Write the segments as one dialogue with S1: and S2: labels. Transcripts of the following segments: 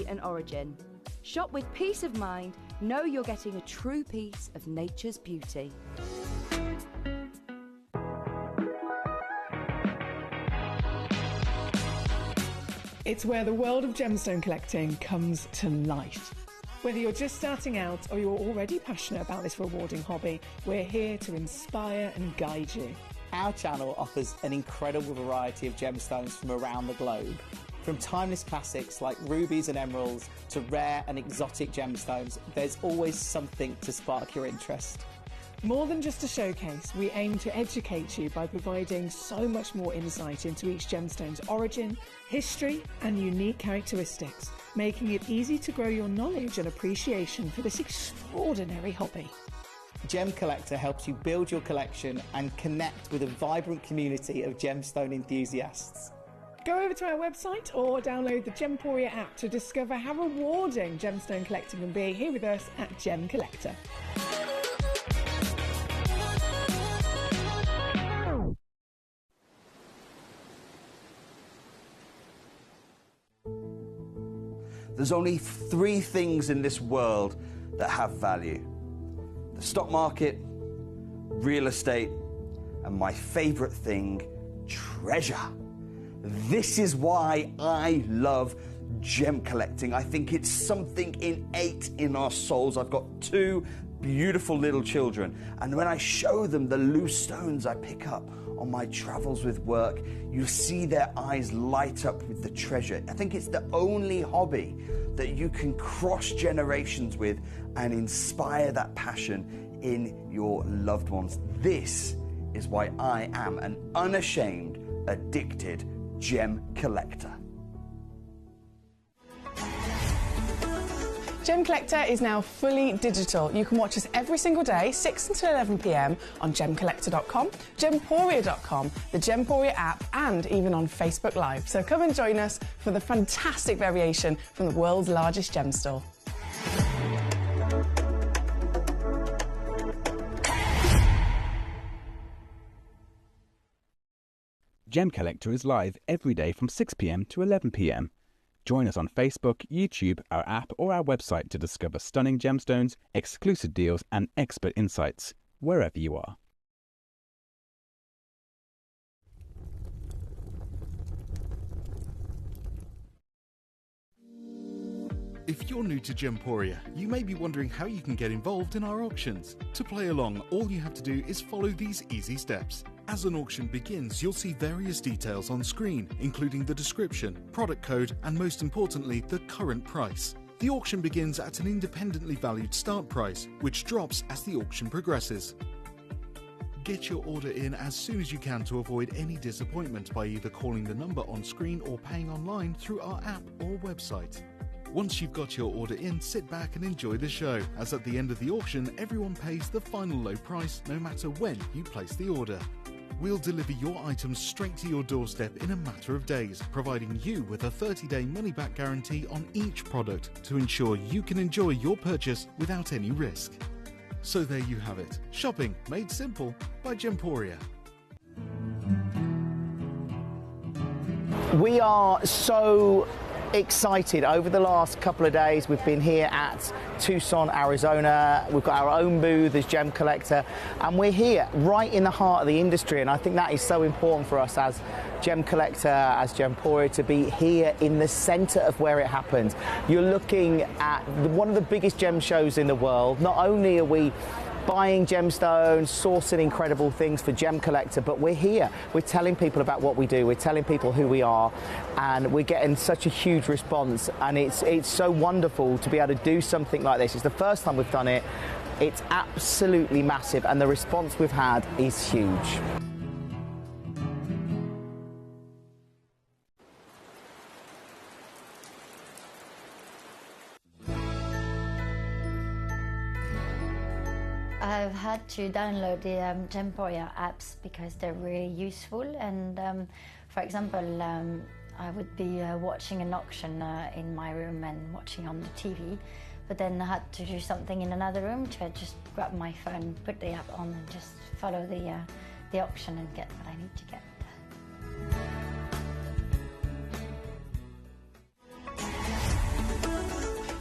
S1: and origin. Shop with peace of mind, know you're getting a true piece of nature's beauty.
S2: It's where the world of gemstone collecting comes to life. Whether you're just starting out or you're already passionate about this rewarding hobby, we're here to inspire and guide you.
S3: Our channel offers an incredible variety of gemstones from around the globe. From timeless classics like rubies and emeralds to rare and exotic gemstones, there's always something to spark your interest.
S2: More than just a showcase, we aim to educate you by providing so much more insight into each gemstone's origin, history, and unique characteristics, making it easy to grow your knowledge and appreciation for this extraordinary hobby.
S3: Gemcollector helps you build your collection and connect with a vibrant community of gemstone enthusiasts.
S2: Go over to our website or download the Gemporia app to discover how rewarding gemstone collecting can be here with us at Gemcollector.
S4: There's only 3 things in this world that have value: the stock market, real estate, and my favorite thing, treasure. This is why I love gem collecting. I think it's something innate in our souls. I've got 2 beautiful little children, and when I show them the loose stones I pick up on my travels with work, you see their eyes light up with the treasure. I think it's the only hobby that you can cross generations with and inspire that passion in your loved ones. This is why I am an unashamed, addicted gem collector.
S2: Gemcollector is now fully digital. You can watch us every single day, 6 until 11 p.m. on gemcollector.com, gemporia.com, the Gemporia app, and even on Facebook Live. So come and join us for the fantastic variation from the world's largest gem store.
S5: Gemcollector is live every day from 6 p.m. to 11 p.m. Join us on Facebook, YouTube, our app, or our website to discover stunning gemstones, exclusive deals, and expert insights wherever you are.
S6: If you're new to Gemporia, you may be wondering how you can get involved in our auctions. To play along, all you have to do is follow these easy steps. As an auction begins, you'll see various details on screen, including the description, product code, and most importantly, the current price. The auction begins at an independently valued start price, which drops as the auction progresses. Get your order in as soon as you can to avoid any disappointment by either calling the number on screen or paying online through our app or website. Once you've got your order in, sit back and enjoy the show, as at the end of the auction, everyone pays the final low price no matter when you place the order. We'll deliver your items straight to your doorstep in a matter of days, providing you with a 30-day money-back guarantee on each product to ensure you can enjoy your purchase without any risk. So there you have it, shopping made simple by Gemporia.
S3: We are so excited. Over the last couple of days, we've been here at Tucson, Arizona. We've got our own booth as Gemcollector, and we're here right in the heart of the industry, and I think that is so important for us as Gemcollector, as Gemporia, to be here in the center of where it happens. You're looking at one of the biggest gem shows in the world. Not only are we buying gemstones, sourcing incredible things for Gemcollector, but we're here. We're telling people about what we do. We're telling people who we are, and we're getting such a huge response. And it's so wonderful to be able to do something like this. It's the first time we've done it. It's absolutely massive, and the response we've had is huge.
S7: I've had to download the Gemporia apps because they're really useful, and for example, I would be watching an auction in my room and watching on the TV, but then I had to do something in another room, so I just grab my phone, put the app on, and just follow the auction and get what I need to get.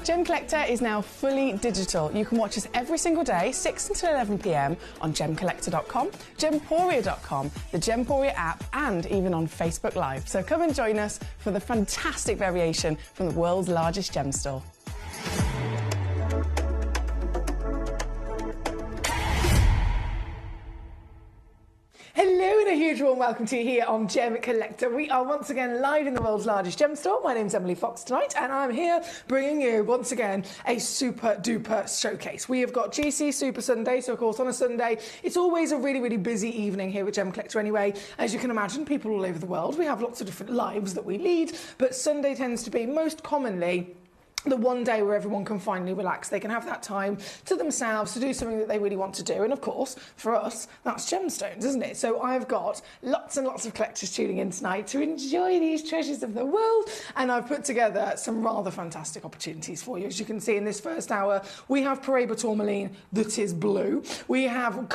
S2: Gem Collector is now fully digital. You can watch us every single day, 6 until 11 p.m. on Gemcollector.com, Gemporia.com, the Gemporia app, and even on Facebook Live. So come and join us for the fantastic variation from the world's largest gem store. Hello and a huge warm welcome to you here on Gem Collector. We are once again live in the world's largest gem store. My name's Emily Fox tonight, and I'm here bringing you once again a super duper showcase. We have got GC Super Sunday, so of course on a Sunday it's always a really busy evening here at Gem Collector anyway. As you can imagine, people all over the world, we have lots of different lives that we lead, but Sunday tends to be most commonly the one day where everyone can finally relax. They can have that time to themselves to do something that they really want to do. And of course, for us, that's gemstones, isn't it? So I've got lots and lots of collectors tuning in tonight to enjoy these treasures of the world. And I've put together some rather fantastic opportunities for you. As you can see in this first hour, we have Paraiba tourmaline that is blue. We have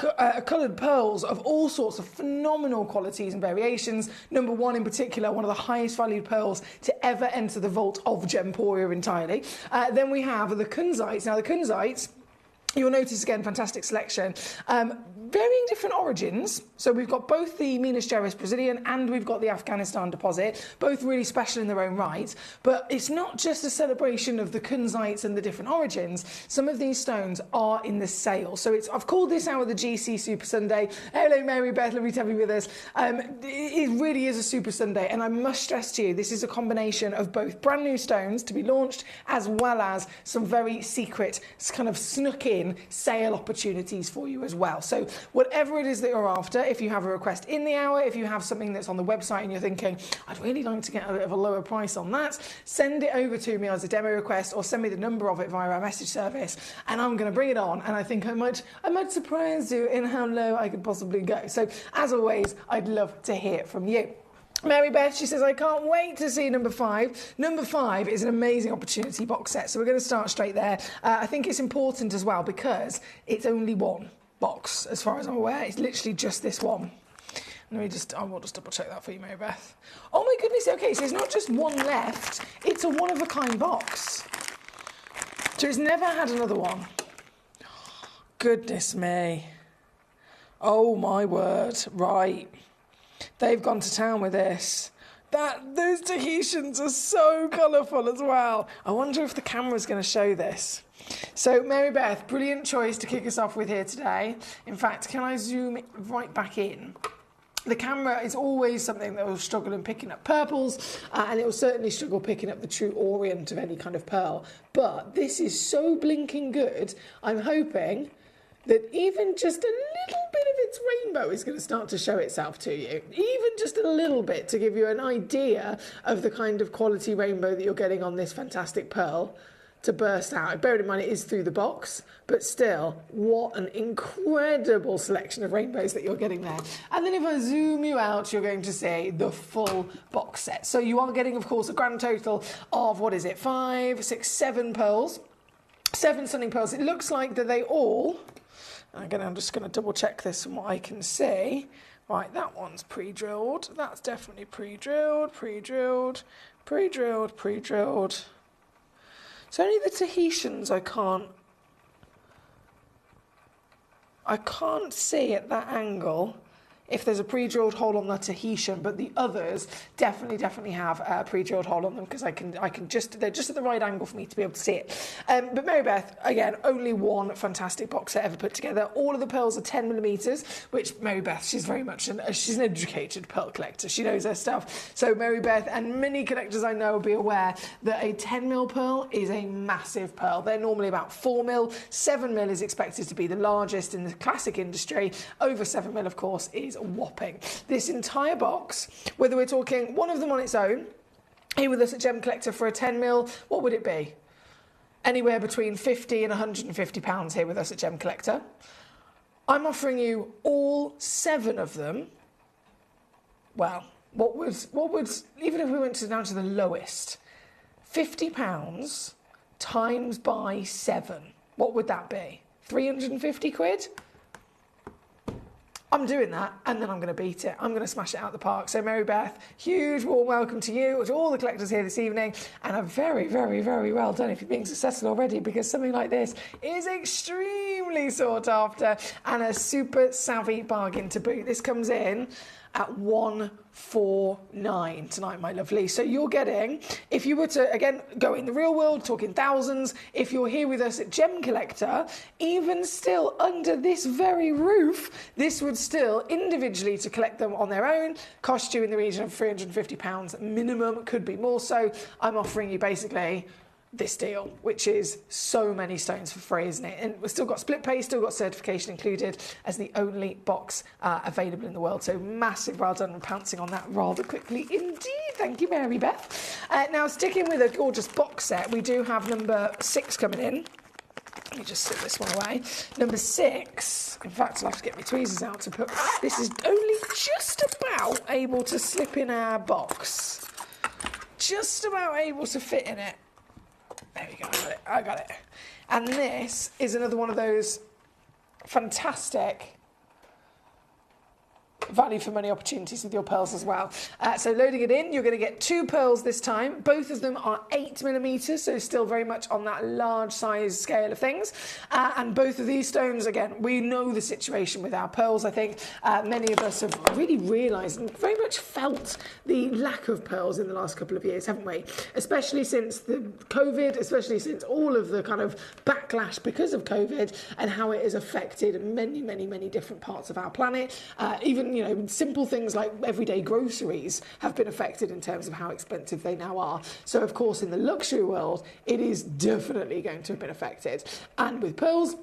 S2: coloured pearls of all sorts of phenomenal qualities and variations. Number one in particular, one of the highest valued pearls to ever enter the vault of Gemporia entirely. Then we have the kunzites. Now the kunzites, you'll notice again, fantastic selection. Varying different origins. So we've got both the Minas Gerais Brazilian and we've got the Afghanistan deposit, both really special in their own right. But it's not just a celebration of the kunzites and the different origins. Some of these stones are in the sale. So I've called this hour the GC Super Sunday. Hello, Mary Beth, lovely to have you with us. It really is a Super Sunday, and I must stress to you, this is a combination of both brand new stones to be launched as well as some very secret, kind of snuck in sale opportunities for you as well. So whatever it is that you're after, if you have a request in the hour, if you have something that's on the website and you're thinking, I'd really like to get a bit of a lower price on that, send it over to me as a demo request or send me the number of it via our message service and I'm going to bring it on, and I think I might surprise you in how low I could possibly go. So as always, I'd love to hear from you. Mary Beth, she says, I can't wait to see number 5. Number 5 is an amazing opportunity box set, so we're going to start straight there. I think it's important as well because it's only one box, as far as I'm aware. It's literally just this one. I will just double check that for you, Mary Beth. Oh my goodness, okay, so it's not just one left, it's a one-of-a-kind box. So it's never had another one. Goodness me. Oh my word, right. They've gone to town with this. Those Tahitians are so colourful as well. I wonder if the camera's going to show this. So, Mary Beth, brilliant choice to kick us off with here today. In fact, can I zoom right back in? The camera is always something that will struggle in picking up purples, and it will certainly struggle picking up the true orient of any kind of pearl. But this is so blinking good, I'm hoping that even just a little bit of its rainbow is going to start to show itself to you. Even just a little bit to give you an idea of the kind of quality rainbow that you're getting on this fantastic pearl to burst out. Bearing in mind it is through the box, but still, what an incredible selection of rainbows that you're getting there. And then if I zoom you out, you're going to see the full box set. So you are getting, of course, a grand total of, 5, 6, 7 pearls. 7 stunning pearls. It looks like that they all... Again, I'm just going to double check this from what I can see. Right, that one's pre-drilled. That's definitely pre-drilled, pre-drilled, pre-drilled, pre-drilled. It's only the Tahitians I can't see at that angle if there's a pre-drilled hole on the Tahitian, but the others definitely have a pre-drilled hole on them because they're just at the right angle for me to be able to see it. But Mary Beth, again, only one fantastic box set ever put together. All of the pearls are 10mm, which Mary Beth, she's very much she's an educated pearl collector. She knows her stuff. So Mary Beth and many collectors I know will be aware that a 10mm pearl is a massive pearl. They're normally about 4mm. 7mm is expected to be the largest in the classic industry. Over 7mm, of course, is whopping. This entire box, whether we're talking one of them on its own, here with us at Gem Collector for a 10mm, what would it be? Anywhere between £50 and £150 here with us at Gem Collector. I'm offering you all 7 of them. Well, what would even if we went down to the lowest, £50 times by 7, what would that be? 350 quid? I'm doing that, and then I'm going to beat it. I'm going to smash it out the park. So Mary Beth, huge warm welcome to you, to all the collectors here this evening, and a very, very, very well done if you're being successful already, because something like this is extremely sought after and a super savvy bargain to boot. This comes in at $149 tonight, my lovely. So you're getting, if you were to, again, go in the real world, talking thousands, if you're here with us at Gem Collector, even still under this very roof, this would still, individually to collect them on their own, cost you in the region of £350 minimum, could be more so. I'm offering you basically this deal, which is so many stones for free, isn't it? And we've still got split pay, still got certification included as the only box available in the world. So massive well done and pouncing on that rather quickly indeed. Thank you, Mary Beth. Now, sticking with a gorgeous box set, we do have number 6 coming in. Let me just slip this one away. Number 6, in fact, I'll have to get my tweezers out to put, this is only just about able to slip in our box. Just about able to fit in it. There we go, I got it. And this is another one of those fantastic value for money opportunities with your pearls as well. So loading it in, you're going to get 2 pearls this time. Both of them are 8mm, so still very much on that large size scale of things. And both of these stones, again, we know the situation with our pearls. I think many of us have really realised and very much felt the lack of pearls in the last couple of years, haven't we? Especially since the COVID, especially since all of the kind of backlash because of COVID and how it has affected many, many, many different parts of our planet. Even, you know, simple things like everyday groceries have been affected in terms of how expensive they now are. So, of course, in the luxury world, it is definitely going to have been affected. And with pearls,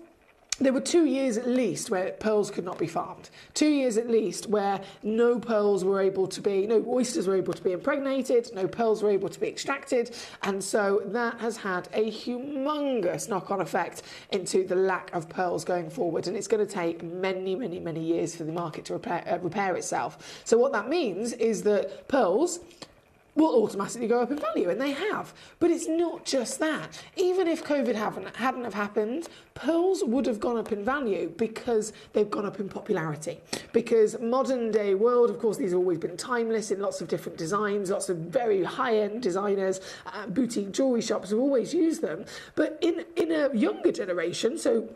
S2: there were 2 years at least where pearls could not be farmed. 2 years at least where no pearls were able to be, no oysters were able to be impregnated, no pearls were able to be extracted. And so that has had a humongous knock-on effect into the lack of pearls going forward. And it's going to take many, many, many years for the market to repair itself. So what that means is that pearls will automatically go up in value, and they have. But it's not just that. Even if COVID hadn't have happened, pearls would have gone up in value because they've gone up in popularity. Because modern day world, of course, these have always been timeless in lots of different designs, lots of very high-end designers, boutique jewellery shops have always used them. But in a younger generation, so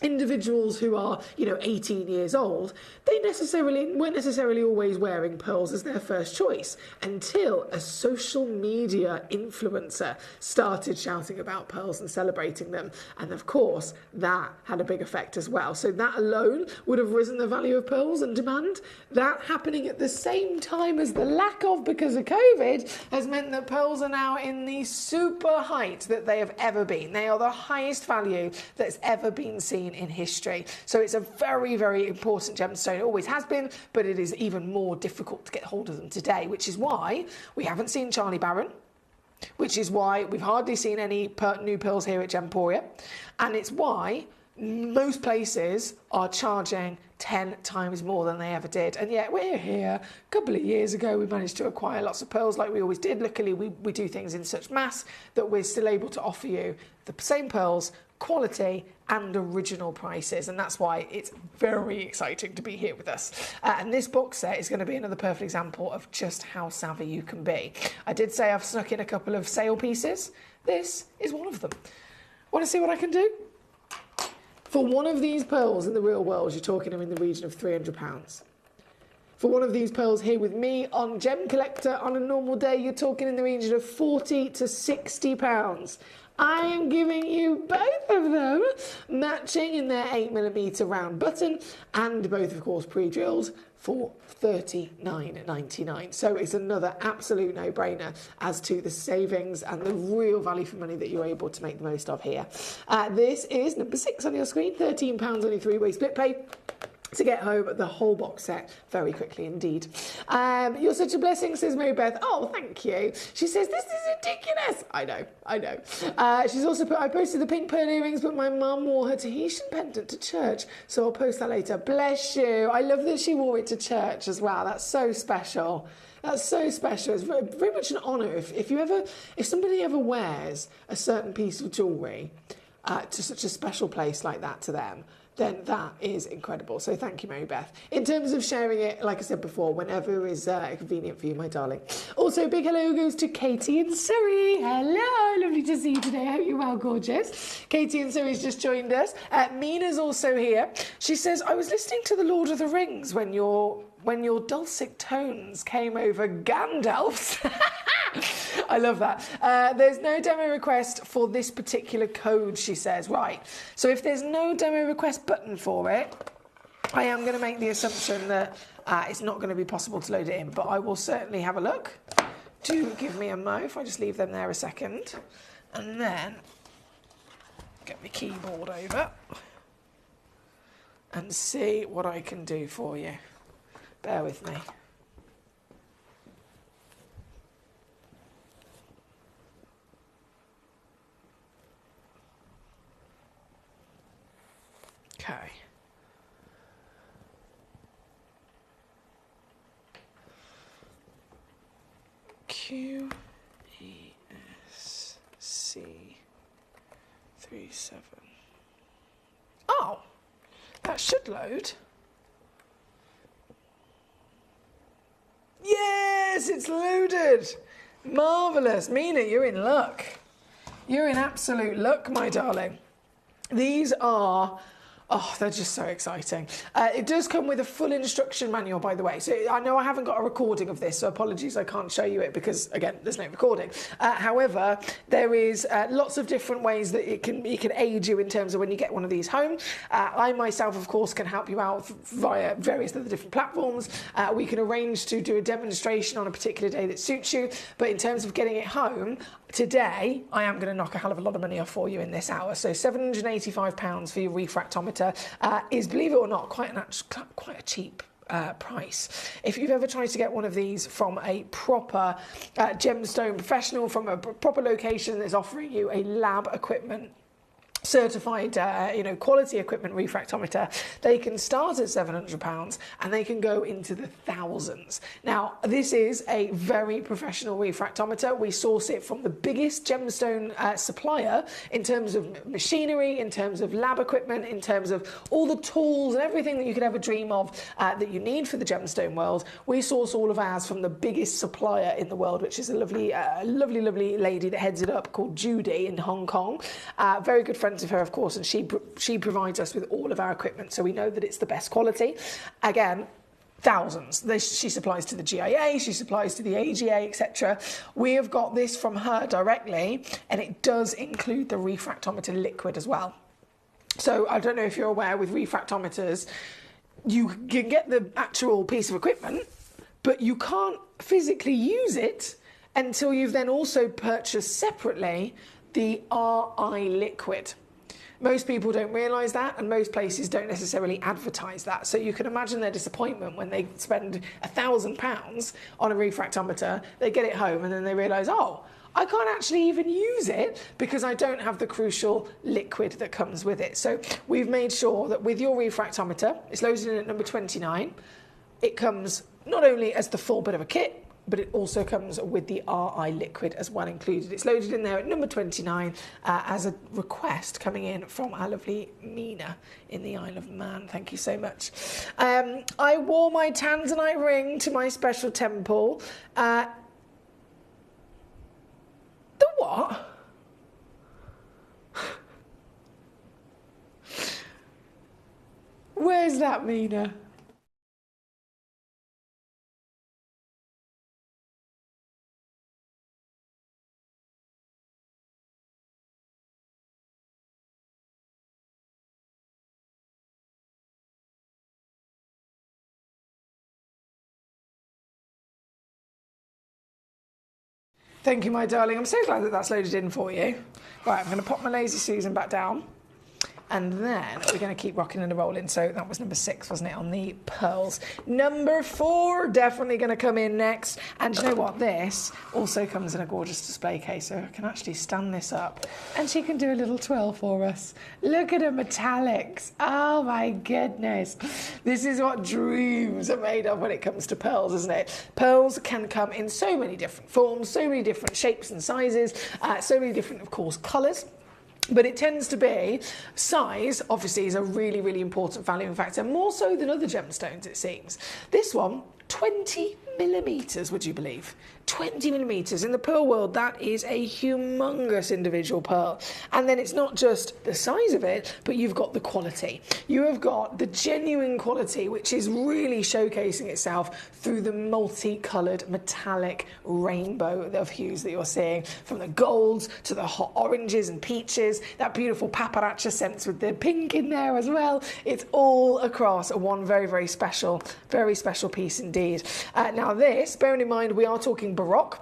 S2: individuals who are, 18 years old, they weren't necessarily always wearing pearls as their first choice until a social media influencer started shouting about pearls and celebrating them. And of course, that had a big effect as well. So that alone would have risen the value of pearls and demand. That happening at the same time as the lack of because of COVID has meant that pearls are now in the super height that they have ever been. They are the highest value that's ever been seen in history. So it's a very, very important gemstone. It always has been, but it is even more difficult to get hold of them today, which is why we haven't seen Charlie Barron, which is why we've hardly seen any new pearls here at Gemporia, and it's why most places are charging 10 times more than they ever did. And yet we're here. A couple of years ago, we managed to acquire lots of pearls like we always did. Luckily, we do things in such mass that we're still able to offer you the same pearls, quality and original prices, and that's why it's very exciting to be here with us. And this box set is going to be another perfect example of just how savvy you can be. I did say I've snuck in a couple of sale pieces. This is one of them. Want to see what I can do? For one of these pearls in the real world, you're talking in the region of £300. For one of these pearls here with me on Gem Collector on a normal day, you're talking in the region of £40 to £60. I am giving you both of them matching in their 8mm round button, and both, of course, pre-drilled for $39.99. So it's another absolute no-brainer as to the savings and the real value for money that you're able to make the most of here. This is number 6 on your screen, £13 on your 3-way split pay to get home the whole box set very quickly indeed. You're such a blessing, says Mary Beth. Oh, thank you. She says, this is ridiculous. I know. She's also put, I posted the pink pearl earrings, but my mum wore her Tahitian pendant to church, so I'll post that later. Bless you. I love that she wore it to church as well. That's so special. That's so special. It's very, very much an honour. If somebody ever wears a certain piece of jewellery to such a special place like that to them, then that is incredible. So thank you, Mary Beth. In terms of sharing it, like I said before, whenever is convenient for you, my darling. Also, big hello goes to Katie in Surrey. Hello, lovely to see you today. I hope you're well, gorgeous. Katie in Surrey's just joined us. Mina's also here. She says, I was listening to The Lord of the Rings when your dulcet tones came over Gandalf's. I love that. There's no demo request for this particular code, she says. Right, so if there's no demo request button for it, I am going to make the assumption that it's not going to be possible to load it in, but I will certainly have a look. Do give me a mo if I just leave them there a second, and then get my keyboard over and see what I can do for you. Bear with me. Okay. QESC37. Oh, that should load. Yes, it's loaded. Marvellous. Mina, you're in luck. You're in absolute luck, my darling. These are... Oh, they're just so exciting. It does come with a full instruction manual, by the way. So I know I haven't got a recording of this, so apologies I can't show you it because, again, there's no recording. However, there is lots of different ways that it can aid you in terms of when you get one of these home. I myself, of course, can help you out via various other different platforms. We can arrange to do a demonstration on a particular day that suits you. But in terms of getting it home, today, I am going to knock a hell of a lot of money off for you in this hour. So £785 for your refractometer is, believe it or not, quite a cheap price. If you've ever tried to get one of these from a proper gemstone professional, from a proper location that's offering you a lab equipment certified, quality equipment refractometer, they can start at £700 and they can go into the thousands. Now, this is a very professional refractometer. We source it from the biggest gemstone supplier in terms of machinery, in terms of lab equipment, in terms of all the tools and everything that you could ever dream of that you need for the gemstone world. We source all of ours from the biggest supplier in the world, which is a lovely lady that heads it up called Judy in Hong Kong. Very good friends of her, of course, and she provides us with all of our equipment, so we know that it's the best quality. Again, thousands. She supplies to the GIA, she supplies to the AGA, etc. We have got this from her directly, and it does include the refractometer liquid as well. So I don't know if you're aware, with refractometers, you can get the actual piece of equipment, but you can't physically use it until you've then also purchased separately the RI liquid. Most people don't realise that, and most places don't necessarily advertise that. So you can imagine their disappointment when they spend £1,000 on a refractometer, they get it home, and then they realise, oh, I can't actually even use it because I don't have the crucial liquid that comes with it. So we've made sure that with your refractometer, it's loaded in at number 29. It comes not only as the full bit of a kit, but it also comes with the RI liquid as well included. It's loaded in there at number 29 as a request coming in from our lovely Mina in the Isle of Man. Thank you so much. I wore my tanzanite ring to my special temple. The what? Where's that, Mina? Thank you, my darling. I'm so glad that that's loaded in for you. Right, I'm going to pop my lazy Susan back down, and then we're going to keep rocking and rolling. So that was number 6, wasn't it, on the pearls? Number 4, definitely going to come in next. And you know what? This also comes in a gorgeous display case, so I can actually stand this up, and she can do a little twirl for us. Look at her metallics. Oh, my goodness. This is what dreams are made of when it comes to pearls, isn't it? Pearls can come in so many different forms, so many different shapes and sizes, so many different, of course, colours. But it tends to be, size obviously is a really, really important valuing factor, more so than other gemstones it seems. This one, 20 millimetres, would you believe? 20 millimetres. In the pearl world, that is a humongous individual pearl. And then it's not just the size of it, but you've got the quality. You have got the genuine quality, which is really showcasing itself through the multicoloured metallic rainbow of hues that you're seeing, from the golds to the hot oranges and peaches, that beautiful paparazzi scents with the pink in there as well. It's all across one very, very special piece indeed. Now this, bearing in mind, we are talking Baroque.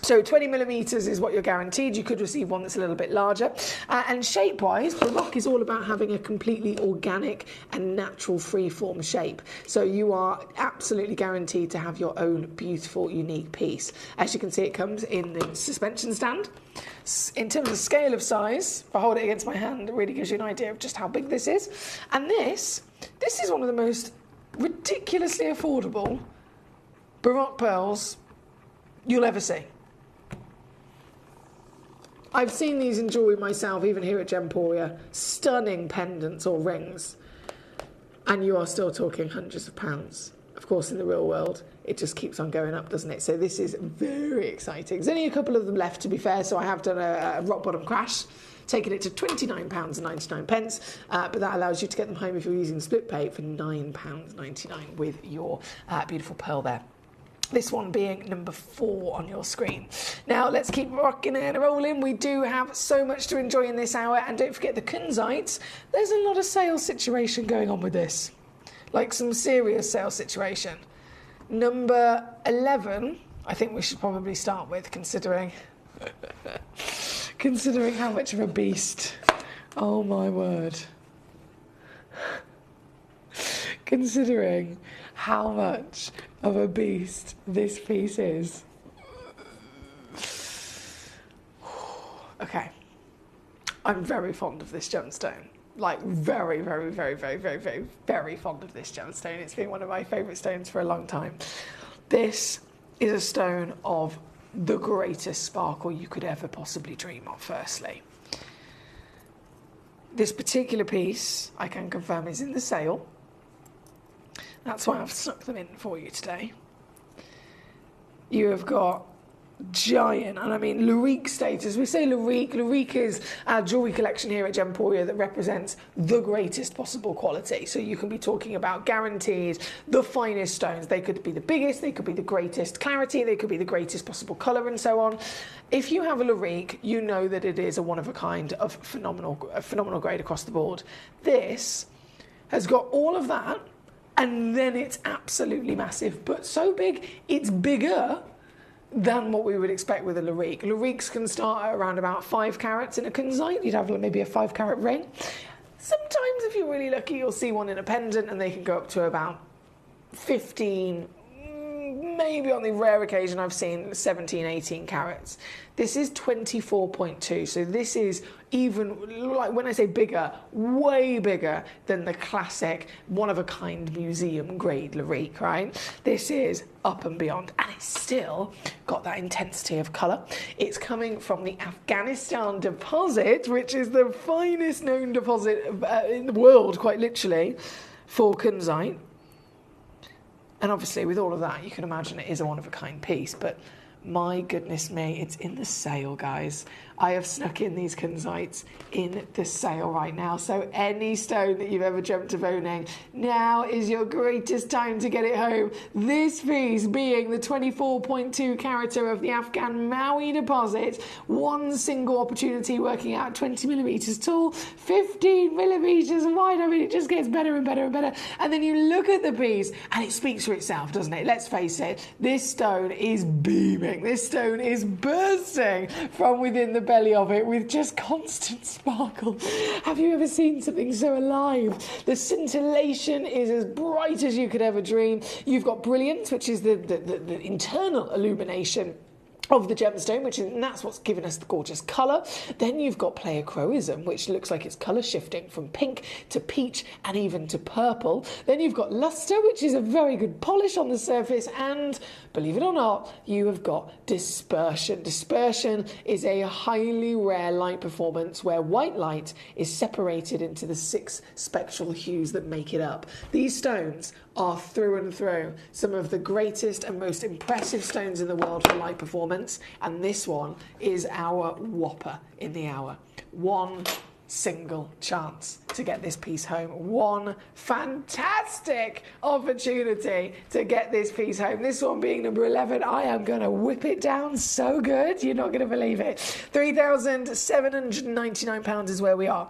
S2: So 20 millimetres is what you're guaranteed. You could receive one that's a little bit larger. And shape-wise, Baroque is all about having a completely organic and natural free-form shape. So you are absolutely guaranteed to have your own beautiful, unique piece. As you can see, it comes in the suspension stand. In terms of scale of size, if I hold it against my hand, it really gives you an idea of just how big this is. And this is one of the most ridiculously affordable Baroque pearls you'll ever see. I've seen these in jewellery myself, even here at Gemporia. Stunning pendants or rings. And you are still talking hundreds of pounds. Of course, in the real world, it just keeps on going up, doesn't it? So this is very exciting. There's only a couple of them left, to be fair, so I have done a rock bottom crash, taking it to £29.99, but that allows you to get them home if you're using split pay for £9.99 with your beautiful pearl there. This one being number 4 on your screen. Now, let's keep rocking and rolling. We do have so much to enjoy in this hour. And don't forget the kunzites. There's a lot of sales situation going on with this. Like some serious sales situation. Number 11, I think we should probably start with, considering how much of a beast. Oh, my word. Considering how much of a beast this piece is. Okay. I'm very fond of this gemstone. Like, very, very, very, very, very, very, very fond of this gemstone. It's been one of my favourite stones for a long time. This is a stone of the greatest sparkle you could ever possibly dream of, firstly. This particular piece, I can confirm, is in the sale. That's why I've snuck them in for you today. You have got giant, and I mean Lurique status. We say Lurique. Lurique is our jewellery collection here at Gemporia that represents the greatest possible quality. So you can be talking about guaranteed the finest stones. They could be the biggest, they could be the greatest clarity, they could be the greatest possible colour and so on. If you have a Lurique, you know that it is a one-of-a-kind of phenomenal grade across the board. This has got all of that, and then it's absolutely massive, but so big, it's bigger than what we would expect with a Lurique. Luriques can start at around about 5 carats in a kunzite. You'd have maybe a 5 carat ring. Sometimes, if you're really lucky, you'll see one in a pendant, and they can go up to about 15, maybe on the rare occasion I've seen 17, 18 carats. This is 24.2, so this is even, like when I say bigger, way bigger than the classic one-of-a-kind museum-grade Lurique, right? This is up and beyond, and it's still got that intensity of colour. It's coming from the Afghanistan deposit, which is the finest known deposit in the world, quite literally, for kunzite. And obviously, with all of that, you can imagine it is a one-of-a-kind piece, but my goodness me, it's in the sale, guys. I have snuck in these kunzites in the sale right now. So any stone that you've ever dreamt of owning, now is your greatest time to get it home. This piece being the 24.2 carater of the Afghan Maui deposit. One single opportunity, working out 20 millimetres tall, 15 millimetres wide. I mean, it just gets better and better and better. And then you look at the piece and it speaks for itself, doesn't it? Let's face it, this stone is beaming. This stone is bursting from within the belly of it with just constant sparkle. Have you ever seen something so alive? The scintillation is as bright as you could ever dream. You've got brilliance, which is the internal illumination of the gemstone, and that's what's given us the gorgeous colour. Then you've got pleochroism, which looks like it's colour shifting from pink to peach and even to purple. Then you've got lustre, which is a very good polish on the surface, and believe it or not, you have got dispersion. Dispersion is a highly rare light performance where white light is separated into the 6 spectral hues that make it up. These stones are through and through some of the greatest and most impressive stones in the world for light performance, and this one is our whopper in the hour. One single chance to get this piece home. One fantastic opportunity to get this piece home. This one being number 11, I am going to whip it down so good, you're not going to believe it. £3,799 is where we are.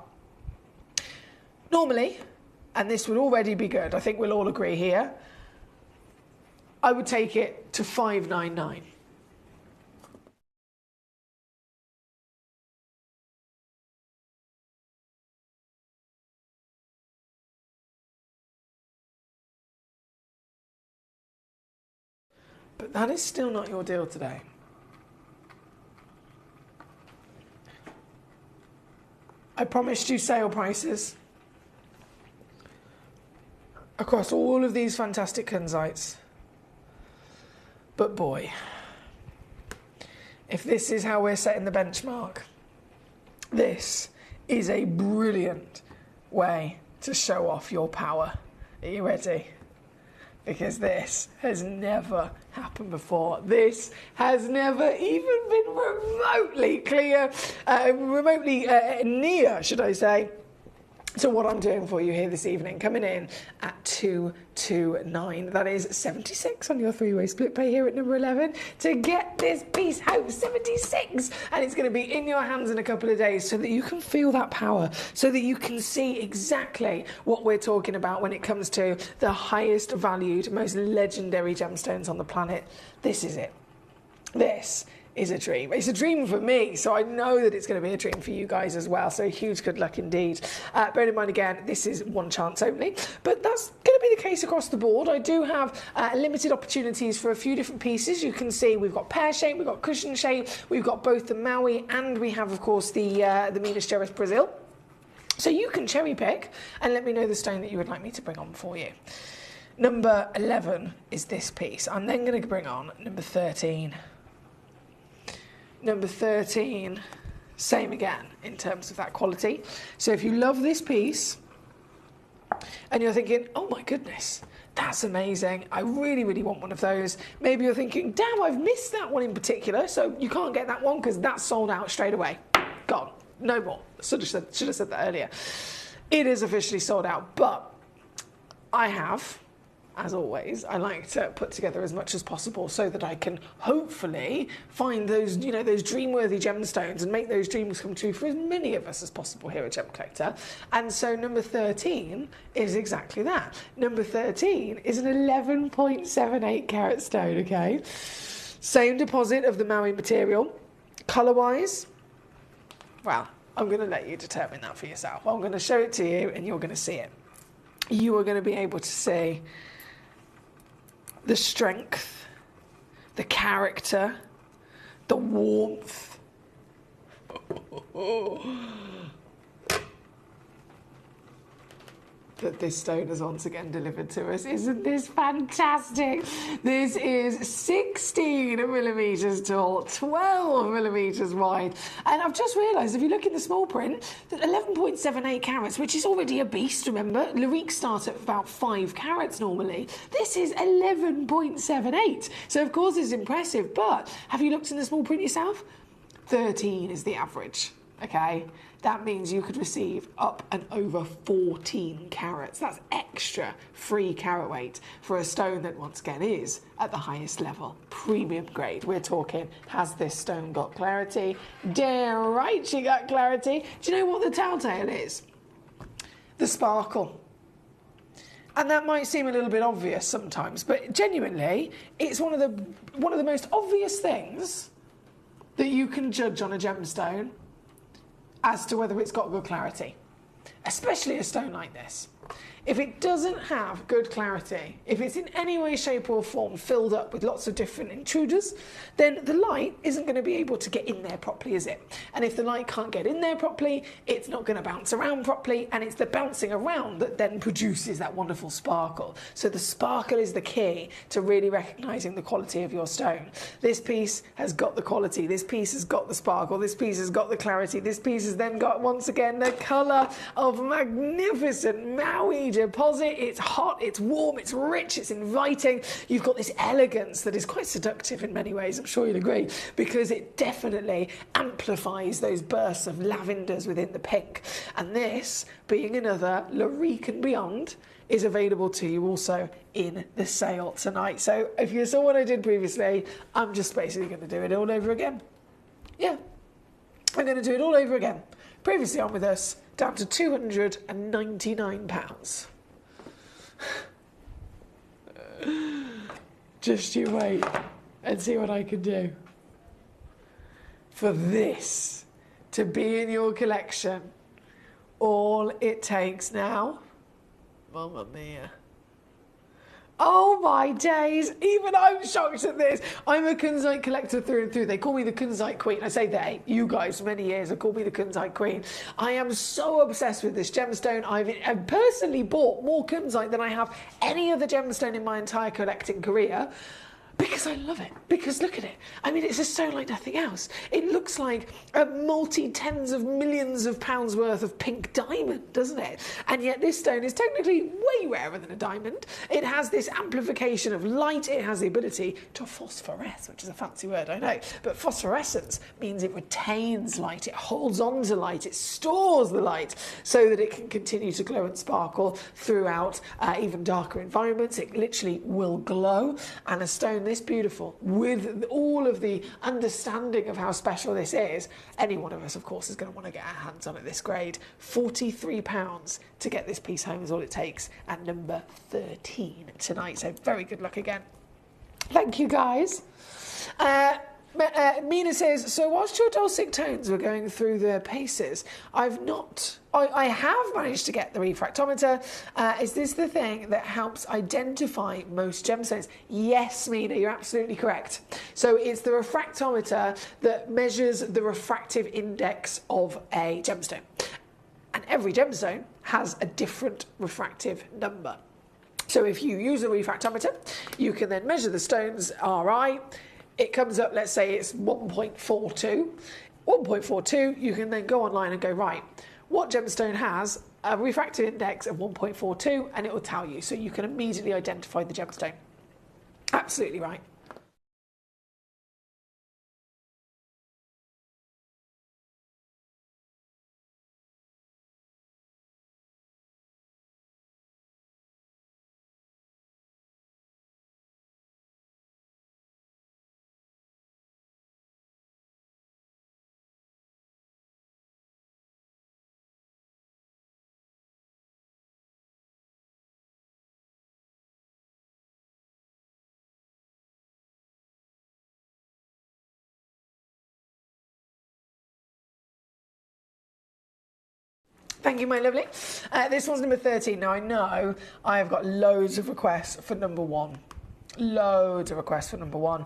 S2: Normally, and this would already be good, I think we'll all agree here, I would take it to $599. But that is still not your deal today. I promised you sale prices across all of these fantastic kunzites. But boy, if this is how we're setting the benchmark, this is a brilliant way to show off your power. Are you ready? Because this has never happened before. This has never even been remotely near, should I say, to what I'm doing for you here this evening, coming in at 229. That is 76 on your three-way split pay here at number 11 to get this piece home. 76, and it's going to be in your hands in a couple of days so that you can feel that power, so that you can see exactly what we're talking about when it comes to the highest valued, most legendary gemstones on the planet. This is it. This is a dream. It's a dream for me, so I know that it's going to be a dream for you guys as well, so huge good luck indeed. Bear in mind again, this is one chance only, but that's going to be the case across the board. I do have limited opportunities for a few different pieces. You can see we've got pear shape, we've got cushion shape, we've got both the Maui, and we have, of course, the Minas Gerais Brazil. So you can cherry pick and let me know the stone that you would like me to bring on for you. Number 11 is this piece. I'm then going to bring on number 13. Number 13, same again in terms of that quality. So if you love this piece and you're thinking, oh my goodness, that's amazing, I really, really want one of those. Maybe you're thinking, damn, I've missed that one in particular, so you can't get that one because that's sold out straight away. Gone, no more. Should have said that earlier. It is officially sold out, but I have, as always, I like to put together as much as possible so that I can hopefully find those, those dream-worthy gemstones and make those dreams come true for as many of us as possible here at Gemcollector. And so number 13 is exactly that. Number 13 is an 11.78 carat stone, okay? Same deposit of the Maui material. Colour-wise, well, I'm going to let you determine that for yourself. I'm going to show it to you and you're going to see it. You are going to be able to see the strength, the character, the warmth. That this stone has once again delivered to us. Isn't this fantastic? This is 16 millimetres tall, 12 millimetres wide. And I've just realised, if you look in the small print, that 11.78 carats, which is already a beast, remember? Lariques start at about 5 carats normally. This is 11.78. So of course it's impressive, but have you looked in the small print yourself? 13 is the average, okay? That means you could receive up and over 14 carats. That's extra free carat weight for a stone that, once again, is at the highest level, premium grade. We're talking, has this stone got clarity? Damn right she got clarity. Do you know what the telltale is? The sparkle. And that might seem a little bit obvious sometimes, but genuinely, it's one of the most obvious things that you can judge on a gemstone as to whether it's got good clarity. especially a stone like this. If it doesn't have good clarity, if it's in any way, shape or form filled up with lots of different intruders, then the light isn't going to be able to get in there properly, is it? And if the light can't get in there properly, it's not going to bounce around properly, and it's the bouncing around that then produces that wonderful sparkle. So the sparkle is the key to really recognising the quality of your stone. This piece has got the quality, this piece has got the sparkle, this piece has got the clarity, this piece has then got, once again, the colour of magnificent Maui deposit. It's hot, it's warm, it's rich, it's inviting. You've got this elegance that is quite seductive in many ways, I'm sure you'll agree, because it definitely amplifies those bursts of lavenders within the pink. And this, being another Larique and Beyond, is available to you also in the sale tonight. So if you saw what I did previously, I'm just basically going to do it all over again. Yeah, I'm going to do it all over again. Previously on with us, down to £299. Just you wait and see what I can do. For this to be in your collection, all it takes now, Mamma mia. Oh my days, even I'm shocked at this. I'm a kunzite collector through and through. They call me the kunzite queen. I say they, you guys for many years have called me the kunzite queen. I am so obsessed with this gemstone. I've personally bought more kunzite than I have any other gemstone in my entire collecting career. Because I love it. Because look at it. I mean, it's a stone like nothing else. It looks like a multi-tens of millions of pounds worth of pink diamond, doesn't it? And yet this stone is technically way rarer than a diamond. It has this amplification of light. It has the ability to phosphoresce, which is a fancy word, I know. But phosphorescence means it retains light. It holds on to light. It stores the light so that it can continue to glow and sparkle throughout even darker environments. It literally will glow. And a stone this beautiful, with all of the understanding of how special this is, any one of us, of course, is going to want to get our hands on it this grade. £43 to get this piece home is all it takes, at number 13 tonight. So very good luck again. Thank you, guys. Mina says, so whilst your dulcet tones were going through their paces, I have managed to get the refractometer. Is this the thing that helps identify most gemstones? Yes, Mina, you're absolutely correct. So it's the refractometer that measures the refractive index of a gemstone. And every gemstone has a different refractive number. So if you use a refractometer, you can then measure the stone's RI. It comes up, let's say it's 1.42. 1.42, you can then go online and go, right, what gemstone has a refractive index of 1.42, and it will tell you. So you can immediately identify the gemstone. Absolutely right. Thank you, my lovely. This one's number 13. Now, I know I have got loads of requests for number 1. Loads of requests for number 1.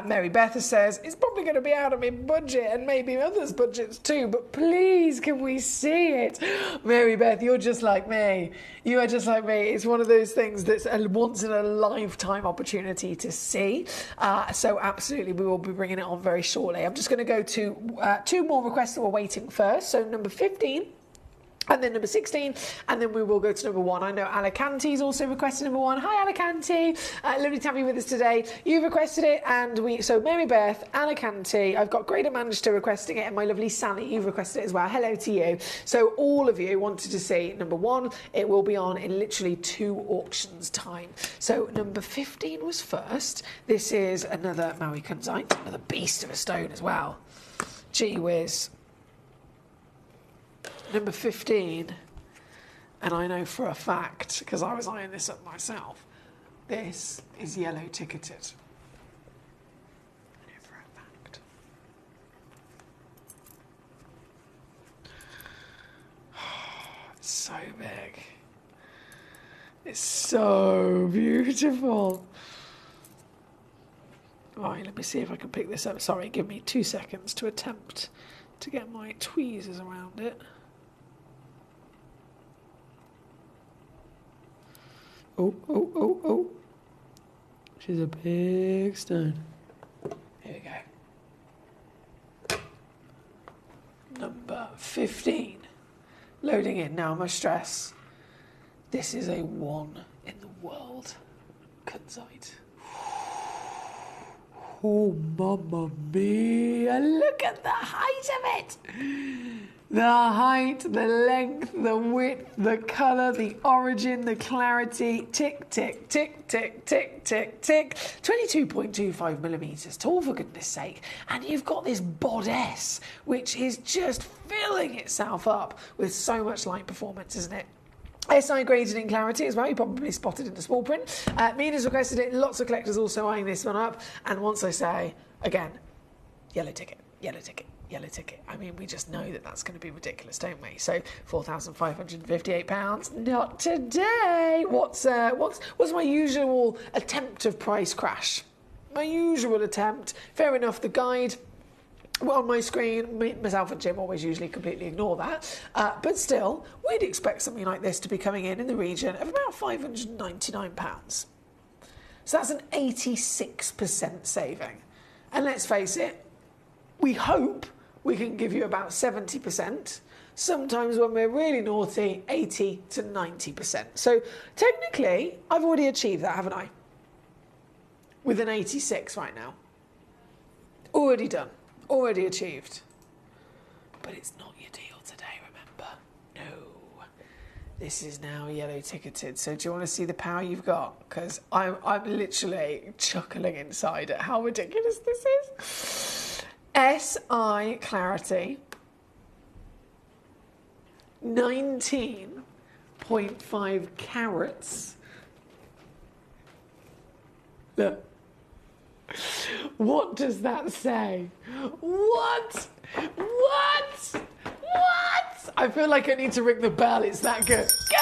S2: Mary Beth says, it's probably going to be out of my budget and maybe others' budgets too, but please, can we see it? Mary Beth, you're just like me. You are just like me. It's one of those things that's a once-in-a-lifetime opportunity to see. So absolutely, we will be bringing it on very shortly. I'm just going to go to 2 more requests that we're waiting first. So number 15. And then number 16, and then we will go to number 1. I know Alicante's also requested number 1. Hi, Alicante. Lovely to have you with us today. You requested it, and so Mary Beth, Alicante, I've got Greater Manchester requesting it, and my lovely Sally, you've requested it as well. Hello to you. So all of you wanted to see number 1. It will be on in literally 2 auctions time. So number 15 was first. This is another Maui kunzite, another beast of a stone as well. Gee whiz. Number 15, and I know for a fact, because I was eyeing this up myself, this is yellow ticketed. I know for a fact. so big. It's so beautiful. Right, let me see if I can pick this up. Sorry, give me 2 seconds to attempt to get my tweezers around it. Oh, oh, oh, oh. She's a big stone. Here we go. Number 15. Loading in. Now I must stress, this is a 1 in the world kunzite. Oh, mamma mia, look at the height of it! The height, the length, the width, the colour, the origin, the clarity, tick, tick, tick, tick, tick, tick, tick. 22.25 millimetres tall, for goodness sake. And you've got this bodice, which is just filling itself up with so much light performance, isn't it? SI graded in clarity as well, you probably spotted in the small print. Mina's requested it, lots of collectors also eyeing this one up. And once I say, again, yellow ticket, yellow ticket, yellow ticket. I mean, we just know that that's going to be ridiculous, don't we? So, £4,558. Not today. What's my usual attempt of price crash? My usual attempt. Fair enough, the guide on my screen, myself and Jim always usually completely ignore that. But still, we'd expect something like this to be coming in the region of about £599. So that's an 86% saving. And let's face it, we hope we can give you about 70%. Sometimes when we're really naughty, 80 to 90%. So technically, I've already achieved that, haven't I? With an 86 right now. Already done. Already achieved. But it's not your deal today, remember? No. This is now yellow ticketed. So do you want to see the power you've got? Because I'm literally chuckling inside at how ridiculous this is. SI clarity. 19.5 carats. Look. What does that say? What? What? What? I feel like I need to ring the bell. It's that good. Go!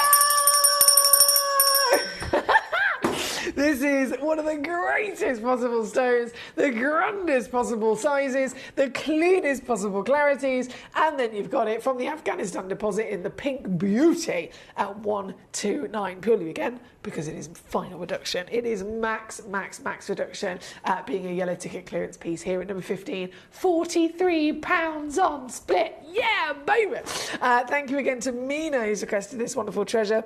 S2: This is one of the greatest possible stones, the grandest possible sizes, the cleanest possible clarities, and then you've got it from the Afghanistan deposit in the pink beauty at 129, purely again because it is final reduction. It is max reduction, being a yellow ticket clearance piece here at number 15, £43 on split. Yeah, baby! Thank you again to Mina, who's requested this wonderful treasure.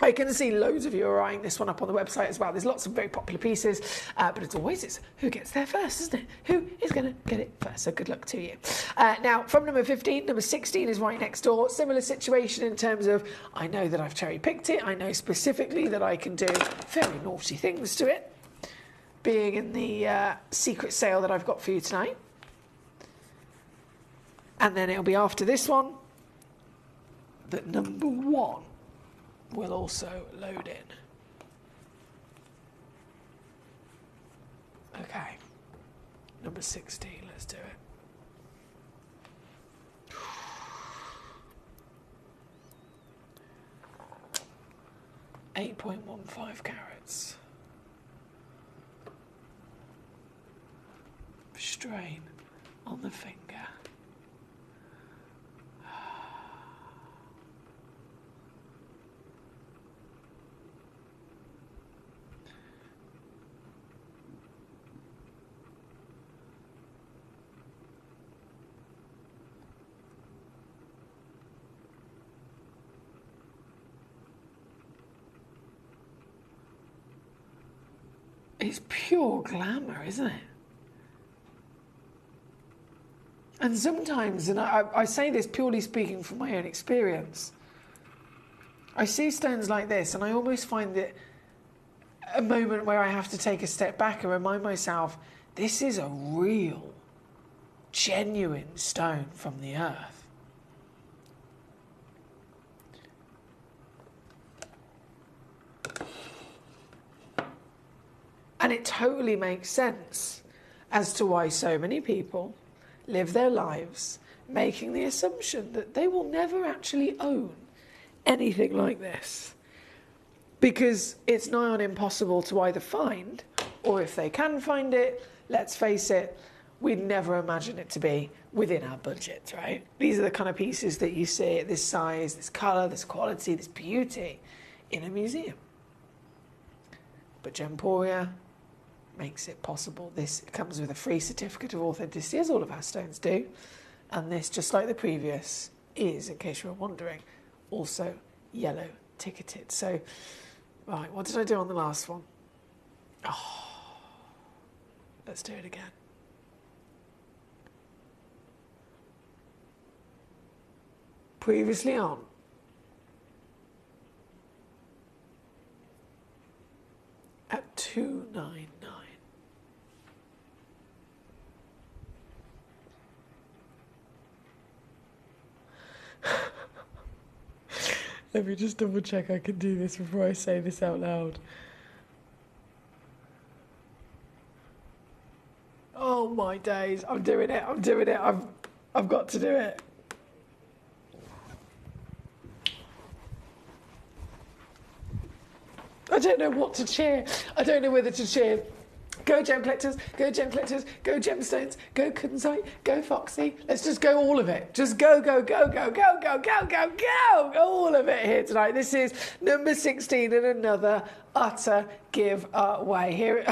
S2: I can see loads of you are eyeing this one up on the website as well. There's lots of very popular pieces, but as always, it's who gets there first, isn't it? Who is going to get it first? So good luck to you. Now, from number 15, number 16 is right next door. Similar situation in terms of, I know that I've cherry-picked it. I know specifically that I can do very naughty things to it, being in the secret sale that I've got for you tonight. And then it'll be after this one that number 1 will also load in. Okay, number 16, let's do it. 8.15 carats. Strain on the finger. It's pure glamour, isn't it? And sometimes, and I say this purely speaking from my own experience, I see stones like this and I almost find it a moment where I have to take a step back and remind myself, this is a real, genuine stone from the earth. And it totally makes sense as to why so many people live their lives making the assumption that they will never actually own
S8: anything like this, because it's nigh on impossible to either find, or if they can find it, let's face it, we'd never imagine it to be within our budget, right? These are the kind of pieces that you see at this size, this colour, this quality, this beauty in a museum. But Gemporia makes it possible. This comes with a free certificate of authenticity, as all of our stones do. And this, just like the previous, is, in case you were wondering, also yellow ticketed. So, right, what did I do on the last one? Oh, let's do it again. Previously on. At $299. Let me just double check I can do this before I say this out loud. Oh my days, I'm doing it, I've got to do it. I don't know what to cheer. I don't know whether to cheer. Go Gem Collectors, go Gem Collectors, go Gemstones, go Kunzite, go Foxy. Let's just go all of it. Just go, go, go, go, go, go, go, go, go. All of it here tonight. This is number 16 and another utter giveaway. Here,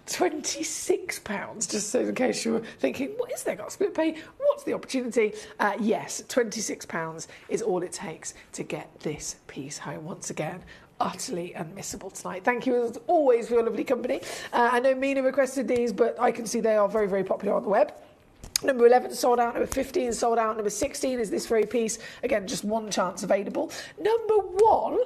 S8: £26, just so in case you were thinking, what is there got split pay? What's the opportunity? Yes, £26 is all it takes to get this piece home once again. Utterly unmissable tonight. Thank you as always for your lovely company. I know Mina requested these, but I can see they are very, very popular on the web. Number 11 sold out, number 15 sold out, number 16 is this very piece. Again, just one chance available. Number 1,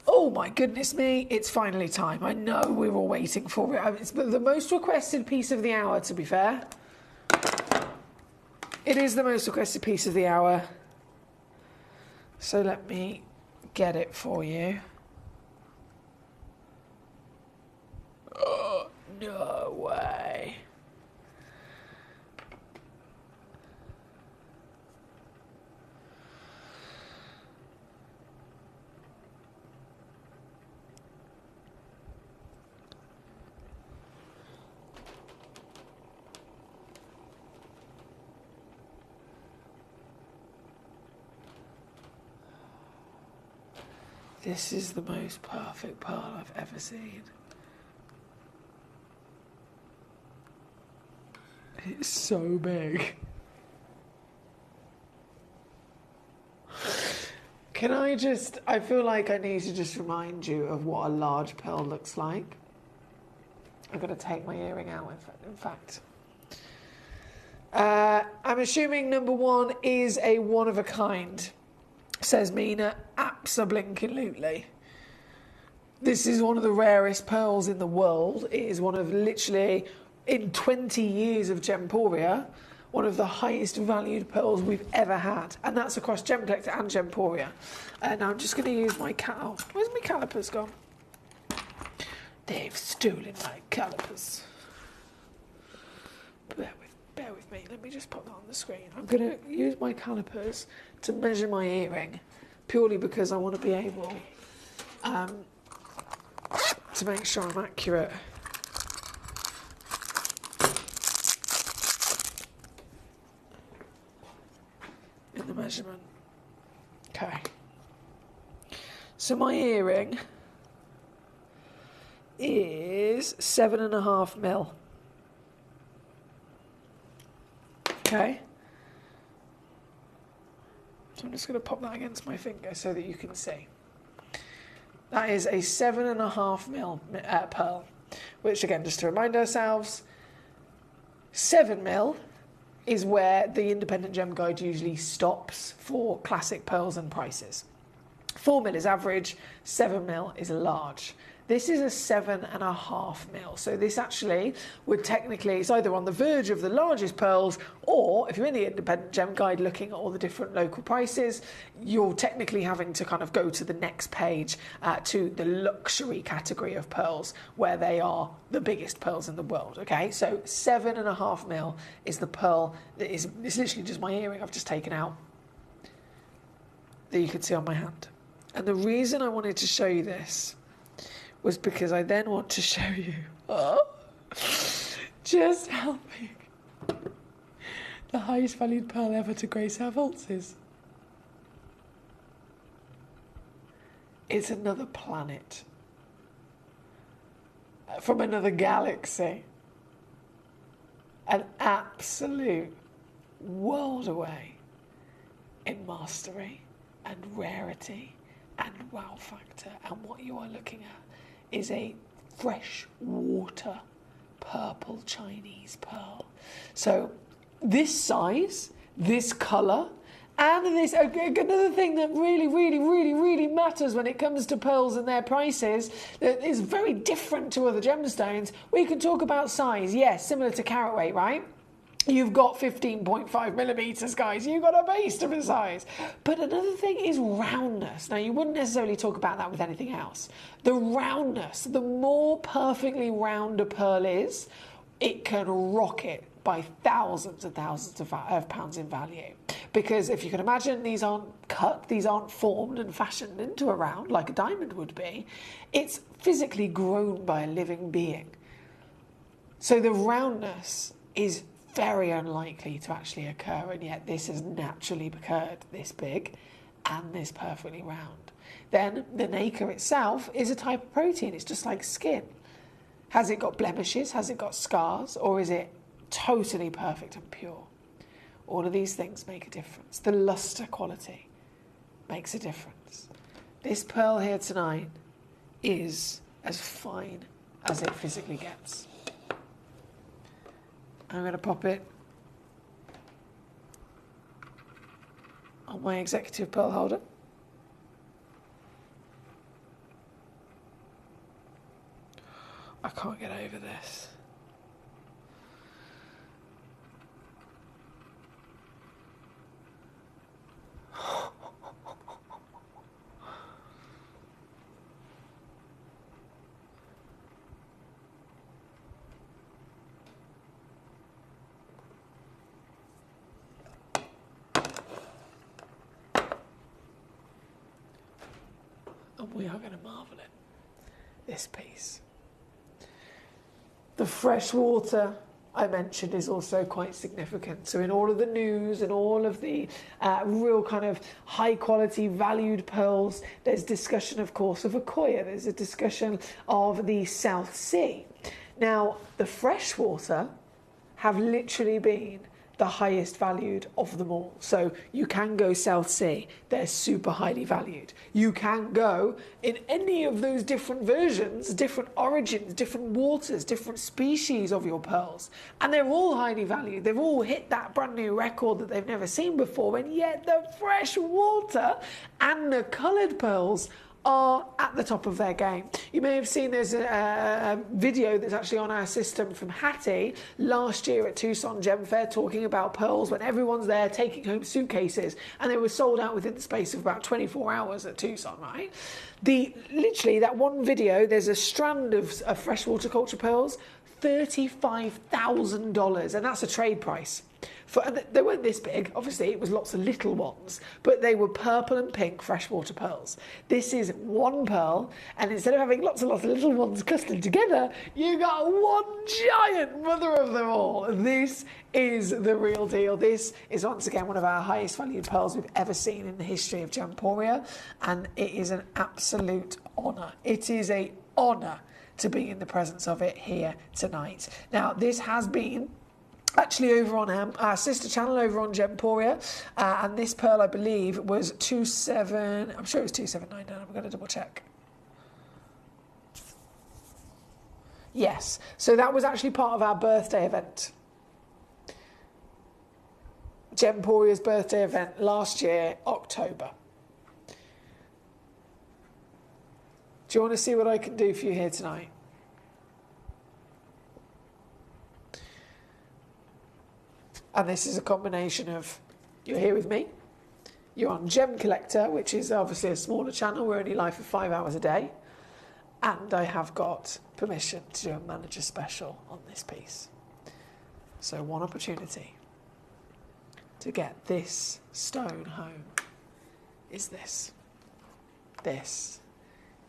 S8: oh my goodness me, it's finally time. I know we were waiting for it. It's the most requested piece of the hour, to be fair. It is the most requested piece of the hour. So let me get it for you. Oh, no way. This is the most perfect pearl I've ever seen. It's so big. I feel like I need to just remind you of what a large pearl looks like. I'm going to take my earring out, in fact. I'm assuming number 1 is a one-of-a-kind, says Mina. Abso-blinking-lutely. This is one of the rarest pearls in the world. It is one of literally... in 20 years of Gemporia, one of the highest valued pearls we've ever had. And that's across Gem Collector and Gemporia. And I'm just going to use my where's my calipers gone? They've stolen my calipers. Bear with me. Let me just put that on the screen. I'm going to use my calipers to measure my earring, purely because I want to be able to make sure I'm accurate. In the measurement. Okay. So my earring is 7.5 mil. Okay. So I'm just going to pop that against my finger so that you can see. That is a 7.5 mil pearl, which again, just to remind ourselves, 7 mil is where the Independent Gem Guide usually stops for classic pearls and prices. 4 mil is average, 7 mil is large. This is a 7.5 mil. So this actually would technically, it's either on the verge of the largest pearls, or if you're in the Independent Gem Guide looking at all the different local prices, you're technically having to kind of go to the next page to the luxury category of pearls, where they are the biggest pearls in the world. Okay, so 7.5 mil is the pearl that is, it's literally just my earring I've just taken out that you can see on my hand. And the reason I wanted to show you this was because I then want to show you just how big the highest valued pearl ever to grace our vaults is. It's another planet from another galaxy. An absolute world away in mastery and rarity and wow factor. And what you are looking at is a freshwater purple Chinese pearl. So this size, this colour, and this, another thing that really matters when it comes to pearls and their prices, that is very different to other gemstones. We can talk about size, yes, similar to carat weight, right? You've got 15.5 millimeters, guys. You've got a beast of a size. But another thing is roundness. Now, you wouldn't necessarily talk about that with anything else. The roundness, the more perfectly round a pearl is, it can rocket by thousands and thousands of pounds in value. Because if you can imagine, these aren't cut, these aren't formed and fashioned into a round like a diamond would be. It's physically grown by a living being. So the roundness is very unlikely to actually occur, and yet this has naturally occurred this big and this perfectly round. Then the nacre itself is a type of protein. It's just like skin. Has it got blemishes? Has it got scars? Or is it totally perfect and pure? All of these things make a difference. The luster quality makes a difference. This pearl here tonight is as fine as it physically gets. I'm going to pop it on my executive pearl holder. I can't get over this. And we are going to marvel at this piece. The fresh water I mentioned is also quite significant. So in all of the news and all of the real kind of high quality valued pearls, there's discussion, of course, of Akoya. There's a discussion of the South Sea. Now, the fresh water have literally been the highest valued of them all. So you can go South Sea, they're super highly valued. You can go in any of those different versions, different origins, different waters, different species of your pearls, and they're all highly valued. They've all hit that brand new record that they've never seen before, and yet the fresh water and the coloured pearls are at the top of their game. You may have seen there's a video that's actually on our system from Hattie last year at Tucson Gem Fair talking about pearls when everyone's there taking home suitcases, and they were sold out within the space of about 24 hours at Tucson, right? Literally that one video, there's a strand of freshwater culture pearls, $35,000, and that's a trade price. And they weren't this big, obviously it was lots of little ones, but they were purple and pink freshwater pearls. This is one pearl, and instead of having lots and lots of little ones clustered together, you got one giant mother of them all. This is the real deal. This is once again one of our highest valued pearls we've ever seen in the history of Gemporia, and it is an absolute honour. It is an honour to be in the presence of it here tonight. Now, this has been actually over on our sister channel over on Gemporia, and this pearl I believe was 27, I'm sure it was 2799, I'm going to double check. Yes, so that was actually part of our birthday event. Gemporia's birthday event last year, October. Do you want to see what I can do for you here tonight? And this is a combination of, you're here with me, you're on Gemcollector, which is obviously a smaller channel, we're only live for 5 hours a day, and I have got permission to do a manager special on this piece. So one opportunity to get this stone home is this. This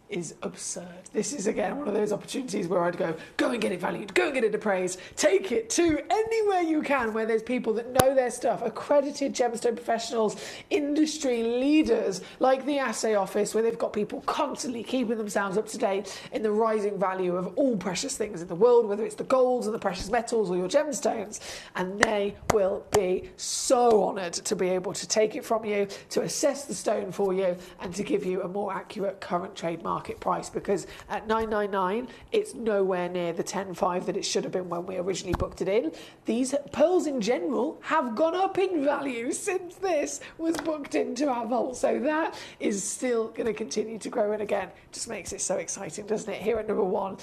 S8: is absurd. This is again one of those opportunities where I'd go and get it valued, go and get it appraised, take it to anywhere you can where there's people that know their stuff, accredited gemstone professionals, industry leaders like the Assay Office, where they've got people constantly keeping themselves up to date in the rising value of all precious things in the world, whether it's the golds and the precious metals or your gemstones, and they will be so honoured to be able to take it from you, to assess the stone for you, and to give you a more accurate current trade market price, because at $999 it's nowhere near the $10,500 that it should have been when we originally booked it in. These pearls in general have gone up in value since this was booked into our vault, so that is still going to continue to grow, and again just makes it so exciting, doesn't it? Here at number 1,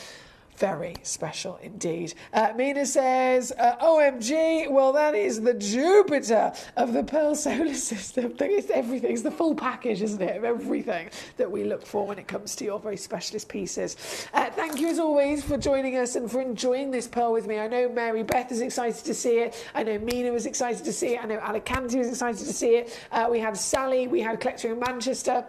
S8: very special indeed. Mina says, OMG, well, that is the Jupiter of the Pearl solar system. It's everything. It's the full package, isn't it, of everything that we look for when it comes to your very specialist pieces. Thank you, as always, for joining us and for enjoying this pearl with me. I know Mary Beth is excited to see it. I know Mina was excited to see it. I know Alicante was excited to see it. We had Sally. We had Collector in Manchester.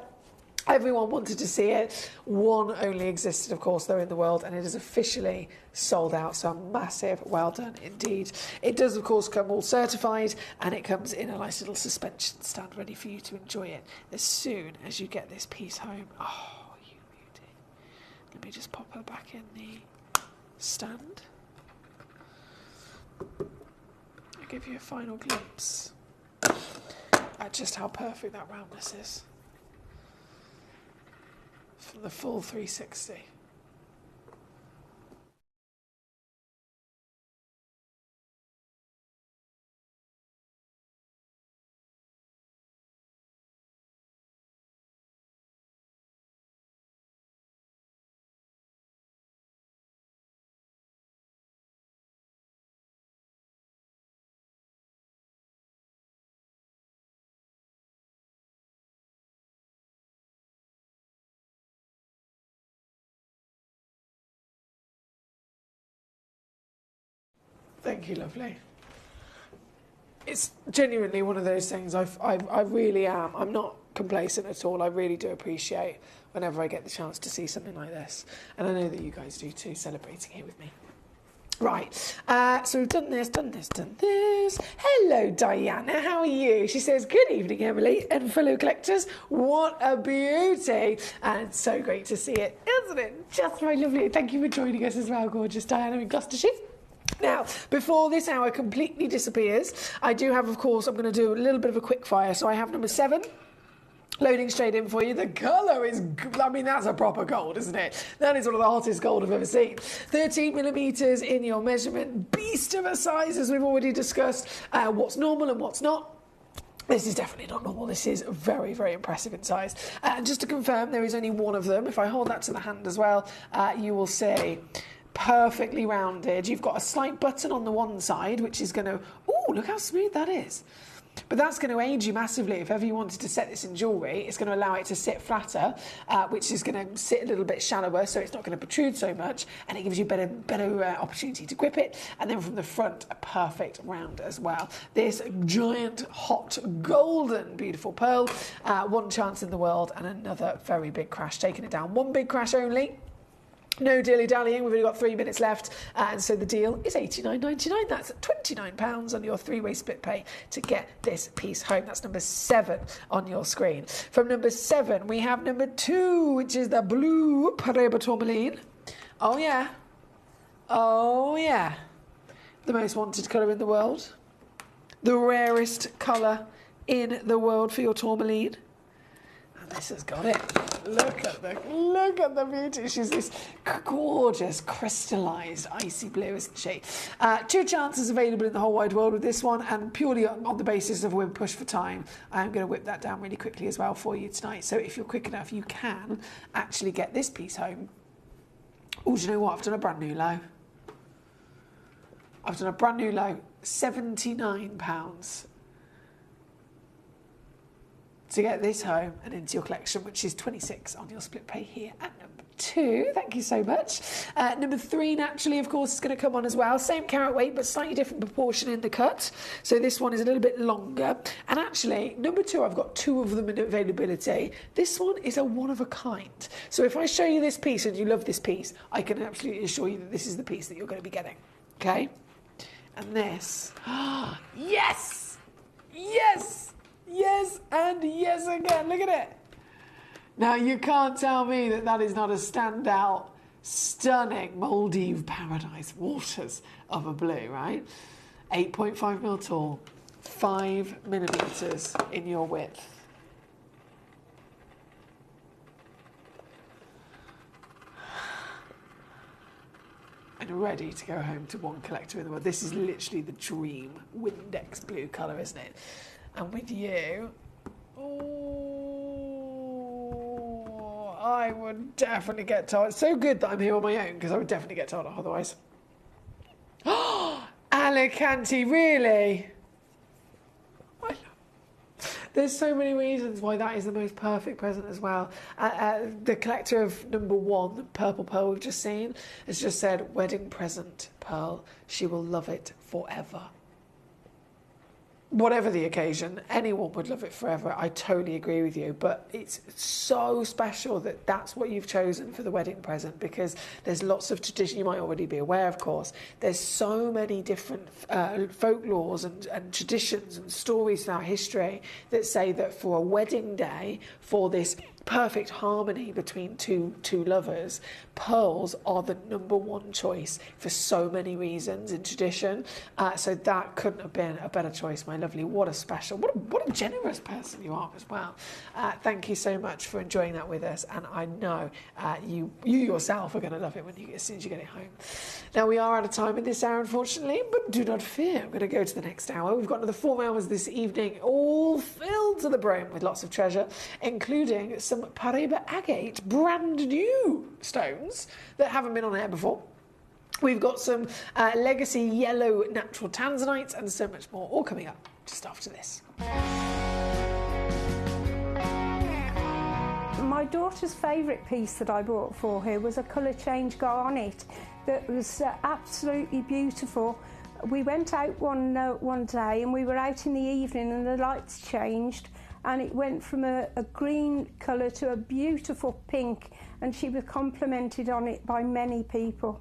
S8: Everyone wanted to see it. One only existed, of course, though, in the world, and it is officially sold out. So a massive well done indeed. It does, of course, come all certified, and it comes in a nice little suspension stand ready for you to enjoy it as soon as you get this piece home. Oh, you beauty. Let me just pop her back in the stand. I'll give you a final glimpse at just how perfect that roundness is. From the full 360. Thank you, lovely. It's genuinely one of those things I really am. I'm not complacent at all. I really do appreciate whenever I get the chance to see something like this. And I know that you guys do too, celebrating it with me. Right, so we've done this. Hello, Diana, how are you? She says, good evening, Emily and fellow collectors. What a beauty. And it's so great to see it, isn't it? Just very lovely. Thank you for joining us as well, gorgeous Diana in Gloucestershire. Now, before this hour completely disappears, I do have, of course, I'm going to do a little bit of a quick fire. So I have number 7. Loading straight in for you. The colour is, I mean, that's a proper gold, isn't it? That is one of the hottest gold I've ever seen. 13mm in your measurement. Beast of a size, as we've already discussed. What's normal and what's not. This is definitely not normal. This is very, very impressive in size. And just to confirm, there is only one of them. If I hold that to the hand as well, you will see perfectly rounded. You've got a slight button on the one side, which is going to... Oh, look how smooth that is. But that's going to aid you massively. If ever you wanted to set this in jewellery, it's going to allow it to sit flatter, which is going to sit a little bit shallower, so it's not going to protrude so much, and it gives you better opportunity to grip it. And then from the front, a perfect round as well. This giant, hot, golden, beautiful pearl. One chance in the world, and another very big crash. Taking it down. One big crash only. No dilly-dallying, we've only got 3 minutes left, and so the deal is $89.99. That's £29 on your 3-way split pay to get this piece home. That's number 7 on your screen. From number 7, we have number 2, which is the blue Paraiba tourmaline. Oh yeah. Oh yeah. The most wanted colour in the world. The rarest colour in the world for your tourmaline. This has got it. Look at the beauty. She's this gorgeous, crystallised, icy blue, isn't she? 2 chances available in the whole wide world with this one, and purely on the basis of we're pushed for time, I'm going to whip that down really quickly as well for you tonight. So if you're quick enough, you can actually get this piece home. Oh, do you know what? I've done a brand new low. £79. To get this home and into your collection, which is 26 on your split pay here at number 2. Thank you so much. Number 3, naturally, of course, is going to come on as well. Same carat weight, but slightly different proportion in the cut. So this one is a little bit longer. And actually, number 2, I've got 2 of them in availability. This one is a one of a kind. So if I show you this piece and you love this piece, I can absolutely assure you that this is the piece that you're going to be getting. Okay? And this. Yes! Yes! Yes, and yes again. Look at it. Now, you can't tell me that that is not a standout, stunning Maldive paradise waters of a blue, right? 8.5 mil tall, 5 millimetres in your width. And ready to go home to one collector in the world. This is literally the dream Windex blue colour, isn't it? And with you, oh, I would definitely get told. It's so good that I'm here on my own, because I would definitely get told otherwise. Oh, Alicante, really? There's so many reasons why that is the most perfect present as well. The collector of number 1, the purple pearl we've just seen, has just said, wedding present, pearl. She will love it forever. Whatever the occasion, anyone would love it forever. I totally agree with you. But it's so special that that's what you've chosen for the wedding present, because there's lots of tradition. You might already be aware, of course. There's so many different folklores and traditions and stories throughout history that say that for a wedding day, for this perfect harmony between two lovers, pearls are the number 1 choice for so many reasons in tradition. So that couldn't have been a better choice, my lovely. What a special, what a generous person you are as well. Thank you so much for enjoying that with us, and I know you yourself are going to love it as soon as you get it home. Now, we are out of time in this hour, unfortunately, but do not fear. I'm going to go to the next hour. We've got another 4 hours this evening, all filled to the brim with lots of treasure, including some Paraiba agate, brand new stones that haven't been on air before. We've got some legacy yellow natural tanzanites and so much more, all coming up just after this.
S9: My daughter's favourite piece that I bought for her was a colour change garnet that was absolutely beautiful. We went out one day and we were out in the evening and the lights changed and it went from a green colour to a beautiful pink, and she was complimented on it by many people.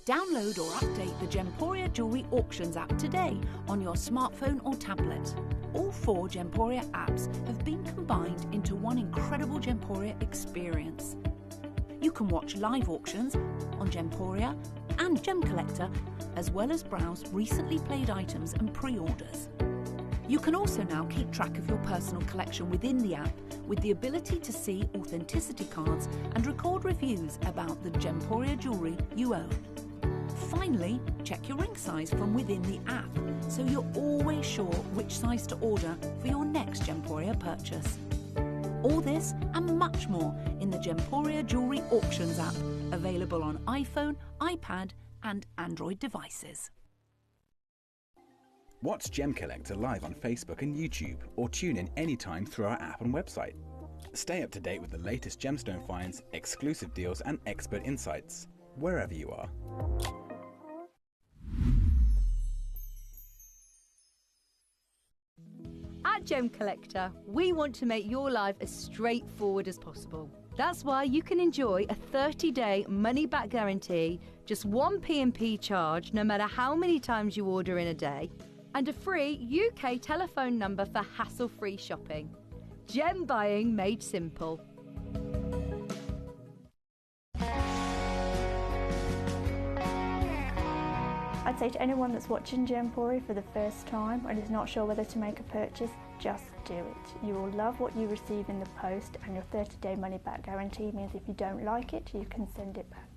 S1: Download or update the Gemporia Jewellery Auctions app today on your smartphone or tablet. All 4 Gemporia apps have been combined into one incredible Gemporia experience. You can watch live auctions on Gemporia and Gemcollector, as well as browse recently played items and pre-orders. You can also now keep track of your personal collection within the app, with the ability to see authenticity cards and record reviews about the Gemporia jewellery you own. Finally, check your ring size from within the app, so you're always sure which size to order for your next Gemporia purchase. All this and much more in the Gemporia Jewellery Auctions app, available on iPhone, iPad and Android devices.
S5: Watch Gemcollector live on Facebook and YouTube, or tune in anytime through our app and website. Stay up to date with the latest gemstone finds, exclusive deals and expert insights, wherever you are.
S1: At Gemcollector, we want to make your life as straightforward as possible. That's why you can enjoy a 30-day money-back guarantee, just 1 P&P charge no matter how many times you order in a day, and a free UK telephone number for hassle-free shopping. Gem buying made simple.
S10: I'd say to anyone that's watching Gemporia for the first time and is not sure whether to make a purchase, just do it. You will love what you receive in the post, and your 30-day money-back guarantee means if you don't like it, you can send it back.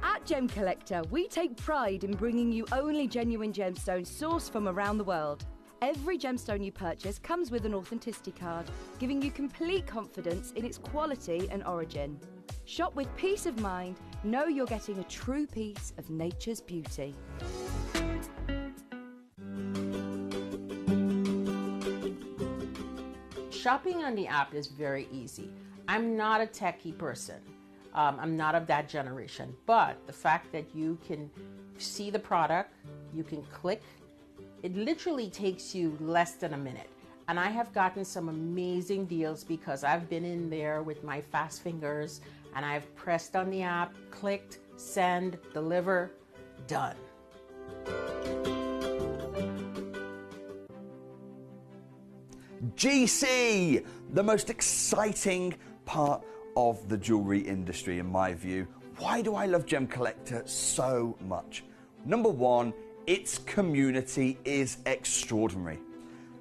S1: At Gemcollector, we take pride in bringing you only genuine gemstones sourced from around the world. Every gemstone you purchase comes with an authenticity card, giving you complete confidence in its quality and origin. Shop with peace of mind, know you're getting a true piece of nature's beauty.
S11: shopping on the app is very easy. I'm not a techie person. I'm not of that generation, but the fact that you can see the product, you can click, it literally takes you less than a minute. And I have gotten some amazing deals because I've been in there with my fast fingers and I've pressed on the app, clicked, send, deliver, done.
S4: GC, the most exciting part of the jewelry industry in my view. Why do I love Gemcollector so much? Number one, its community is extraordinary.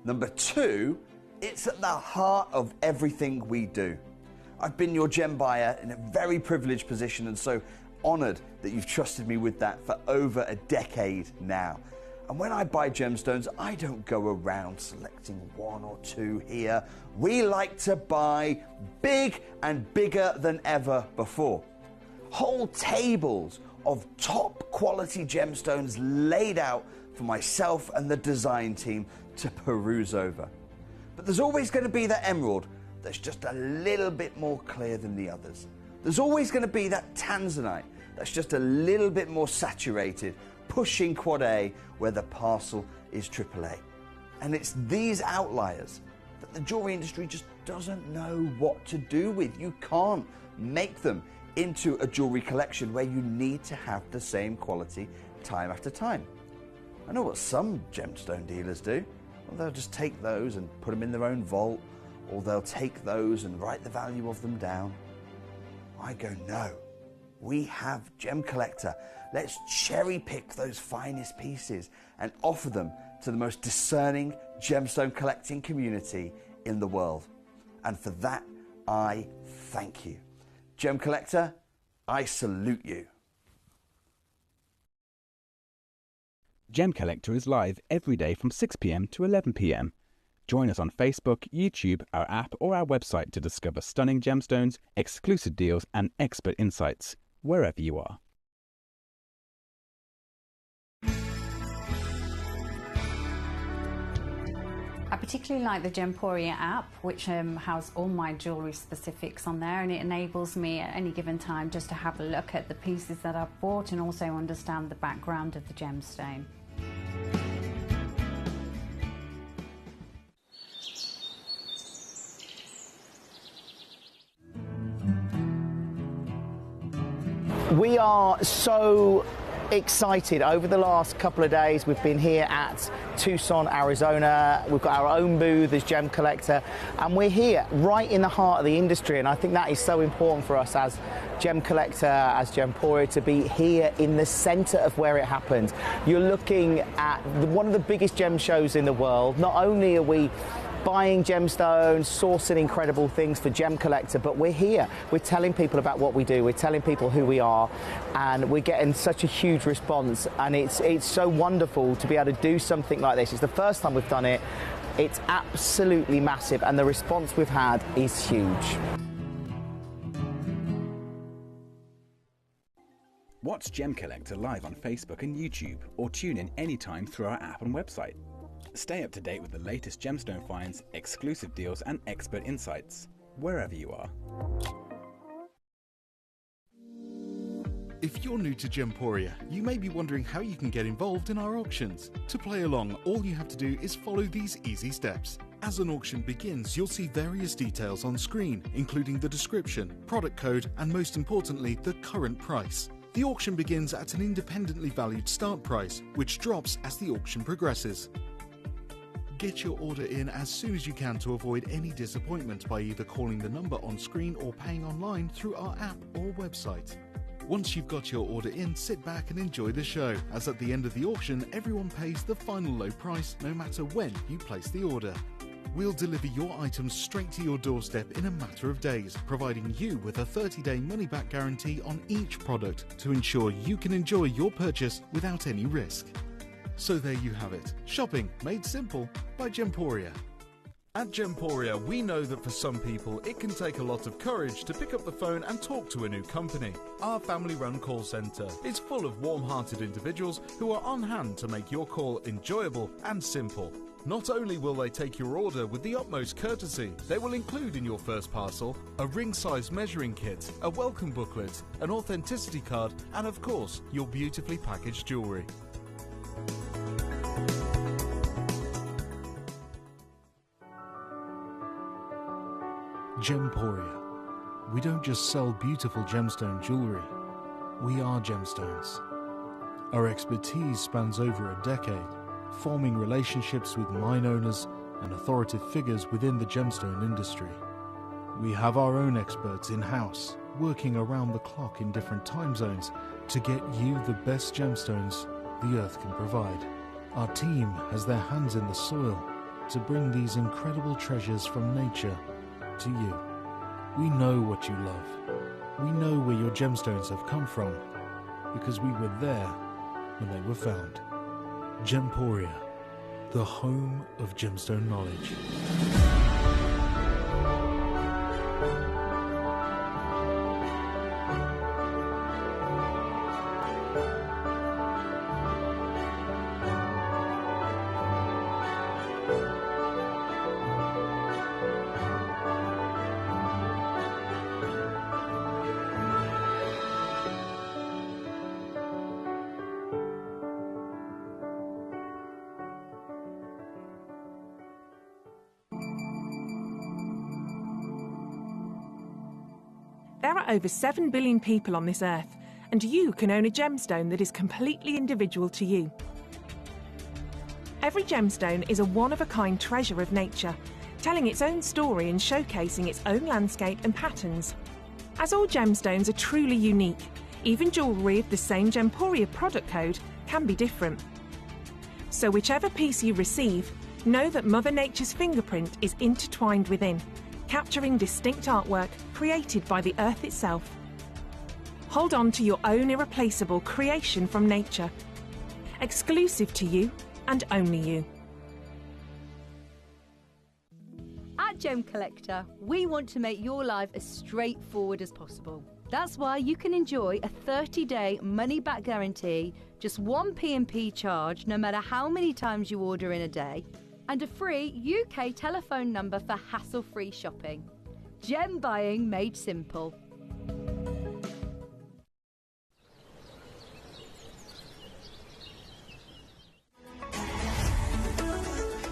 S4: Number two, it's at the heart of everything we do. I've been your gem buyer in a very privileged position and so honored that you've trusted me with that for over a decade now. And when I buy gemstones, I don't go around selecting one or two here. We like to buy big and bigger than ever before. Whole tables of top quality gemstones laid out for myself and the design team to peruse over. But there's always going to be that emerald that's just a little bit more clear than the others. There's always going to be that tanzanite that's just a little bit more saturated, pushing quad A where the parcel is AAA. And it's these outliers that the jewelry industry just doesn't know what to do with. You can't make them into a jewelry collection where you need to have the same quality time after time. I know what some gemstone dealers do. Well, they'll just take those and put them in their own vault, or they'll take those and write the value of them down. I go, no, we have Gemcollector. Let's cherry pick those finest pieces and offer them to the most discerning gemstone collecting community in the world. And for that, I thank you. Gemcollector, I salute you.
S5: Gemcollector is live every day from 6 p.m. to 11 p.m. Join us on Facebook, YouTube, our app or our website to discover stunning gemstones, exclusive deals and expert insights, wherever you are.
S12: I particularly like the Gemporia app, which has all my jewellery specifics on there, and it enables me at any given time just to have a look at the pieces that I've bought and also understand the background of the gemstone.
S3: We are so excited. Over the last couple of days we've been here at Tucson, Arizona. We've got our own booth as Gemcollector and we're here right in the heart of the industry, and I think that is so important for us as Gemcollector, as Gemporia, to be here in the center of where it happens. You're looking at one of the biggest gem shows in the world. Not only are we buying gemstones, sourcing incredible things for Gemcollector, but we're here. We're telling people about what we do. We're telling people who we are, and we're getting such a huge response. And it's so wonderful to be able to do something like this. It's the first time we've done it. It's absolutely massive, and the response we've had is huge.
S5: Watch Gemcollector live on Facebook and YouTube, or tune in anytime through our app and website. Stay up to date with the latest gemstone finds, exclusive deals and expert insights, wherever you are.
S6: If you're new to Gemporia, you may be wondering how you can get involved in our auctions. To play along, all you have to do is follow these easy steps. As an auction begins, you'll see various details on screen, including the description, product code, and most importantly, the current price. The auction begins at an independently valued start price, which drops as the auction progresses. Get your order in as soon as you can to avoid any disappointment by either calling the number on screen or paying online through our app or website. Once you've got your order in, sit back and enjoy the show, as at the end of the auction, everyone pays the final low price no matter when you place the order. We'll deliver your items straight to your doorstep in a matter of days, providing you with a 30-day money-back guarantee on each product to ensure you can enjoy your purchase without any risk. So there you have it, shopping made simple by Gemporia. At Gemporia, we know that for some people it can take a lot of courage to pick up the phone and talk to a new company. Our family-run call centre is full of warm-hearted individuals who are on hand to make your call enjoyable and simple. Not only will they take your order with the utmost courtesy, they will include in your first parcel a ring-size measuring kit, a welcome booklet, an authenticity card, and of course, your beautifully packaged jewellery. Gemporia. We don't just sell beautiful gemstone jewellery, we are gemstones. Our expertise spans over a decade, forming relationships with mine owners and authoritative figures within the gemstone industry. We have our own experts in-house, working around the clock in different time zones to get you the best gemstones the earth can provide. Our team has their hands in the soil to bring these incredible treasures from nature to you. We know what you love. We know where your gemstones have come from because we were there when they were found. Gemporia, the home of gemstone knowledge.
S13: There are over 7 billion people on this earth, and you can own a gemstone that is completely individual to you. Every gemstone is a one-of-a-kind treasure of nature, telling its own story and showcasing its own landscape and patterns. As all gemstones are truly unique, even jewellery of the same Gemporia product code can be different. So whichever piece you receive, know that Mother Nature's fingerprint is intertwined within, capturing distinct artwork created by the earth itself. Hold on to your own irreplaceable creation from nature, exclusive to you and only you.
S14: At Gemcollector, we want to make your life as straightforward as possible. That's why you can enjoy a 30-day money-back guarantee, just one P&P charge no matter how many times you order in a day, and a free UK telephone number for hassle-free shopping. Gem buying made simple.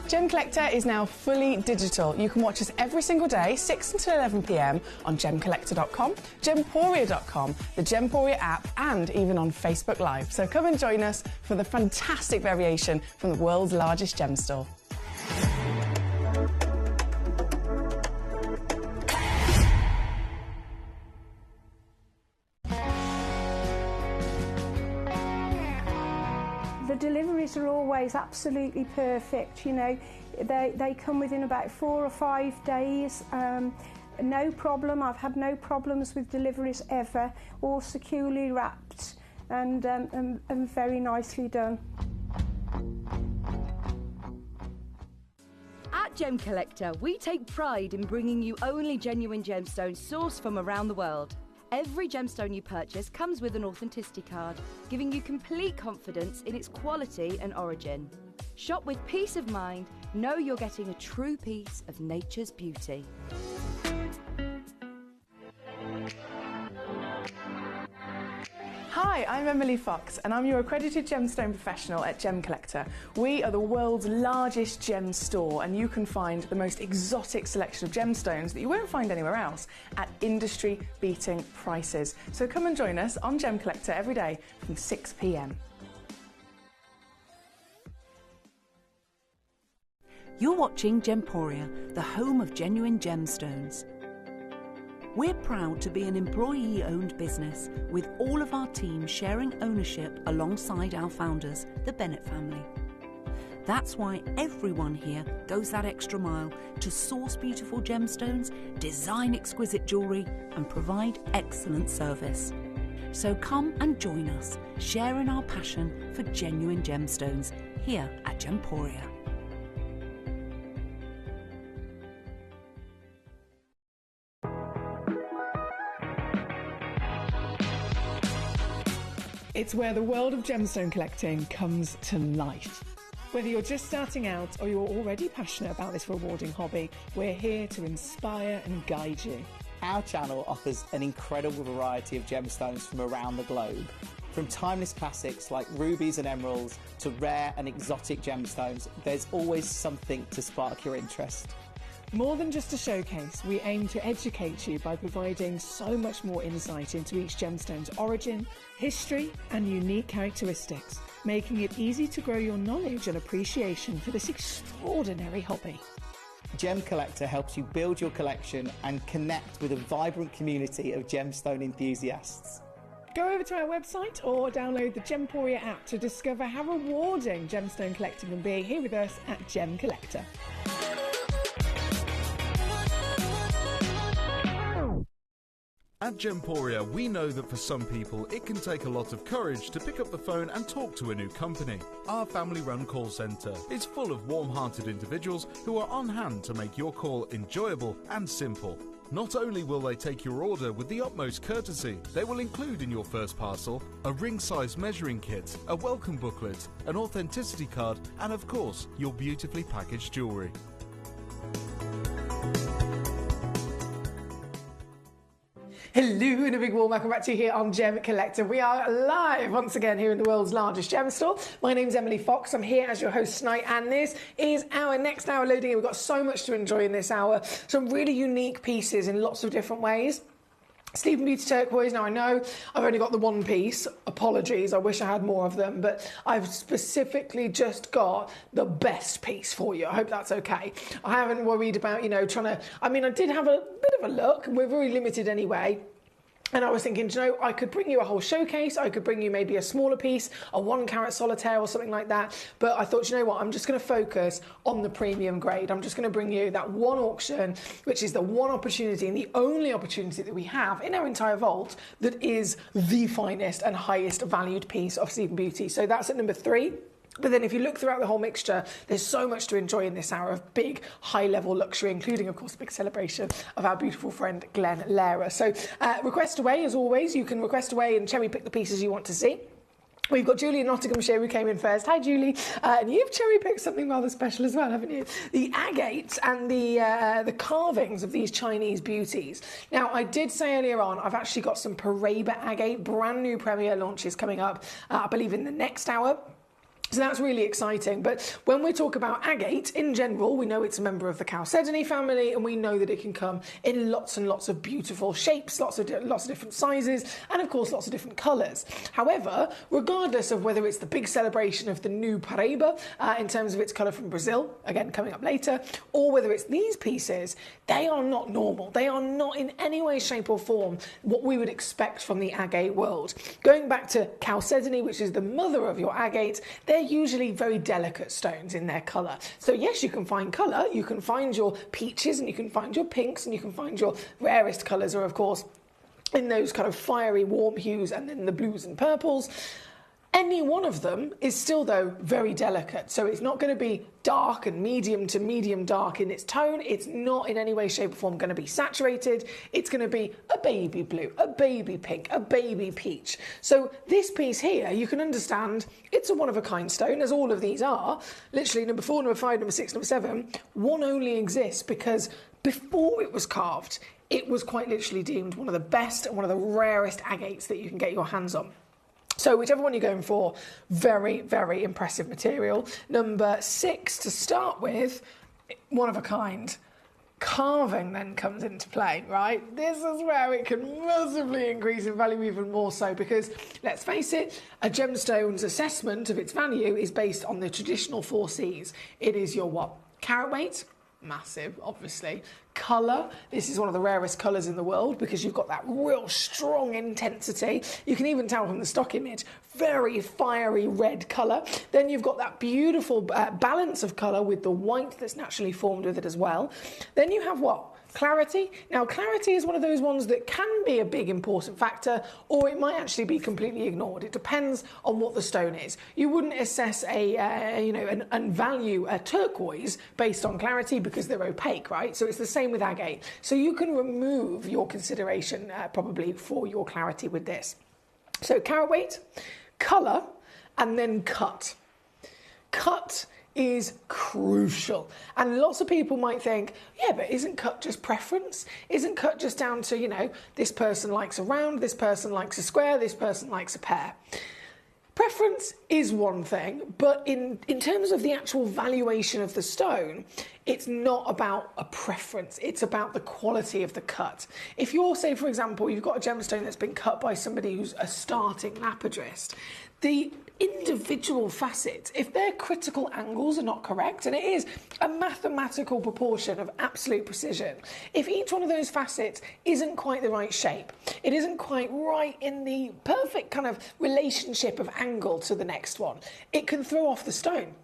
S2: Gemcollector is now fully digital. You can watch us every single day, 6 until 11 p.m. on Gemcollector.com, Gemporia.com, the Gemporia app, and even on Facebook Live. So come and join us for the fantastic variation from the world's largest gem store.
S9: The deliveries are always absolutely perfect, you know. They come within about 4 or 5 days. No problem. I've had no problems with deliveries ever. All securely wrapped and very nicely done.
S14: At Gemcollector, we take pride in bringing you only genuine gemstones sourced from around the world. Every gemstone you purchase comes with an authenticity card, giving you complete confidence in its quality and origin. Shop with peace of mind, know you're getting a true piece of nature's beauty.
S2: Hi, I'm Emily Fox and I'm your accredited gemstone professional at Gemcollector. We are the world's largest gem store and you can find the most exotic selection of gemstones that you won't find anywhere else at industry-beating prices. So come and join us on Gemcollector every day from 6 p.m.
S1: You're watching Gemporia, the home of genuine gemstones. We're proud to be an employee-owned business with all of our team sharing ownership alongside our founders, the Bennett family. That's why everyone here goes that extra mile to source beautiful gemstones, design exquisite jewellery and provide excellent service. So come and join us, sharing our passion for genuine gemstones here at Gemporia.
S2: It's where the world of gemstone collecting comes to life.
S8: Whether you're just starting out or you're already passionate about this rewarding hobby, we're here to inspire and guide you.
S3: Our channel offers an incredible variety of gemstones from around the globe. From timeless classics like rubies and emeralds to rare and exotic gemstones, there's always something to spark your interest.
S8: More than just a showcase, we aim to educate you by providing so much more insight into each gemstone's origin, history, and unique characteristics, making it easy to grow your knowledge and appreciation for this extraordinary hobby.
S3: Gemcollector helps you build your collection and connect with a vibrant community of gemstone enthusiasts.
S8: Go over to our website or download the Gemporia app to discover how rewarding gemstone collecting can be here with us at Gemcollector.
S6: At Gemporia, we know that for some people it can take a lot of courage to pick up the phone and talk to a new company. Our family-run call centre is full of warm-hearted individuals who are on hand to make your call enjoyable and simple. Not only will they take your order with the utmost courtesy, they will include in your first parcel a ring-size measuring kit, a welcome booklet, an authenticity card, and of course, your beautifully packaged jewellery.
S8: Hello and a big warm welcome back to you here on Gemcollector. We are live once again here in the world's largest gem store. My name's Emily Fox. I'm here as your host tonight, and this is our next hour loading. We've got so much to enjoy in this hour. Some really unique pieces in lots of different ways. Sleeping Beauty turquoise. Now I know I've only got the one piece. Apologies, I wish I had more of them, but I've specifically just got the best piece for you. I hope that's okay. I haven't worried about, trying to... I mean, I did have a bit of a look. We're very limited anyway. And I was thinking, I could bring you a whole showcase. I could bring you maybe a smaller piece, a 1 carat solitaire or something like that. But I thought, I'm just going to focus on the premium grade. I'm just going to bring you that one auction, which is the one opportunity and the only opportunity that we have in our entire vault that is the finest and highest valued piece of Sleeping Beauty. So that's at number 3. But then if you look throughout the whole mixture, there's so much to enjoy in this hour of big, high-level luxury, including, of course, a big celebration of our beautiful friend, Glenn Lara. So request away, as always. You can request away and cherry-pick the pieces you want to see. We've got Julie in Nottinghamshire who came in first. Hi, Julie. And you've cherry-picked something rather special as well, haven't you? The agates and the carvings of these Chinese beauties. Now, I did say earlier on, I've actually got some Paraiba agate, brand new premiere launches coming up, I believe in the next hour. So that's really exciting. But when we talk about agate, in general, we know it's a member of the Chalcedony family, and we know that it can come in lots and lots of beautiful shapes, lots of different sizes, and of course, lots of different colours. However, regardless of whether it's the big celebration of the new Paraiba, in terms of its colour from Brazil, again, coming up later, or whether it's these pieces, they are not normal. They are not in any way, shape or form what we would expect from the agate world. Going back to Chalcedony, which is the mother of your agate, they're usually very delicate stones in their colour. So yes, you can find colour, you can find your peaches and you can find your pinks and you can find your rarest colours are of course in those kind of fiery warm hues and then the blues and purples. Any one of them is still, though, very delicate. So it's not going to be dark and medium to medium dark in its tone. It's not in any way, shape or form going to be saturated. It's going to be a baby blue, a baby pink, a baby peach. So this piece here, you can understand, it's a one-of-a-kind stone, as all of these are. Literally, number 4, number 5, number 6, number 7. One only exists because before it was carved, it was quite literally deemed one of the best and one of the rarest agates that you can get your hands on. So whichever one you're going for, very, very impressive material. Number 6 to start with, one of a kind. Carving then comes into play, right? This is where it can massively increase in value even more so because, let's face it, a gemstone's assessment of its value is based on the traditional 4 Cs. It is your what? Carat weight? Massive, obviously. Colour, this is one of the rarest colours in the world because you've got that real strong intensity. You can even tell from the stock image, very fiery red colour. Then you've got that beautiful balance of colour with the white that's naturally formed with it as well. Then you have what? Clarity. Now, clarity is one of those ones that can be a big important factor, or it might actually be completely ignored. It depends on what the stone is. You wouldn't assess and value a turquoise based on clarity because they're opaque, right? So it's the same with agate. So you can remove your consideration probably for your clarity with this. So carat weight, colour, and then cut. Cut is crucial. And lots of people might think, yeah, but isn't cut just preference? Isn't cut just down to, you know, this person likes a round, this person likes a square, this person likes a pear? Preference is one thing, but in terms of the actual valuation of the stone, it's not about a preference, it's about the quality of the cut. If you're, say, for example, you've got a gemstone that's been cut by somebody who's a starting lapidrist, the individual facets, if their critical angles are not correct, and it is a mathematical proportion of absolute precision, if each one of those facets isn't quite the right shape, it isn't quite right in the perfect kind of relationship of angle to the next one, it can throw off the stone.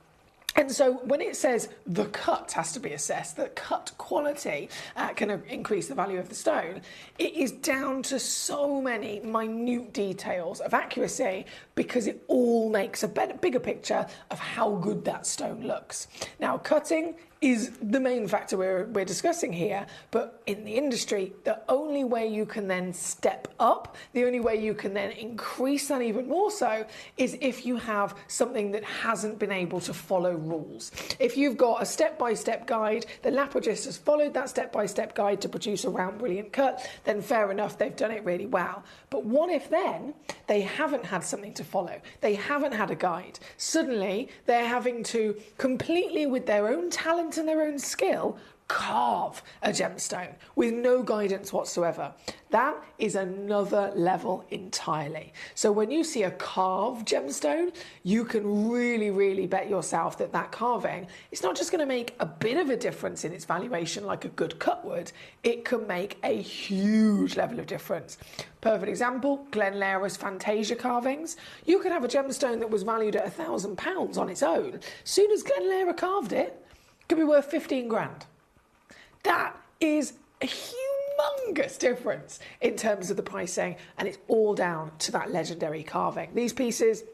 S8: And so when it says the cut has to be assessed, the cut quality can increase the value of the stone, it is down to so many minute details of accuracy because it all makes a bigger picture of how good that stone looks. Now, cutting is the main factor we're discussing here, but in the industry, the only way you can then step up, the only way you can then increase that even more so, is if you have something that hasn't been able to follow rules. If you've got a step-by-step guide, the lapidrist has followed that step-by-step guide to produce a round, brilliant cut, then fair enough, they've done it really well. But what if then they haven't had something to follow? They haven't had a guide. Suddenly, they're having to completely, with their own talent and their own skill, carve a gemstone with no guidance whatsoever. That is another level entirely. So when you see a carved gemstone, you can really, really bet yourself that that carving is not just going to make a bit of a difference in its valuation like a good cut would, it can make a huge level of difference. Perfect example, Glenlera's Fantasia carvings. You could have a gemstone that was valued at £1,000 on its own. Soon as Glenlera carved it, it could be worth 15 grand. That is a humongous difference in terms of the pricing, and it's all down to that legendary carving. These pieces,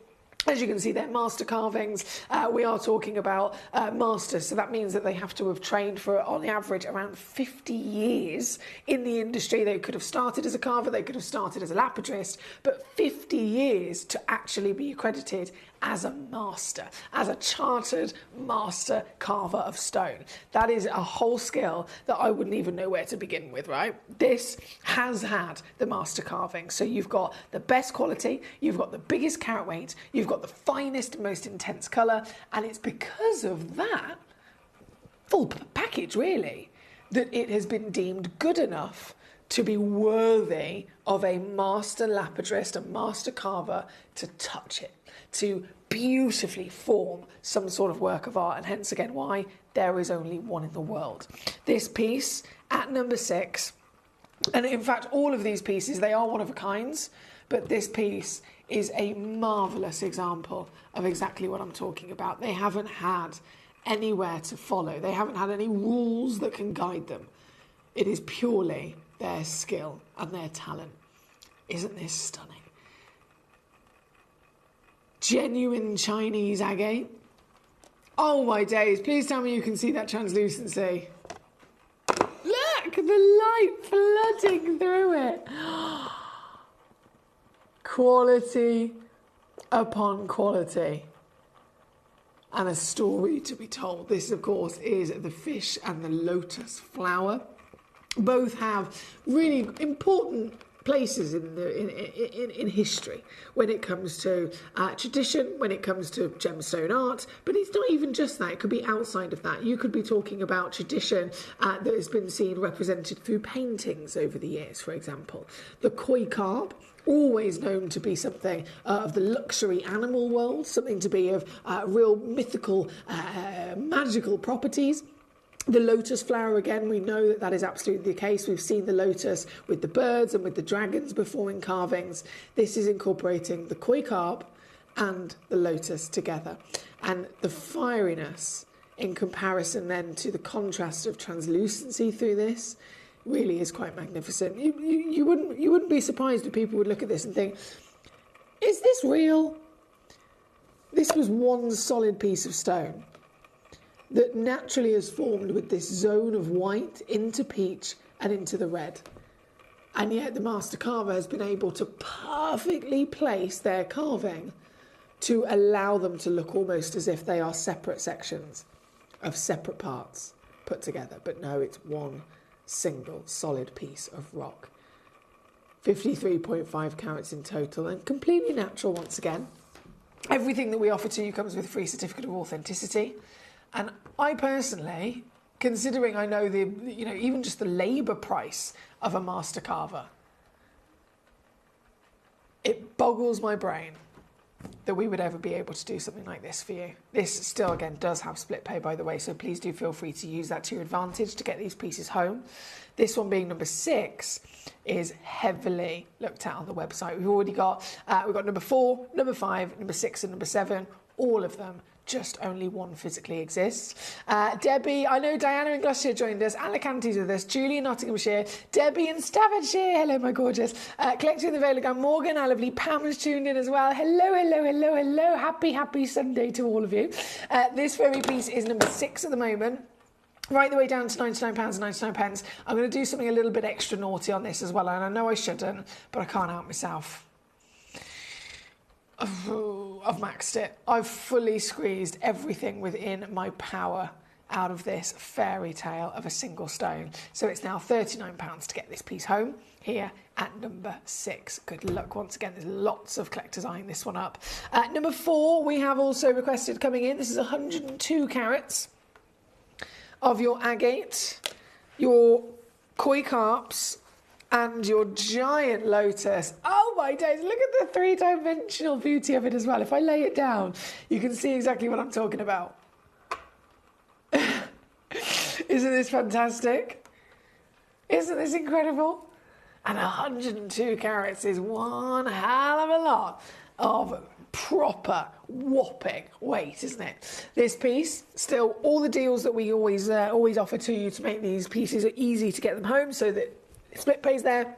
S8: as you can see, they're master carvings. We are talking about masters, so that means that they have to have trained for, on average, around 50 years in the industry. They could have started as a carver, they could have started as a lapidrist, but 50 years to actually be accredited as a master, as a chartered master carver of stone. That is a whole skill that I wouldn't even know where to begin with, right? This has had the master carving. So you've got the best quality, you've got the biggest carat weight, you've got the finest, most intense colour, and it's because of that full package, really, that it has been deemed good enough to be worthy of a master lapidrist, a master carver, to touch it, to beautifully form some sort of work of art, and hence again why there is only one in the world. This piece at number 6, and in fact all of these pieces, they are one of a kinds, but this piece is a marvellous example of exactly what I'm talking about. They haven't had anywhere to follow, they haven't had any rules that can guide them. It is purely their skill and their talent. Isn't this stunning? Genuine Chinese agate. Oh my days, please tell me you can see that translucency. Look, the light flooding through it. Quality upon quality. And a story to be told. This, of course, is the fish and the lotus flower. Both have really important places in history when it comes to tradition, when it comes to gemstone art, but it's not even just that. It could be outside of that. You could be talking about tradition that has been seen represented through paintings over the years, for example. The koi carp, always known to be something of the luxury animal world, something to be of real mythical, magical properties. The lotus flower, again, we know that that is absolutely the case. We've seen the lotus with the birds and with the dragons before in carvings. This is incorporating the koi carp and the lotus together. And the fieriness in comparison then to the contrast of translucency through this really is quite magnificent. You wouldn't be surprised if people would look at this and think, is this real? This was one solid piece of stone that naturally has formed with this zone of white into peach and into the red. And yet the master carver has been able to perfectly place their carving to allow them to look almost as if they are separate sections of separate parts put together. But no, it's one single solid piece of rock. 53.5 carats in total, and completely natural once again. Everything that we offer to you comes with a free certificate of authenticity. And I personally, considering I know even just the labour price of a master carver, it boggles my brain that we would ever be able to do something like this for you. This still, again, does have split pay, by the way, so please do feel free to use that to your advantage to get these pieces home. This one being number 6 is heavily looked at on the website. We've already got, we've got number 4, number 5, number 6 and number 7, all of them. Just only one physically exists. Debbie, I know Diana in Gloucestershire joined us, Alicante's with us, Julie in Nottinghamshire, Debbie in Staffordshire, hello my gorgeous, Collector in the Vale of Morgan, our lovely Pam's tuned in as well, hello, happy Sunday to all of you. This very piece is number 6 at the moment. Right the way down to £99.99. I'm going to do something a little bit extra naughty on this as well, and I know I shouldn't, but I can't help myself. I've maxed it. I've fully squeezed everything within my power out of this fairy tale of a single stone. So it's now £39 to get this piece home here at number 6. Good luck once again. There's lots of collectors eyeing this one up. Number 4, we have also requested coming in. This is 102 carats of your agate, your koi carps, and your giant lotus. Oh my days, look at the 3-dimensional beauty of it as well. If I lay it down, you can see exactly what I'm talking about. Isn't this fantastic? Isn't this incredible? And 102 carats is one hell of a lot of proper whopping weight, isn't it? This piece, still all the deals that we always offer to you to make these pieces are easy to get them home, so that split pays there,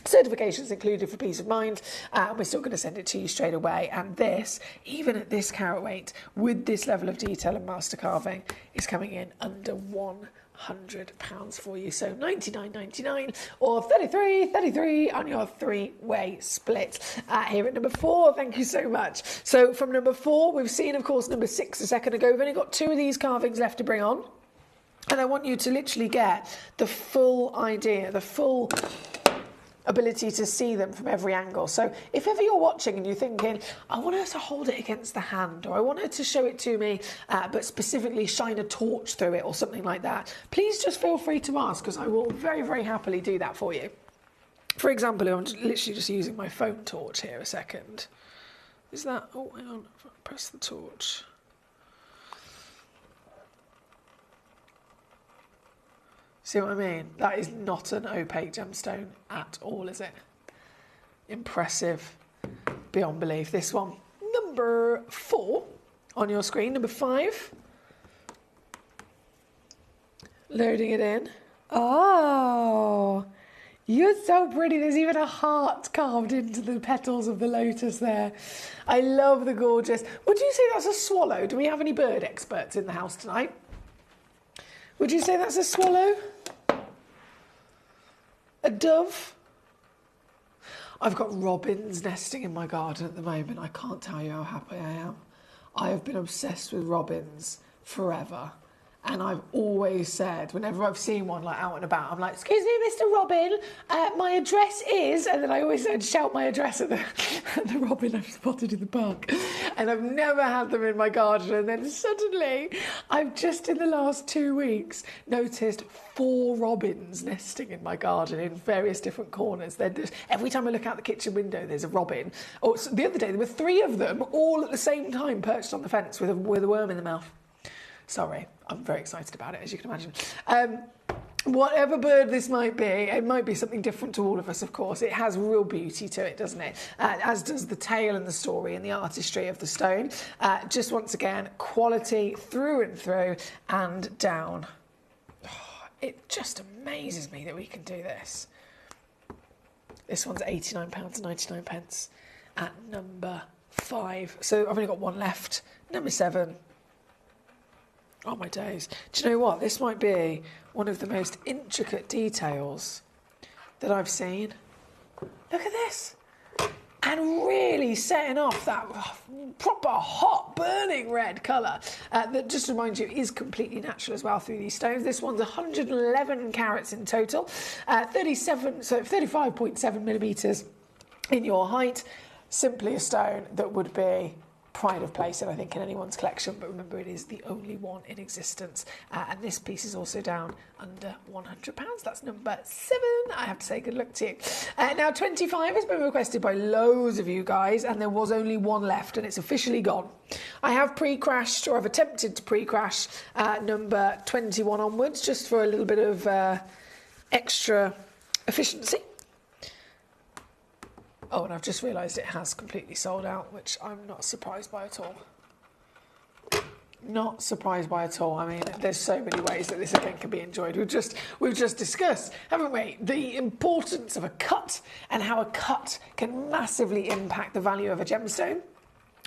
S8: certifications included for peace of mind, and we're still going to send it to you straight away. And this, even at this carat weight, with this level of detail and master carving, is coming in under £100 for you. So $99.99 or $33.33 on your 3-way split. Here at number 4, thank you so much. So from number 4, we've seen, of course, number 6 a second ago. We've only got 2 of these carvings left to bring on. And I want you to literally get the full idea, the full ability to see them from every angle. So if ever you're watching and you're thinking, I want her to hold it against the hand, or I want her to show it to me, but specifically shine a torch through it or something like that, please just feel free to ask, because I will very, very happily do that for you. For example, I'm literally just using my phone torch here a second. Is that, oh, hang on, press the torch. See what I mean? That is not an opaque gemstone at all, is it? Impressive beyond belief. This one, number 4 on your screen. Number 5. Loading it in. Oh, you're so pretty. There's even a heart carved into the petals of the lotus there. I love the gorgeous. Would you say that's a swallow? Do we have any bird experts in the house tonight? Would you say that's a swallow? A dove? I've got robins nesting in my garden at the moment. I can't tell you how happy I am. I have been obsessed with robins forever. And I've always said, whenever I've seen one like out and about, I'm like, excuse me, Mr. Robin, my address is, and then I always shout my address at the robin I've spotted in the park. And I've never had them in my garden. And then suddenly, I've just in the last 2 weeks noticed 4 robins nesting in my garden in various different corners. Every time I look out the kitchen window, there's a robin. Oh, so the other day, there were 3 of them all at the same time perched on the fence with a worm in the mouth. Sorry, I'm very excited about it, as you can imagine. Whatever bird this might be, it might be something different to all of us, of course. It has real beauty to it, doesn't it? As does the tale and the story and the artistry of the stone. Just once again, quality through and through and down. Oh, it just amazes me that we can do this. This one's £89.99 at number 5. So I've only got one left. Number 7. Oh my days. Do you know what? This might be one of the most intricate details that I've seen. Look at this. and really setting off that proper hot burning red colour that, just to remind you, is completely natural as well through these stones. This one's 111 carats in total, 35.7 millimetres in your height. Simply a stone that would be pride of place, and I think in anyone's collection, but remember it is the only one in existence, and this piece is also down under £100. That's number 7. I have to say good luck to you. Now 25 has been requested by loads of you guys, and there was only one left and it's officially gone. I have pre-crashed, or I've attempted to pre-crash number 21 onwards, just for a little bit of extra efficiency. Oh, and I've just realised it has completely sold out, which I'm not surprised by at all. Not surprised by at all. I mean, there's so many ways that this event can be enjoyed. We've just discussed, haven't we, the importance of a cut and how a cut can massively impact the value of a gemstone.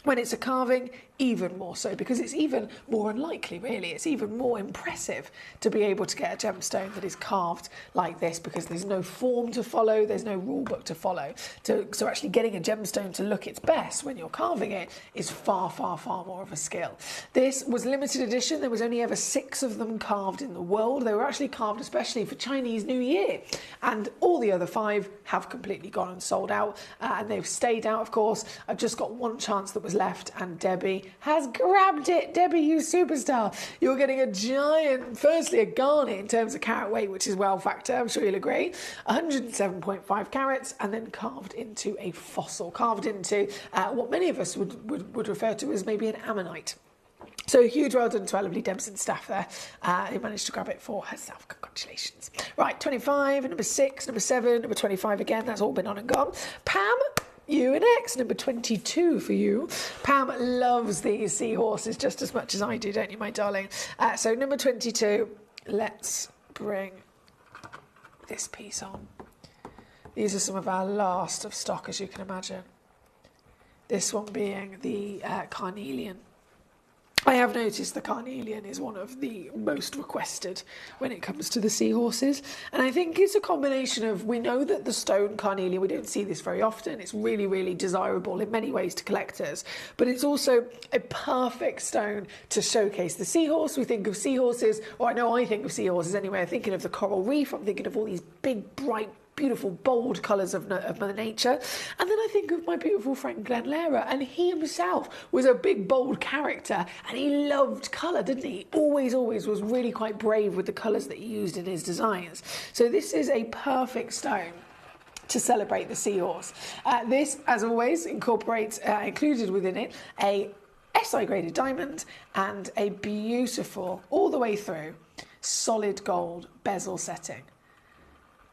S8: When it's a carving, even more so, because it's even more unlikely, really. It's even more impressive to be able to get a gemstone that is carved like this, because there's no form to follow, there's no rule book to follow. So actually getting a gemstone to look its best when you're carving it is far, far, far more of a skill. This was limited edition. There was only ever 6 of them carved in the world. They were actually carved especially for Chinese New Year, and all the other 5 have completely gone and sold out, and they've stayed out, of course. I've just got one chance that was left, and Debbie has grabbed it. Debbie, you superstar. You're getting a giant, firstly a garnet in terms of carat weight, which is well factor, I'm sure you'll agree. 107.5 carats, and then carved into a fossil, carved into what many of us would refer to as maybe an ammonite. So a huge well done to our lovely Debs and staff there, who managed to grab it for herself. Congratulations. Right, 25, number 6, number 7, number 25 again. That's all been on and gone. Pam, you and X, number 22 for you. Pam loves these seahorses just as much as I do, don't you, my darling? So number 22, let's bring this piece on. These are some of our last of stock, as you can imagine. This one being the carnelian. I have noticed the carnelian is one of the most requested when it comes to the seahorses, and I think it's a combination of, we know that the stone carnelian, we don't see this very often, it's really, really desirable in many ways to collectors, but it's also a perfect stone to showcase the seahorse. We think of seahorses, or I know I think of seahorses anyway, I'm thinking of the coral reef, I'm thinking of all these big, bright, beautiful, bold colours of Mother Nature. And then I think of my beautiful friend Glenn Lehrer, and he himself was a big, bold character, and he loved colour, didn't he? Always was really quite brave with the colours that he used in his designs. So this is a perfect stone to celebrate the seahorse. This, as always, incorporates, included within it, a SI graded diamond and a beautiful, all the way through, solid gold bezel setting.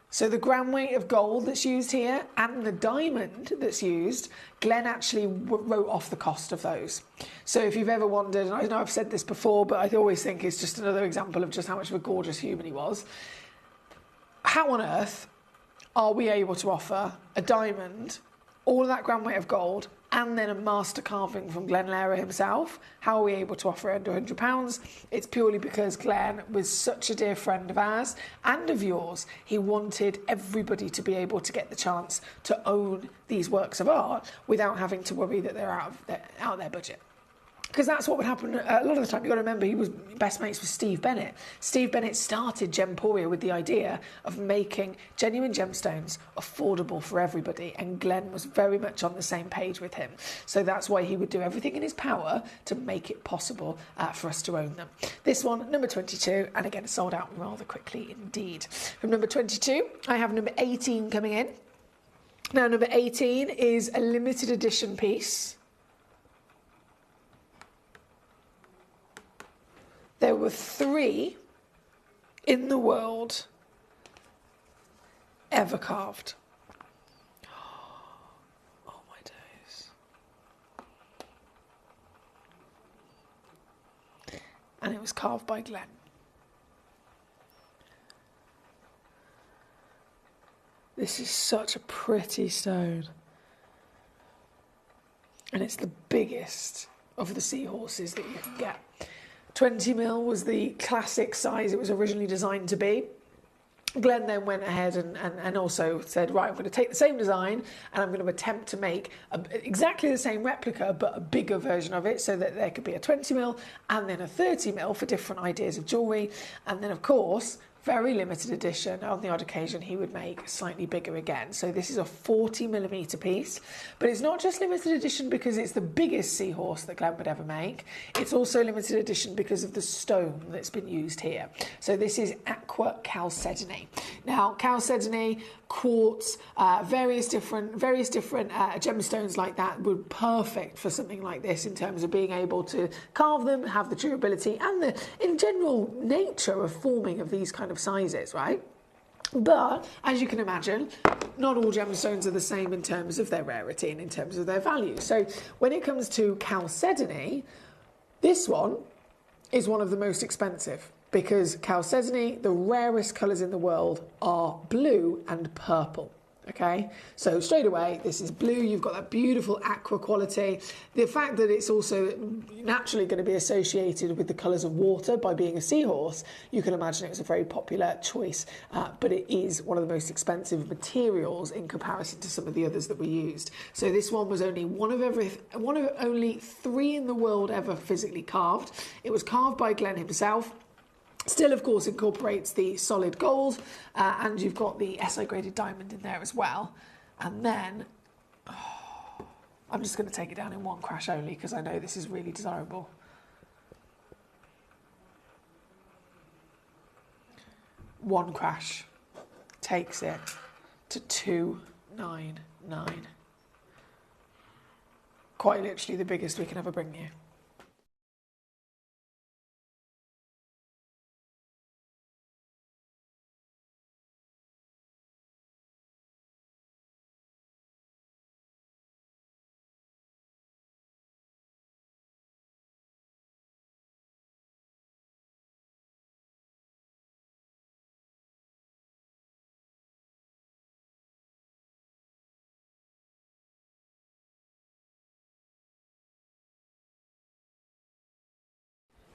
S8: So the gram weight of gold that's used here and the diamond that's used, Glenn actually wrote off the cost of those. So if you've ever wondered, and I know I've said this before, but I always think it's just another example of just how much of a gorgeous human he was. How on earth are we able to offer a diamond, all of that gram weight of gold, and then a master carving from Glenn Lehrer himself? How are we able to offer it under £100? It's purely because Glenn was such a dear friend of ours and of yours. He wanted everybody to be able to get the chance to own these works of art without having to worry that they're out of their budget. Because that's what would happen a lot of the time. You've got to remember, he was best mates with Steve Bennett. Steve Bennett started Gemporia with the idea of making genuine gemstones affordable for everybody, and Glenn was very much on the same page with him. So that's why he would do everything in his power to make it possible for us to own them. This one, number 22, and again, sold out rather quickly indeed. From number 22, I have number 18 coming in. Now, number 18 is a limited edition piece. There were 3 in the world ever carved. Oh my days. And it was carved by Glenn. This is such a pretty stone. And it's the biggest of the seahorses that you can get. 20 mil was the classic size it was originally designed to be. Glenn then went ahead and also said, right, I'm going to take the same design and I'm going to attempt to make exactly the same replica, but a bigger version of it, so that there could be a 20mm and then a 30mm for different ideas of jewellery. And then, of course, very limited edition, on the odd occasion he would make slightly bigger again. So this is a 40mm piece, but it's not just limited edition because it's the biggest seahorse that Glenn would ever make. It's also limited edition because of the stone that's been used here. So this is aqua chalcedony. Now, chalcedony, quartz, various different gemstones like that were perfect for something like this in terms of being able to carve them, have the durability and the in general nature of forming of these kind of sizes, right? But as you can imagine, not all gemstones are the same in terms of their rarity and in terms of their value. So when it comes to chalcedony, this one is one of the most expensive, because chalcedony, the rarest colours in the world are blue and purple. Okay, so straight away, this is blue, you've got that beautiful aqua quality. The fact that it's also naturally going to be associated with the colours of water by being a seahorse, you can imagine it's a very popular choice, but it is one of the most expensive materials in comparison to some of the others that were used. So this one was only one of only 3 in the world ever physically carved. It was carved by Glenn himself. Still, of course, incorporates the solid gold, and you've got the SI graded diamond in there as well. And then, I'm just going to take it down in one crash only because I know this is really desirable. One crash takes it to 299. Quite literally the biggest we can ever bring you.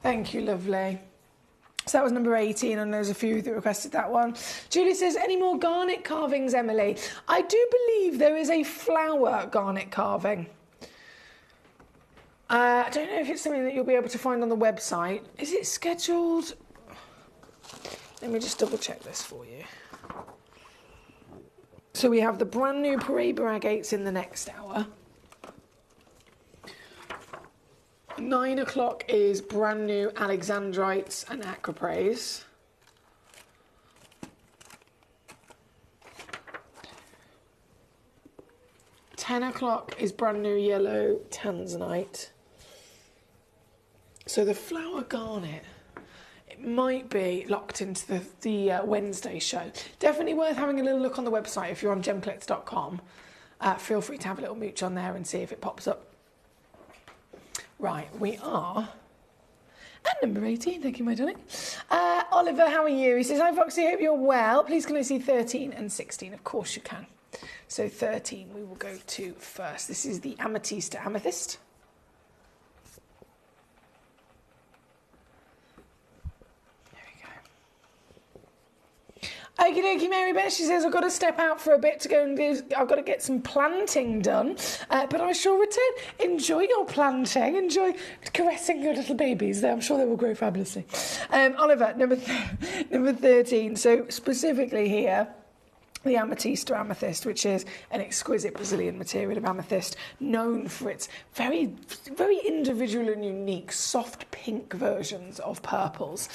S8: Thank you, lovely. So that was number 18, and there's a few that requested that one. Julie says, any more garnet carvings, Emily? I do believe there is a flower garnet carving. I don't know if it's something that you'll be able to find on the website. Is it scheduled? Let me just double check this for you. So we have the brand new Paraiba agates in the next hour. 9 o'clock is brand new Alexandrites and Acropraise. $10 o'clock is brand new yellow Tanzanite. So the flower garnet, it might be locked into the Wednesday show. Definitely worth having a little look on the website if you're on gemcollector.com. Feel free to have a little mooch on there and see if it pops up. Right, we are at number 18. Thank you, my darling. Oliver, how are you? He says, hi, Foxy, hope you're well. Please can I see 13 and 16? Of course you can. So 13 we will go to first. This is the Amethyst to Amethyst. Okie dokie, Mary Beth, she says, I've got to step out for a bit to go and I've got to get some planting done, but I shall return. Enjoy your planting, enjoy caressing your little babies. I'm sure they will grow fabulously. Oliver, number 13, so specifically here, the Amethyst or Amethyst, which is an exquisite Brazilian material of amethyst, known for its very, very individual and unique soft pink versions of purples.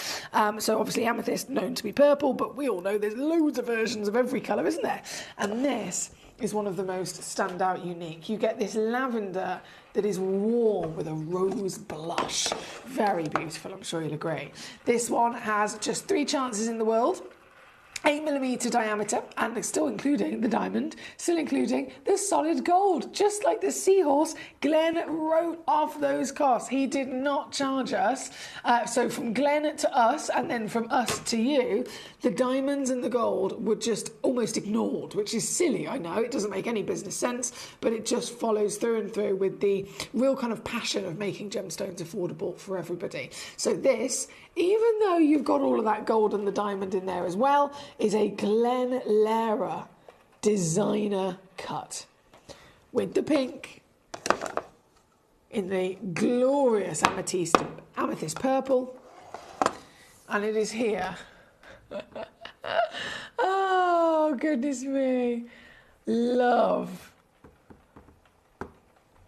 S8: So obviously amethyst known to be purple, but we all know there's loads of versions of every colour, isn't there? And this is one of the most standout unique. You get this lavender that is warm with a rose blush. Very beautiful, I'm sure you'll agree. This one has just 3 chances in the world. 8mm diameter, and still including the diamond, still including the solid gold. Just like the seahorse, Glenn wrote off those costs. He did not charge us. So from Glenn to us, and then from us to you, the diamonds and the gold were just almost ignored, which is silly, I know. It doesn't make any business sense, but it just follows through and through with the real kind of passion of making gemstones affordable for everybody. So this even though you've got all of that gold and the diamond in there as well, is a Glen Lehrer designer cut with the pink in the glorious amethyst purple, and it is here. Oh, goodness me. Love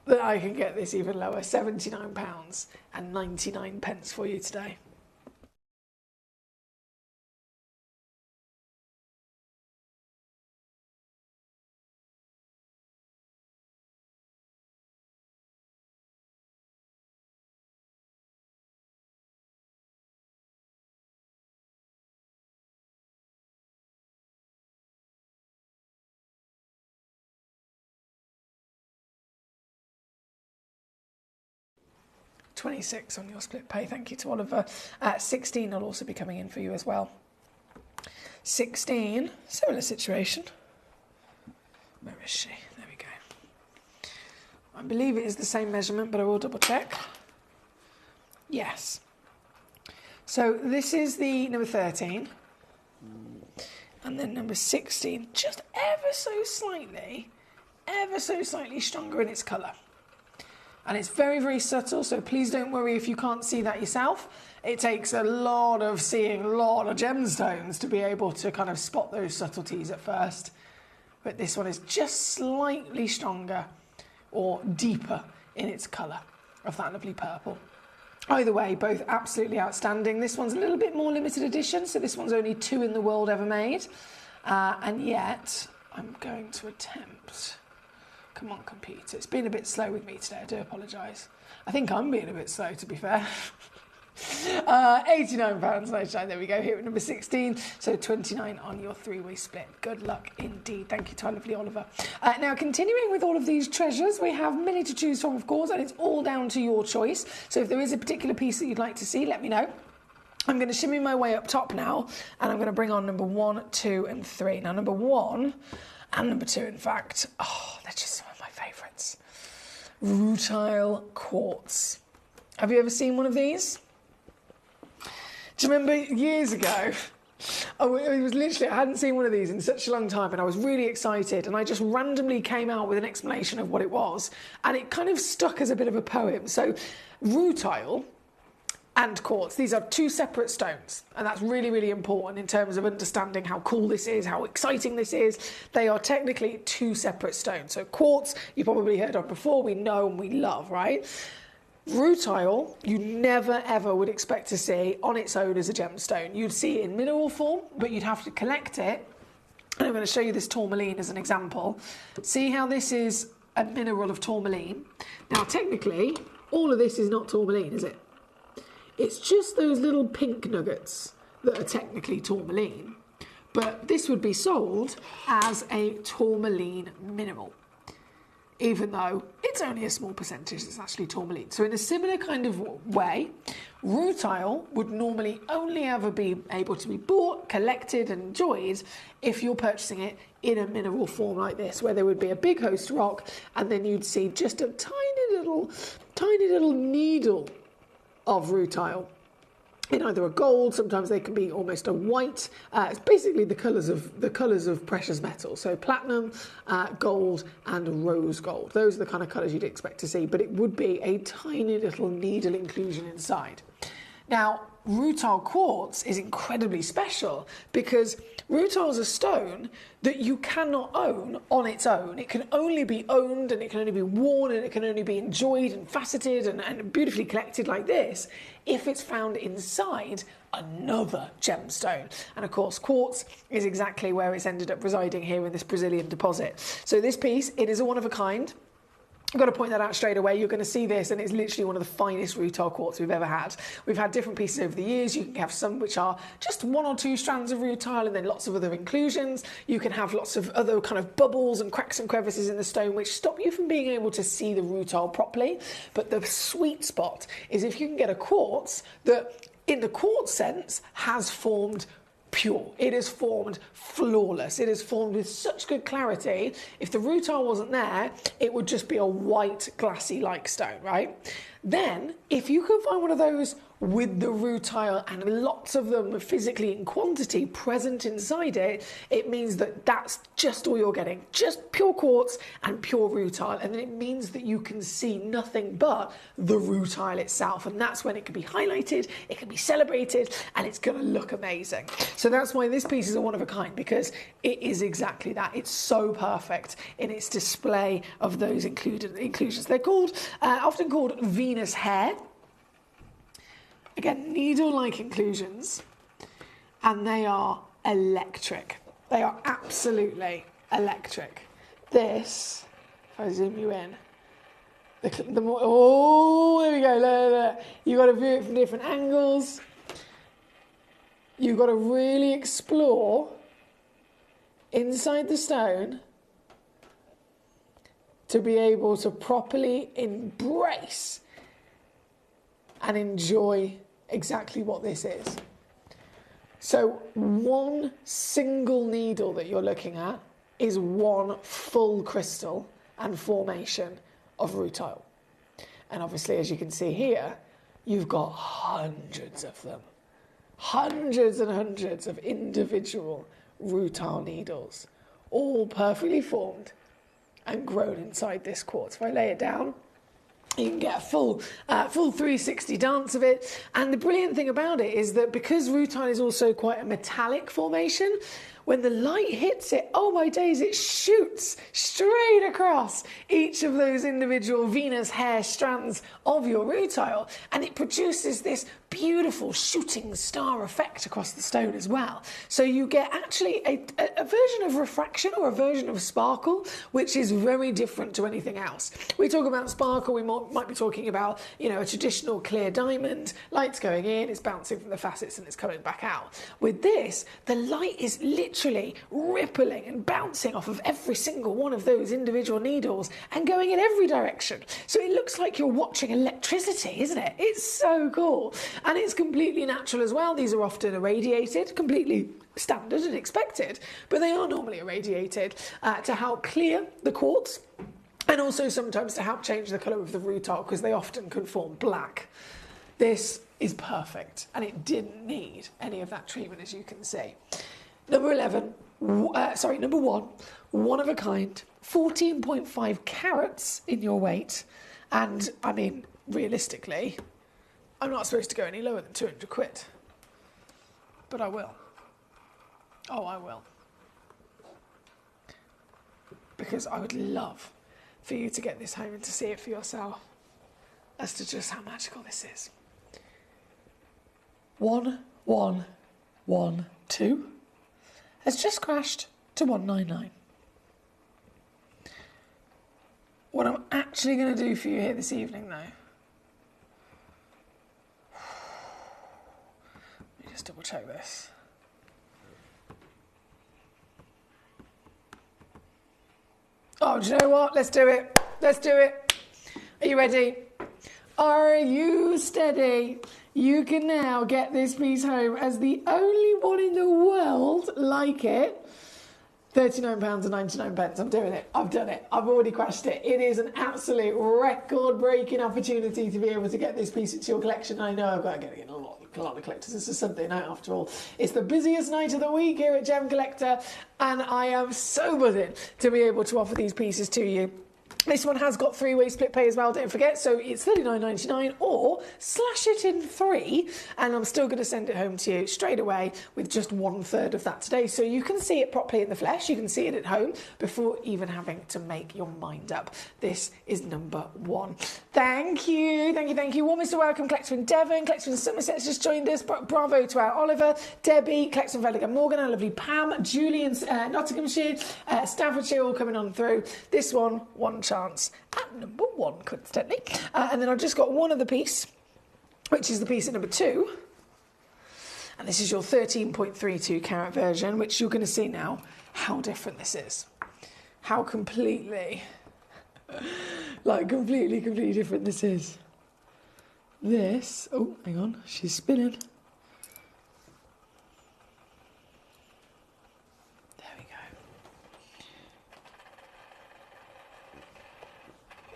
S8: that I can get this even lower. £79.99 for you today. £26 on your split pay. Thank you to Oliver. 16 will also be coming in for you as well. 16, similar situation. Where is she? There we go. I believe it is the same measurement, but I will double check. Yes. So this is the number 13. And then number 16, just ever so slightly stronger in its colour. And it's very, very subtle, so please don't worry if you can't see that yourself. It takes a lot of seeing a lot of gemstones to be able to kind of spot those subtleties at first. But this one is just slightly stronger or deeper in its colour of that lovely purple. Either way, both absolutely outstanding. This one's a little bit more limited edition, so this one's only 2 in the world ever made. And yet, I'm going to attempt... Come on, computer. It's been a bit slow with me today. I do apologise. I think I'm being a bit slow, to be fair. £89.99. There we go. Here at number 16. So 29 on your 3-way split. Good luck indeed. Thank you to our lovely Oliver. Now, continuing with all of these treasures, we have many to choose from, of course, and it's all down to your choice. So if there is a particular piece that you'd like to see, let me know. I'm going to shimmy my way up top now, and I'm going to bring on number 1, 2, and 3. Now, number 1 and number 2, in fact, they're just some of my favourites. Rutile quartz. Have you ever seen one of these? Do you remember years ago? It was literally, I hadn't seen one of these in such a long time, and I was really excited, and I just randomly came out with an explanation of what it was, and it kind of stuck as a bit of a poem. So, rutile and quartz, these are 2 separate stones, and that's really, really important in terms of understanding how cool this is, how exciting this is. They are technically 2 separate stones. So quartz, you probably heard of before, we know and we love, right? Rutile, you never ever would expect to see on its own as a gemstone. You'd see it in mineral form, but you'd have to collect it. And I'm going to show you this tourmaline as an example. See how this is a mineral of tourmaline? Now, technically, all of this is not tourmaline, is it? It's just those little pink nuggets that are technically tourmaline, but this would be sold as a tourmaline mineral, even though it's only a small percentage that's actually tourmaline. So in a similar kind of way, rutile would normally only ever be able to be bought, collected and enjoyed if you're purchasing it in a mineral form like this, where there would be a big host rock and then you'd see just a tiny little needle of rutile in either a gold, sometimes they can be almost a white. It's basically the colours of precious metal. So platinum, gold, and rose gold. Those are the kind of colours you'd expect to see, but it would be a tiny little needle inclusion inside. Now, rutile quartz is incredibly special because rutile is a stone that you cannot own on its own. It can only be owned, and it can only be worn, and it can only be enjoyed and faceted and beautifully collected like this if it's found inside another gemstone. And of course, quartz is exactly where it's ended up residing here in this Brazilian deposit. So this piece, it is a one of a kind. I've got to point that out straight away. You're going to see this, and it's literally one of the finest rutile quartz we've ever had. We've had different pieces over the years. You can have some which are just 1 or 2 strands of rutile and then lots of other inclusions. You can have lots of other kind of bubbles and cracks and crevices in the stone which stop you from being able to see the rutile properly. But the sweet spot is if you can get a quartz that, in the quartz sense, has formed pure. It is formed flawless. It is formed with such good clarity. If the rutile wasn't there, it would just be a white, glassy-like stone, right? Then, if you can find one of those with the rutile and lots of them physically in quantity present inside it, it means that that's just all you're getting, just pure quartz and pure rutile, and then it means that you can see nothing but the rutile itself, and that's when it can be highlighted, it can be celebrated, and it's going to look amazing. So that's why this piece is a one of a kind, because it is exactly that. It's so perfect in its display of those inclusions. They're called often called Venus hair. Again, needle-like inclusions, and they are electric. They are absolutely electric. This, if I zoom you in, the more, oh, there we go, look. You've got to view it from different angles. You've got to really explore inside the stone to be able to properly embrace and enjoy exactly what this is. So one single needle that you're looking at is one full crystal and formation of rutile. And obviously, as you can see here, you've got hundreds of them. Hundreds and hundreds of individual rutile needles, all perfectly formed and grown inside this quartz. If I lay it down, you can get a full 360 dance of it. And the brilliant thing about it is that because rutile is also quite a metallic formation, when the light hits it, oh my days, it shoots straight across each of those individual Venus hair strands of your rutile, and it produces this beautiful shooting star effect across the stone as well. So you get actually a version of refraction or a version of sparkle, which is very different to anything else. We talk about sparkle, we might be talking about, you know, a traditional clear diamond, light's going in, it's bouncing from the facets and it's coming back out. With this, the light is literally rippling and bouncing off of every single one of those individual needles and going in every direction. So it looks like you're watching electricity, isn't it? It's so cool. And it's completely natural as well. These are often irradiated, completely standard and expected, but they are normally irradiated to help clear the quartz and also sometimes to help change the colour of the rutile, because they often can form black. This is perfect, and it didn't need any of that treatment, as you can see. Number 1, one of a kind, 14.5 carats in your weight, and I mean, realistically, I'm not supposed to go any lower than 200 quid, but I will. Oh, I will. Because I would love for you to get this home and to see it for yourself as to just how magical this is. 1112 has just crashed to 199. What I'm actually going to do for you here this evening, though, let me just double check this. Oh, do you know what? Let's do it. Let's do it. Are you ready? Are you steady? You can now get this piece home as the only one in the world like it. £39.99. I'm doing it. I've done it. I've already crashed it. It is an absolute record-breaking opportunity to be able to get this piece into your collection. I know I've got to get in a lot of collectors. It's a Sunday night after all. It's the busiest night of the week here at Gemcollector, and I am so buzzing to be able to offer these pieces to you. This one has got 3-way split pay as well, don't forget, so it's $39.99, or slash it in 3, and I'm still going to send it home to you straight away with just 1/3 of that today, so you can see it properly in the flesh, you can see it at home before even having to make your mind up. This is number 1. Thank you, thank you, thank you. Warmest of welcome, collector in Devon, collector in Somerset's just joined us. Bravo to our Oliver, Debbie, collector in Velligan Morgan, our lovely Pam, Julie in Nottinghamshire, Staffordshire, all coming on through. This one chance at number 1, coincidentally. And then I've just got one other piece, which is the piece at number 2. And this is your 13.32 carat version, which you're going to see now how different this is. How completely different this is. This, oh, hang on, she's spinning.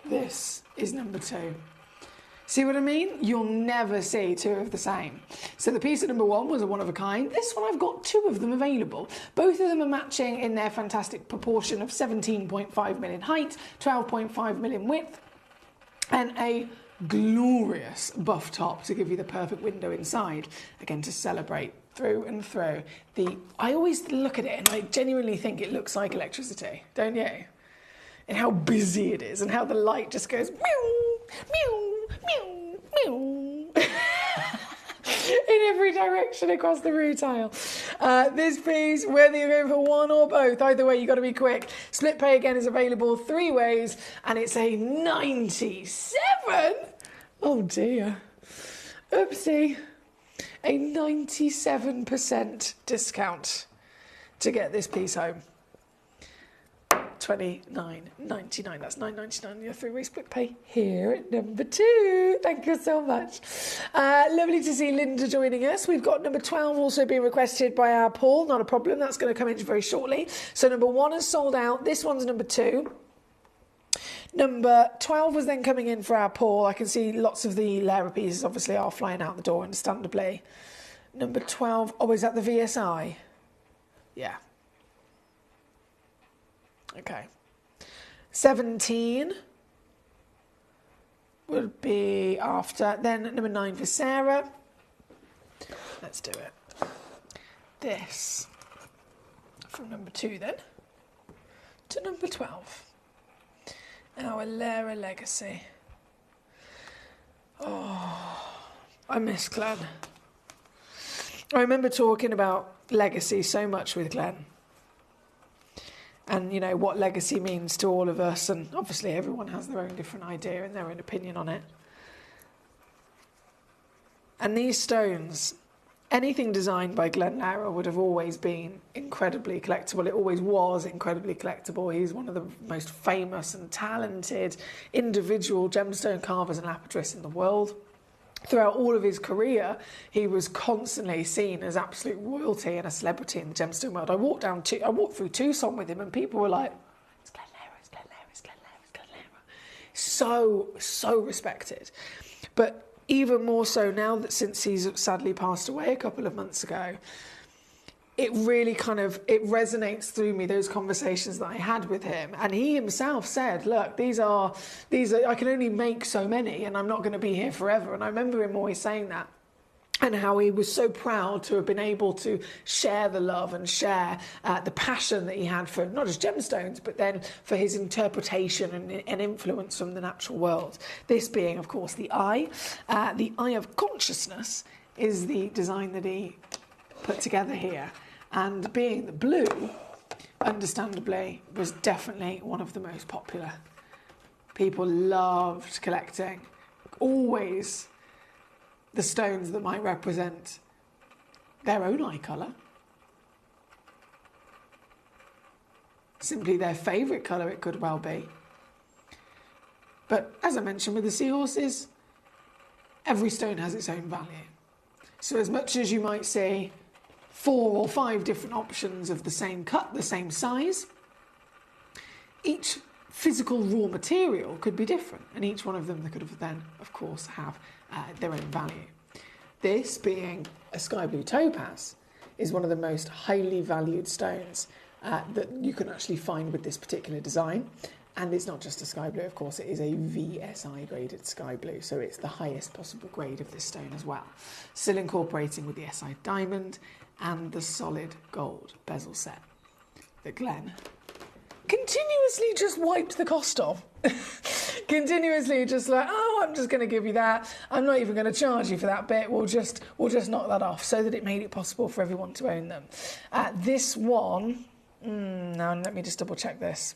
S8: This is number 2. See what I mean? You'll never see two of the same. So the piece at number 1 was a one of a kind. This one I've got 2 of them available. Both of them are matching in their fantastic proportion of 17.5 mil in height, 12.5 mil in width, and a glorious buff top to give you the perfect window inside, again to celebrate through and through. I always look at it and I genuinely think it looks like electricity, don't you? And how busy it is and how the light just goes meow, meow, meow, meow in every direction across the roof tile. This piece, whether you're going for one or both, either way, you've got to be quick. Split pay again is available 3 ways, and it's a 97. Oh dear. Oopsie. A 97% discount to get this piece home. $29.99. That's $9.99 your 3-way split pay here at number 2. Thank you so much. Lovely to see Linda joining us. We've got number 12 also being requested by our Paul. Not a problem. That's going to come in very shortly. So number 1 is sold out. This one's number 2. Number 12 was then coming in for our Paul. I can see lots of the Lara pieces obviously are flying out the door, understandably. Number 12. Oh, is that the VSI? Yeah. Okay. 17 would be after. Then number 9 for Sarah. Let's do it. This from number 2 then to number 12. Our Lara Legacy. Oh, I miss Glenn. I remember talking about legacy so much with Glenn. And, you know, what legacy means to all of us. And obviously everyone has their own different idea and their own opinion on it. And these stones, anything designed by Glenn Lara would have always been incredibly collectible. It always was incredibly collectible. He's one of the most famous and talented individual gemstone carvers and lapidarists in the world. Throughout all of his career, he was constantly seen as absolute royalty and a celebrity in the gemstone world. I walked through Tucson with him, and people were like, "It's Glenn Lara, it's Glenn Lara, it's Glenn Lara, it's Glenn Lara." So respected. But even more so now that since he's sadly passed away a couple of months ago, it really it resonates through me, those conversations that I had with him. And he himself said, look, these are, I can only make so many and I'm not going to be here forever. And I remember him always saying that. And how he was so proud to have been able to share the love and share the passion that he had for not just gemstones, but then for his interpretation and influence from the natural world. This being, of course, the eye. The eye of consciousness is the design that he put together here. And being the blue, understandably, was definitely one of the most popular. People loved collecting. Always the stones that might represent their own eye colour. Simply their favourite colour, it could well be. But as I mentioned with the seahorses, every stone has its own value. So as much as you might see 4 or 5 different options of the same cut, the same size, each physical raw material could be different, and each one of them could then, of course, have their own value. This, being a sky blue topaz, is one of the most highly valued stones that you can actually find with this particular design. And it's not just a sky blue, of course, it is a VSI graded sky blue, so it's the highest possible grade of this stone as well. Still incorporating with the SI diamond and the solid gold bezel set that Glenn continuously just wiped the cost of. Continuously just like, oh, I'm just going to give you that. I'm not even going to charge you for that bit. We'll just knock that off, so that it made it possible for everyone to own them. This one, now let me just double check this.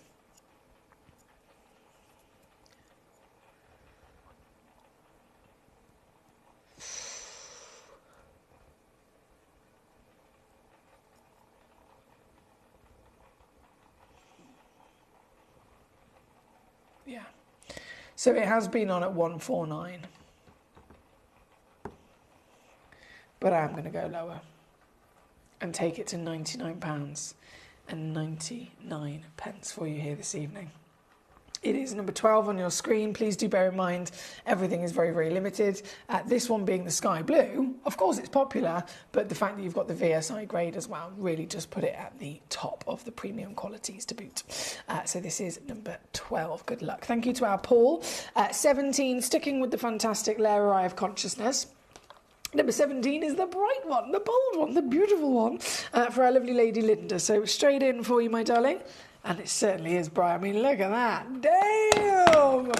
S8: Yeah, so it has been on at 149, but I am going to go lower and take it to £99.99 for you here this evening. It is number 12 on your screen. Please do bear in mind everything is very, very limited. This one being the sky blue, of course it's popular, but the fact that you've got the VSI grade as well really just put it at the top of the premium qualities to boot. So this is number 12. Good luck. Thank you to our Paul. 17, sticking with the fantastic Layer Eye of Consciousness. Number 17 is the bright one, the bold one, the beautiful one for our lovely lady Linda. So straight in for you, my darling. And it certainly is bright. I mean, look at that. Damn!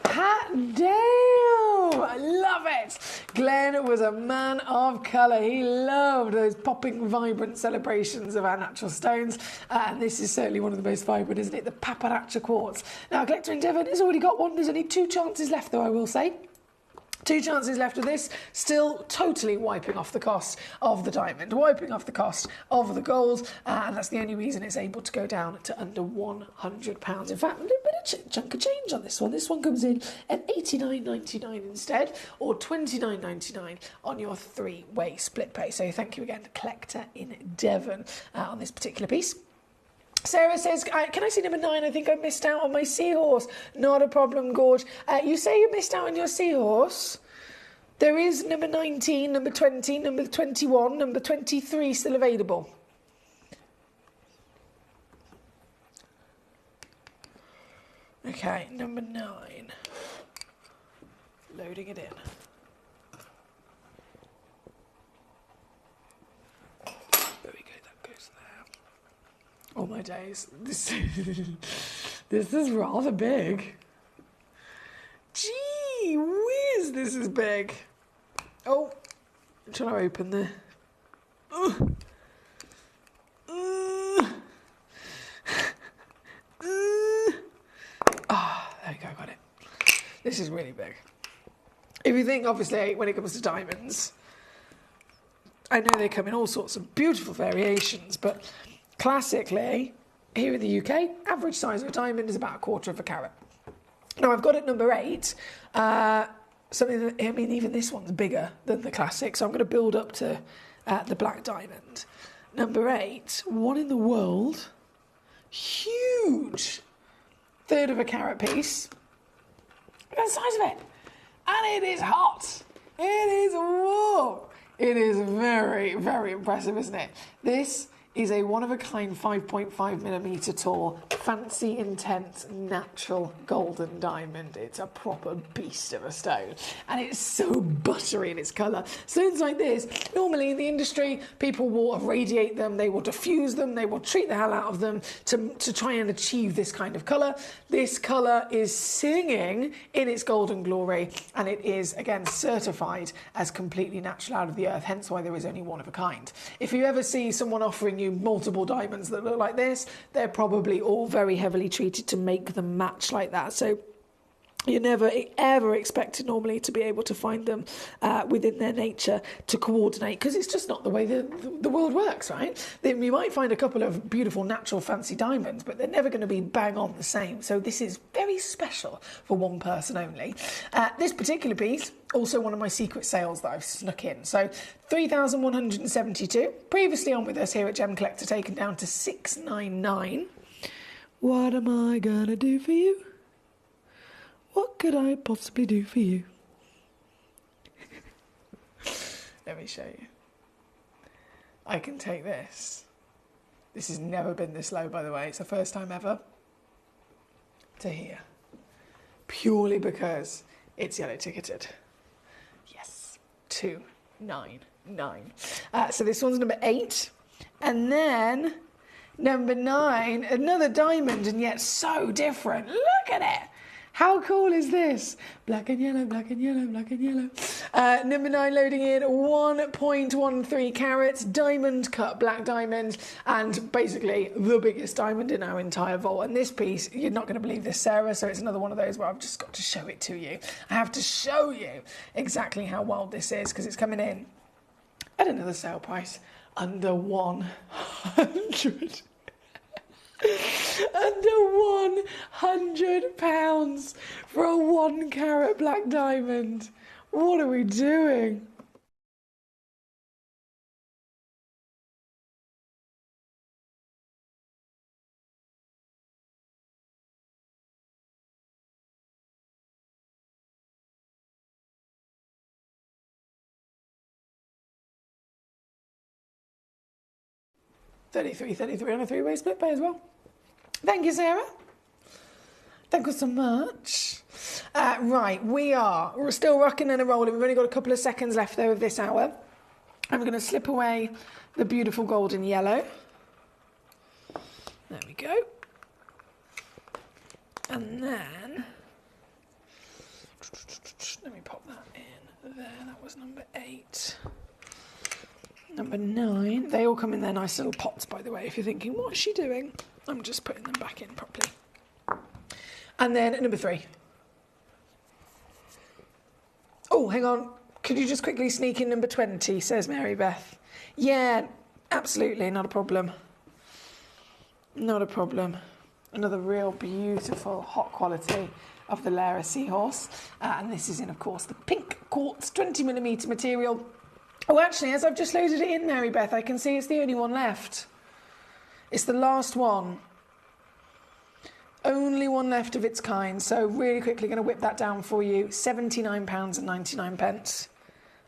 S8: Hot damn! I love it. Glenn was a man of colour. He loved those popping, vibrant celebrations of our natural stones. And this is certainly one of the most vibrant, isn't it? The Paparacha quartz. Now, Collector in Devon has already got one. There's only 2 chances left, though, I will say. 2 chances left of this, still totally wiping off the cost of the diamond, wiping off the cost of the gold, and that's the only reason it's able to go down to under £100. In fact, a little bit of chunk of change on this one. This one comes in at $89.99 instead, or $29.99 on your 3-way split pay. So thank you again to Collector in Devon on this particular piece. Sarah says, can I see number 9? I think I missed out on my seahorse. Not a problem, Gorge. You say you missed out on your seahorse. There is number 19, number 20, number 21, number 23 still available. Okay, number 9. Loading it in. Oh my days, this is rather big. Gee whiz, this is big. Oh, I'm trying to open the... Oh, there we go, got it. This is really big. If you think, obviously, when it comes to diamonds, I know they come in all sorts of beautiful variations, but classically, here in the UK, average size of a diamond is about 1/4 of a carat. Now, I've got at number 8, something that, I mean, even this one's bigger than the classic, so I'm going to build up to the black diamond. Number 8, one in the world, huge, 1/3 of a carat piece. Look at the size of it. And it is hot. It is warm. It is very, very impressive, isn't it? This is a one-of-a-kind 5.5mm tall, fancy, intense, natural golden diamond. It's a proper beast of a stone. And it's so buttery in its colour. Stones like this, normally in the industry, people will irradiate them, they will diffuse them, they will treat the hell out of them to try and achieve this kind of colour. This colour is singing in its golden glory, and it is, again, certified as completely natural out of the earth, hence why there is only one of a kind. If you ever see someone offering you multiple diamonds that look like this, they're probably all very heavily treated to make them match like that. So you're never ever expected normally to be able to find them within their nature to coordinate, because it's just not the way the world works, right? Then you might find a couple of beautiful natural fancy diamonds, but they're never going to be bang on the same. So this is very special for one person only. This particular piece, also one of my secret sales that I've snuck in. So 3,172. Previously on with us here at Gemcollector, taken down to 699. What am I gonna do for you? What could I possibly do for you? Let me show you. I can take this. This has never been this low, by the way. It's the first time ever. To here. Purely because it's yellow ticketed. Yes. 299. So this one's number 8. And then number 9, another diamond, and yet so different. Look at it. How cool is this? Black and yellow, black and yellow, black and yellow. Number 9 loading in 1.13 carats, diamond cut black diamond, and basically the biggest diamond in our entire vault. And this piece, you're not going to believe this, Sarah, so it's another one of those where I've just got to show it to you. I have to show you exactly how wild this is, because it's coming in at another sale price under 100. Under £100 for a 1 carat black diamond. What are we doing? 33, 33 on a three-way split pay as well. Thank you, Sarah. Thank you so much. Right, we're still rocking and rolling. We've only got a couple of seconds left though of this hour. I'm going to slip away the beautiful golden yellow. There we go. And then, let me pop that in there. That was number 8. Number 9. They all come in their nice little pots, by the way, if you're thinking, what's she doing? I'm just putting them back in properly. And then number 3. Oh, hang on. Could you just quickly sneak in number 20, says Mary Beth. Yeah, absolutely, not a problem. Not a problem. Another real beautiful hot quality of the Lara Seahorse. And this is in, of course, the pink quartz 20mm material. Oh, actually, as I've just loaded it in, Mary Beth, I can see it's the only one left. It's the last one. Only one left of its kind. So really quickly going to whip that down for you. £79.99.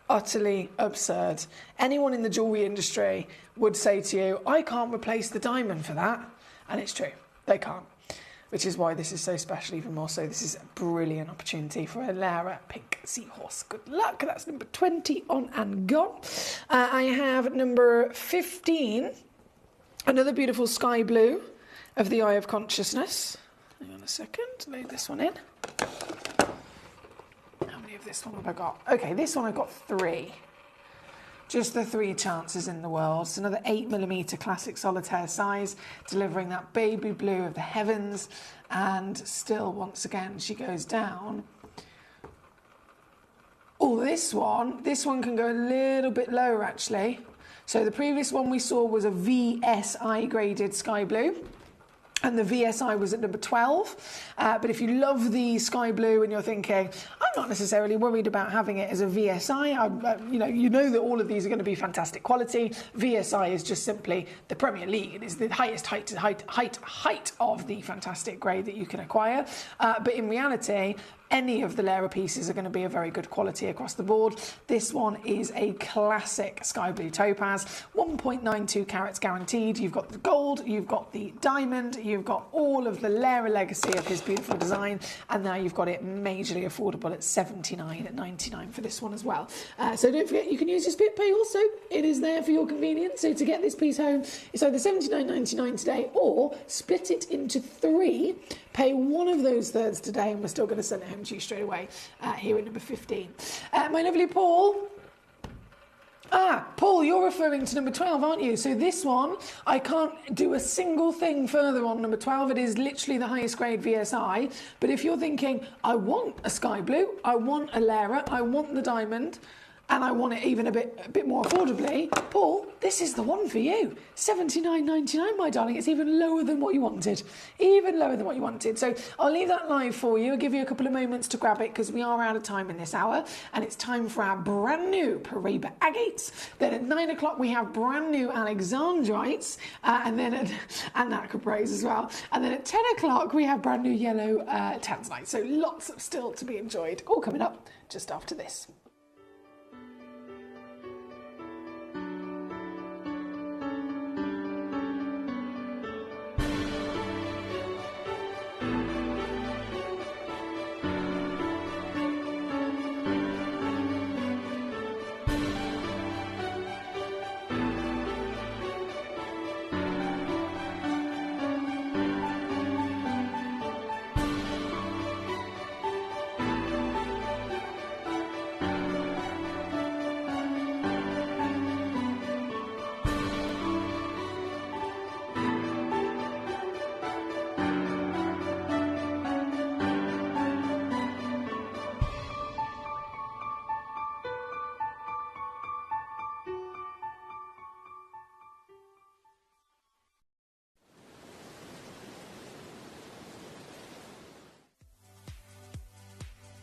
S8: Utterly absurd. Anyone in the jewellery industry would say to you, I can't replace the diamond for that. And it's true. They can't. Which is why this is so special, even more so. This is a brilliant opportunity for a Lara Pink Seahorse. Good luck. That's number 20 on and gone. I have number 15. Another beautiful sky blue of the Eye of Consciousness. Hang on a second. Load this one in. How many of this one have I got? Okay, this one I've got 3. Just the 3 chances in the world. It's another 8mm classic solitaire size, delivering that baby blue of the heavens. And still, once again, she goes down. Oh, this one can go a little bit lower, actually. So the previous one we saw was a VSI graded sky blue. And the VSI was at number 12. But if you love the sky blue and you're thinking, I'm not necessarily worried about having it as a VSI, you know that all of these are going to be fantastic quality. VSI is just simply the Premier League. It is the highest height of the fantastic grade that you can acquire. But in reality, any of the Lara pieces are going to be a very good quality across the board. This one is a classic sky blue topaz, 1.92 carats guaranteed. You've got the gold, you've got the diamond, you've got all of the Lara legacy of his beautiful design, and now you've got it majorly affordable at $79.99 for this one as well. So don't forget, you can use your split pay also. It is there for your convenience. So to get this piece home, it's either $79.99 today or split it into 3. Pay one of those thirds today, and we're still going to send it home to you straight away here at number 15. My lovely Paul. Paul, you're referring to number 12, aren't you? So this one, I can't do a single thing further on number 12. It is literally the highest grade VSI. But if you're thinking, I want a sky blue, I want a Lara, I want the diamond, and I want it even a bit more affordably, Paul, this is the one for you. $79.99, my darling. It's even lower than what you wanted. Even lower than what you wanted. So I'll leave that live for you. I'll give you a couple of moments to grab it because we are out of time in this hour. And it's time for our brand new Paraiba agates. Then at 9 o'clock, we have brand new Alexandrites. And Nacropraise as well. And then at 10 o'clock, we have brand new yellow Tanzanite. So lots still to be enjoyed. All coming up just after this.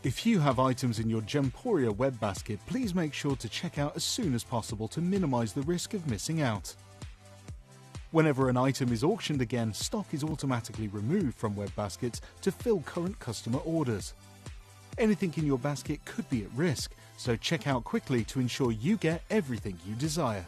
S6: If you have items in your Gemporia web basket, please make sure to check out as soon as possible to minimise the risk of missing out. Whenever an item is auctioned again, stock is automatically removed from web baskets to fill current customer orders. Anything in your basket could be at risk, so check out quickly to ensure you get everything you desire.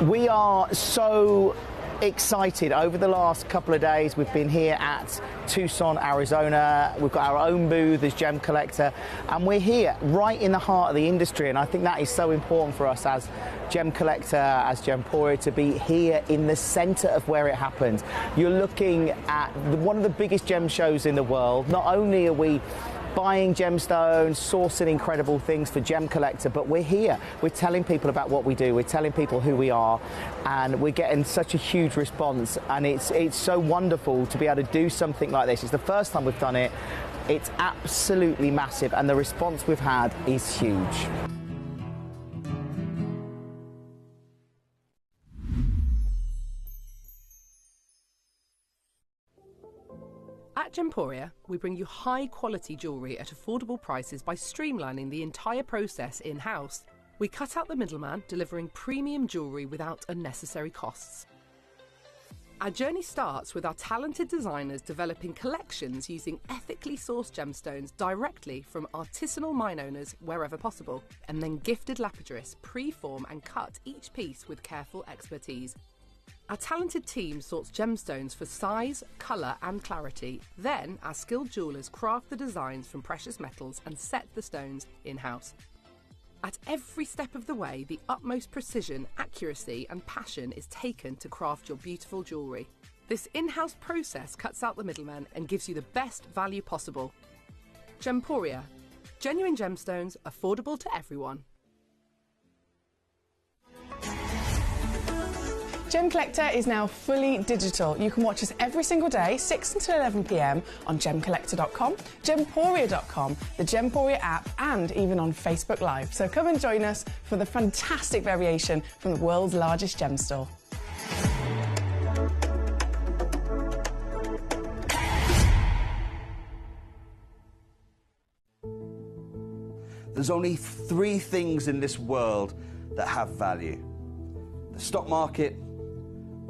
S3: We are so excited. Over the last couple of days, we've been here at Tucson, Arizona. We've got our own booth as Gemcollector, and we're here right in the heart of the industry. And I think that is so important for us as Gemcollector, as Gemporia, to be here in the centre of where it happens. You're looking at one of the biggest gem shows in the world. Not only are we buying gemstones, sourcing incredible things for Gemcollector, but we're here. We're telling people about what we do. We're telling people who we are, and we're getting such a huge response. And it's so wonderful to be able to do something like this. It's the first time we've done it. It's absolutely massive, and the response we've had is huge.
S15: At Gemporia, we bring you high-quality jewellery at affordable prices by streamlining the entire process in-house. We cut out the middleman, delivering premium jewellery without unnecessary costs. Our journey starts with our talented designers developing collections using ethically sourced gemstones directly from artisanal mine owners wherever possible, and then gifted lapidarists pre-form and cut each piece with careful expertise. Our talented team sorts gemstones for size, colour and clarity. Then our skilled jewellers craft the designs from precious metals and set the stones in-house. At every step of the way, the utmost precision, accuracy and passion is taken to craft your beautiful jewellery. This in-house process cuts out the middleman and gives you the best value possible. Gemporia. Genuine gemstones, affordable to everyone.
S2: Gemcollector is now fully digital. You can watch us every single day, 6 until 11 p.m. on Gemcollector.com, Gemporia.com, the Gemporia app, and even on Facebook Live. So come and join us for the fantastic variation from the world's largest gem store.
S4: There's only 3 things in this world that have value: the stock market,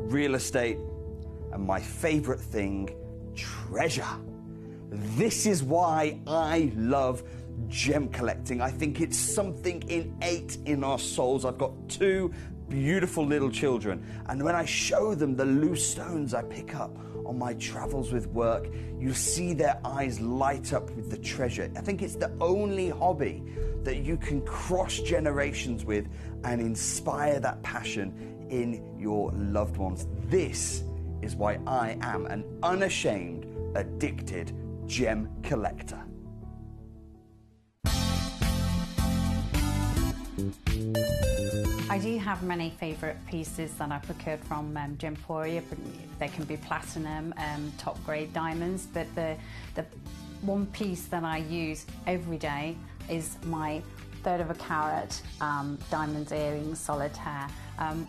S4: real estate, and my favorite thing, treasure. This is why I love gem collecting. I think it's something innate in our souls. I've got 2 beautiful little children, and when I show them the loose stones I pick up on my travels with work, you see their eyes light up with the treasure. I think it's the only hobby that you can cross generations with and inspire that passion in your loved ones. This is why I am an unashamed, addicted gem collector.
S12: I do have many favourite pieces that I procured from Gemporia. They can be platinum, top grade diamonds, but the one piece that I use every day is my 1/3 of a carat diamond earrings solitaire,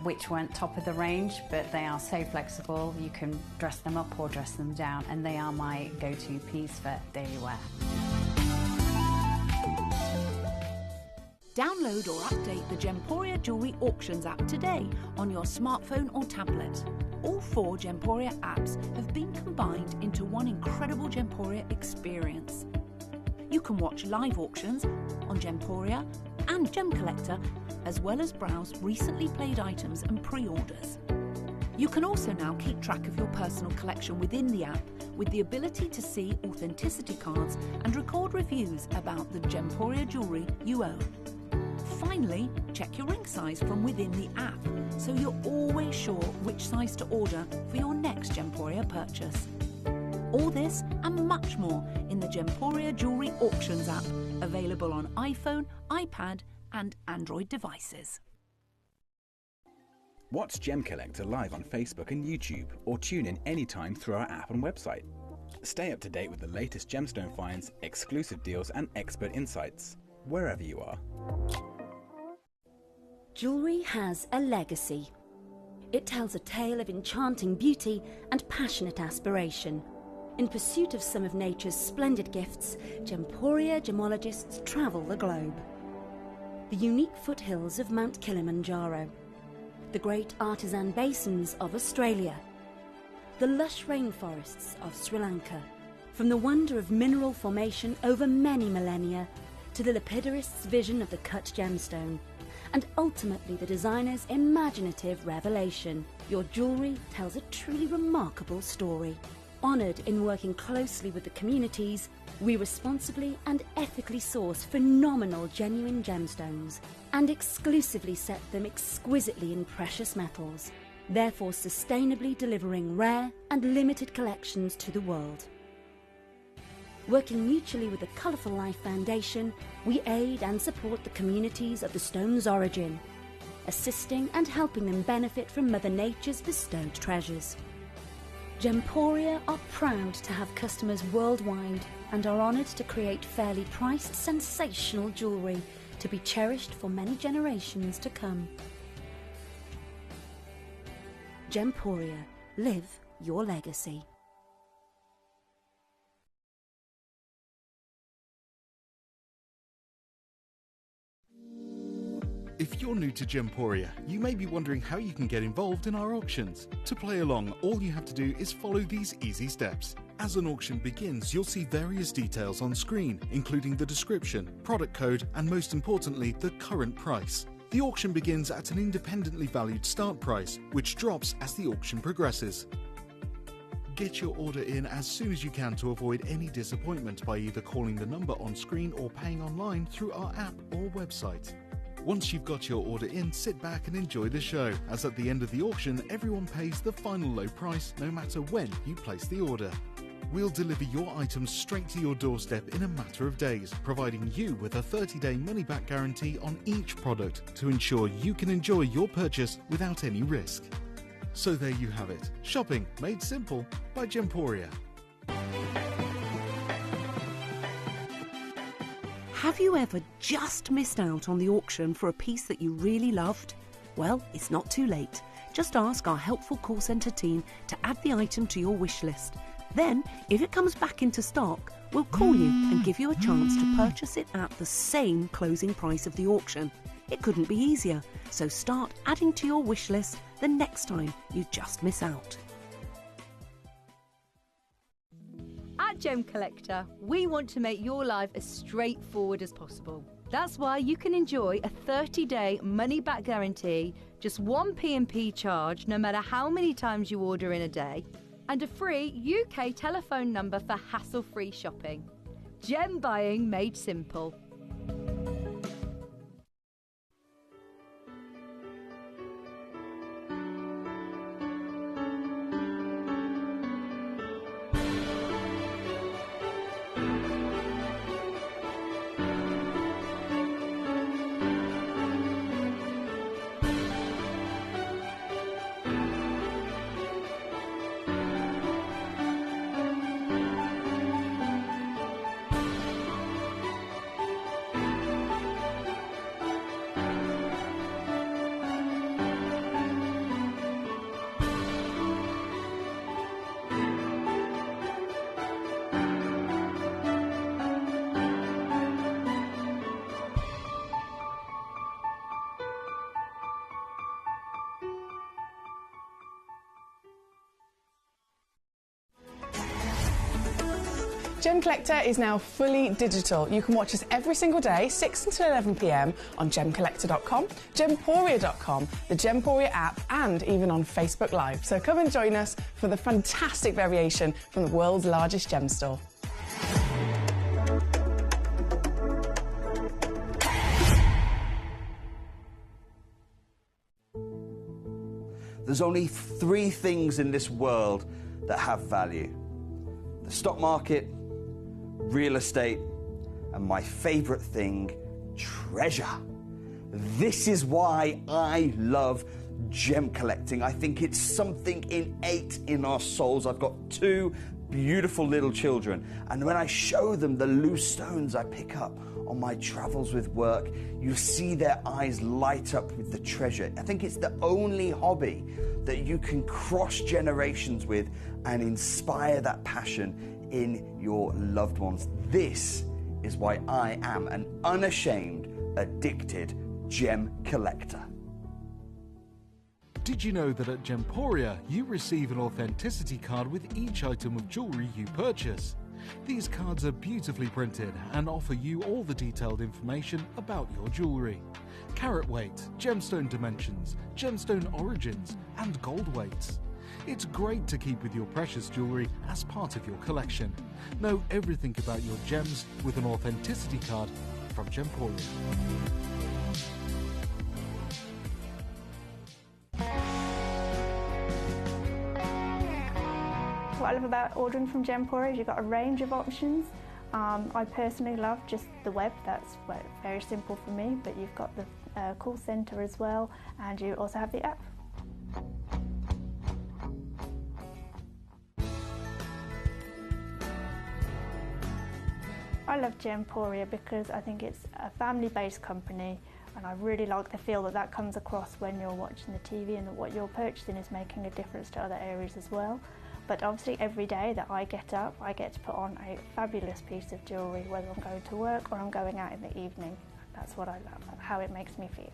S12: which weren't top of the range, but they are so flexible. You can dress them up or dress them down, and they are my go-to piece for daily wear.
S1: Download or update the Gemporia Jewellery Auctions app today on your smartphone or tablet. All 4 Gemporia apps have been combined into one incredible Gemporia experience. You can watch live auctions on Gemporia and Gemcollector, as well as browse recently played items and pre-orders. You can also now keep track of your personal collection within the app with the ability to see authenticity cards and record reviews about the Gemporia jewellery you own. Finally, check your ring size from within the app, so you're always sure which size to order for your next Gemporia purchase. All this and much more in the Gemporia Jewellery Auctions app, available on iPhone, iPad and Android devices.
S5: Watch Gemcollector live on Facebook and YouTube, or tune in anytime through our app and website. Stay up to date with the latest gemstone finds, exclusive deals and expert insights, wherever you are.
S16: Jewellery has a legacy. It tells a tale of enchanting beauty and passionate aspiration. In pursuit of some of nature's splendid gifts, Gemporia gemologists travel the globe. The unique foothills of Mount Kilimanjaro, the great artisan basins of Australia, the lush rainforests of Sri Lanka. From the wonder of mineral formation over many millennia to the lapidarists' vision of the cut gemstone, and ultimately the designer's imaginative revelation. Your jewellery tells a truly remarkable story. Honoured in working closely with the communities, we responsibly and ethically source phenomenal genuine gemstones and exclusively set them exquisitely in precious metals, therefore sustainably delivering rare and limited collections to the world. Working mutually with the Colourful Life Foundation, we aid and support the communities of the stone's origin, assisting and helping them benefit from Mother Nature's bestowed treasures. Gemporia are proud to have customers worldwide and are honoured to create fairly priced, sensational jewellery to be cherished for many generations to come. Gemporia, live your legacy.
S6: If you're new to Gemporia, you may be wondering how you can get involved in our auctions. To play along, all you have to do is follow these easy steps. As an auction begins, you'll see various details on screen, including the description, product code, and most importantly, the current price. The auction begins at an independently valued start price, which drops as the auction progresses. Get your order in as soon as you can to avoid any disappointment by either calling the number on screen or paying online through our app or website. Once you've got your order in, sit back and enjoy the show, as at the end of the auction, everyone pays the final low price no matter when you place the order. We'll deliver your items straight to your doorstep in a matter of days, providing you with a 30-day money-back guarantee on each product to ensure you can enjoy your purchase without any risk. So there you have it, shopping made simple by Gemporia.
S17: Have you ever just missed out on the auction for a piece that you really loved? Well, it's not too late. Just ask our helpful call centre team to add the item to your wish list. Then, if it comes back into stock, we'll call you and give you a chance to purchase it at the same closing price of the auction. It couldn't be easier, so start adding to your wish list the next time you just miss out.
S14: At Gemcollector, we want to make your life as straightforward as possible. That's why you can enjoy a 30-day money-back guarantee, just one P&P charge no matter how many times you order in a day, and a free UK telephone number for hassle-free shopping. Gem buying made simple.
S2: Gemcollector is now fully digital. You can watch us every single day, 6 until 11 p.m. on Gemcollector.com, Gemporia.com, the Gemporia app, and even on Facebook Live. So come and join us for the fantastic variation from the world's largest gem store.
S4: There's only three things in this world that have value: the stock market, real estate, and my favorite thing, treasure. This is why I love gem collecting. I think it's something innate in our souls. I've got two beautiful little children, and when I show them the loose stones I pick up on my travels with work, you see their eyes light up with the treasure. I think it's the only hobby that you can cross generations with and inspire that passion in your loved ones. This is why I am an unashamed, addicted gem collector.
S6: Did you know that at Gemporia you receive an authenticity card with each item of jewellery you purchase? These cards are beautifully printed and offer you all the detailed information about your jewellery. Carat weight, gemstone dimensions, gemstone origins, and gold weights. It's great to keep with your precious jewellery as part of your collection. Know everything about your gems with an authenticity card from Gemporia.
S10: What I love about ordering from Gemporia is you've got a range of options. I personally love just the web, that's very simple for me, but you've got the call centre as well, and you also have the app. I love Gemporia because I think it's a family-based company, and I really like the feel that comes across when you're watching the TV, and that what you're purchasing is making a difference to other areas as well. But obviously every day that I get up, I get to put on a fabulous piece of jewellery, whether I'm going to work or I'm going out in the evening. That's what I love, how it makes me feel.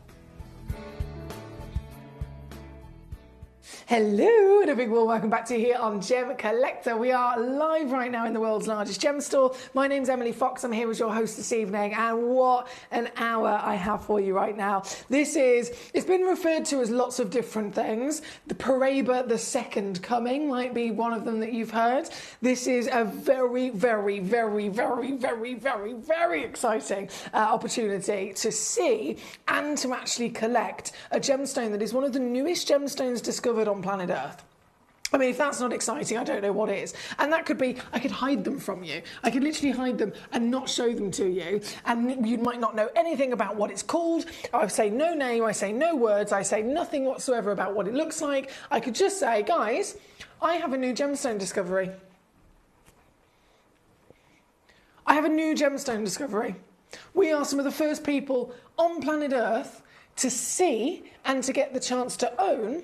S8: Hello and a big warm welcome back to you here on Gemcollector. We are live right now in the world's largest gem store. My name's Emily Fox. I'm here as your host this evening, and what an hour I have for you right now. It's been referred to as lots of different things. The Paraiba, the second coming, might be one of them that you've heard. This is a very, very, very, very, very, very, very exciting opportunity to see and to actually collect a gemstone that is one of the newest gemstones discovered on planet Earth. I mean, if that's not exciting, I don't know what is. And that could be, I could hide them from you. I could literally hide them and not show them to you. And you might not know anything about what it's called. I say no name, I say no words, I say nothing whatsoever about what it looks like. I could just say, guys, I have a new gemstone discovery. I have a new gemstone discovery. We are some of the first people on planet Earth to see and to get the chance to own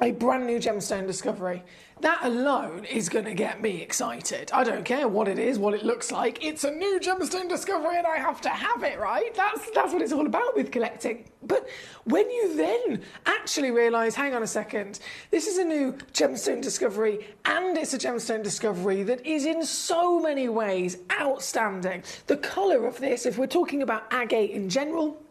S8: a brand new gemstone discovery. That alone is going to get me excited. I don't care what it is, what it looks like. It's a new gemstone discovery and I have to have it, right? That's what it's all about with collecting. But when you then actually realise, hang on a second, this is a new gemstone discovery, and it's a gemstone discovery that is in so many ways outstanding. The colour of this, if we're talking about agate in general,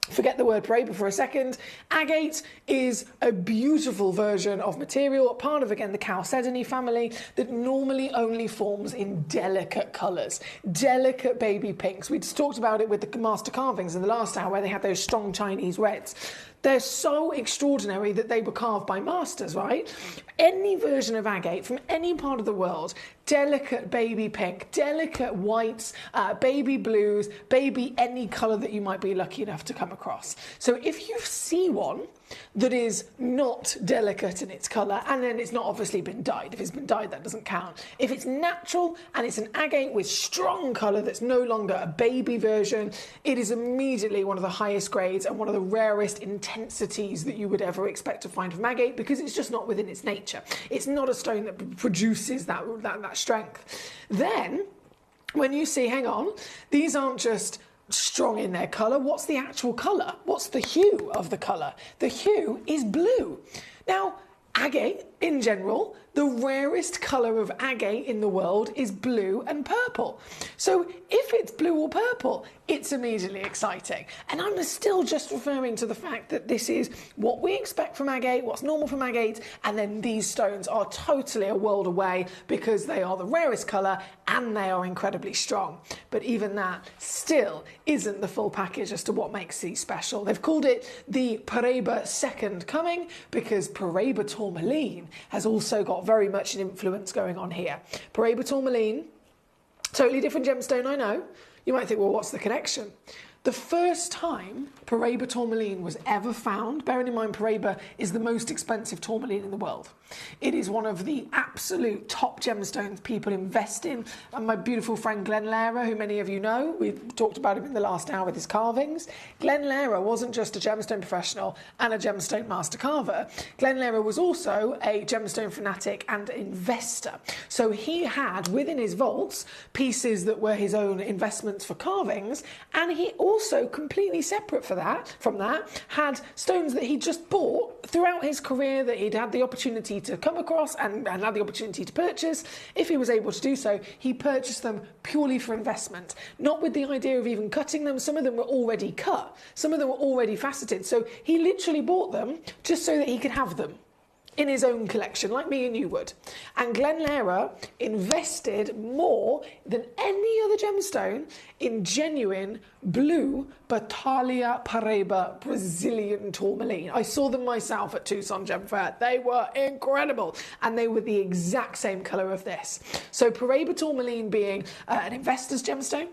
S8: forget the word Paraiba for a second. Agate is a beautiful version of material, part of, again, the chalcedony family that normally only forms in delicate colours, delicate baby pinks. We just talked about it with the master carvings in the last hour, where they had those strong Chinese reds. They're so extraordinary that they were carved by masters, right? Any version of agate from any part of the world, delicate baby pink, delicate whites, baby blues, baby any colour that you might be lucky enough to come across. So if you see one that is not delicate in its colour, and then it's not obviously been dyed. If it's been dyed, that doesn't count. If it's natural and it's an agate with strong colour that's no longer a baby version, it is immediately one of the highest grades and one of the rarest intensities that you would ever expect to find from agate, because it's just not within its nature. It's not a stone that produces that strength. Then, when you see, hang on, these aren't just strong in their colour. What's the actual colour? What's the hue of the colour? The hue is blue. Now, agate, in general, the rarest colour of agate in the world is blue and purple. So if it's blue or purple, it's immediately exciting. And I'm still just referring to the fact that this is what we expect from agate, what's normal from agate, and then these stones are totally a world away because they are the rarest colour and they are incredibly strong. But even that still isn't the full package as to what makes these special. They've called it the Paraiba Second Coming because Paraiba tourmaline has also got very much an influence going on here. Paraiba tourmaline, totally different gemstone, I know. You might think, well, what's the connection? The first time Paraiba tourmaline was ever found, bearing in mind Paraiba is the most expensive tourmaline in the world. It is one of the absolute top gemstones people invest in. And my beautiful friend Glenn Lehrer, who many of you know, we've talked about him in the last hour with his carvings. Glenn Lehrer wasn't just a gemstone professional and a gemstone master carver. Glenn Lehrer was also a gemstone fanatic and investor. So he had within his vaults pieces that were his own investments for carvings, and he also completely separate from that, had stones that he'd just bought throughout his career that he'd had the opportunity to come across and had the opportunity to purchase. If he was able to do so, he purchased them purely for investment, not with the idea of even cutting them. Some of them were already cut, some of them were already faceted, so he literally bought them just so that he could have them in his own collection, like me and you would. And Glenn Lehrer invested more than any other gemstone in genuine blue Battaglia Paraiba Brazilian tourmaline. I saw them myself at Tucson Gem Fair. They were incredible, and they were the exact same colour of this. So Paraiba tourmaline being an investor's gemstone,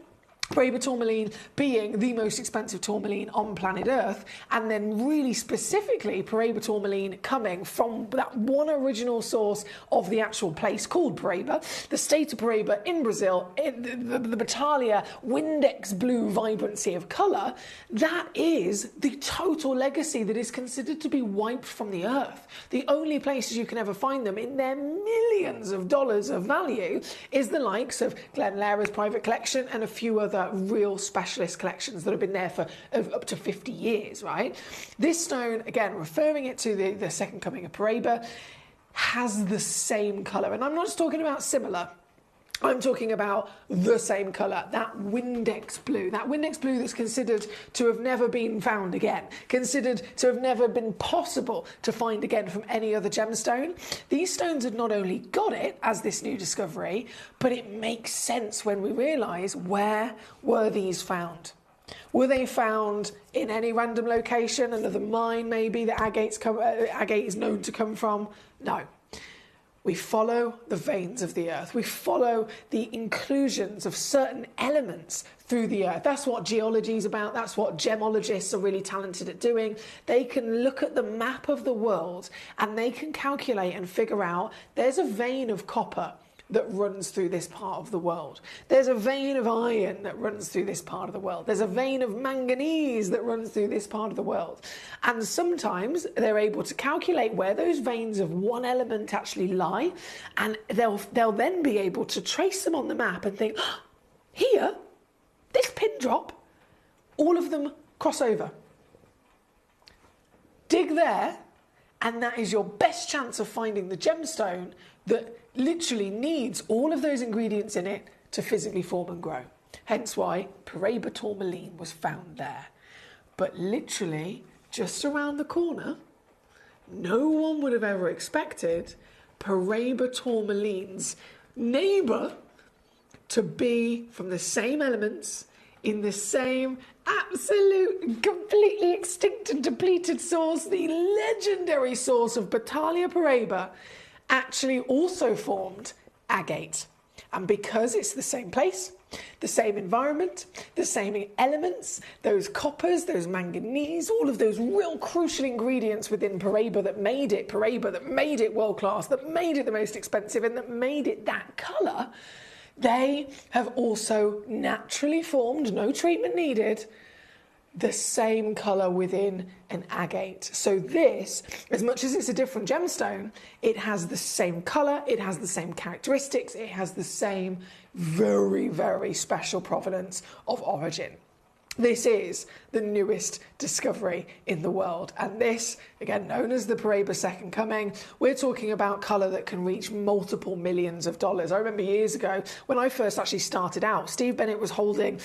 S8: Paraiba tourmaline being the most expensive tourmaline on planet Earth, and then really specifically Paraiba tourmaline coming from that one original source of the actual place called Paraiba, the state of Paraiba in Brazil, the Battaglia Windex blue vibrancy of colour. That is the total legacy that is considered to be wiped from the earth. The only places you can ever find them in their millions of dollars of value is the likes of Glenn Lehrer's private collection and a few other real specialist collections that have been there for up to 50 years, right? This stone, again, referring it to the second coming of Paraiba, has the same colour. And I'm not just talking about similar. I'm talking about the same colour, that Windex blue that's considered to have never been found again, considered to have never been possible to find again from any other gemstone. These stones had not only got it as this new discovery, but it makes sense when we realise where were these found. Were they found in any random location, another mine maybe that agate is known to come from? No. We follow the veins of the earth. We follow the inclusions of certain elements through the earth. That's what geology is about. That's what gemologists are really talented at doing. They can look at the map of the world and they can calculate and figure out there's a vein of copper that runs through this part of the world. There's a vein of iron that runs through this part of the world. There's a vein of manganese that runs through this part of the world. And sometimes they're able to calculate where those veins of one element actually lie, and they'll then be able to trace them on the map and think, oh, here, this pin drop, all of them cross over. Dig there, and that is your best chance of finding the gemstone that literally needs all of those ingredients in it to physically form and grow. Hence why Paraiba tourmaline was found there. But literally, just around the corner, no one would have ever expected Paraiba tourmaline's neighbour to be from the same elements, in the same absolute, completely extinct and depleted source, the legendary source of Battaglia Paraiba, actually also formed agate. And because it's the same place, the same environment, the same elements, those coppers, those manganese, all of those real crucial ingredients within Paraiba that made it world class, that made it the most expensive, and that made it that colour, they have also naturally formed, no treatment needed, the same colour within an agate. So this, as much as it's a different gemstone, it has the same colour, it has the same characteristics, it has the same very, very special provenance of origin. This is the newest discovery in the world, and this, again known as the Paraiba Second Coming, we're talking about colour that can reach multiple millions of dollars. I remember years ago when I first actually started out, Steve Bennett was holding,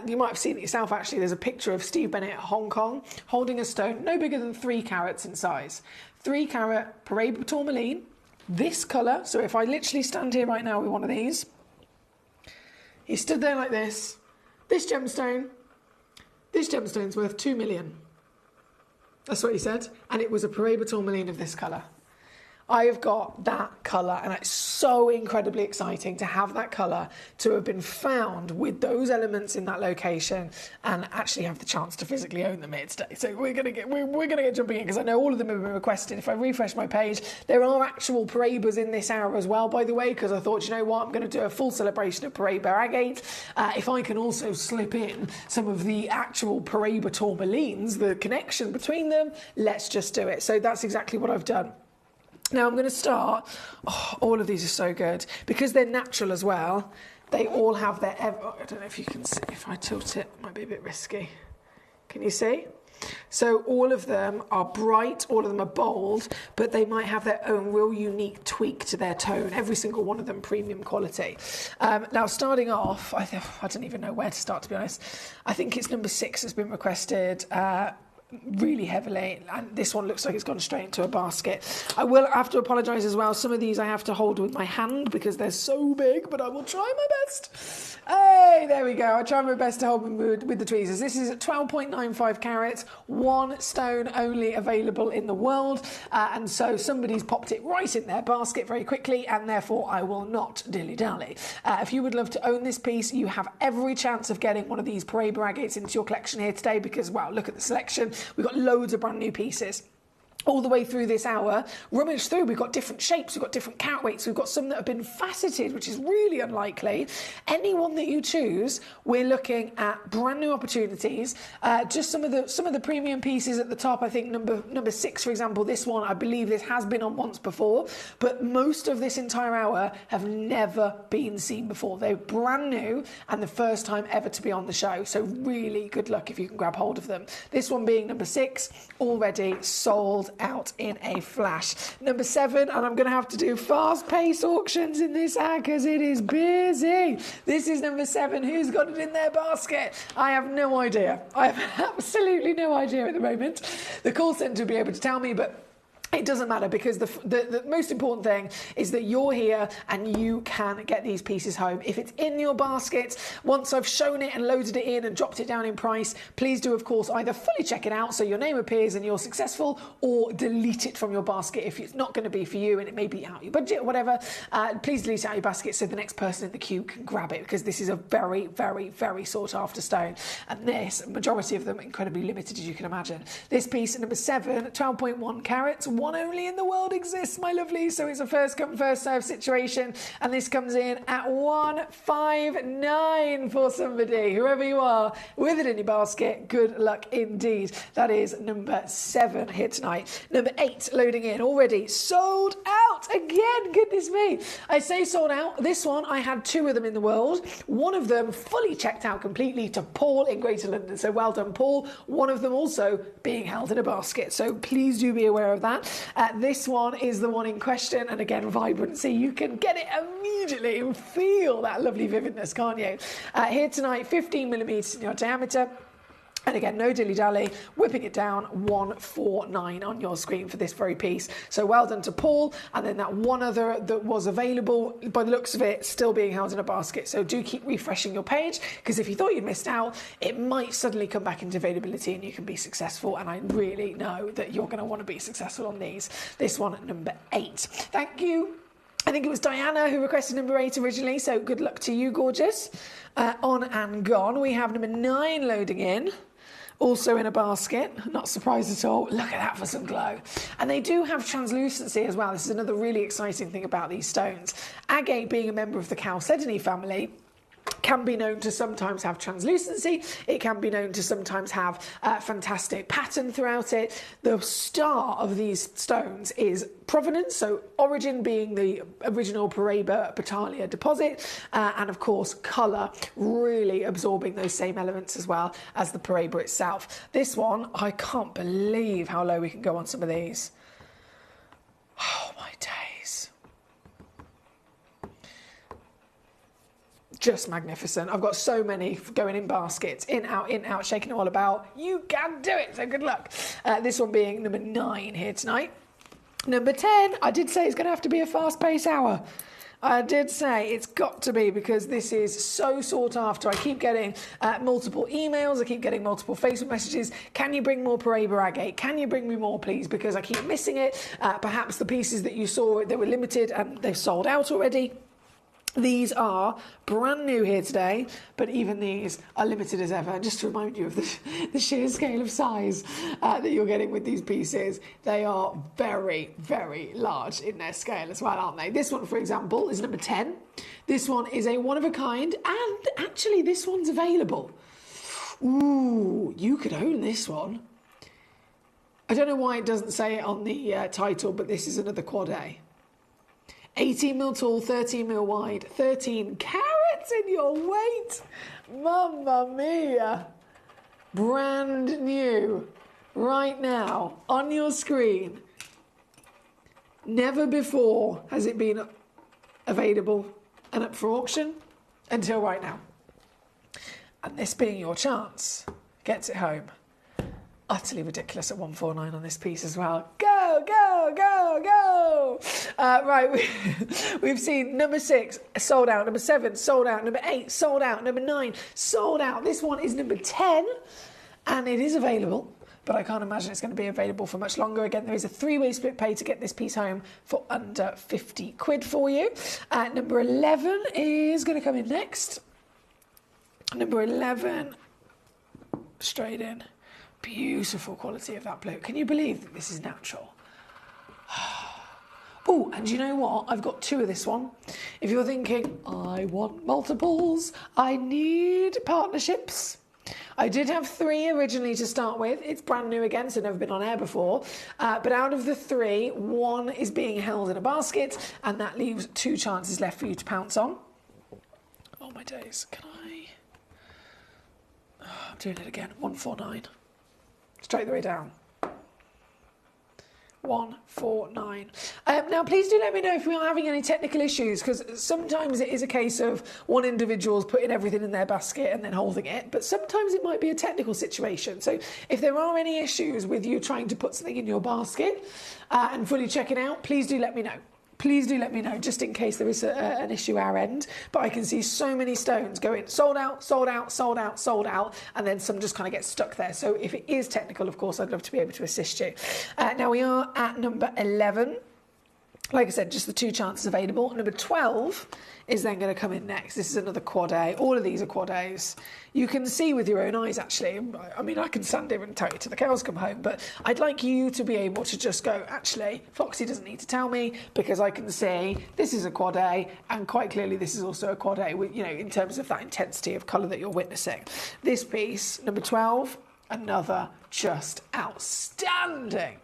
S8: you might have seen it yourself actually, there's a picture of Steve Bennett at Hong Kong holding a stone no bigger than 3 carats in size. 3 carat Paraiba tourmaline, this colour, so if I literally stand here right now with one of these, he stood there like this gemstone's worth 2 million. That's what he said. And it was a Paraiba tourmaline of this colour. I have got that colour, and it's so incredibly exciting to have that colour, to have been found with those elements in that location, and actually have the chance to physically own them here today. So we're gonna get jumping in, because I know all of them have been requested. If I refresh my page, there are actual Paraibas in this hour as well, by the way, because I thought, you know what, I'm going to do a full celebration of Paraiba agate. If I can also slip in some of the actual Paraiba tourmalines, the connection between them, let's just do it. So that's exactly what I've done. Now I'm going to start, all of these are so good, because they're natural as well. They all have their, I don't know if you can see, if I tilt it might be a bit risky. Can you see? So all of them are bright, all of them are bold, but they might have their own real unique tweak to their tone. Every single one of them premium quality. Now, starting off, I don't even know where to start, to be honest. I think it's number 6 has been requested really heavily, and this one looks like it's gone straight into a basket. I will have to apologise as well. Some of these I have to hold with my hand because they're so big, but I will try my best. Hey, there we go. I'll try my best to hold them with the tweezers. This is 12.95 carats, 1 stone only available in the world, and so somebody's popped it right in their basket very quickly, and therefore I will not dilly-dally. If you would love to own this piece, you have every chance of getting one of these Parade agates into your collection here today because, wow, look at the selection. We've got loads of brand new pieces. All the way through this hour, rummage through, we've got different shapes, we've got different carat weights, we've got some that have been faceted, which is really unlikely. Any one that you choose, we're looking at brand new opportunities. Just some of the premium pieces at the top. I think number 6, for example, this one, I believe this has been on once before, but most of this entire hour have never been seen before. They're brand new and the first time ever to be on the show. So really good luck if you can grab hold of them. This one being number 6, already sold out in a flash. Number 7, and I'm going to have to do fast-paced auctions in this ad because it is busy. This is number 7. Who's got it in their basket? I have no idea. I have absolutely no idea at the moment. The call centre will be able to tell me, but it doesn't matter because the most important thing is that you're here and you can get these pieces home. If it's in your basket, once I've shown it and loaded it in and dropped it down in price, please do, of course, either fully check it out so your name appears and you're successful, or delete it from your basket if it's not going to be for you and it may be out your budget or whatever. Please delete it out your basket so the next person in the queue can grab it because this is a very, very, very sought after stone. And this, majority of them, incredibly limited, as you can imagine. This piece, number 7, 12.1 carats, 1 only in the world exists, my lovely, so it's a first come first serve situation, and this comes in at 159 for somebody, whoever you are, with it in your basket. Good luck indeed. That is number 7 here tonight. Number 8 loading in, already sold out again. Goodness me, I say sold out. This one, I had 2 of them in the world. One of them fully checked out completely to Paul in Greater London, so well done, Paul. One of them also being held in a basket, so please do be aware of that. This one is the one in question, and again, vibrancy. You can get it immediately and feel that lovely vividness, can't you? Here tonight, 15mm in your diameter. And again, no dilly-dally, whipping it down, 149 on your screen for this very piece. So well done to Paul. And then that one other that was available, by the looks of it, still being held in a basket. So do keep refreshing your page, because if you thought you'd missed out, it might suddenly come back into availability and you can be successful. And I really know that you're going to want to be successful on these. This one, number 8. Thank you. I think it was Diana who requested number 8 originally, so good luck to you, gorgeous. On and gone. We have number 9 loading in. Also in a basket, not surprised at all. Look at that for some glow. And they do have translucency as well. This is another really exciting thing about these stones. Agate, being a member of the Chalcedony family, can be known to sometimes have translucency. It can be known to sometimes have fantastic pattern throughout it. The star of these stones is provenance, so origin being the original Paraiba Battalia deposit, and of course colour, really absorbing those same elements as well as the Paraiba itself. This one, I can't believe how low we can go on some of these. Oh my days. Just magnificent. I've got so many going in baskets, in, out, shaking it all about. You can do it, so good luck. This one being number 9 here tonight. Number 10, I did say it's going to have to be a fast-paced hour. I did say it's got to be, because this is so sought after. I keep getting multiple emails, I keep getting multiple Facebook messages. Can you bring more Paraiba agate? Can you bring me more, please? Because I keep missing it. Perhaps the pieces that you saw, they were limited and they've sold out already. These are brand new here today, but even these are limited as ever. And just to remind you of the sheer scale of size that you're getting with these pieces, they are very, very large in their scale as well, aren't they? This one, for example, is number 10. This one is a one-of-a-kind, and actually this one's available. Ooh, you could own this one. I don't know why it doesn't say it on the title, but this is another quad A. 18mm tall, 13mm wide, 13 carats. What's in your weight? Mamma mia. Brand new. Right now, on your screen. Never before has it been available and up for auction until right now. And this being your chance gets it home. Utterly ridiculous at 149 on this piece as well. Go, go, go, go! Right, we've seen number 6 sold out, number 7 sold out, number 8 sold out, number 9 sold out. This one is number 10, and it is available, but I can't imagine it's going to be available for much longer. Again, there is a 3-way split pay to get this piece home for under 50 quid for you. Number 11 is going to come in next. Number 11, straight in. Beautiful quality of that blue. Can you believe that this is natural? Oh, and you know what? I've got 2 of this one. If you're thinking, I want multiples, I need partnerships. I did have 3 originally to start with. It's brand new again, so never been on air before. But out of the 3, 1 is being held in a basket, and that leaves 2 chances left for you to pounce on. Oh my days, can I? Oh, I'm doing it again. 149. Straight the way down. 149. Now, please do let me know if we are having any technical issues, because sometimes it is a case of one individual's putting everything in their basket and then holding it, but sometimes it might be a technical situation. So if there are any issues with you trying to put something in your basket and fully checking out, please do let me know. Please do let me know, just in case there is an issue our end. But I can see so many stones going sold out, sold out, sold out, sold out, and then some just kind of get stuck there. So if it is technical, of course, I'd love to be able to assist you. Now we are at number 11. Like I said, just the 2 chances available. Number 12 is then going to come in next. This is another quad A. All of these are quad A's. You can see with your own eyes, actually. I mean, I can stand here and tell you till the cows come home, but I'd like you to be able to just go, actually, Foxy doesn't need to tell me, because I can see this is a quad A, and quite clearly this is also a quad A, with, you know, in terms of that intensity of colour that you're witnessing. This piece, number 12, another just outstanding,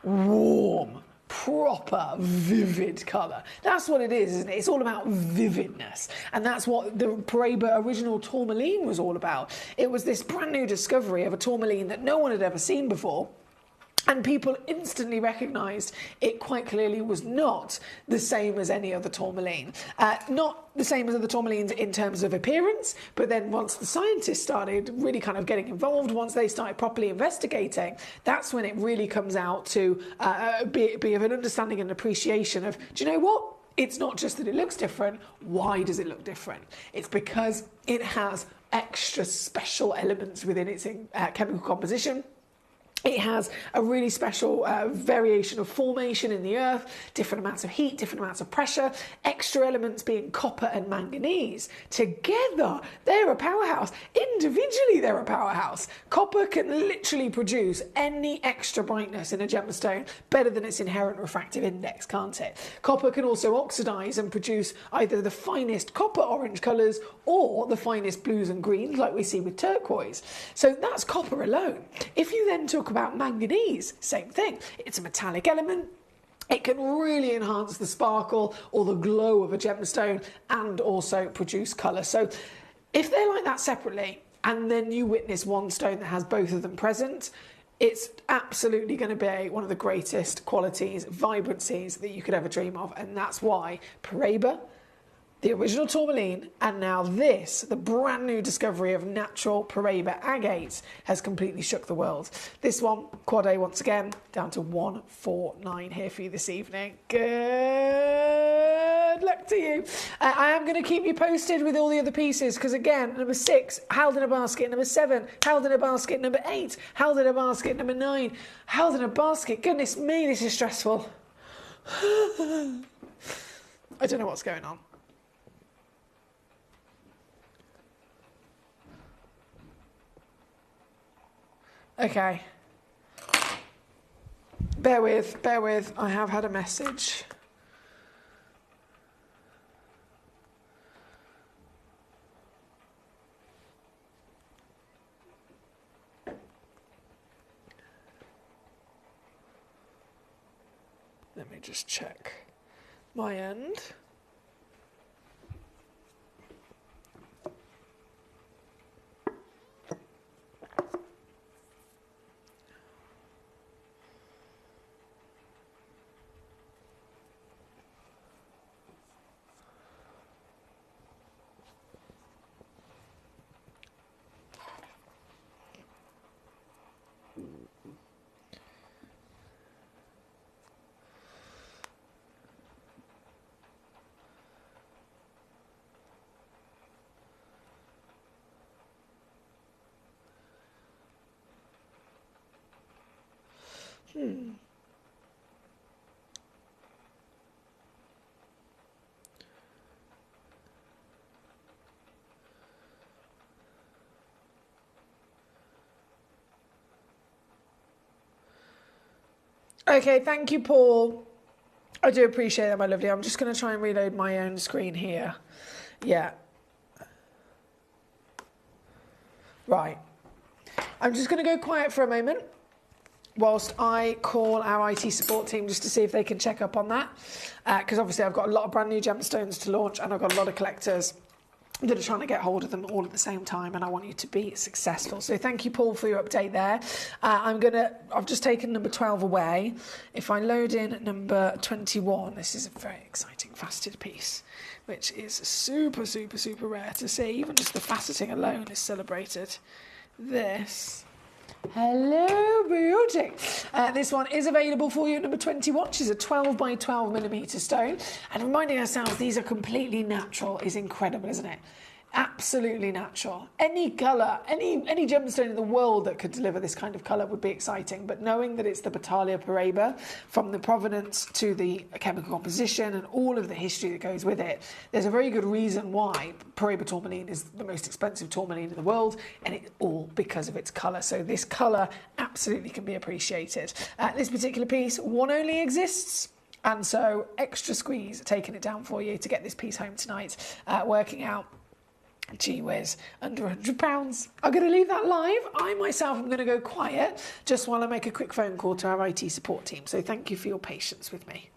S8: warm, proper, vivid colour. That's what it is, isn't it? It's all about vividness. And that's what the Paraiba original tourmaline was all about. It was this brand new discovery of a tourmaline that no one had ever seen before. And people instantly recognised it quite clearly was not the same as any other tourmaline. Not the same as other tourmalines in terms of appearance, but then once the scientists started really kind of getting involved, once they started properly investigating, that's when it really comes out to be of an understanding and appreciation of, do you know what? It's not just that it looks different. Why does it look different? It's because it has extra special elements within its chemical composition. It has a really special variation of formation in the earth, different amounts of heat, different amounts of pressure, extra elements being copper and manganese. Together, they're a powerhouse. Individually, they're a powerhouse. Copper can literally produce any extra brightness in a gemstone better than its inherent refractive index, can't it? Copper can also oxidize and produce either the finest copper orange colours or the finest blues and greens like we see with turquoise. So that's copper alone. If you then talk about manganese, same thing. It's a metallic element. It can really enhance the sparkle or the glow of a gemstone and also produce colour. So if they're like that separately and then you witness one stone that has both of them present, it's absolutely going to be one of the greatest qualities, vibrancies that you could ever dream of. And that's why Paraiba, the original tourmaline, and now this, the brand new discovery of natural Paraiba agates, has completely shook the world. This one, quad A once again, down to 149 here for you this evening. Good luck to you. I am going to keep you posted with all the other pieces, because again, number 6, held in a basket, number 7, held in a basket, number 8, held in a basket, number 9, held in a basket. Goodness me, this is stressful. I don't know what's going on. Okay. Bear with. I have had a message. Let me just check my end. Okay, thank you, Paul. I do appreciate that, my lovely. I'm just going to try and reload my own screen here. Yeah. Right. I'm just going to go quiet for a moment whilst I call our IT support team just to see if they can check up on that. Because obviously I've got a lot of brand new gemstones to launch and I've got a lot of collectors that are trying to get hold of them all at the same time, and I want you to be successful. So thank you, Paul, for your update there. I've just taken number 12 away. If I load in number 21, this is a very exciting faceted piece, which is super, super, super rare to see. Even just the faceting alone is celebrated. This. Hello, beauty. This one is available for you at number 21, which is a 12 by 12 millimetre stone. And reminding ourselves these are completely natural is incredible, isn't it? Absolutely natural. Any colour, any gemstone in the world that could deliver this kind of colour would be exciting, but knowing that it's the Batalia paraiba, from the provenance to the chemical composition and all of the history that goes with it, there's a very good reason why paraiba tourmaline is the most expensive tourmaline in the world, and it's all because of its colour. So this colour absolutely can be appreciated. This particular piece, one only exists, and so extra squeeze taking it down for you to get this piece home tonight, working out, gee whiz, under £100. I'm going to leave that live. I myself am going to go quiet just while I make a quick phone call to our IT support team. So thank you for your patience with me.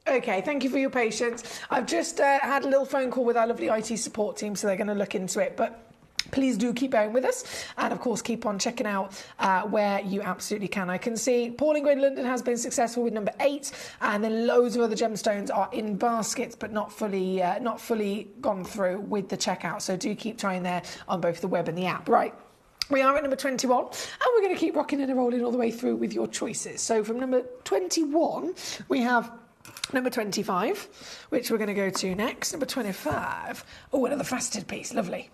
S8: Okay, thank you for your patience. I've just had a little phone call with our lovely IT support team, so they're going to look into it. But please do keep going with us, and of course keep on checking out where you absolutely can. I can see Paul in Greater London has been successful with number 8, and then loads of other gemstones are in baskets but not fully gone through with the checkout. So do keep trying there on both the web and the app. Right. We are at number 21, and we're going to keep rocking and rolling all the way through with your choices. So from number 21, we have Number 25, which we're going to go to next. Number 25. Oh, another faceted piece. Lovely.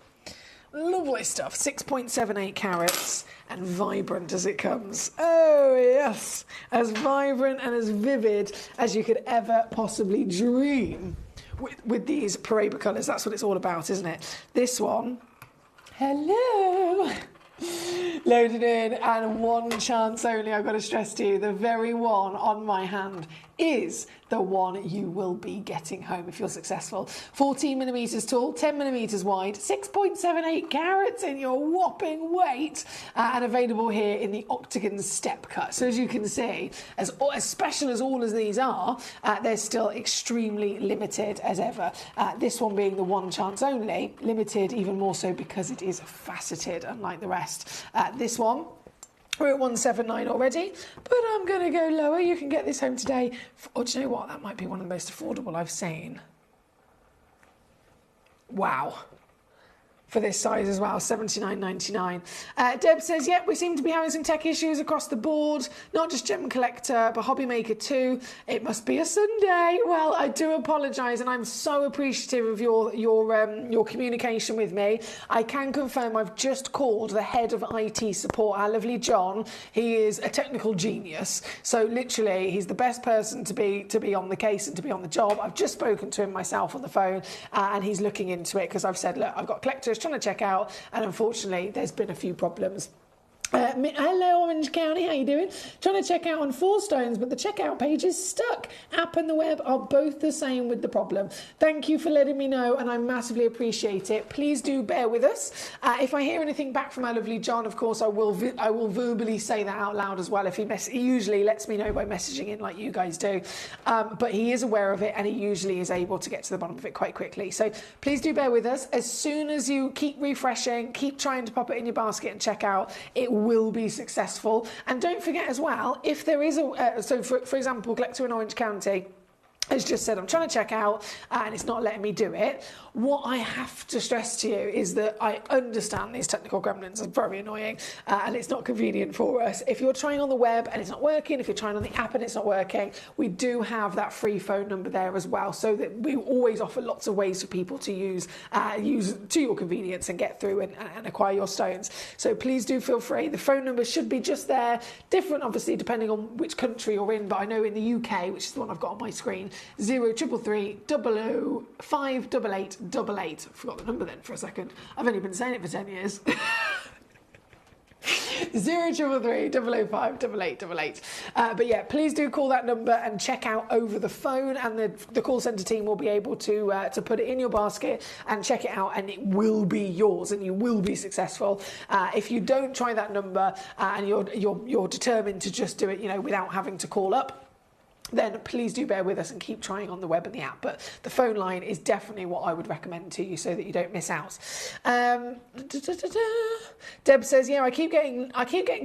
S8: Lovely stuff. 6.78 carats and vibrant as it comes. Oh, yes. As vibrant and as vivid as you could ever possibly dream with these Paraiba colours. That's what it's all about, isn't it? This one. Hello. Loaded in, and one chance only, I've got to stress to you, the very one on my hand is the one you will be getting home if you're successful. 14 millimetres tall, 10 millimetres wide, 6.78 carats in your whopping weight, and available here in the octagon step cut. So as you can see, as special as all of these are, they're still extremely limited as ever. This one being the one chance only, limited even more so because it is faceted, unlike the rest. This one, we're at 179 already, but I'm going to go lower. You can get this home today. Or do you know what? That might be one of the most affordable I've seen. Wow. For this size as well, $79.99. Deb says, yep, we seem to be having some tech issues across the board, not just Gemcollector, but Hobby Maker too. It must be a Sunday. Well, I do apologise, and I'm so appreciative of your communication with me. I can confirm I've just called the head of IT support, our lovely John. He is a technical genius, so literally he's the best person to be on the case and to be on the job. I've just spoken to him myself on the phone, and he's looking into it because I've said, look, I've got collectors trying to check out, and unfortunately there's been a few problems. Hello Orange County, how you doing? Trying to check out on 4 stones, but the checkout page is stuck. App and the web are both the same with the problem. Thank you for letting me know, and I massively appreciate it. Please do bear with us. If I hear anything back from our lovely John, of course I will verbally say that out loud as well. If he usually lets me know by messaging in like you guys do, but he is aware of it, and he usually is able to get to the bottom of it quite quickly. So please do bear with us. As soon as you keep refreshing, keep trying to pop it in your basket and check out, it will be successful. And don't forget as well, if there is so for example, Collector in Orange County has just said, I'm trying to check out and it's not letting me do it. What I have to stress to you is that I understand these technical gremlins are very annoying, and it's not convenient for us. If you're trying on the web and it's not working, if you're trying on the app and it's not working, we do have that free phone number there as well, so that we always offer lots of ways for people to use to your convenience and get through and acquire your stones. So please do feel free. The phone number should be just there, different obviously depending on which country you're in, but I know in the UK, which is the one I've got on my screen, 0333 00 588 88. I forgot the number then for a second. I've only been saying it for 10 years. 0333 005 8888. But yeah, please do call that number and check out over the phone, and the call centre team will be able to put it in your basket and check it out, and it will be yours and you will be successful. If you don't try that number and you're determined to just do it, without having to call up, then please do bear with us and keep trying on the web and the app. But the phone line is definitely what I would recommend to you so that you don't miss out. Deb says, yeah, I keep getting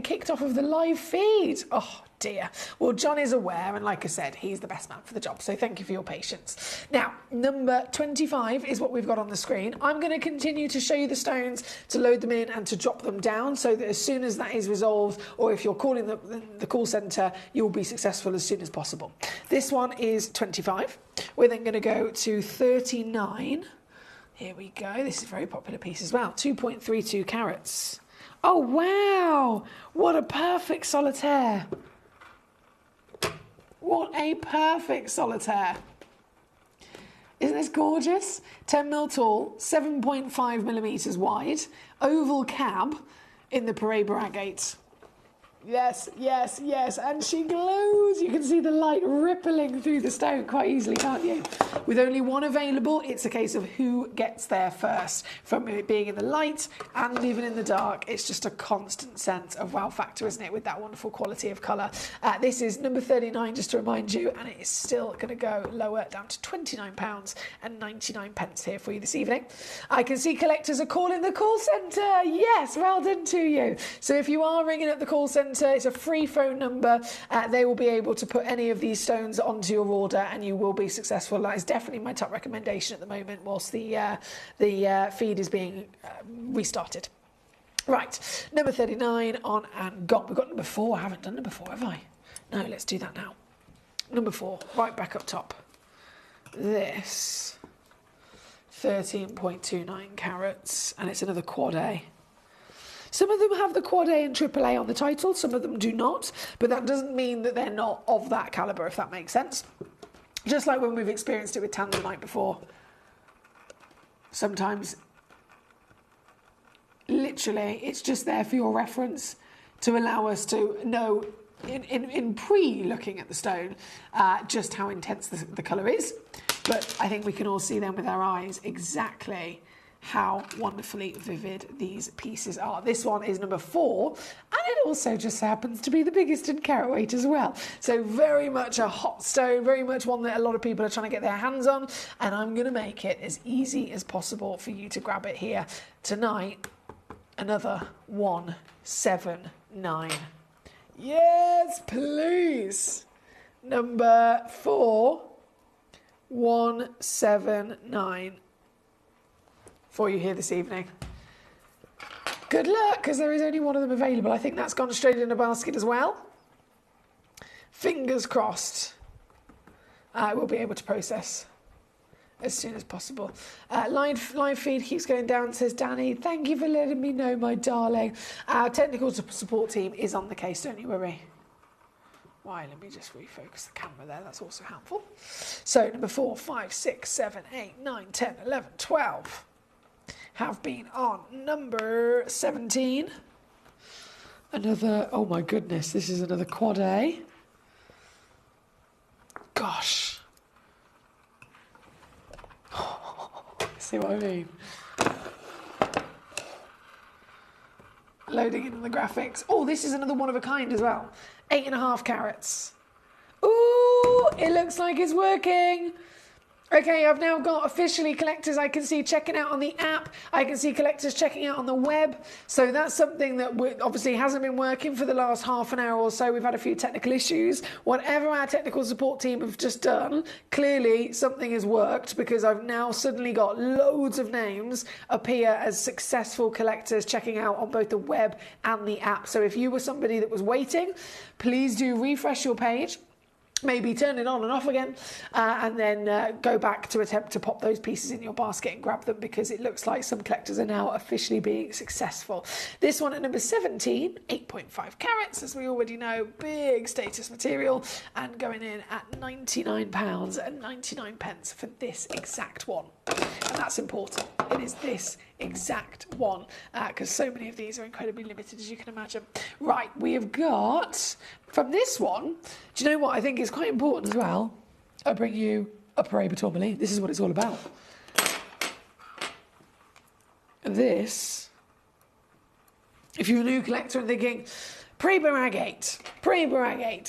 S8: kicked off of the live feed. Oh dear. Well, John is aware, and like I said, he's the best man for the job, so thank you for your patience. Now, number 25 is what we've got on the screen. I'm going to continue to show you the stones, to load them in and to drop them down, so that as soon as that is resolved, or if you're calling the call centre, you'll be successful as soon as possible. This one is 25. We're then going to go to 39. Here we go. This is a very popular piece as well. 2.32 carats. Oh, wow. What a perfect solitaire. What a perfect solitaire. Isn't this gorgeous? 10mm tall, 7.5mm wide, oval cab in the Paraiba agate. Yes, yes, yes, and she glows. You can see the light rippling through the stone quite easily, can't you? With only one available, it's a case of who gets there first. From it being in the light and even in the dark, it's just a constant sense of wow factor, isn't it, with that wonderful quality of colour. This is number 39, just to remind you, and it is still going to go lower, down to £29.99 here for you this evening. I can see collectors are calling the call centre. Yes, well done to you. So if you are ringing up the call centre, it's a free phone number. They will be able to put any of these stones onto your order, and you will be successful. That is definitely my top recommendation at the moment, whilst the feed is being restarted. Right, number 39 on and gone. We've got number 4. I haven't done number 4, have I? No, let's do that now. number 4, right back up top. This 13.29 carats, and it's another quad A. Some of them have the quad A and triple A on the title, some of them do not, but that doesn't mean that they're not of that calibre, if that makes sense. Just like when we've experienced it with tanzanite before. Sometimes, literally, it's just there for your reference to allow us to know, in pre-looking at the stone, just how intense the colour is. But I think we can all see then with our eyes exactly how wonderfully vivid these pieces are. This one is number 4, and it also just happens to be the biggest in carat weight as well. So very much a hot stone, very much one that a lot of people are trying to get their hands on, and I'm going to make it as easy as possible for you to grab it here tonight. Another 179. Yes, please. Number 4, 179. For you here this evening. Good luck, because there is only one of them available. I think that's gone straight in a basket as well. Fingers crossed. I will be able to process as soon as possible. Live feed keeps going down, says Danny. Thank you for letting me know, my darling. Our technical support team is on the case, don't you worry. Right, let me just refocus the camera there. That's also helpful. So, number 4, 5, 6, 7, 8, 9, 10, 11, 12. Have been on number 17. Another, oh my goodness, this is another quad A. Gosh. See what I mean? Loading in the graphics. Oh, this is another one of a kind as well. 8.5 carats. Ooh, it looks like it's working. Okay, I've now got officially collectors I can see checking out on the app. I can see collectors checking out on the web. So that's something that obviously hasn't been working for the last half an hour or so. We've had a few technical issues. Whatever our technical support team have just done, clearly something has worked, because I've now suddenly got loads of names appear as successful collectors checking out on both the web and the app. So if you were somebody that was waiting, please do refresh your page. Maybe turn it on and off again, and then go back to attempt to pop those pieces in your basket and grab them, because it looks like some collectors are now officially being successful. This one at number 17, 8.5 carats, as we already know, big status material, and going in at £99.99 for this exact one. And that's important. It is this exact one, because so many of these are incredibly limited, as you can imagine. Right, we have got, from this one, do you know what I think is quite important as well? I bring you a parade tourmaline. This is what it's all about. This, if you're a new collector and thinking, pre-baragate,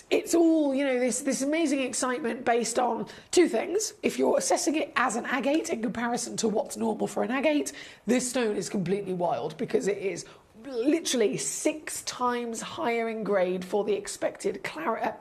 S8: it's all, you know, this amazing excitement based on two things. If you're assessing it as an agate in comparison to what's normal for an agate, this stone is completely wild, because it is literally 6 times higher in grade for the expected colour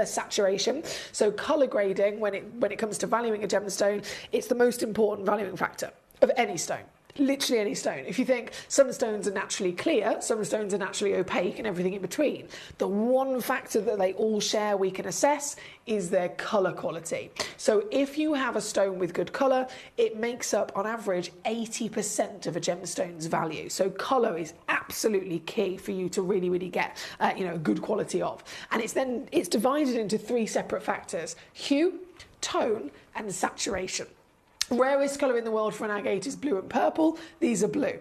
S8: saturation. So colour grading, when it comes to valuing a gemstone, it's the most important valuing factor of any stone. Literally any stone. If you think some stones are naturally clear, some stones are naturally opaque, and everything in between, the one factor that they all share we can assess is their colour quality. So if you have a stone with good colour, it makes up on average 80% of a gemstone's value. So colour is absolutely key for you to really, really get good quality of. And it's divided into 3 separate factors: hue, tone, and saturation. Rarest colour in the world for an agate is blue and purple. These are blue.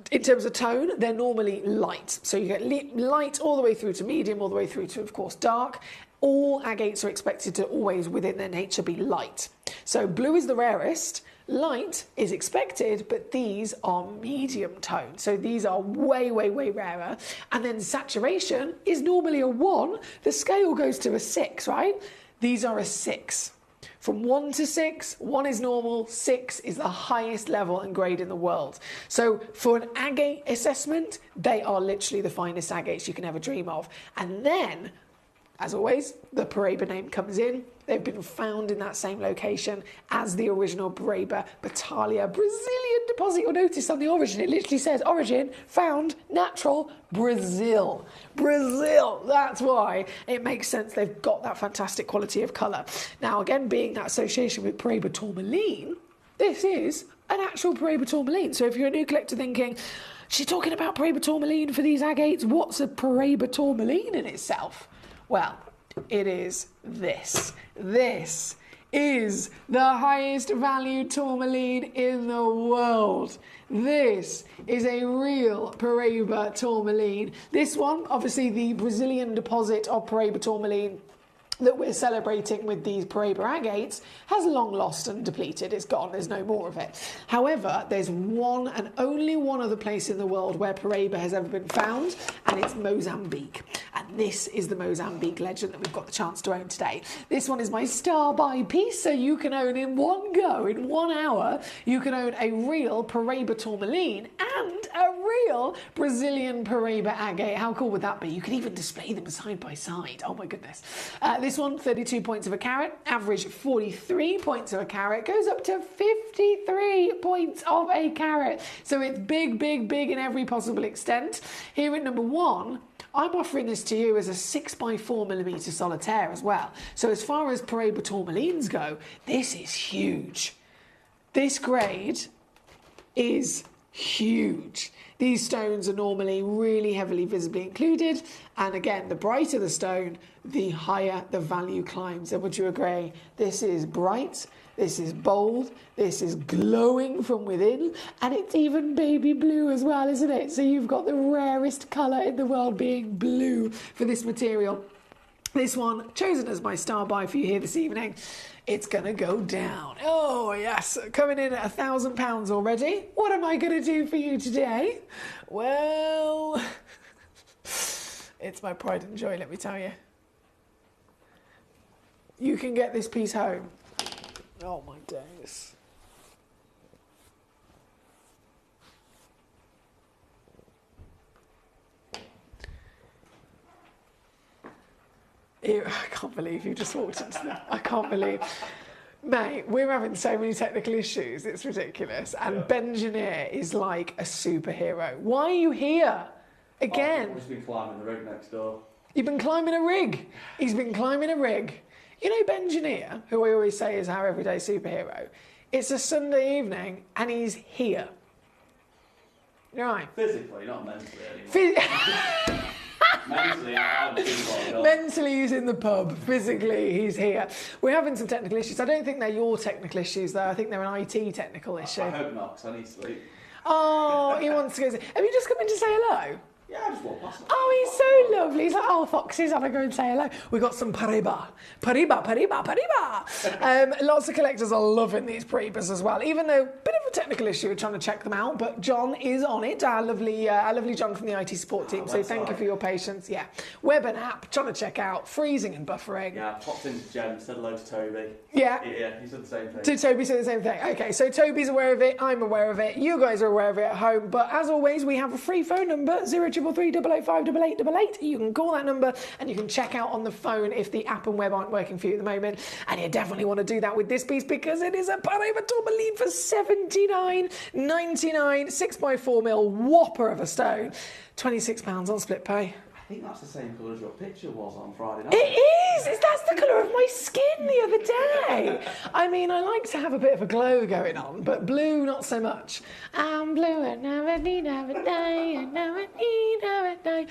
S8: In terms of tone, they're normally light. So you get light all the way through to medium, all the way through to, of course, dark. All agates are expected to always, within their nature, be light. So blue is the rarest. Light is expected, but these are medium tone. So these are way, way, way rarer. And then saturation is normally a 1. The scale goes to a 6, right? These are a 6. From 1 to 6, 1 is normal, 6 is the highest level and grade in the world. So for an agate assessment, they are literally the finest agates you can ever dream of. And then As always, the Paraiba name comes in. They've been found in that same location as the original Paraiba Battaglia Brazilian deposit. You'll notice on the origin, it literally says origin, found, natural, Brazil. Brazil, that's why it makes sense they've got that fantastic quality of colour. Now, again, being that association with Paraiba tourmaline, this is an actual Paraiba tourmaline. So if you're a new collector thinking, she's talking about Paraiba tourmaline for these agates, what's a Paraiba tourmaline in itself? Well, it is this. This is the highest value tourmaline in the world. This is a real Paraiba tourmaline. This one, obviously the Brazilian deposit of Paraiba tourmaline that we're celebrating with these Paraiba agates, has long lost and depleted. It's gone, there's no more of it. However, there's one and only one other place in the world where Paraiba has ever been found, and it's Mozambique. And this is the Mozambique legend that we've got the chance to own today. This one is my star buy piece, so you can own in one go, in 1 hour, you can own a real Paraiba tourmaline and a real Brazilian Paraiba agate. How cool would that be? You can even display them side by side. Oh my goodness. This one, 32 points of a carat, average 43 points of a carat, goes up to 53 points of a carat. So it's big, big, big in every possible extent. Here at number 1, I'm offering this to you as a 6x4mm solitaire as well. So as far as Paraiba tourmalines go, this is huge. This grade is huge. These stones are normally really heavily visibly included, and again, the brighter the stone, the higher the value climbs. And would you agree? This is bright, this is bold, this is glowing from within, and it's even baby blue as well, isn't it? So you've got the rarest colour in the world being blue for this material. This one, chosen as my star buy for you here this evening, it's going to go down. Oh, yes, coming in at £1,000 already. What am I going to do for you today? Well, it's my pride and joy, let me tell you. You can get this piece home. Oh, my days. I can't believe you just walked into that. I can't believe. Mate, we're having so many technical issues, it's ridiculous. And Benjineer is like a superhero. Why are you here? Again?
S18: I've just been climbing the rig next door.
S8: You've been climbing a rig? He's been climbing a rig. You know Benjineer, who I always say is our everyday superhero? It's a Sunday evening and he's here. Right.
S18: Physically, not mentally anymore. Mentally, I'm too.
S8: Mentally, he's in the pub. Physically, he's here. We're having some technical issues. I don't think they're your technical issues, though. I think they're an IT technical issue.
S18: I hope not, because I need sleep.
S8: Oh, he wants to go. Have you just come in to say hello?
S18: Yeah, I just walked past.
S8: Oh, he's so lovely. He's like, oh, foxes, I'll go and say hello. We got some Paraiba. Lots of collectors are loving these Paraibas as well, even though a bit of a technical issue, we're trying to check them out, but John is on it, our lovely John from the IT support team, so thank you for your patience. Yeah, web and app, trying to check out, freezing and buffering.
S18: Yeah, I popped into Jem, said hello to Toby.
S8: Yeah.
S18: Yeah, he said the same thing.
S8: Did Toby say the same thing? Okay, so Toby's aware of it, I'm aware of it, you guys are aware of it at home, but as always, we have a free phone number, 0333 805 8888. You can call that number and you can check out on the phone if the app and web aren't working for you at the moment. And you definitely want to do that with this piece because it is a Paraiba tourmaline for $79.99, 6x4mm whopper of a stone, £26 on split pay.
S18: I think that's the same colour as your picture was on Friday night.
S8: It is! That's the colour of my skin the other day. I mean, I like to have a bit of a glow going on, but blue, not so much. I'm blue and never need a day, and never need a day.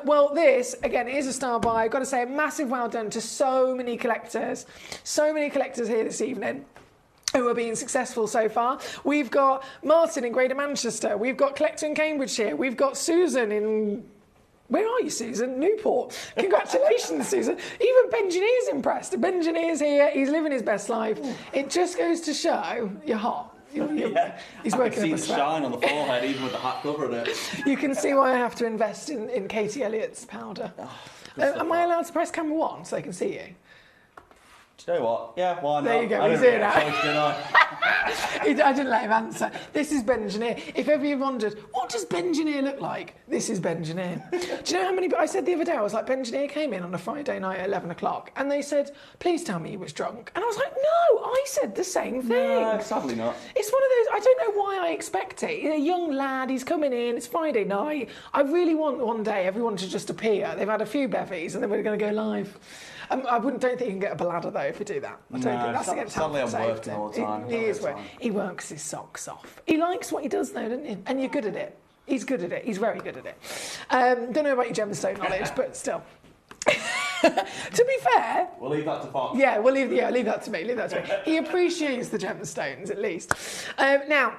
S8: Well, this, again, is a star buy. I've got to say a massive well done to so many collectors. So many collectors here this evening who are being successful so far. We've got Martin in Greater Manchester. We've got Collector in Cambridgeshire. We've got Susan in... Where are you, Susan? Newport. Congratulations, Susan. Even Benjineer's impressed. Benjineer's here. He's living his best life. It just goes to show you're hot.
S18: Yeah.
S8: He's working
S18: I
S8: up
S18: can
S8: a
S18: see the
S8: sweat.
S18: shine on the forehead, even with the hat covering it.
S8: You can see why I have to invest in Katie Elliott's powder. Am I allowed to press camera 1 so they can see you?
S18: Do you know what? Yeah, why not?
S8: There you go,
S18: I
S8: he's
S18: didn't
S8: here
S18: get
S8: now.
S18: a choice, did I?
S8: I didn't let him answer. This is Bengineer. If ever you wondered, what does Bengineer look like? This is Bengineer. Do you know how many... I said the other day, I was like, Bengineer came in on a Friday night at 11 o'clock and they said, please tell me he was drunk. And I was like, no, I said the same thing.
S18: No, sadly not.
S8: It's one of those... I don't know why I expect it. He's a young lad, he's coming in, it's Friday night. I really want one day everyone to just appear. They've had a few bevies and then we're going to go live. I don't think you can get a bladder though if you do that. I don't think that's against health and safety.
S18: All the time.
S8: He works his socks off. He likes what he does though, doesn't he? And you're good at it. He's good at it. He's very good at it. Don't know about your gemstone knowledge, but still. To be fair,
S18: we'll leave that to Fox.
S8: Yeah, leave that to me. He appreciates the gemstones at least. Now.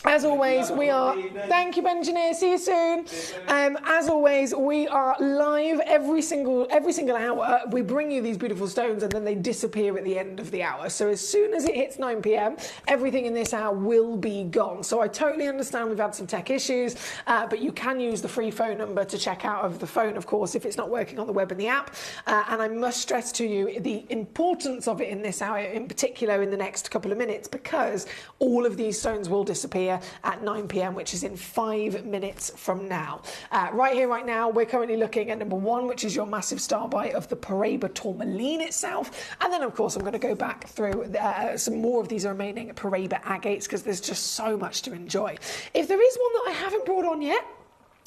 S8: As always, we are... Thank you, Bengineer. See you soon. As always, we are live every single hour. We bring you these beautiful stones and then they disappear at the end of the hour. So as soon as it hits 9 p.m, everything in this hour will be gone. So I totally understand we've had some tech issues, but you can use the free phone number to check out of the phone, of course, if it's not working on the web and the app. And I must stress to you the importance of it in this hour, in particular in the next couple of minutes, because all of these stones will disappear at 9 p.m, which is in 5 minutes from now. Right here, right now, we're currently looking at number 1, which is your massive star bite of the Paraiba tourmaline itself. And then, of course, I'm going to go back through some more of these remaining Paraiba agates because there's just so much to enjoy. If there is one that I haven't brought on yet,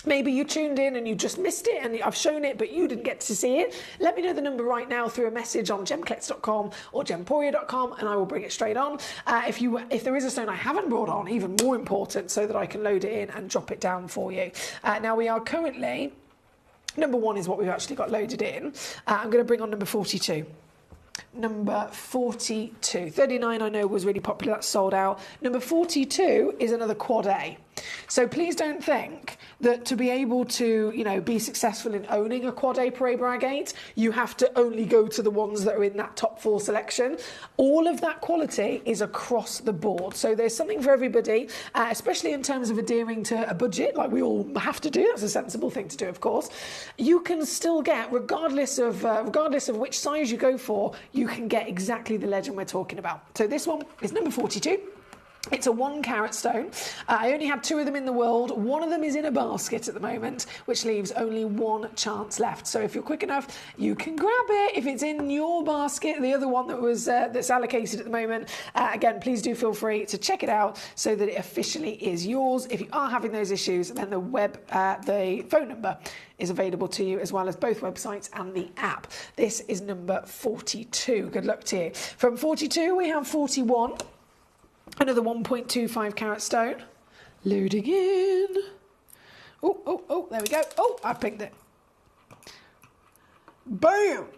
S8: maybe you tuned in and you just missed it and I've shown it but you didn't get to see it, let me know the number right now through a message on gemcollector.com or gemporia.com and I will bring it straight on. If there is a stone I haven't brought on, even more important, so that I can load it in and drop it down for you. Now we are currently... Number 1 is what we've actually got loaded in. I'm going to bring on number 42. Number 42. 39 I know was really popular, that's sold out. Number 42 is another quad A. So please don't think that to be able to, be successful in owning a quad A Paraiba agate, you have to only go to the ones that are in that top 4 selection. All of that quality is across the board. So there's something for everybody, especially in terms of adhering to a budget, like we all have to do. That's a sensible thing to do, of course. You can still get, regardless of which size you go for, you can get exactly the legend we're talking about. So this one is number 42. It's a 1 carat stone. I only have 2 of them in the world. One of them is in a basket at the moment, which leaves only 1 chance left. So if you're quick enough, you can grab it. If it's in your basket, the other one that was that's allocated at the moment, again, please do feel free to check it out so that it officially is yours. If you are having those issues, then the phone number is available to you, as well as both websites and the app. This is number 42. Good luck to you. From 42, we have 41. Another 1.25 carat stone. Loading in. Oh, there we go. Oh, I picked it. Boom!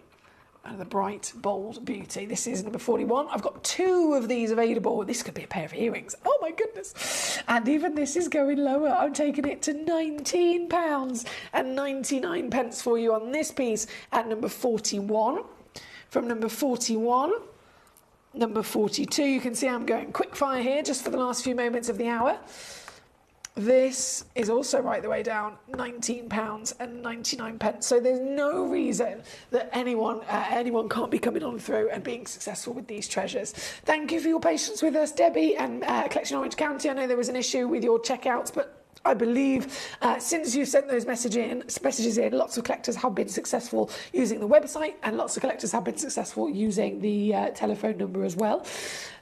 S8: Another bright, bold beauty. This is number 41. I've got 2 of these available. This could be a pair of earrings. Oh my goodness. And even this is going lower. I'm taking it to £19.99 for you on this piece at number 41. From number 41... Number 42, you can see I'm going quick fire here just for the last few moments of the hour. This is also right the way down, £19.99. So there's no reason that anyone can't be coming on through and being successful with these treasures. Thank you for your patience with us, Debbie and Collection Orange County. I know there was an issue with your checkouts, but I believe since you sent those messages in, lots of collectors have been successful using the website and lots of collectors have been successful using the telephone number as well.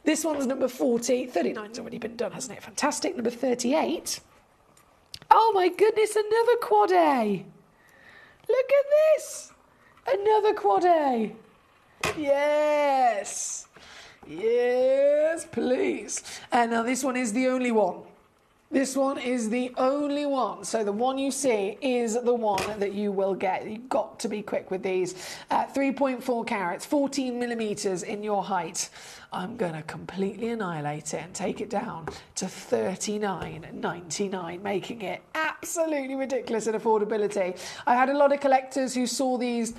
S8: This one's number 40. 39's already been done, hasn't it? Fantastic. Number 38. Oh my goodness, another quad A. Look at this. Another quad A. Yes. Yes, please. And now this one is the only one. This one is the only one. So the one you see is the one that you will get. You've got to be quick with these. 3.4 carats, 14 millimeters in your height. I'm going to completely annihilate it and take it down to $39.99, making it absolutely ridiculous in affordability. I had a lot of collectors who saw these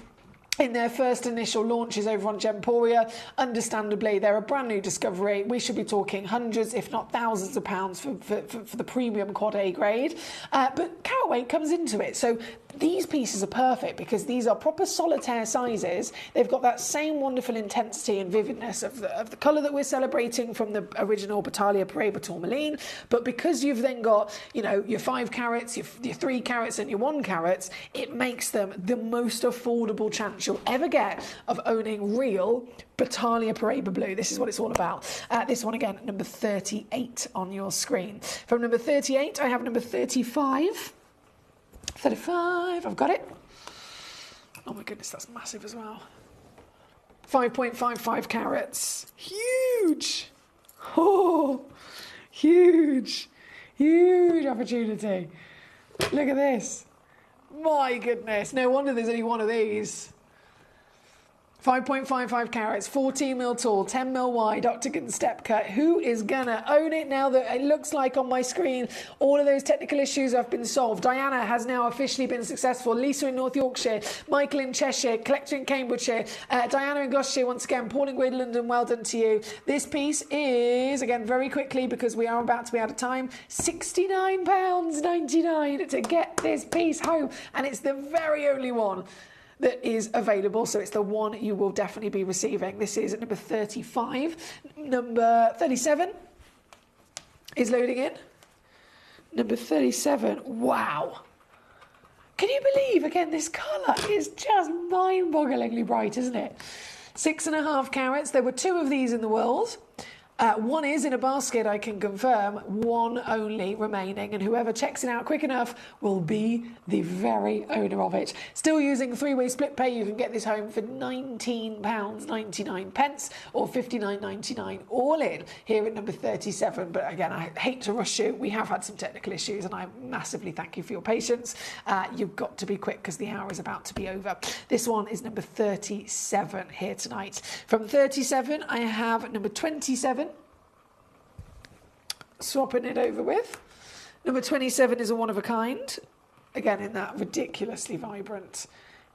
S8: in their first initial launches over on Gemporia. Understandably, they're a brand new discovery. We should be talking hundreds, if not thousands of pounds for the premium quad A grade. But carat weight comes into it. So these pieces are perfect because these are proper solitaire sizes. They've got that same wonderful intensity and vividness of the colour that we're celebrating from the original Battaglia Paraiba Tourmaline. But because you've then got, you know, your 5 carats, your 3 carats and your 1 carats, it makes them the most affordable chance you'll ever get of owning real Battaglia Paraiba Blue. This is what it's all about. This one again, number 38 on your screen. From number 38, I have number 35. 35, I've got it. Oh my goodness, that's massive as well. 5.55 carats. Huge. Oh, huge. Huge opportunity. Look at this. My goodness, no wonder there's only one of these. 5.55 carats, 14mm tall, 10mm wide, octagon step cut. Who is gonna own it now that it looks like on my screen all of those technical issues have been solved? Diana has now officially been successful. Lisa in North Yorkshire, Michael in Cheshire, Collector in Cambridgeshire, Diana in Gloucestershire once again, Paul in Greater London, well done to you. This piece is, again, very quickly because we are about to be out of time, £69.99 to get this piece home. And it's the very only one that is available, so it's the one you will definitely be receiving. This is number 35. Number 37 is loading in. Number 37, wow. Can you believe, again, this colour is just mind-bogglingly bright, isn't it? 6.5 carats. There were 2 of these in the world. One is in a basket, I can confirm, one only remaining, and whoever checks it out quick enough will be the very owner of it. Still using 3-way split pay, you can get this home for £19.99 or £59.99 all in here at number 37. But again, I hate to rush you. We have had some technical issues, and I massively thank you for your patience. You've got to be quick because the hour is about to be over. This one is number 37 here tonight. From 37, I have number 27. Swapping it over with. Number 27 is a one of a kind. Again, in that ridiculously vibrant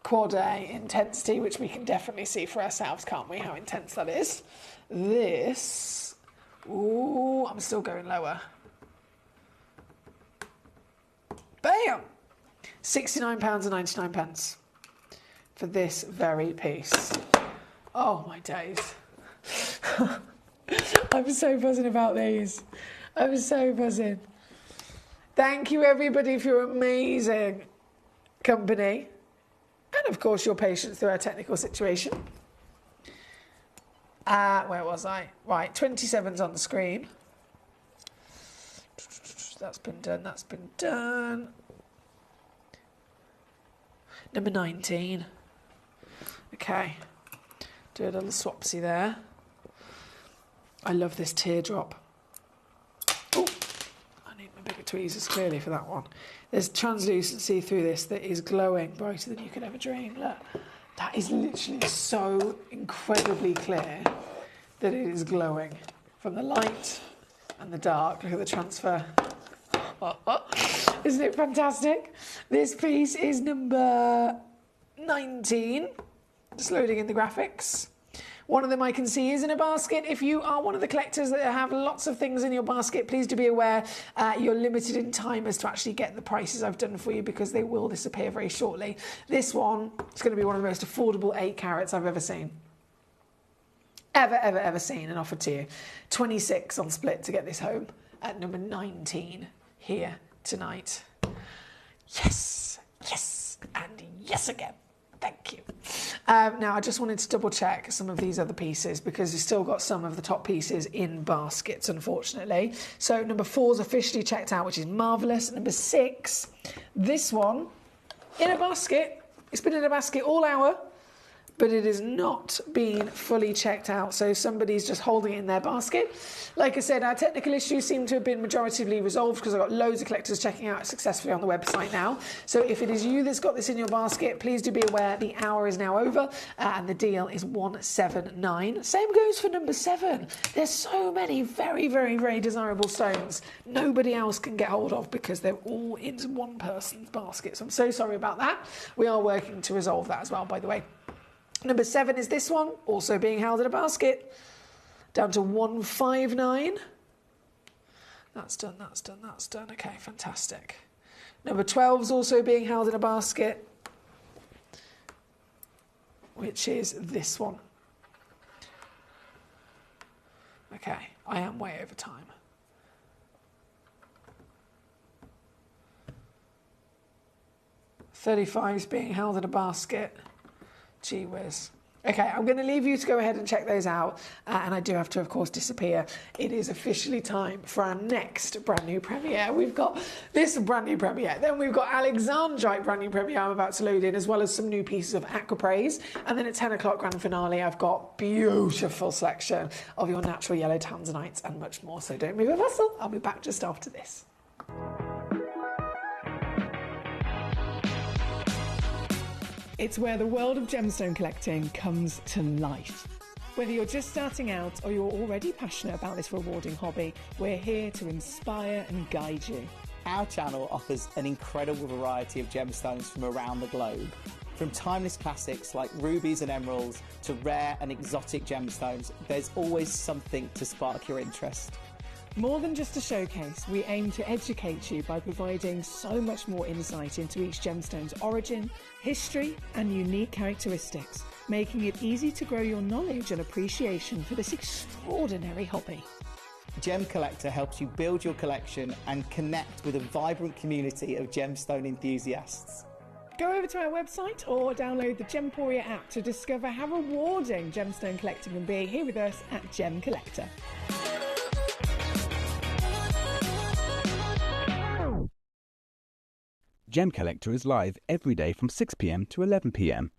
S8: quad A intensity, which we can definitely see for ourselves, can't we, how intense that is. This, ooh, I'm still going lower. Bam! £69.99 for this very piece. Oh my days. I'm so buzzing about these. I'm so buzzing. Thank you, everybody, for your amazing company. And, of course, your patience through our technical situation. Where was I? Right, 27's on the screen. That's been done, that's been done. Number 19. Okay. Do a little swapsy there. I love this teardrop. Oh, I need my bigger tweezers clearly for that one. There's translucency through this that is glowing brighter than you could ever dream. Look, that is literally so incredibly clear that it is glowing from the light and the dark. Look at the transfer. Isn't it fantastic? This piece is number 19. Just loading in the graphics. One of them I can see is in a basket. If you are one of the collectors that have lots of things in your basket, please do be aware you're limited in time as to actually get the prices I've done for you, because they will disappear very shortly. This one is going to be one of the most affordable 8 carats I've ever seen. Ever seen and offered to you. 26 on split to get this home at number 19 here tonight. Yes, yes, and yes again. Thank you. Now, I just wanted to double check some of these other pieces because we've still got some of the top pieces in baskets, unfortunately. So number 4 is officially checked out, which is marvellous. Number 6, this one, in a basket. It's been in a basket all hour, but it has not been fully checked out. So somebody's just holding it in their basket. Like I said, our technical issues seem to have been majoritively resolved because I've got loads of collectors checking out successfully on the website now. So if it is you that's got this in your basket, please do be aware the hour is now over and the deal is 179. Same goes for number 7. There's so many very, very, very desirable stones nobody else can get hold of because they're all in one person's basket. So I'm so sorry about that. We are working to resolve that as well, by the way. Number 7 is this one, also being held in a basket. Down to 159. That's done, that's done, that's done. Okay, fantastic. Number 12 is also being held in a basket, which is this one. Okay, I am way over time. $35 is being held in a basket. Gee whiz. Okay, I'm going to leave you to go ahead and check those out. And I do have to, of course, disappear. It is officially time for our next brand new premiere. We've got this brand new premiere. Then we've got Alexandrite brand new premiere I'm about to load in, as well as some new pieces of Aquapraise. And then at 10 o'clock grand finale, I've got beautiful selection of your natural yellow tanzanites and much more. So don't move a muscle. I'll be back just after this.
S2: It's where the world of gemstone collecting comes to life. Whether you're just starting out or you're already passionate about this rewarding hobby, we're here to inspire and guide you.
S3: Our channel offers an incredible variety of gemstones from around the globe. From timeless classics like rubies and emeralds to rare and exotic gemstones, there's always something to spark your interest.
S2: More than just a showcase, we aim to educate you by providing so much more insight into each gemstone's origin, history, and unique characteristics, making it easy to grow your knowledge and appreciation for this extraordinary hobby.
S3: Gemcollector helps you build your collection and connect with a vibrant community of gemstone enthusiasts.
S2: Go over to our website or download the Gemporia app to discover how rewarding gemstone collecting can be here with us at Gemcollector.
S5: Gemcollector is live every day from 6 p.m. to 11 p.m.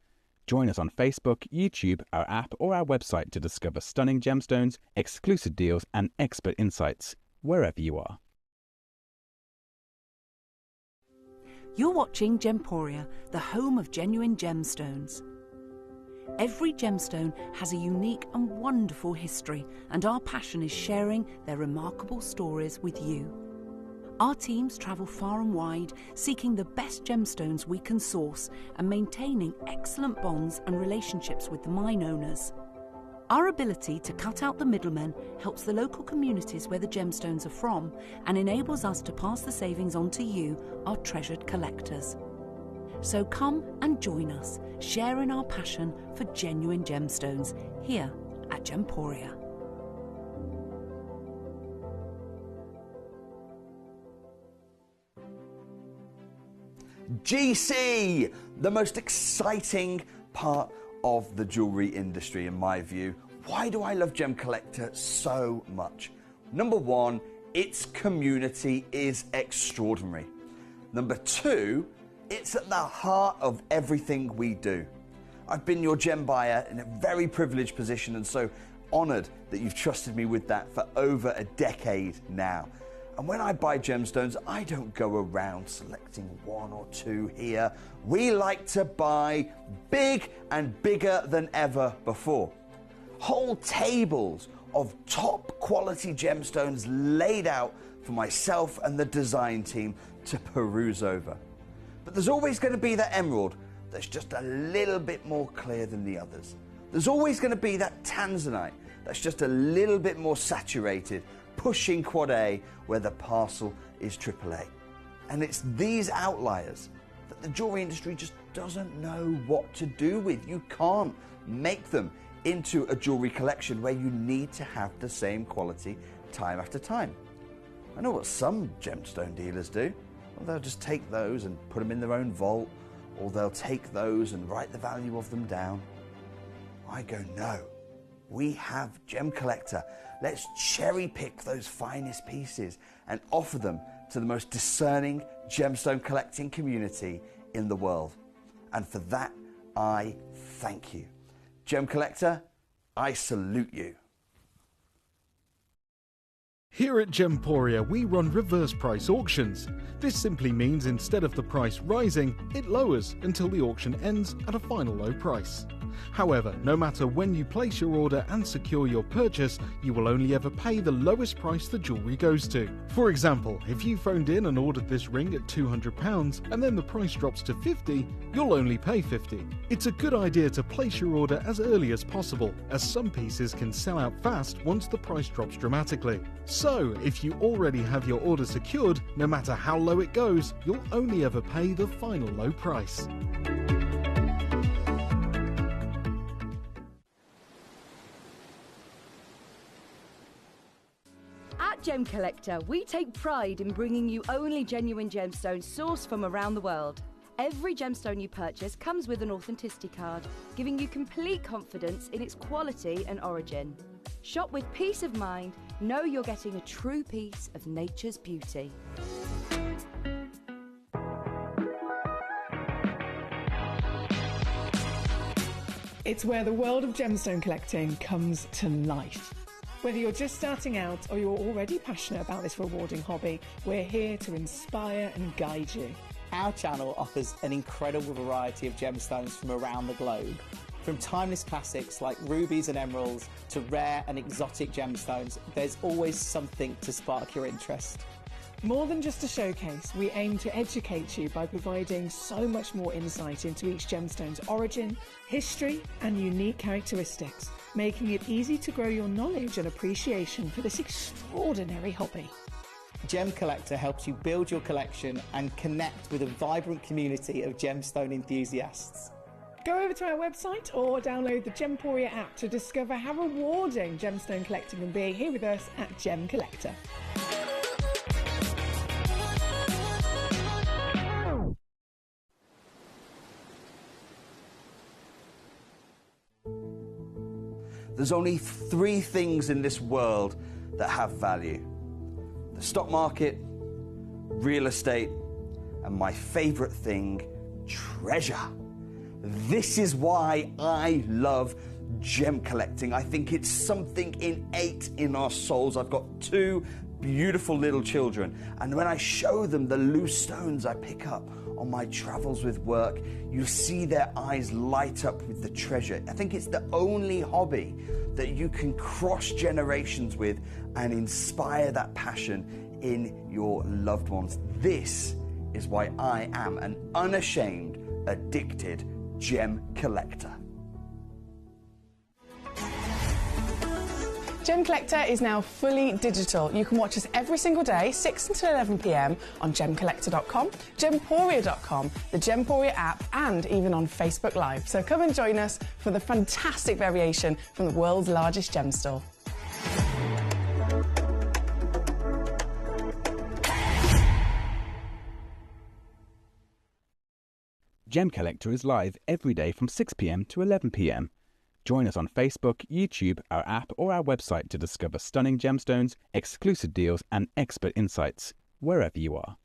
S5: Join us on Facebook, YouTube, our app or our website to discover stunning gemstones, exclusive deals and expert insights, wherever you are.
S1: You're watching Gemporia, the home of genuine gemstones. Every gemstone has a unique and wonderful history, and our passion is sharing their remarkable stories with you. Our teams travel far and wide, seeking the best gemstones we can source and maintaining excellent bonds and relationships with the mine owners. Our ability to cut out the middlemen helps the local communities where the gemstones are from and enables us to pass the savings on to you, our treasured collectors. So come and join us, sharing our passion for genuine gemstones here at Gemporia.
S4: GC, the most exciting part of the jewellery industry in my view. Why do I love Gemcollector so much? Number 1, its community is extraordinary. Number 2, it's at the heart of everything we do. I've been your gem buyer in a very privileged position and so honoured that you've trusted me with that for over a decade now. And when I buy gemstones, I don't go around selecting 1 or 2 here. We like to buy big and bigger than ever before. Whole tables of top quality gemstones laid out for myself and the design team to peruse over. But there's always going to be that emerald that's just a little bit more clear than the others. There's always going to be that tanzanite that's just a little bit more saturated, pushing quad A where the parcel is AAA. And it's these outliers that the jewelry industry just doesn't know what to do with. You can't make them into a jewelry collection where you need to have the same quality time after time. I know what some gemstone dealers do. Well, they'll just take those and put them in their own vault, or they'll take those and write the value of them down. I go, no. We have Gemcollector. Let's cherry pick those finest pieces and offer them to the most discerning gemstone collecting community in the world. And for that, I thank you. Gemcollector, I salute you.
S6: Here at Gemporia, we run reverse price auctions. This simply means instead of the price rising, it lowers until the auction ends at a final low price. However, no matter when you place your order and secure your purchase, you will only ever pay the lowest price the jewellery goes to. For example, if you phoned in and ordered this ring at £200 and then the price drops to £50, you'll only pay £50. It's a good idea to place your order as early as possible, as some pieces can sell out fast once the price drops dramatically. So, if you already have your order secured, no matter how low it goes, you'll only ever pay the final low price.
S14: At Gemcollector, we take pride in bringing you only genuine gemstones sourced from around the world. Every gemstone you purchase comes with an authenticity card, giving you complete confidence in its quality and origin. Shop with peace of mind, know you're getting a true piece of nature's beauty.
S2: It's where the world of gemstone collecting comes to life. Whether you're just starting out or you're already passionate about this rewarding hobby, we're here to inspire and guide you.
S3: Our channel offers an incredible variety of gemstones from around the globe. From timeless classics like rubies and emeralds to rare and exotic gemstones, there's always something to spark your interest.
S2: More than just a showcase, we aim to educate you by providing so much more insight into each gemstone's origin, history and unique characteristics, making it easy to grow your knowledge and appreciation for this extraordinary hobby.
S3: Gemcollector helps you build your collection and connect with a vibrant community of gemstone enthusiasts.
S2: Go over to our website or download the Gemporia app to discover how rewarding gemstone collecting can be here with us at Gemcollector.
S4: There's only 3 things in this world that have value: the stock market, real estate, and my favorite thing, treasure. This is why I love gem collecting. I think it's something innate in our souls. I've got 2 beautiful little children, and when I show them the loose stones I pick up on my travels with work, you see their eyes light up with the treasure. I think it's the only hobby that you can cross generations with and inspire that passion in your loved ones. This is why I am an unashamed, addicted gem collector.
S2: Gemcollector is now fully digital. You can watch us every single day, 6 until 11 p.m. on Gemcollector.com, Gemporia.com, the Gemporia app, and even on Facebook Live. So come and join us for the fantastic variation from the world's largest gem store.
S5: Gemcollector is live every day from 6 p.m. to 11 p.m. Join us on Facebook, YouTube, our app or our website to discover stunning gemstones, exclusive deals and expert insights, wherever you are.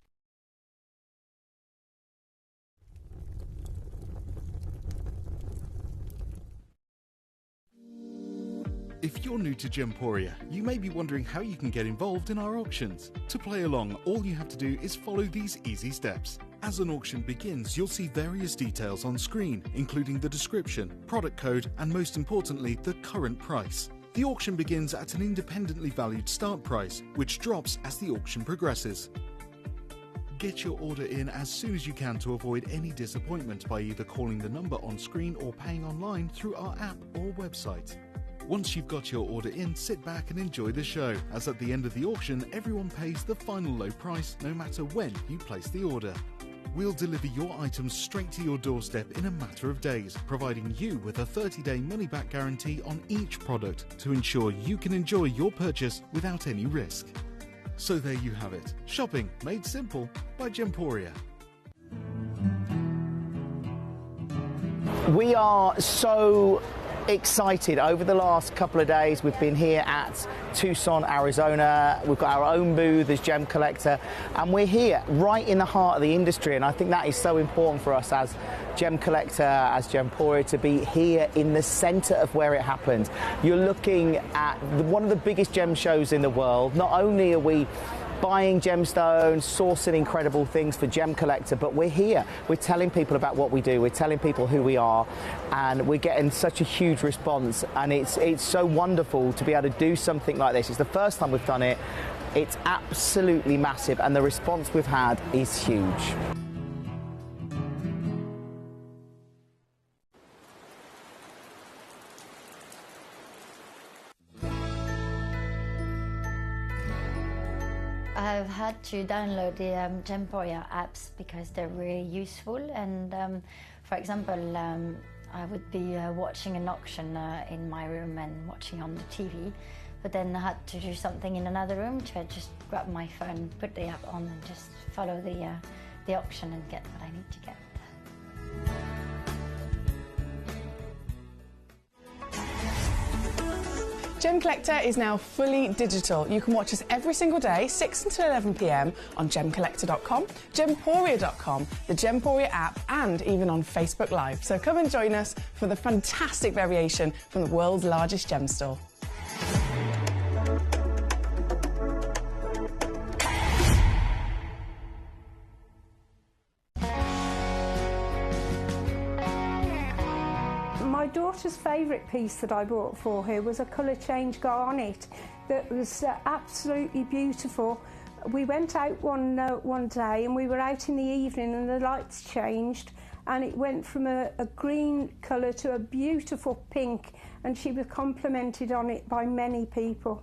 S6: If you're new to Gemporia, you may be wondering how you can get involved in our auctions. To play along, all you have to do is follow these easy steps. As an auction begins, you'll see various details on screen, including the description, product code, and most importantly, the current price. The auction begins at an independently valued start price, which drops as the auction progresses. Get your order in as soon as you can to avoid any disappointment by either calling the number on screen or paying online through our app or website. Once you've got your order in, sit back and enjoy the show, as at the end of the auction, everyone pays the final low price no matter when you place the order. We'll deliver your items straight to your doorstep in a matter of days, providing you with a 30-day money-back guarantee on each product to ensure you can enjoy your purchase without any risk. So there you have it, shopping made simple by Gemporia.
S3: We are so excited. Over the last couple of days, we've been here at Tucson, Arizona. We've got our own booth as Gemcollector, and we're here right in the heart of the industry, and I think that is so important for us as Gemcollector, as Gemporia, to be here in the centre of where it happens. You're looking at one of the biggest gem shows in the world. Not only are we buying gemstones, sourcing incredible things for Gemcollector, but we're here. We're telling people about what we do. We're telling people who we are, and we're getting such a huge response, and it's so wonderful to be able to do something like this. It's the first time we've done it. It's absolutely massive, and the response we've had is huge.
S7: I've had to download the Gemporia apps because they're really useful, and for example, I would be watching an auction in my room and watching on the TV, but then I had to do something in another room, so I just grab my phone, put the app on and just follow the auction and get what I need to get.
S2: Gemcollector is now fully digital. You can watch us every single day, 6 until 11 p.m. on Gemcollector.com, Gemporia.com, the Gemporia app, and even on Facebook Live. So come and join us for the fantastic variation from the world's largest gem store.
S9: My daughter's favourite piece that I bought for her was a colour change garnet that was absolutely beautiful. We went out one day and we were out in the evening and the lights changed and it went from a green colour to a beautiful pink, and she was complimented on it by many people.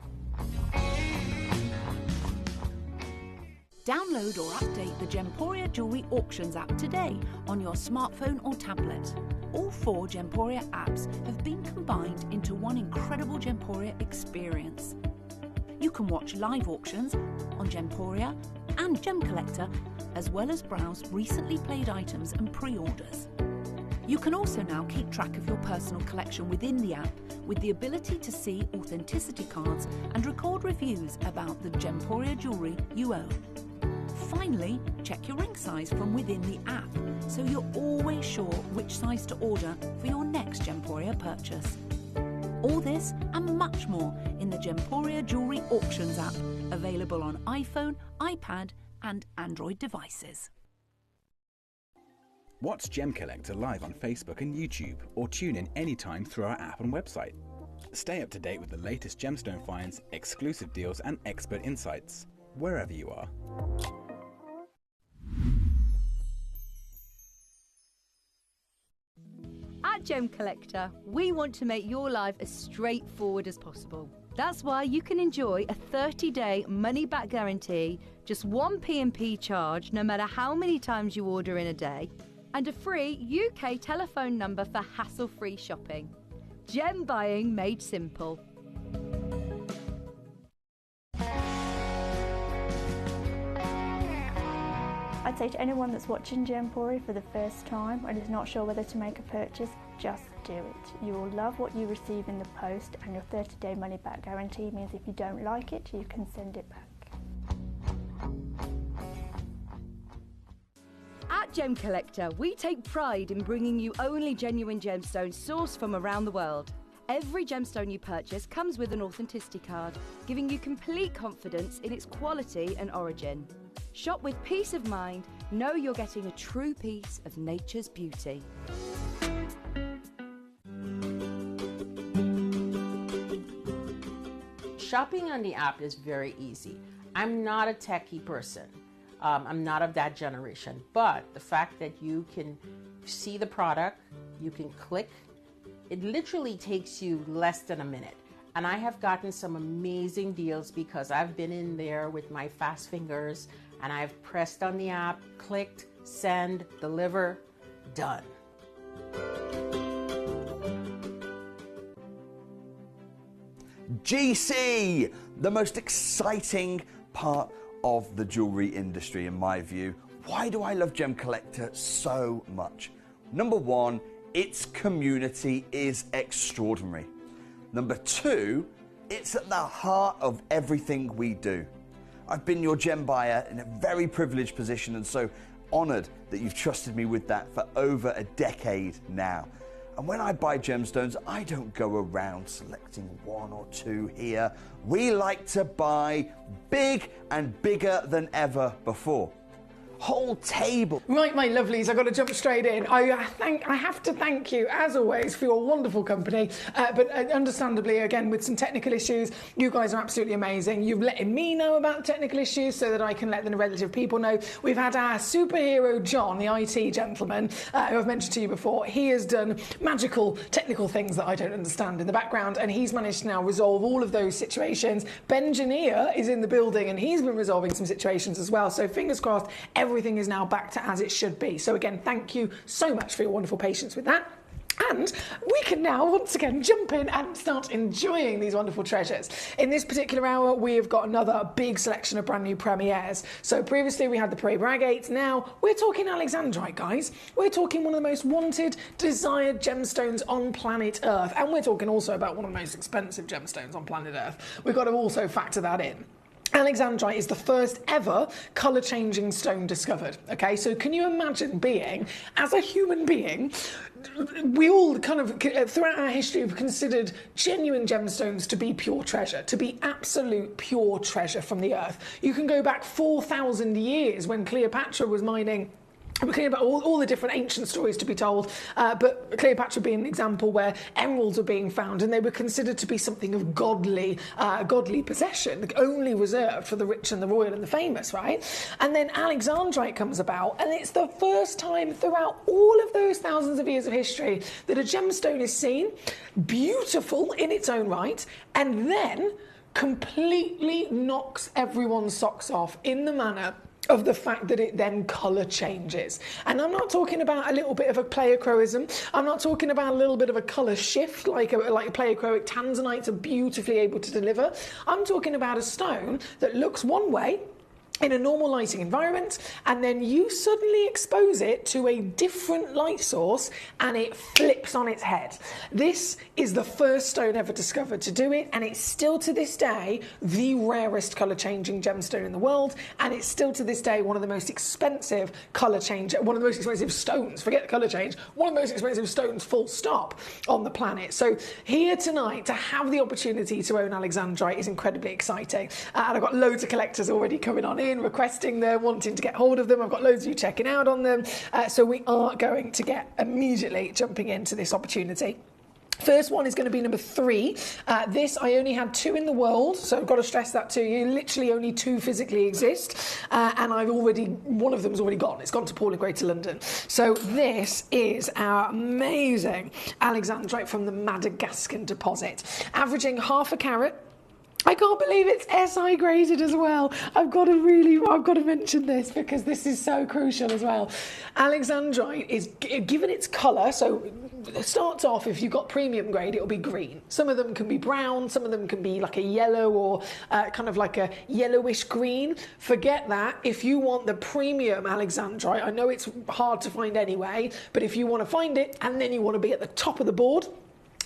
S1: Download or update the Gemporia Jewellery Auctions app today on your smartphone or tablet. All 4 Gemporia apps have been combined into one incredible Gemporia experience. You can watch live auctions on Gemporia and Gemcollector, as well as browse recently played items and pre-orders. You can also now keep track of your personal collection within the app with the ability to see authenticity cards and record reviews about the Gemporia jewellery you own. Finally, check your ring size from within the app, so you're always sure which size to order for your next Gemporia purchase. All this and much more in the Gemporia Jewellery Auctions app, available on iPhone, iPad and Android devices.
S5: Watch Gemcollector live on Facebook and YouTube, or tune in anytime through our app and website. Stay up to date with the latest gemstone finds, exclusive deals and expert insights, wherever you are.
S14: At Gemcollector, we want to make your life as straightforward as possible. That's why you can enjoy a 30-day money-back guarantee, just 1 P&P charge no matter how many times you order in a day, and a free UK telephone number for hassle-free shopping. Gem buying made simple.
S10: I'd say to anyone that's watching Gemporia for the first time and is not sure whether to make a purchase, just do it. You will love what you receive in the post, and your 30-day money-back guarantee means if you don't like it, you can send it back.
S14: At Gemcollector, we take pride in bringing you only genuine gemstones sourced from around the world. Every gemstone you purchase comes with an authenticity card, giving you complete confidence in its quality and origin. Shop with peace of mind, know you're getting a true piece of nature's beauty.
S11: Shopping on the app is very easy. I'm not a techie person. I'm not of that generation, but the fact that you can see the product, you can click, it literally takes you less than a minute. And I have gotten some amazing deals because I've been in there with my fast fingers and I've pressed on the app, clicked, send, deliver, done.
S4: GC, the most exciting part of the jewelry industry in my view. Why do I love Gemcollector so much? Number one, its community is extraordinary. Number two, it's at the heart of everything we do. I've been your gem buyer in a very privileged position and so honoured that you've trusted me with that for over a decade now. And when I buy gemstones, I don't go around selecting one or two here. We like to buy big and bigger than ever before. Whole table.
S8: Right, my lovelies, I've got to jump straight in. I have to thank you, as always, for your wonderful company. But understandably, again, with some technical issues, you guys are absolutely amazing. You've letting me know about technical issues so that I can let the relative people know. We've had our superhero, John, the IT gentleman, who I've mentioned to you before. He has done magical technical things that I don't understand in the background, and he's managed to now resolve all of those situations. Benjineer is in the building, and he's been resolving some situations as well. So fingers crossed, everything is now back to as it should be. So again, thank you so much for your wonderful patience with that. And we can now once again jump in and start enjoying these wonderful treasures. In this particular hour, we have got another big selection of brand new premieres. So previously we had the Parade Agate. Now we're talking Alexandrite, guys. We're talking one of the most wanted, desired gemstones on planet Earth. And we're talking also about one of the most expensive gemstones on planet Earth. We've got to also factor that in. Alexandrite is the first ever colour-changing stone discovered, okay? So can you imagine being, as a human being, we all kind of, throughout our history, have considered genuine gemstones to be pure treasure, to be absolute pure treasure from the earth. You can go back 4,000 years when Cleopatra was mining. We're clear about all the different ancient stories to be told, but Cleopatra being an example where emeralds were being found and they were considered to be something of godly possession, only reserved for the rich and the royal and the famous, right? And then Alexandrite comes about, and it's the first time throughout all of those thousands of years of history that a gemstone is seen, beautiful in its own right, and then completely knocks everyone's socks off in the manner of the fact that it then colour changes. And I'm not talking about a little bit of a pleochroism. I'm not talking about a little bit of a colour shift like pleochroic tanzanites are beautifully able to deliver. I'm talking about a stone that looks one way in a normal lighting environment, and then you suddenly expose it to a different light source and it flips on its head. This is the first stone ever discovered to do it, and it's still to this day the rarest colour changing gemstone in the world, and it's still to this day one of the most expensive colour change, one of the most expensive stones, forget the colour change, one of the most expensive stones full stop on the planet. So here tonight to have the opportunity to own Alexandrite is incredibly exciting, and I've got loads of collectors already coming on in, requesting them, wanting to get hold of them. I've got loads of you checking out on them. So we are going to get immediately jumping into this opportunity. First one is going to be number 3. This, I only had 2 in the world, so I've got to stress that to you. Literally only 2 physically exist, and one of them's already gone. It's gone to Paul in Greater London. So this is our amazing Alexandrite from the Madagascar deposit, averaging half a carat. I can't believe it's SI graded as well. I've got to mention this because this is so crucial as well. Alexandrite is given its colour, so it starts off, if you've got premium grade, it'll be green. Some of them can be brown, some of them can be like a yellow or kind of like a yellowish green. Forget that. If you want the premium Alexandrite, I know it's hard to find anyway, but if you want to find it and then you want to be at the top of the board,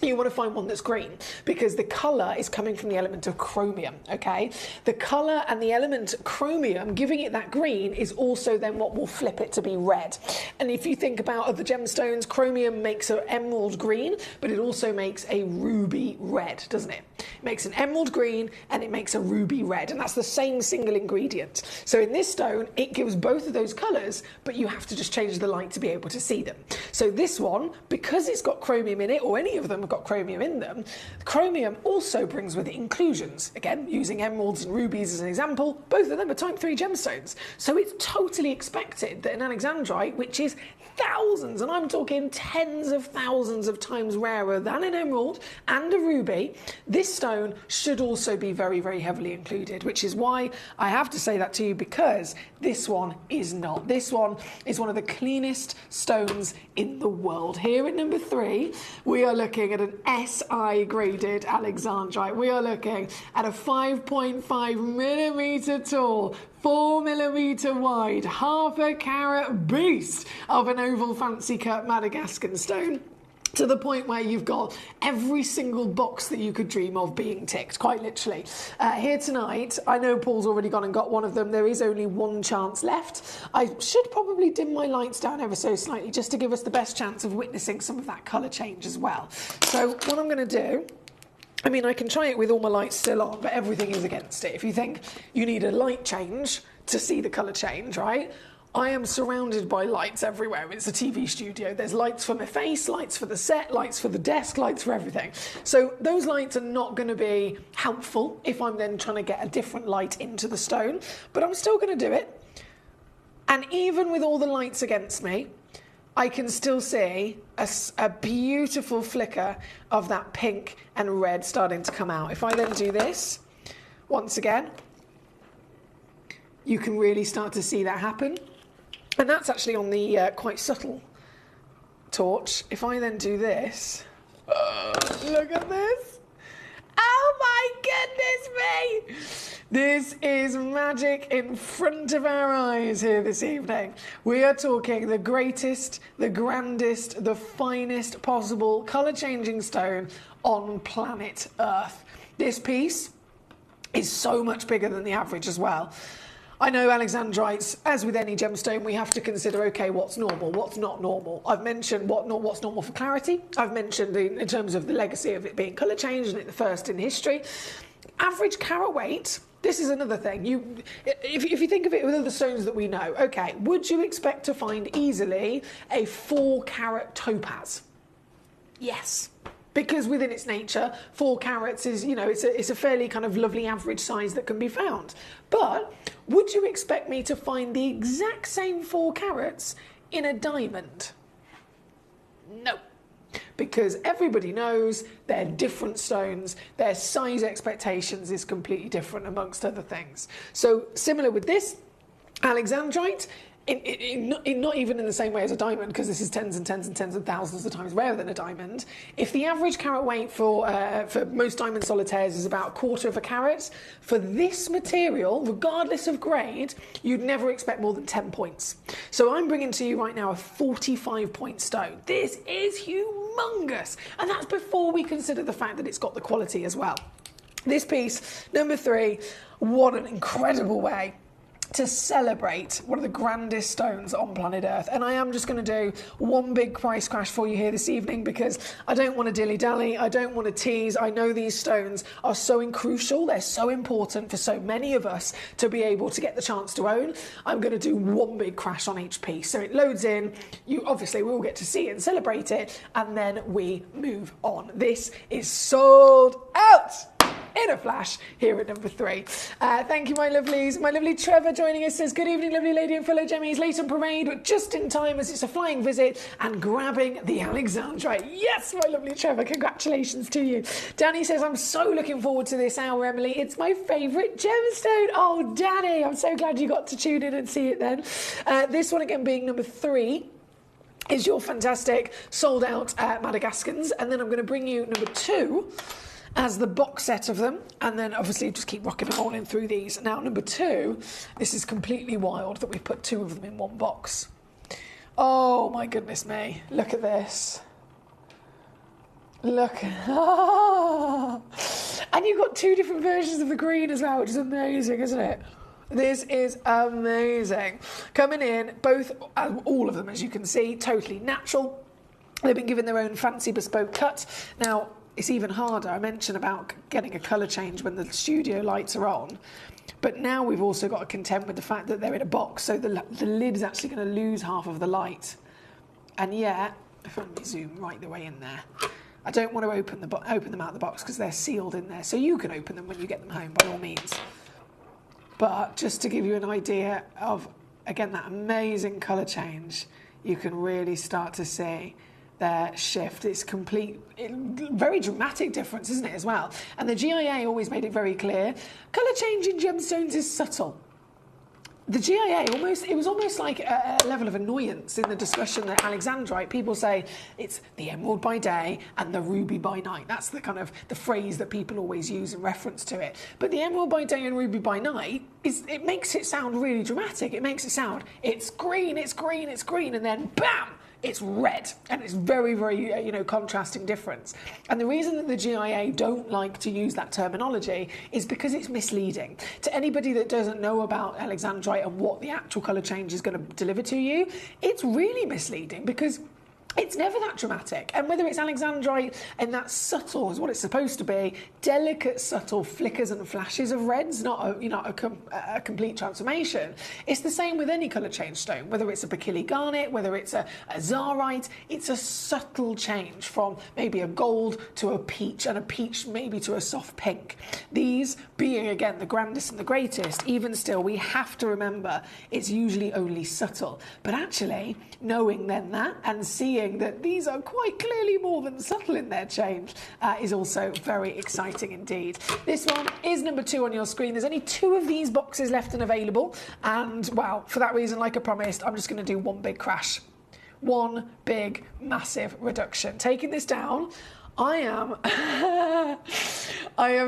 S8: you want to find one that's green because the colour is coming from the element of chromium, okay? The colour and the element chromium, giving it that green, is also then what will flip it to be red. And if you think about other gemstones, chromium makes an emerald green, but it also makes a ruby red, doesn't it? It makes an emerald green and it makes a ruby red, and that's the same single ingredient. So in this stone, it gives both of those colours, but you have to just change the light to be able to see them. So this one, because it's got chromium in it, or any of them got chromium in them, chromium also brings with it inclusions. Again, using emeralds and rubies as an example, both of them are type 3 gemstones. So it's totally expected that an Alexandrite, which is thousands, and I'm talking tens of thousands of times rarer than an emerald and a ruby, this stone should also be very, very heavily included, which is why I have to say that to you, because this one is not. This one is one of the cleanest stones in the world. Here at number 3, we are looking at an SI graded Alexandrite. We are looking at a 5.5 millimetre tall, 4 millimetre wide, half a carat beast of an oval fancy cut Madagascar stone. to the point where you've got every single box that you could dream of being ticked, quite literally. Here tonight, I know Paul's already gone and got one of them. There is only one chance left. I should probably dim my lights down ever so slightly just to give us the best chance of witnessing some of that colour change as well. So what I'm going to do, I mean, I can try it with all my lights still on, but everything is against it. If you think you need a light change to see the colour change, right? I am surrounded by lights everywhere. It's a TV studio. There's lights for my face, lights for the set, lights for the desk, lights for everything. So those lights are not going to be helpful if I'm then trying to get a different light into the stone, but I'm still going to do it. And even with all the lights against me, I can still see a beautiful flicker of that pink and red starting to come out. If I then do this, once again, you can really start to see that happen. And that's actually on the quite subtle torch. If I then do this, look at this. Oh my goodness me! This is magic in front of our eyes here this evening. We are talking the greatest, the grandest, the finest possible colour-changing stone on planet Earth. This piece is so much bigger than the average as well. I know alexandrites, as with any gemstone, we have to consider, okay, what's normal, what's not normal. I've mentioned what's normal for clarity. I've mentioned in terms of the legacy of it being colour changed and it the first in history. Average carat weight, this is another thing. If you think of it with other stones that we know, okay, would you expect to find easily a 4 carat topaz? Yes. Because within its nature, 4 carats is, you know, it's a fairly kind of lovely average size that can be found. But would you expect me to find the exact same 4 carats in a diamond? No. Because everybody knows they're different stones, their size expectations is completely different amongst other things. So similar with this, alexandrite, not even in the same way as a diamond, because this is tens and tens and tens of thousands of times rarer than a diamond. If the average carat weight for most diamond solitaires is about 1/4 of a carat, for this material, regardless of grade, you'd never expect more than 10 points. So I'm bringing to you right now a 45-point stone. This is humongous, and that's before we consider the fact that it's got the quality as well. This piece, number 3, what an incredible way to celebrate one of the grandest stones on planet Earth. And I am just going to do one big price crash for you here this evening because I don't want to dilly-dally, I don't want to tease. I know these stones are so crucial, they're so important for so many of us to be able to get the chance to own. I'm going to do one big crash on each piece. So it loads in, we all get to see it and celebrate it, and then we move on. This is sold out in a flash here at number 3. Thank you, my lovelies. My lovely Trevor joining us says, good evening, lovely lady and fellow Gemmies. Late on parade, but just in time as it's a flying visit and grabbing the alexandrite. Yes, my lovely Trevor, congratulations to you. Danny says, I'm so looking forward to this hour, Emily. It's my favourite gemstone. Oh, Danny, I'm so glad you got to tune in and see it then. This one again being number 3. Is your fantastic sold out Madagascans. And then I'm going to bring you number 2 as the box set of them, and then obviously just keep rocking and rolling through these. Now, number 2, this is completely wild that we put 2 of them in one box. Oh my goodness me, look at this. Look. Ah. And you've got 2 different versions of the green as well, which is amazing, isn't it? This is amazing. Coming in, all of them, as you can see, totally natural. They've been given their own fancy bespoke cut. Now, it's even harder. I mentioned about getting a colour change when the studio lights are on. But now we've also got to contend with the fact that they're in a box, so the lid is actually going to lose half of the light. And yet, if I let me zoom right the way in there, I don't want to open them out of the box because they're sealed in there. So you can open them when you get them home, by all means. But just to give you an idea of, again, that amazing colour change, you can really start to see their shift. It's very dramatic difference, isn't it, as well? And the GIA always made it very clear. Colour change in gemstones is subtle. The GIA it was almost like a level of annoyance in the discussion that alexandrite, people say it's the emerald by day and the ruby by night. That's the kind of the phrase that people always use in reference to it. But the emerald by day and ruby by night, it makes it sound really dramatic. It makes it sound, it's green, it's green, it's green, and then bam! it's red, and it's very, very, contrasting difference. And the reason that the GIA don't like to use that terminology is because it's misleading. To anybody that doesn't know about alexandrite and what the actual colour change is going to deliver to you, it's really misleading because it's never that dramatic. And whether it's alexandrite and that subtle is what it's supposed to be, delicate, subtle flickers and flashes of reds, not a complete transformation. It's the same with any colour change stone, whether it's a Bakili garnet, whether it's a zarite, it's a subtle change from maybe a gold to a peach, and a peach maybe to a soft pink. These being, again, the grandest and the greatest, even still, we have to remember it's usually only subtle. But actually, knowing then that and seeing that these are quite clearly more than subtle in their change is also very exciting indeed. This one is number 2 on your screen. There's only 2 of these boxes left and available, and well, for that reason, like I promised, I'm just going to do one big crash. One big, massive reduction. Taking this down, I am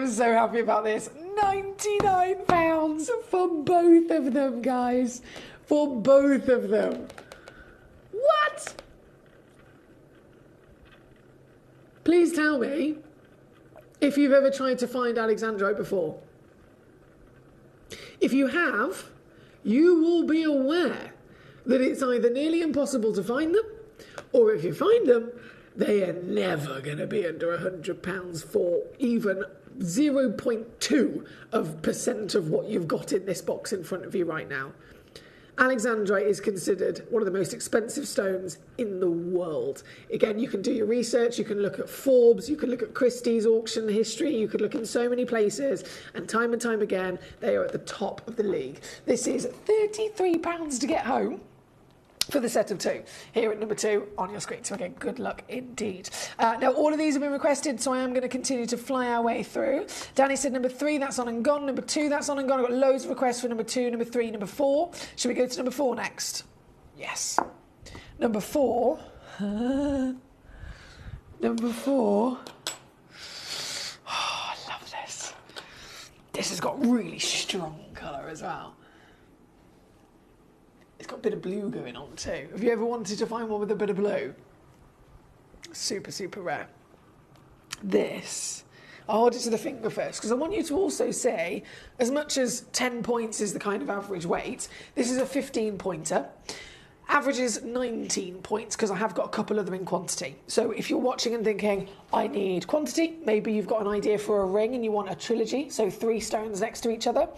S8: so happy about this. £99 for both of them, guys. For both of them. What? Please tell me if you've ever tried to find alexandrite before. If you have, you will be aware that it's either nearly impossible to find them, or if you find them, they are never going to be under £100 for even 0.2% of what you've got in this box in front of you right now. Alexandrite is considered one of the most expensive stones in the world. Again, you can do your research, you can look at Forbes, you can look at Christie's auction history, you could look in so many places, and time again, they are at the top of the league. This is £33 to get home for the set of 2, here at number 2 on your screen. So again, good luck indeed. Now, all of these have been requested, so I am going to continue to fly our way through. Danny said number 3, that's on and gone. Number 2, that's on and gone. I've got loads of requests for number 2, number 3, number 4. Should we go to number 4 next? Yes. Number 4. Number 4. Oh, I love this. This has got really strong colour as well. It's got a bit of blue going on too. Have you ever wanted to find one with a bit of blue? Super, super rare. This, I'll hold it to the finger first, because I want you to also say, as much as 10 points is the kind of average weight, this is a 15-pointer. Average is 19 points, because I have got a couple of them in quantity. So if you're watching and thinking, I need quantity, maybe you've got an idea for a ring and you want a trilogy, so 3 stones next to each other.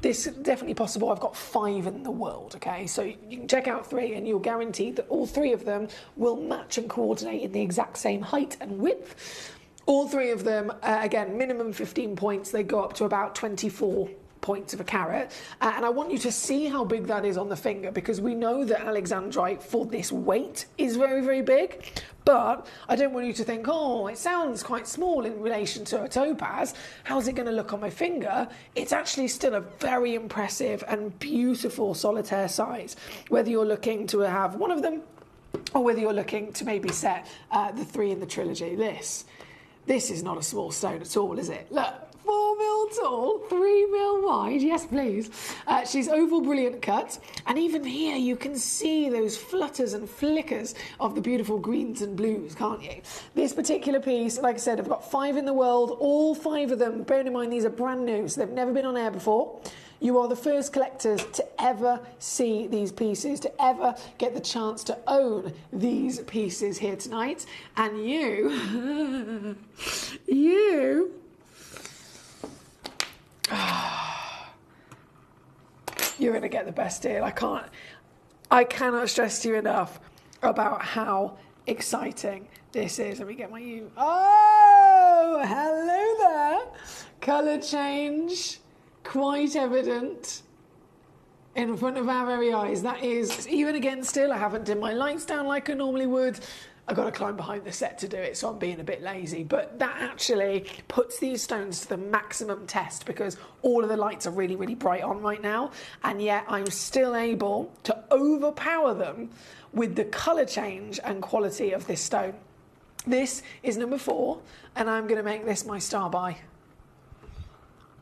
S8: This is definitely possible. I've got 5 in the world, okay? So you can check out 3 and you'll guarantee that all 3 of them will match and coordinate in the exact same height and width. All 3 of them, again, minimum 15 points. They go up to about 24 points of a carat. And I want you to see how big that is on the finger, because we know that alexandrite for this weight is very, very big. But I don't want you to think, oh, it sounds quite small in relation to a topaz. How's it going to look on my finger? It's actually still a very impressive and beautiful solitaire size, whether you're looking to have one of them or whether you're looking to maybe set the 3 in the trilogy. This is not a small stone at all, is it? Look. 4 mil tall, 3 mil wide, yes please. She's oval brilliant cut, and even here you can see those flutters and flickers of the beautiful greens and blues, can't you? This particular piece, like I said, I've got 5 in the world, all 5 of them, bearing in mind these are brand new, so they've never been on air before. You are the first collectors to ever see these pieces, to ever get the chance to own these pieces here tonight, and you're going to get the best deal. I cannot stress to you enough about how exciting this is. Let me get my Oh, hello there. Colour change, quite evident in front of our very eyes. That is, even again still, I haven't dimmed my lights down like I normally would. I've got to climb behind the set to do it, so I'm being a bit lazy. But that actually puts these stones to the maximum test, because all of the lights are really, really bright on right now, and yet I'm still able to overpower them with the colour change and quality of this stone. This is number 4, and I'm going to make this my star buy.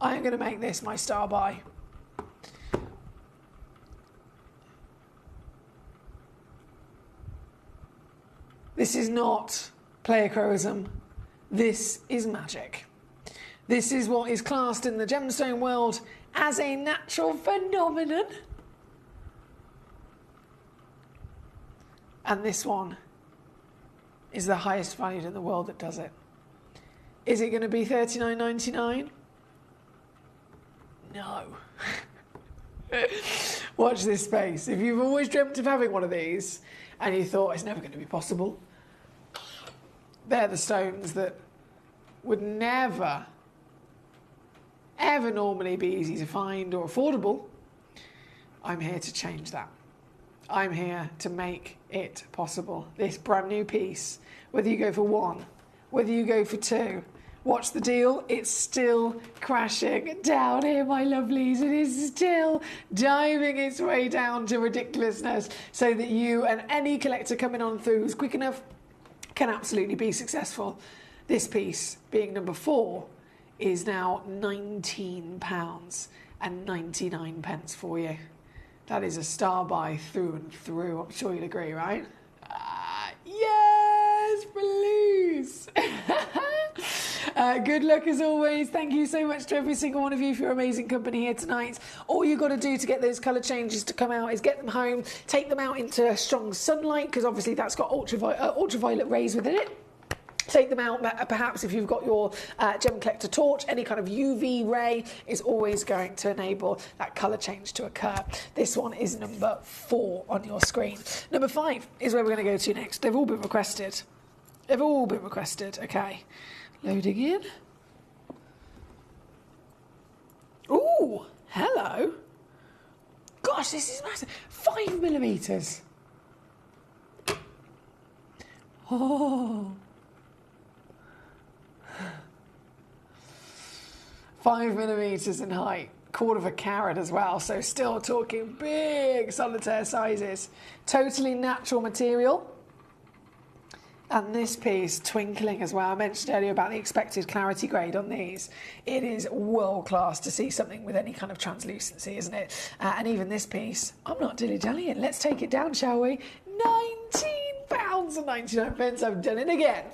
S8: I'm going to make this my star buy. This is not pleochroism. This is magic. This is what is classed in the gemstone world as a natural phenomenon. And this one is the highest valued in the world that does it. Is it going to be $39.99? No. Watch this space. If you've always dreamt of having one of these and you thought it's never going to be possible, they're the stones that would never, ever normally be easy to find or affordable. I'm here to change that. I'm here to make it possible. This brand new piece, whether you go for one, whether you go for two, watch the deal. It's still crashing down here, my lovelies. It is still diving its way down to ridiculousness so that you and any collector coming on through who's quick enough can absolutely be successful. This piece, being number 4, is now £19.99 for you. That is a star buy through and through. I'm sure you'll agree, right? Yes, please. Good luck as always. Thank you so much to every single one of you for your amazing company here tonight. All you've got to do to get those colour changes to come out is get them home, take them out into strong sunlight, because obviously that's got ultraviolet rays within it. Take them out, perhaps if you've got your Gemcollector torch, any kind of UV ray is always going to enable that colour change to occur. This one is number 4 on your screen. Number 5 is where we're going to go to next. They've all been requested. They've all been requested. Okay, loading in. Ooh, hello. Gosh, this is massive. 5mm. Oh. 5mm in height, 1/4 carat as well, so still talking big solitaire sizes. Totally natural material. And this piece, twinkling as well. I mentioned earlier about the expected clarity grade on these. It is world class to see something with any kind of translucency, isn't it? And even this piece, I'm not dilly-dallying. Let's take it down, shall we? £19.99. I've done it again.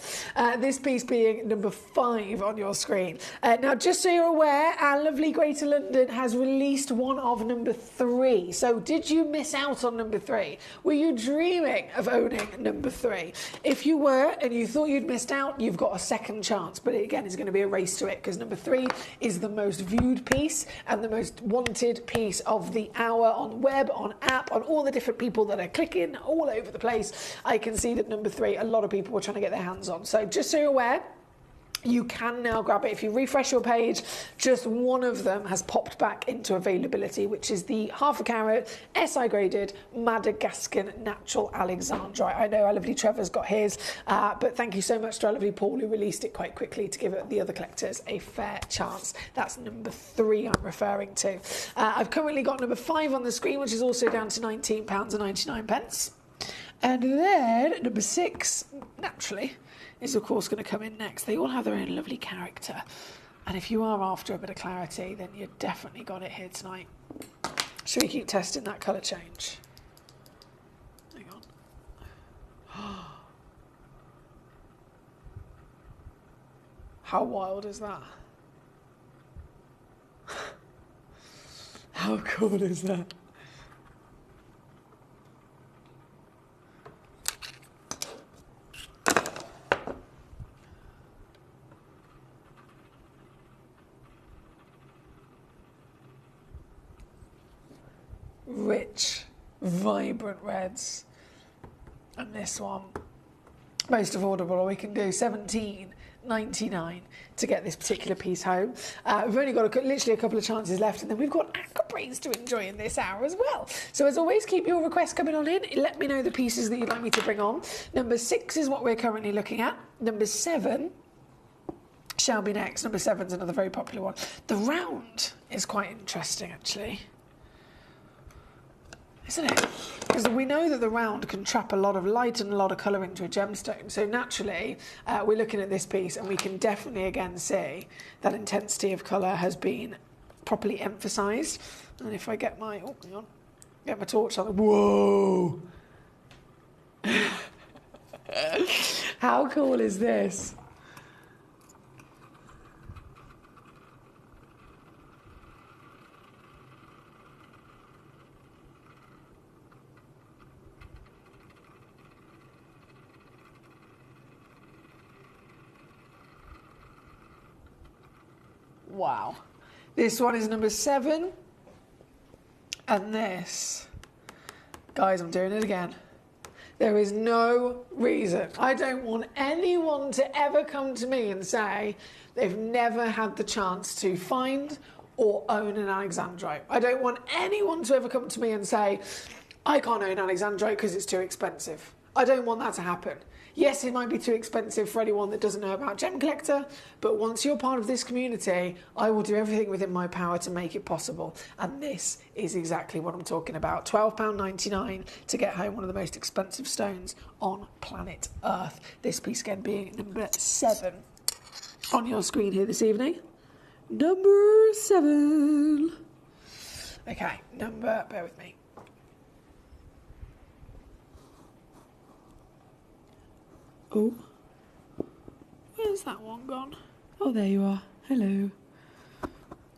S8: This piece being number 5 on your screen. Now, just so you're aware, our lovely Greater London has released one of number 3. So did you miss out on number 3? Were you dreaming of owning number 3? If you were and you thought you'd missed out, you've got a second chance. But again, it's going to be a race to it, because number 3 is the most viewed piece and the most wanted piece of the hour on web, on app, on all the different people that are clicking all over the place. I can see that number 3, a lot of people were trying to get their hands on. So just so you're aware, you can now grab it. If you refresh your page, just one of them has popped back into availability, which is the 1/2 carat SI graded Madagascan natural alexandrite. I know our lovely Trevor's got his, but thank you so much to our lovely Paul, who released it quite quickly to give the other collectors a fair chance. That's number 3 I'm referring to. I've currently got number 5 on the screen, which is also down to £19.99. And then number 6, naturally, is of course going to come in next. They all have their own lovely character. And if you are after a bit of clarity, then you definitely got it here tonight. Should we keep testing that colour change? Hang on. How wild is that? How cool is that? Rich, vibrant reds. And this one, most affordable, we can do £17.99 to get this particular piece home. We've only got literally a couple of chances left, and then we've got aquabrains to enjoy in this hour as well. So as always, keep your requests coming on in. Let me know the pieces that you'd like me to bring on. Number 6 is what we're currently looking at. Number 7 shall be next. Number 7's another very popular one. The round is quite interesting, actually. Isn't it? Because we know that the round can trap a lot of light and a lot of colour into a gemstone. So naturally, we're looking at this piece and we can definitely again see that intensity of colour has been properly emphasised. And if I get my, hang on, get my torch on, whoa! How cool is this? Wow. This one is number 7. And this, guys, I'm doing it again. There is no reason. I don't want anyone to ever come to me and say they've never had the chance to find or own an Alexandrite. I don't want anyone to ever come to me and say, I can't own Alexandrite because it's too expensive. I don't want that to happen. Yes, it might be too expensive for anyone that doesn't know about Gemcollector, but once you're part of this community, I will do everything within my power to make it possible. And this is exactly what I'm talking about. £12.99 to get home one of the most expensive stones on planet Earth. This piece again being number 7 on your screen here this evening. Number 7. Okay, bear with me. Oh, where's that one gone? Oh, there you are. Hello.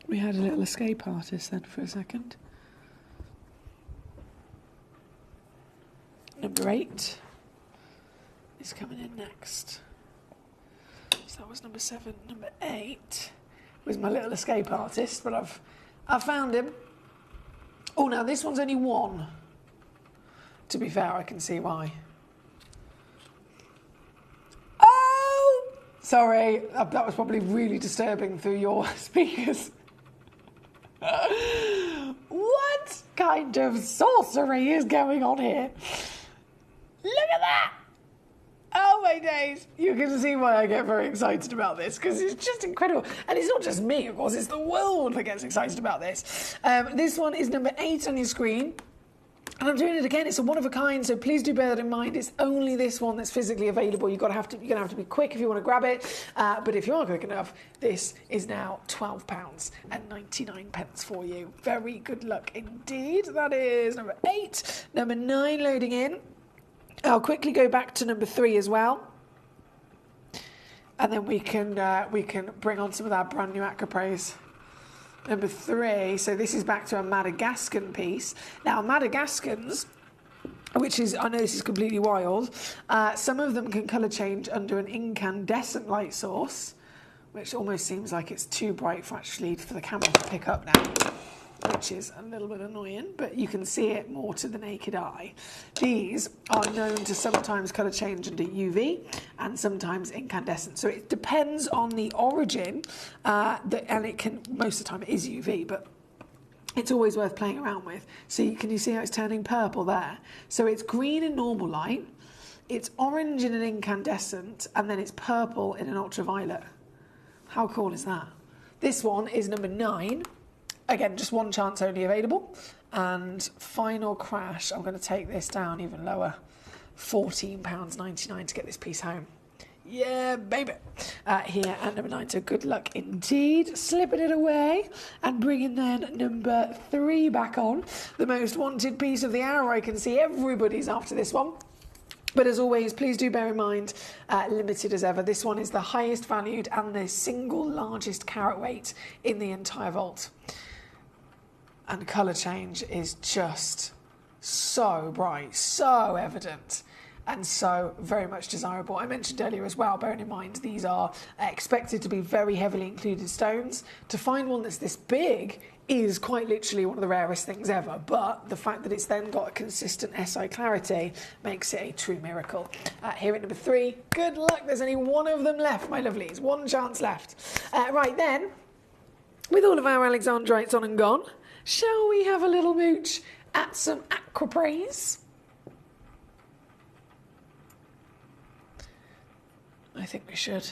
S8: We had a little escape artist then for a second. Number 8 is coming in next. So that was number 7. Number 8 was my little escape artist, but I've found him. Oh, now this one's only 1. To be fair, I can see why. Sorry, that was probably really disturbing through your speakers. What kind of sorcery is going on here? Look at that! Oh my days. You can see why I get very excited about this, because it's just incredible. And it's not just me, of course, it's the world that gets excited about this. This one is number 8 on your screen. And I'm doing it again. It's a one of a kind, so please do bear that in mind. It's only this one that's physically available. You're gonna have to be quick if you want to grab it. But if you are quick enough, this is now £12.99 for you. Very good luck indeed. That is number 8. Number 9 loading in. I'll quickly go back to number 3 as well, and then we can bring on some of that brand new Acropraise. Number 3, so this is back to a Madagascan piece. Now, Madagascans, which is, I know this is completely wild, some of them can colour change under an incandescent light source, which almost seems like it's too bright for the camera to pick up now, which is a little bit annoying, but you can see it more to the naked eye. These are known to sometimes colour change under UV and sometimes incandescent. So it depends on the origin, and it can, most of the time it is UV, but it's always worth playing around with. So can you see how it's turning purple there? So it's green in normal light, it's orange in an incandescent, and then it's purple in an ultraviolet. How cool is that? This one is number 9. Again, just one chance only available. And final crash, I'm going to take this down even lower. £14.99 to get this piece home. Yeah, baby. Here at number 9, so good luck indeed. Slipping it away and bringing then number 3 back on. The most wanted piece of the hour. I can see everybody's after this one. But as always, please do bear in mind, limited as ever. This one is the highest valued and the single largest carat weight in the entire vault. And colour change is just so bright, so evident, and so very much desirable. I mentioned earlier as well, bearing in mind these are expected to be very heavily included stones. To find one that's this big is quite literally one of the rarest things ever, but the fact that it's then got a consistent SI clarity makes it a true miracle. Here at number 3, good luck. There's only one of them left, my lovelies. One chance left. Right then, with all of our Alexandrites on and gone, shall we have a little mooch at some Acropraise? I think we should.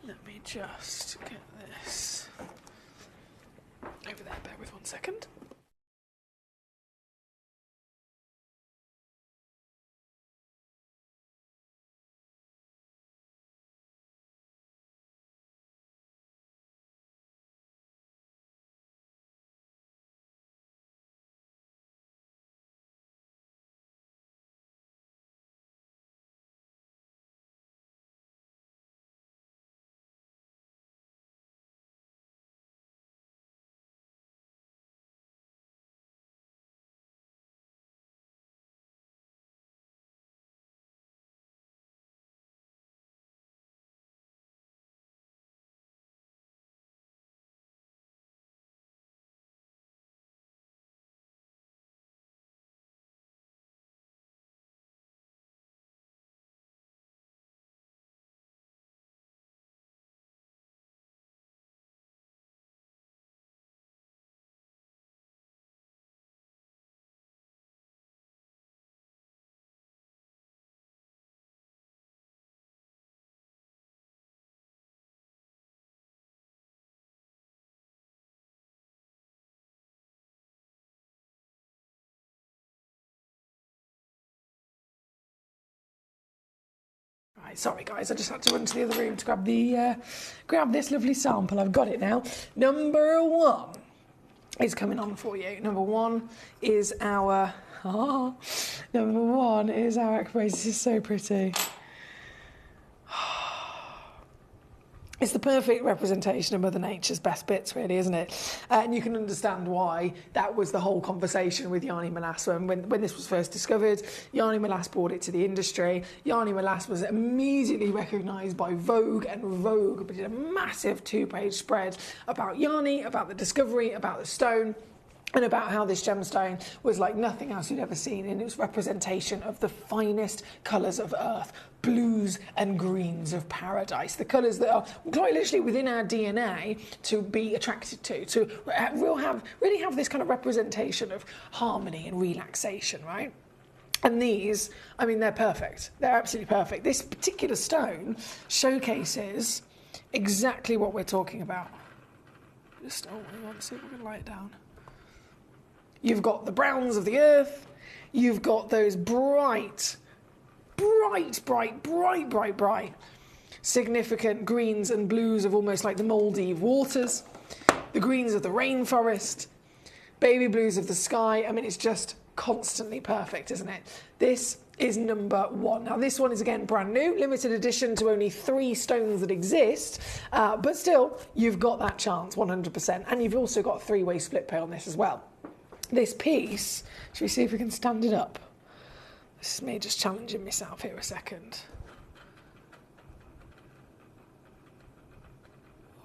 S8: Let me just get this over there. Bear with 1 second. Right, sorry guys, I just had to run to the other room to grab this lovely sample. I've got it now. Number 1 is coming on for you. Number 1 is our Acroprase. This is so pretty. It's the perfect representation of Mother Nature's best bits, really, isn't it? And you can understand why that was the whole conversation with Yarny Molass. When this was first discovered, Yarny Molass brought it to the industry. Yarny Molass was immediately recognised by Vogue, and Vogue did a massive 2-page spread about Yarny, about the discovery, about the stone, and about how this gemstone was like nothing else you'd ever seen in its representation of the finest colours of earth, blues and greens of paradise, the colours that are quite literally within our DNA to be attracted to really have this kind of representation of harmony and relaxation, right? And these, I mean, they're perfect. They're absolutely perfect. This particular stone showcases exactly what we're talking about. Just, let's see if we can light it down. You've got the browns of the earth. You've got those bright, significant greens and blues of almost like the Maldive waters. The greens of the rainforest. Baby blues of the sky. I mean, it's just constantly perfect, isn't it? This is number 1. Now, this one is, again, brand new, limited edition to only 3 stones that exist, but still, you've got that chance, 100%. And you've also got a 3-way split pay on this as well. This piece, should we see if we can stand it up? This is me just challenging myself here a second.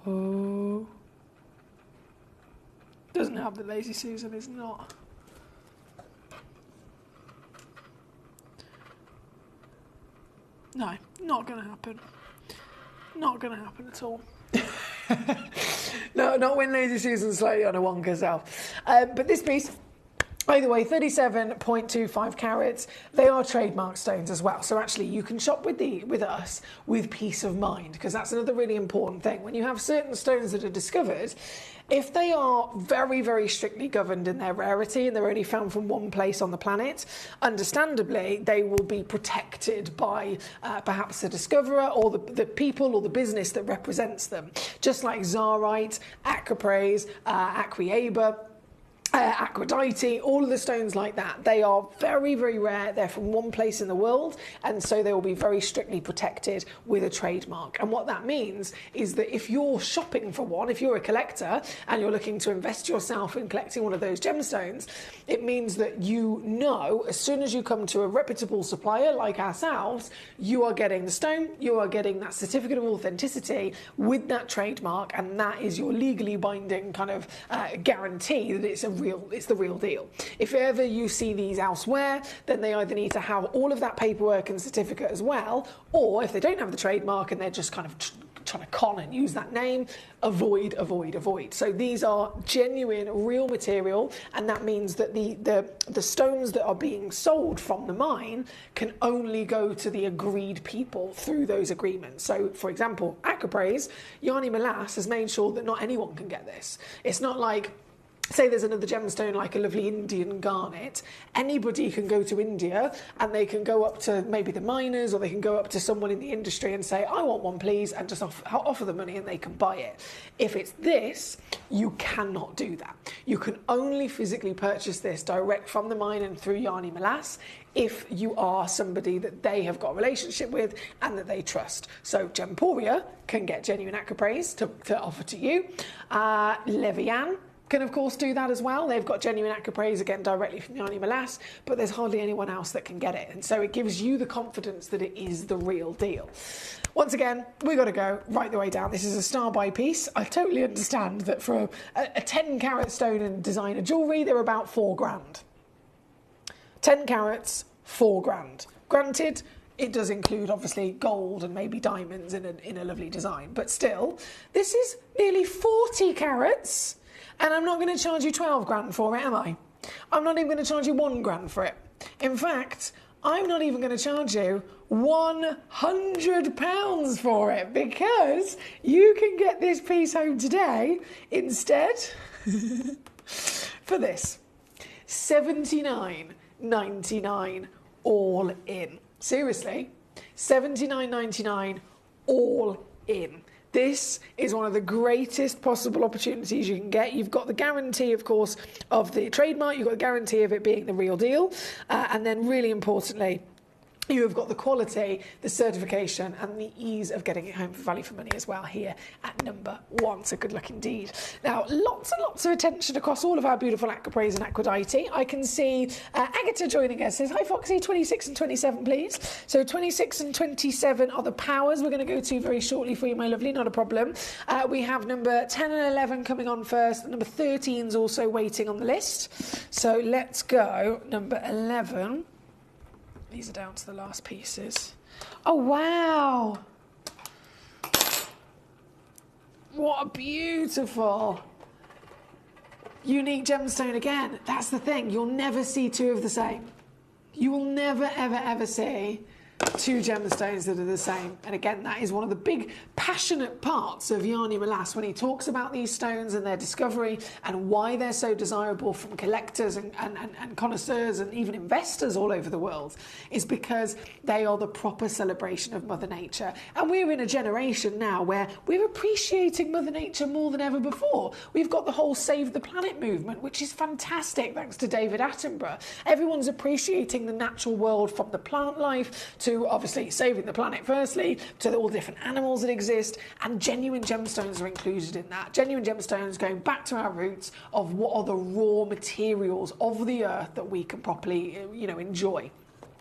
S8: Oh. Doesn't have the Lazy Susan, it's not. No, not going to happen. Not going to happen at all. No, not when Lazy Susan's slightly on a wonk herself. But this piece, either way, 37.25 carats. They are trademark stones as well. So actually, you can shop with us with peace of mind, because that's another really important thing. When you have certain stones that are discovered, if they are very, very strictly governed in their rarity and they're only found from one place on the planet, understandably, they will be protected by perhaps the discoverer or the people or the business that represents them. Just like Zarite, Acroprase, Aquiaba, Aquadite, all of the stones like that, they are very, very rare. They're from one place in the world, and so they will be very strictly protected with a trademark. And what that means is that if you're shopping for one, if you're a collector and you're looking to invest yourself in collecting one of those gemstones, it means that you know as soon as you come to a reputable supplier like ourselves, you are getting the stone, you are getting that certificate of authenticity with that trademark, and that is your legally binding kind of guarantee that it's the real deal. If ever you see these elsewhere, then they either need to have all of that paperwork and certificate as well, or if they don't have the trademark and they're just kind of trying to con and use that name, avoid. So these are genuine, real material, and that means that the stones that are being sold from the mine can only go to the agreed people through those agreements. So, for example, Acroprase, Yarny Molass has made sure that not anyone can get this. It's not like, say there's another gemstone like a lovely Indian garnet, anybody can go to India and they can go up to maybe the miners, or they can go up to someone in the industry and say, I want one please, and just offer the money and they can buy it. If it's this, you cannot do that. You can only physically purchase this direct from the mine and through Yarny Molass if you are somebody that they have got a relationship with and that they trust. So Gemporia can get genuine Acroprase to offer to you. Levian can of course do that as well. They've got genuine Acroprase, again directly from Yarny Molass, but there's hardly anyone else that can get it, and so it gives you the confidence that it is the real deal. Once again, we've got to go right the way down. This is a star buy piece. I totally understand that for a 10 carat stone in designer jewellery, they're about £4,000. 10 carats, £4,000. Granted, it does include, obviously, gold and maybe diamonds in a lovely design, but still, this is nearly 40 carats. And I'm not going to charge you £12,000 for it, am I? I'm not even going to charge you £1,000 for it. In fact, I'm not even going to charge you £100 for it, because you can get this piece home today instead for this. $79.99 all in. Seriously, $79.99 all in. This is one of the greatest possible opportunities you can get. You've got the guarantee, of course, of the trademark. You've got the guarantee of it being the real deal. And then really importantly, you have got the quality, the certification, and the ease of getting it home for value for money as well here at number 1. So good luck indeed. Now, lots and lots of attention across all of our beautiful Aquapraise and Aquadite. I can see Agatha joining us. Says, hi Foxy, 26 and 27, please. So 26 and 27 are the powers we're going to go to very shortly for you, my lovely, not a problem. We have number 10 and 11 coming on first. Number 13 is also waiting on the list. So let's go. Number 11. These are down to the last pieces. Oh, wow. What a beautiful unique gemstone again. That's the thing. You'll never see two of the same. You will never, ever, ever see two gemstones that are the same. And again, that is one of the big passionate parts of Yanni Malas when he talks about these stones and their discovery and why they're so desirable from collectors and connoisseurs and even investors all over the world, is because they are the proper celebration of Mother Nature. And we're in a generation now where we're appreciating Mother Nature more than ever before. We've got the whole Save the Planet movement, which is fantastic thanks to David Attenborough. Everyone's appreciating the natural world, from the plant life to obviously saving the planet firstly, to all the different animals that exist, and genuine gemstones are included in that. Genuine gemstones going back to our roots of what are the raw materials of the earth that we can properly, enjoy.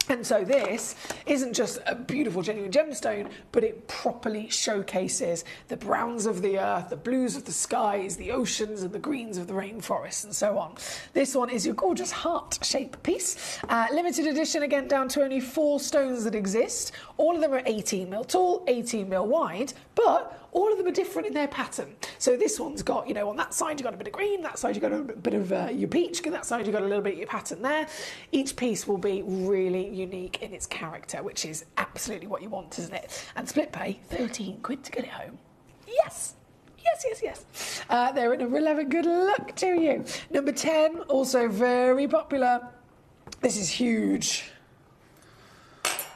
S8: And so this isn't just a beautiful genuine gemstone, but it properly showcases the browns of the earth, the blues of the skies, the oceans and the greens of the rainforests and so on. This one is your gorgeous heart-shaped piece. Limited edition, again, down to only 4 stones that exist. All of them are 18 mil tall, 18 mil wide, but all of them are different in their pattern. So this one's got, on that side you've got a bit of green, that side you've got a bit of your peach, and that side you've got a little bit of your pattern there. Each piece will be really unique in its character, which is absolutely what you want, isn't it? And split pay, 13 quid to get it home. Yes! Yes. They're at number 11. Good luck to you. Number 10, also very popular. This is huge.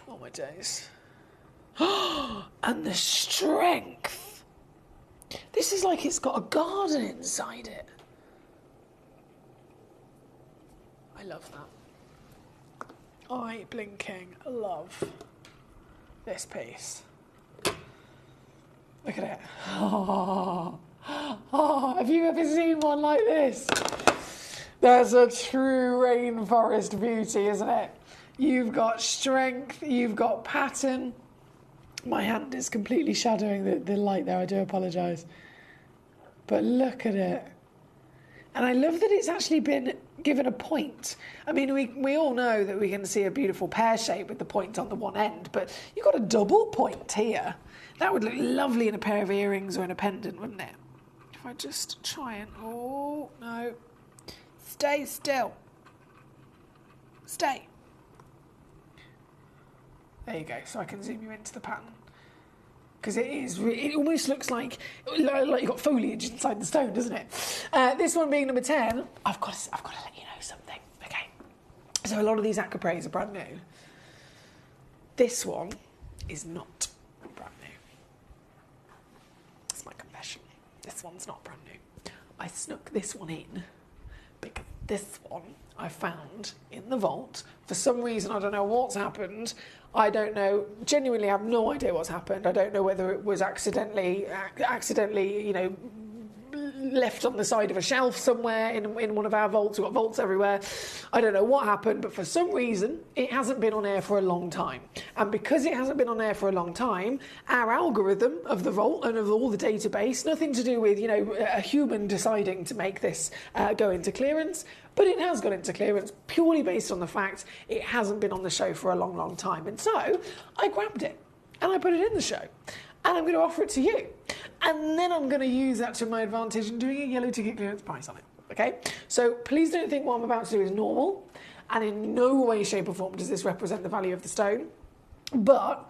S8: Oh my days. And the strength. This is like it's got a garden inside it. I love that. I blinking love this piece. Look at it. Oh, have you ever seen one like this? That's a true rainforest beauty, isn't it? You've got strength, you've got pattern. My hand is completely shadowing the light there, I do apologise. But look at it. And I love that it's actually been given a point. I mean, we all know that we can see a beautiful pear shape with the point on the one end, but you've got a double point here. That would look lovely in a pair of earrings or in a pendant, wouldn't it? If I just try and... Oh, no. Stay still. Stay. There you go, so I can zoom you into the pattern. Because it almost looks like you've got foliage inside the stone, doesn't it? This one being number 10, I've got to let you know something, okay? So a lot of these Aquapraise are brand new. This one is not brand new. That's my confession. This one's not brand new. I snuck this one in because this one I found in the vault. For some reason, I don't know what's happened. I don't know, genuinely have no idea what's happened. I don't know whether it was accidentally, left on the side of a shelf somewhere in one of our vaults. We've got vaults everywhere. I don't know what happened, but for some reason, it hasn't been on air for a long time. And because it hasn't been on air for a long time, our algorithm of the vault and of all the database, nothing to do with, a human deciding to make this go into clearance, but it has gone into clearance purely based on the fact it hasn't been on the show for a long, long time. And so I grabbed it and I put it in the show. And I'm going to offer it to you. And then I'm going to use that to my advantage in doing a yellow ticket clearance price on it. Okay? So please don't think what I'm about to do is normal. And in no way, shape or form does this represent the value of the stone. But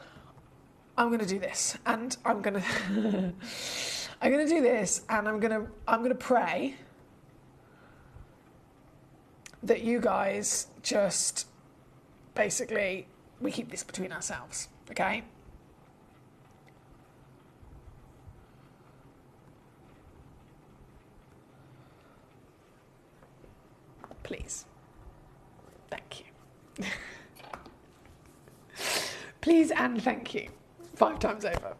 S8: I'm going to do this. And I'm going to... I'm going to do this. And I'm going to pray that you guys just... Basically, we keep this between ourselves. okay? Please. Thank you. Please and thank you. 5 times over.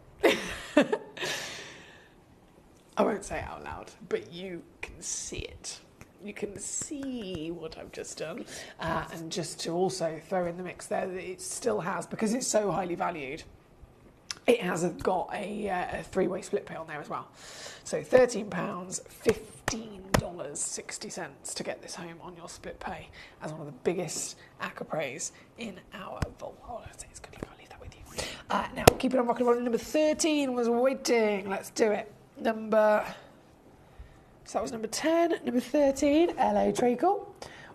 S8: I won't say it out loud, but you can see it. You can see what I've just done. And just to also throw in the mix there that it still has, because it's so highly valued, it has got a 3-way split pay on there as well. So £13, $15.60 to get this home on your split pay as one of the biggest acroprays in our vault. Oh, it's good. I'll leave that with you. Now, keep it on rocking and rolling. Number 13 was waiting. Let's do it. So that was number 10. Number 13, LA Treacle.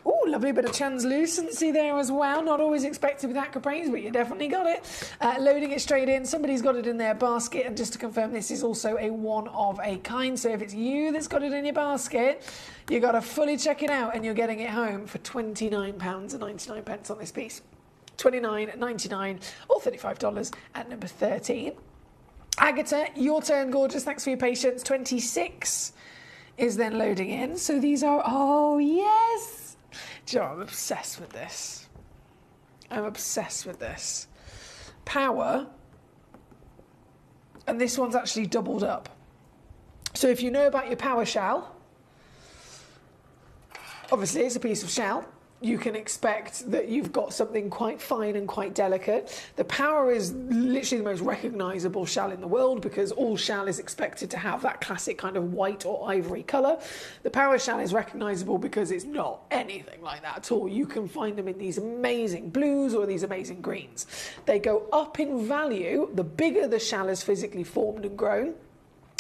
S8: Oh, lovely bit of translucency there as well. Not always expected with acroprays, but you definitely got it. Loading it straight in. Somebody's got it in their basket. And just to confirm, this is also a one of a kind. So if it's you that's got it in your basket, you got to fully check it out and you're getting it home for £29.99 on this piece. $29.99 or $35 at number 13. Agatha, your turn, gorgeous. Thanks for your patience. 26 is then loading in. So these are, oh yes. Do you know, I'm obsessed with this. I'm obsessed with this. Power, and this one's actually doubled up. So if you know about your power shell, obviously it's a piece of shell. You can expect that you've got something quite fine and quite delicate. The power is literally the most recognisable shell in the world because all shell is expected to have that classic kind of white or ivory colour. The power shell is recognisable because it's not anything like that at all. You can find them in these amazing blues or these amazing greens. They go up in value the bigger the shell is physically formed and grown.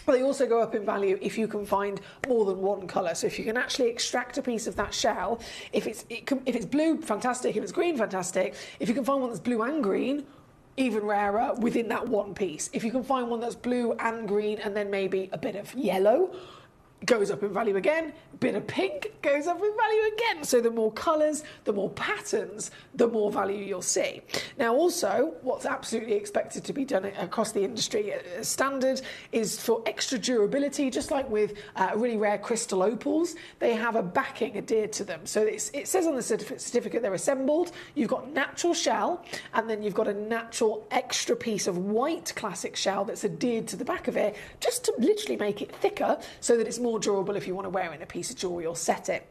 S8: They also go up in value if you can find more than one colour. So if you can actually extract a piece of that shell, if it's blue, fantastic. If it's green, fantastic. If you can find one that's blue and green, even rarer within that one piece. If you can find one that's blue and green and then maybe a bit of yellow, goes up in value again. Bit of pink goes up in value again. So the more colours, the more patterns, the more value you'll see. Now also, what's absolutely expected to be done across the industry as standard is for extra durability, just like with really rare crystal opals, they have a backing adhered to them. So it says on the certificate they're assembled. You've got natural shell, and then you've got a natural extra piece of white classic shell that's adhered to the back of it, just to literally make it thicker so that it's more durable if you want to wear it in a piece of jewellery or set it.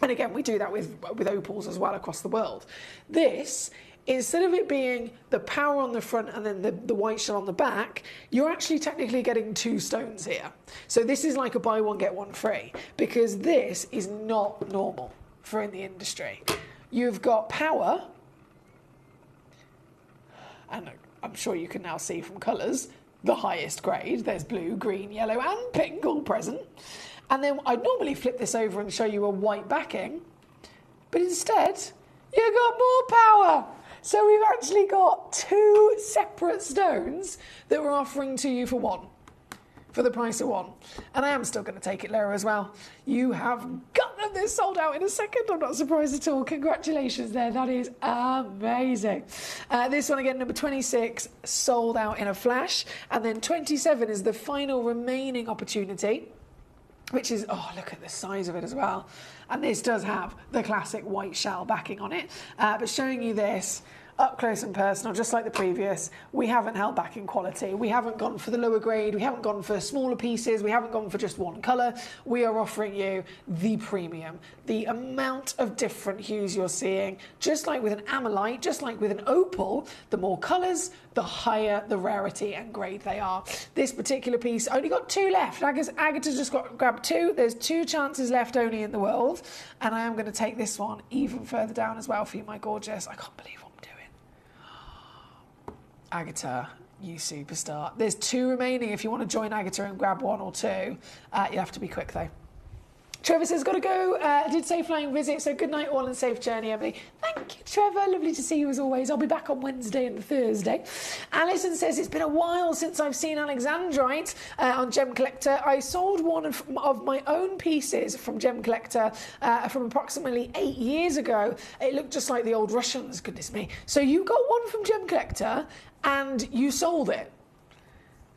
S8: And again, we do that with opals as well across the world. This, instead of it being the power on the front and then the white shell on the back, you're actually technically getting 2 stones here. So this is like a buy one, get one free, because this is not normal for in the industry. You've got power, and I'm sure you can now see from colours, the highest grade. There's blue, green, yellow and pink all present. And then I'd normally flip this over and show you a white backing, but instead you got more power. So we've actually got 2 separate stones that we're offering to you for one, for the price of one. And I am still going to take it lower as well. You have got them. They're sold out in a second. I'm not surprised at all. Congratulations there. That is amazing. This one again, number 26, sold out in a flash. And then 27 is the final remaining opportunity, which is, oh, look at the size of it as well. And this does have the classic white shell backing on it. But showing you this up close and personal, just like the previous, we haven't held back in quality. We haven't gone for the lower grade. We haven't gone for smaller pieces. We haven't gone for just one colour. We are offering you the premium. The amount of different hues you're seeing, just like with an amalite, just like with an opal, the more colours, the higher the rarity and grade they are. This particular piece only got 2 left. Agatha's just grabbed 2. There's 2 chances left only in the world. And I am going to take this one even further down as well for you, my gorgeous. I can't believe what I'm doing. Agatha, you superstar. There's 2 remaining. If you want to join Agatha and grab 1 or 2, you have to be quick though. Trevor says, got to go. I did say flying visit, so good night all and safe journey, Emily. Thank you, Trevor. Lovely to see you as always. I'll be back on Wednesday and Thursday. Alison says, it's been a while since I've seen Alexandrite on Gemcollector. I sold one of my own pieces from Gemcollector from approximately 8 years ago. It looked just like the old Russians, goodness me. So you got one from Gemcollector and you sold it.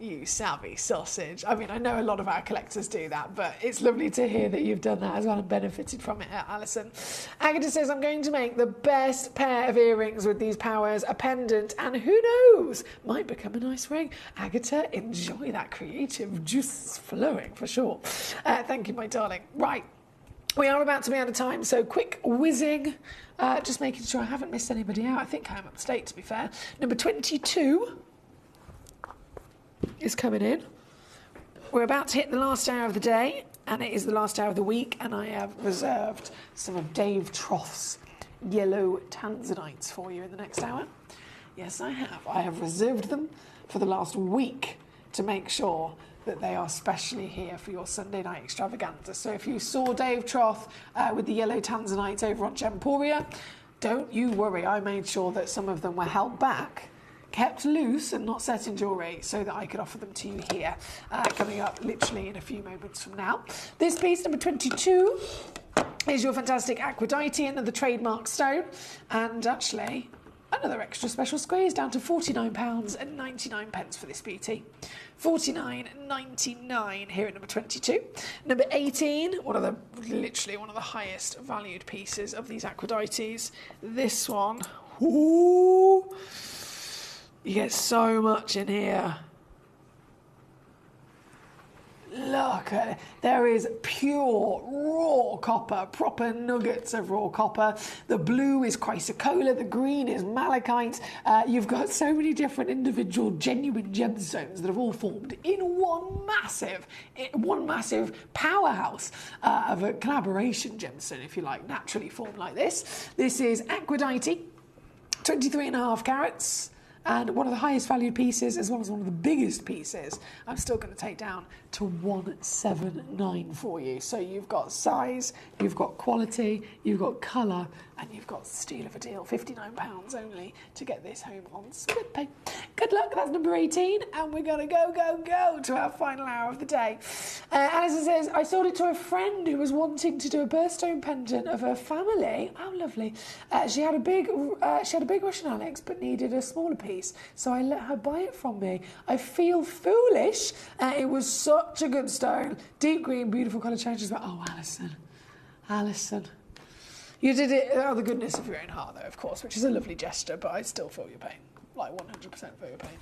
S8: You savvy sausage. I mean, I know a lot of our collectors do that, but it's lovely to hear that you've done that as well and benefited from it, Alison. Agatha says, I'm going to make the best pair of earrings with these powers, a pendant, and who knows, might become a nice ring. Agatha, enjoy that creative juice flowing for sure. Thank you, my darling. Right. We are about to be out of time, so quick whizzing. Just making sure I haven't missed anybody out. I think I'm up to date, to be fair. Number 22 is coming in. We're about to hit the last hour of the day, and it is the last hour of the week, and I have reserved some of Dave Troth's yellow tanzanites for you in the next hour. Yes, I have. I have reserved them for the last week to make sure that they are specially here for your Sunday night extravaganza. So if you saw Dave Troth with the yellow tanzanites over on Gemporia, don't you worry. I made sure that some of them were held back, kept loose and not set in jewellery so that I could offer them to you here, coming up literally in a few moments from now. This piece, number 22, is your fantastic Aquadite, another trademark stone, and actually another extra special squeeze down to £49.99 for this beauty. £49.99 here at number 22. Number 18, literally one of the highest valued pieces of these Aquadites. This one, ooh, you get so much in here. Look at it. There is pure raw copper, proper nuggets of raw copper. The blue is chrysocolla, the green is malachite. You've got so many different individual genuine gemstones that have all formed in one massive powerhouse of a collaboration gemstone, if you like, naturally formed like this. This is Aquadite, 23.5 carats. And one of the highest valued pieces, as well as one of the biggest pieces, I'm still going to take down to 179 for you. So you've got size, you've got quality, you've got colour, and you've got steal of a deal. £59 only to get this home on split pay. Good luck, that's number 18, and we're going to go to our final hour of the day. Alison says, I sold it to a friend who was wanting to do a birthstone pendant of her family. Oh, lovely. She had a big Russian Alex, but needed a smaller piece, so I let her buy it from me. I feel foolish. It was such a good stone. Deep green, beautiful colour changes. But oh, Alison. You did it out of the goodness of your own heart, though, of course, which is a lovely gesture, but I still feel your pain. Like 100% feel your pain.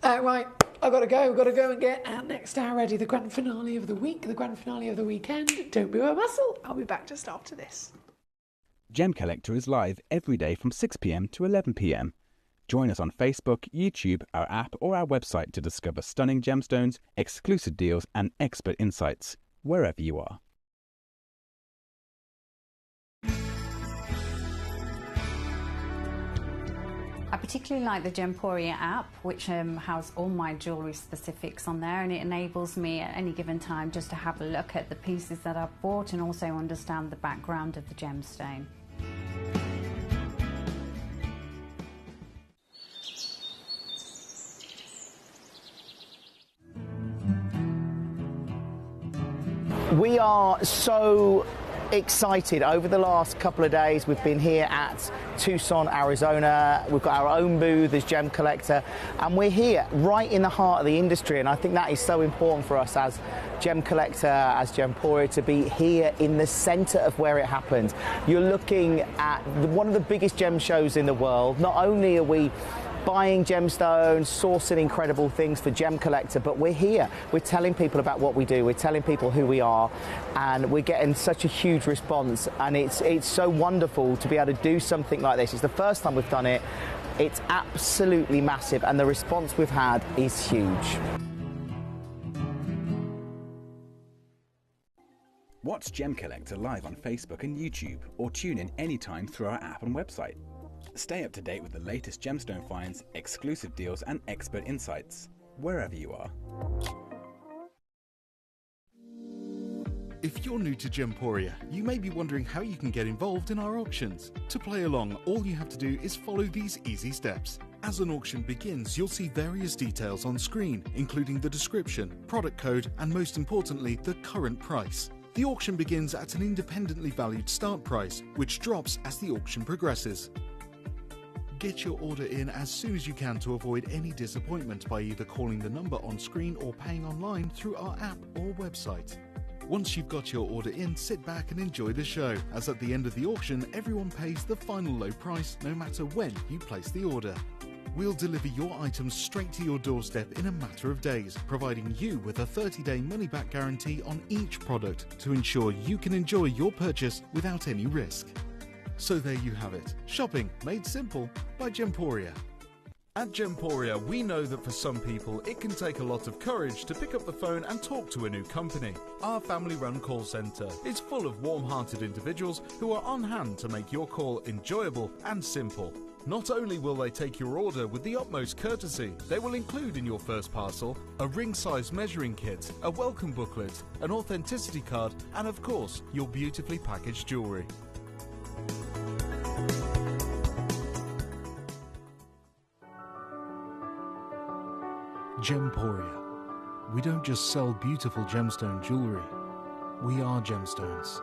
S8: Right, I've got to go and get our next hour ready. The grand finale of the week, the grand finale of the weekend. Don't move a muscle. I'll be back just after this.
S5: Gemcollector is live every day from 6 p.m. to 11 p.m. Join us on Facebook, YouTube, our app or our website to discover stunning gemstones, exclusive deals and expert insights, wherever you are.
S12: I particularly like the Gemporia app, which has all my jewellery specifics on there, and it enables me at any given time just to have a look at the pieces that I've bought and also understand the background of the gemstone.
S3: We are so excited. Over the last couple of days, we've been here at Tucson, Arizona. We've got our own booth as Gemcollector, and we're here right in the heart of the industry, and I think that is so important for us as Gemcollector, as Gemporia, to be here in the centre of where it happens. You're looking at one of the biggest gem shows in the world. Not only are we buying gemstones, sourcing incredible things for Gemcollector, but we're here. We're telling people about what we do. We're telling people who we are, and we're getting such a huge response. And it's so wonderful to be able to do something like this. It's the first time we've done it. It's absolutely massive, and the response we've had is huge.
S5: Watch Gemcollector live on Facebook and YouTube, or tune in anytime through our app and website. Stay up to date with the latest gemstone finds, exclusive deals and expert insights, wherever you are.
S6: If you're new to Gemporia, you may be wondering how you can get involved in our auctions. To play along, all you have to do is follow these easy steps. As an auction begins, you'll see various details on screen, including the description, product code, and most importantly, the current price. The auction begins at an independently valued start price, which drops as the auction progresses. Get your order in as soon as you can to avoid any disappointment by either calling the number on screen or paying online through our app or website. Once you've got your order in, sit back and enjoy the show, as at the end of the auction, everyone pays the final low price no matter when you place the order. We'll deliver your items straight to your doorstep in a matter of days, providing you with a 30-day money-back guarantee on each product to ensure you can enjoy your purchase without any risk. So there you have it, shopping made simple by Gemporia. At Gemporia, we know that for some people it can take a lot of courage to pick up the phone and talk to a new company. Our family-run call centre is full of warm-hearted individuals who are on hand to make your call enjoyable and simple. Not only will they take your order with the utmost courtesy, they will include in your first parcel a ring-size measuring kit, a welcome booklet, an authenticity card, and of course, your beautifully packaged jewellery. Gemporia. We don't just sell beautiful gemstone jewellery, we are gemstones.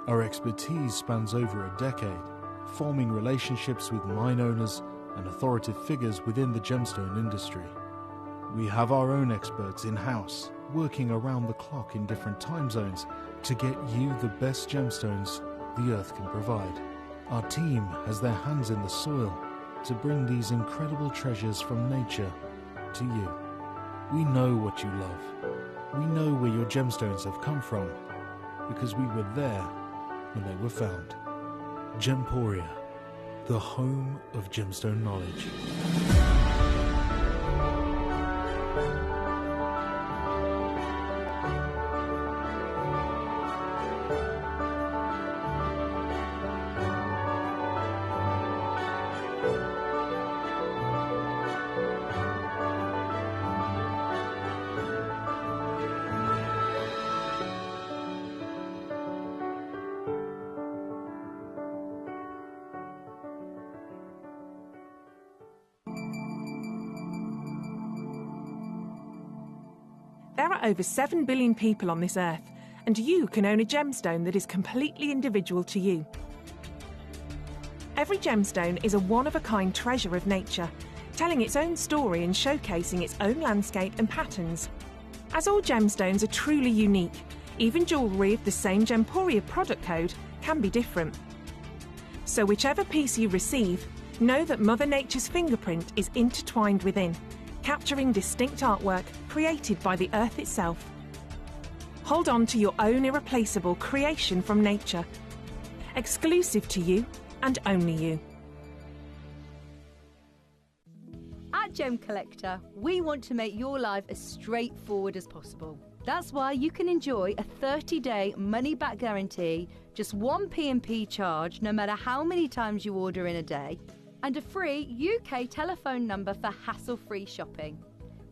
S6: Our expertise spans over a decade, forming relationships with mine owners and authoritative figures within the gemstone industry. We have our own experts in-house, working around the clock in different time zones to get you the best gemstones the earth can provide. Our team has their hands in the soil to bring these incredible treasures from nature to you. We know what you love. We know where your gemstones have come from because we were there when they were found. Gemporia, the home of gemstone knowledge.
S13: There are over 7 billion people on this earth, and you can own a gemstone that is completely individual to you. Every gemstone is a one-of-a-kind treasure of nature, telling its own story and showcasing its own landscape and patterns. As all gemstones are truly unique, even jewellery of the same Gemporia product code can be different. So whichever piece you receive, know that Mother Nature's fingerprint is intertwined within, capturing distinct artwork created by the earth itself. Hold on to your own irreplaceable creation from nature, exclusive to you and only you.
S14: At Gemcollector, we want to make your life as straightforward as possible. That's why you can enjoy a 30-day money-back guarantee, just one P&P charge no matter how many times you order in a day, and a free UK telephone number for hassle-free shopping.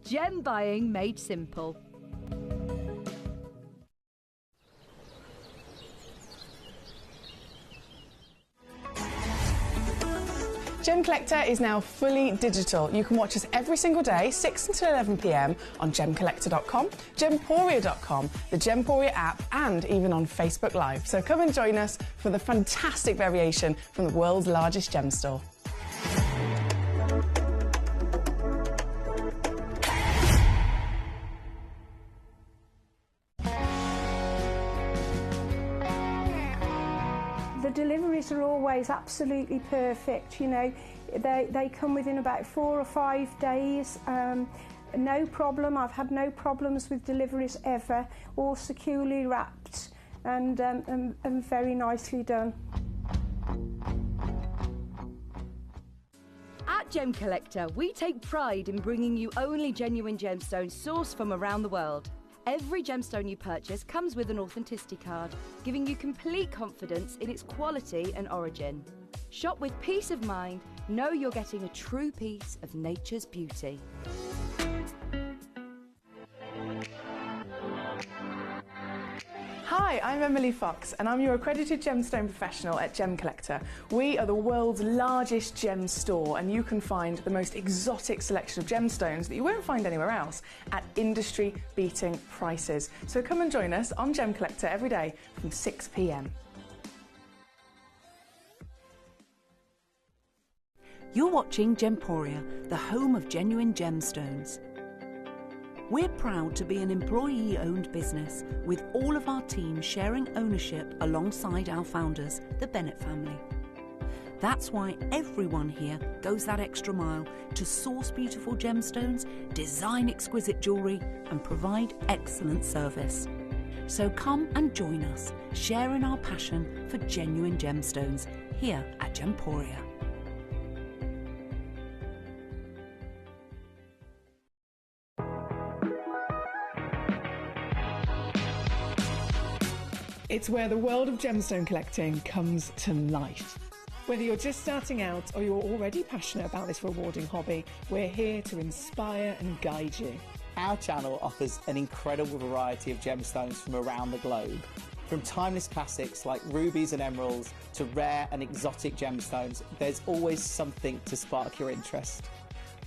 S14: Gem buying made simple.
S2: Gemcollector is now fully digital. You can watch us every single day, 6 until 11 p.m. on Gemcollector.com, Gemporia.com, the Gemporia app, and even on Facebook Live. So come and join us for the fantastic variation from the world's largest gem store.
S9: The deliveries are always absolutely perfect, you know. They come within about 4 or 5 days. No problem. I've had no problems with deliveries ever. All securely wrapped and very nicely done.
S14: At Gemcollector, we take pride in bringing you only genuine gemstones sourced from around the world. Every gemstone you purchase comes with an authenticity card, giving you complete confidence in its quality and origin. Shop with peace of mind, know you're getting a true piece of nature's beauty.
S2: Hi, I'm Emily Fox and I'm your accredited gemstone professional at Gemcollector. We are the world's largest gem store and you can find the most exotic selection of gemstones that you won't find anywhere else at industry-beating prices. So come and join us on Gemcollector every day from 6 p.m.
S1: You're watching Gemporia, the home of genuine gemstones. We're proud to be an employee-owned business with all of our team sharing ownership alongside our founders, the Bennett family. That's why everyone here goes that extra mile to source beautiful gemstones, design exquisite jewellery and provide excellent service. So come and join us, sharing our passion for genuine gemstones here at Gemporia.
S8: It's where the world of gemstone collecting comes to life. Whether you're just starting out or you're already passionate about this rewarding hobby, we're here to inspire and guide you.
S3: Our channel offers an incredible variety of gemstones from around the globe. From timeless classics like rubies and emeralds to rare and exotic gemstones, there's always something to spark your interest.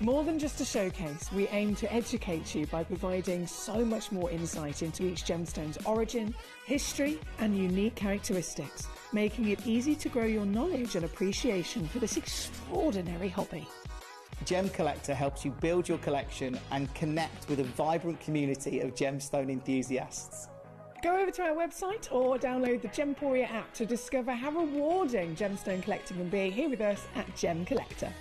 S8: More than just a showcase, we aim to educate you by providing so much more insight into each gemstone's origin, history and unique characteristics, making it easy to grow your knowledge and appreciation for this extraordinary hobby.
S3: Gemcollector helps you build your collection and connect with a vibrant community of gemstone enthusiasts.
S8: Go over to our website or download the Gemporia app to discover how rewarding gemstone collecting can be here with us at Gemcollector.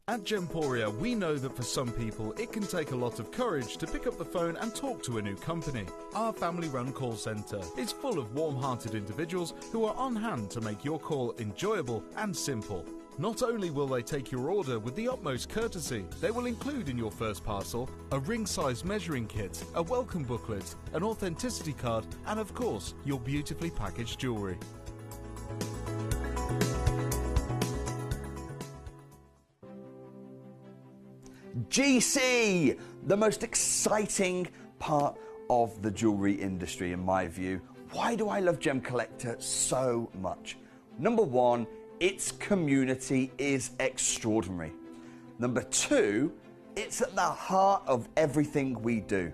S6: At Gemporia, we know that for some people it can take a lot of courage to pick up the phone and talk to a new company. Our family-run call centre is full of warm-hearted individuals who are on hand to make your call enjoyable and simple. Not only will they take your order with the utmost courtesy, they will include in your first parcel a ring-size measuring kit, a welcome booklet, an authenticity card and of course your beautifully packaged jewellery.
S4: GC, the most exciting part of the jewellery industry in my view. Why do I love Gemcollector so much? Number one, its community is extraordinary. Number two, it's at the heart of everything we do.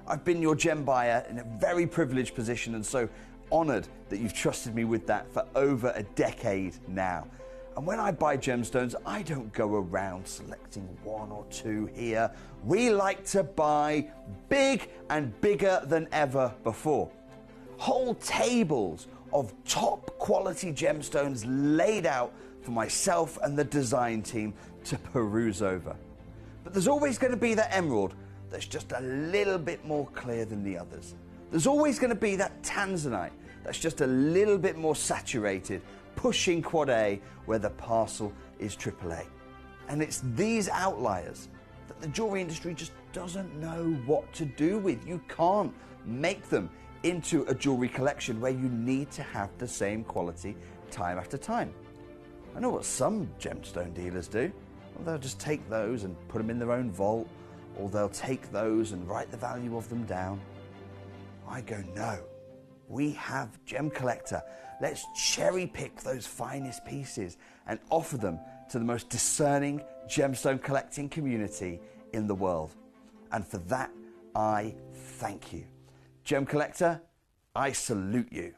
S4: I've been your gem buyer in a very privileged position and so honoured that you've trusted me with that for over a decade now. And when I buy gemstones, I don't go around selecting one or two here. We like to buy big and bigger than ever before. Whole tables of top quality gemstones laid out for myself and the design team to peruse over. But there's always going to be that emerald that's just a little bit more clear than the others. There's always going to be that tanzanite that's just a little bit more saturated, pushing quad A where the parcel is AAA. And it's these outliers that the jewellery industry just doesn't know what to do with. You can't make them into a jewellery collection where you need to have the same quality time after time. I know what some gemstone dealers do. Well, they'll just take those and put them in their own vault, or they'll take those and write the value of them down. I go, no, we have Gemcollector. Let's cherry pick those finest pieces and offer them to the most discerning gemstone collecting community in the world. And for that, I thank you. Gemcollector, I salute you.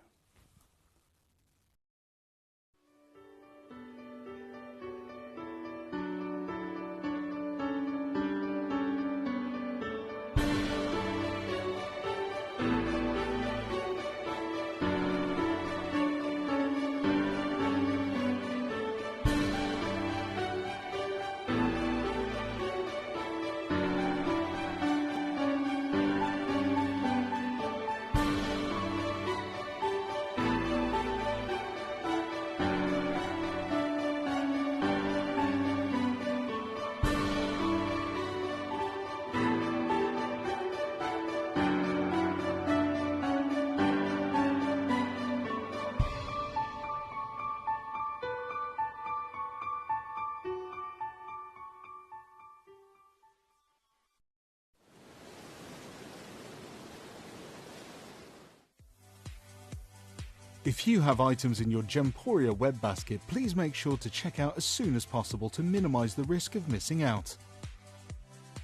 S6: If you have items in your Gemporia web basket, please make sure to check out as soon as possible to minimise the risk of missing out.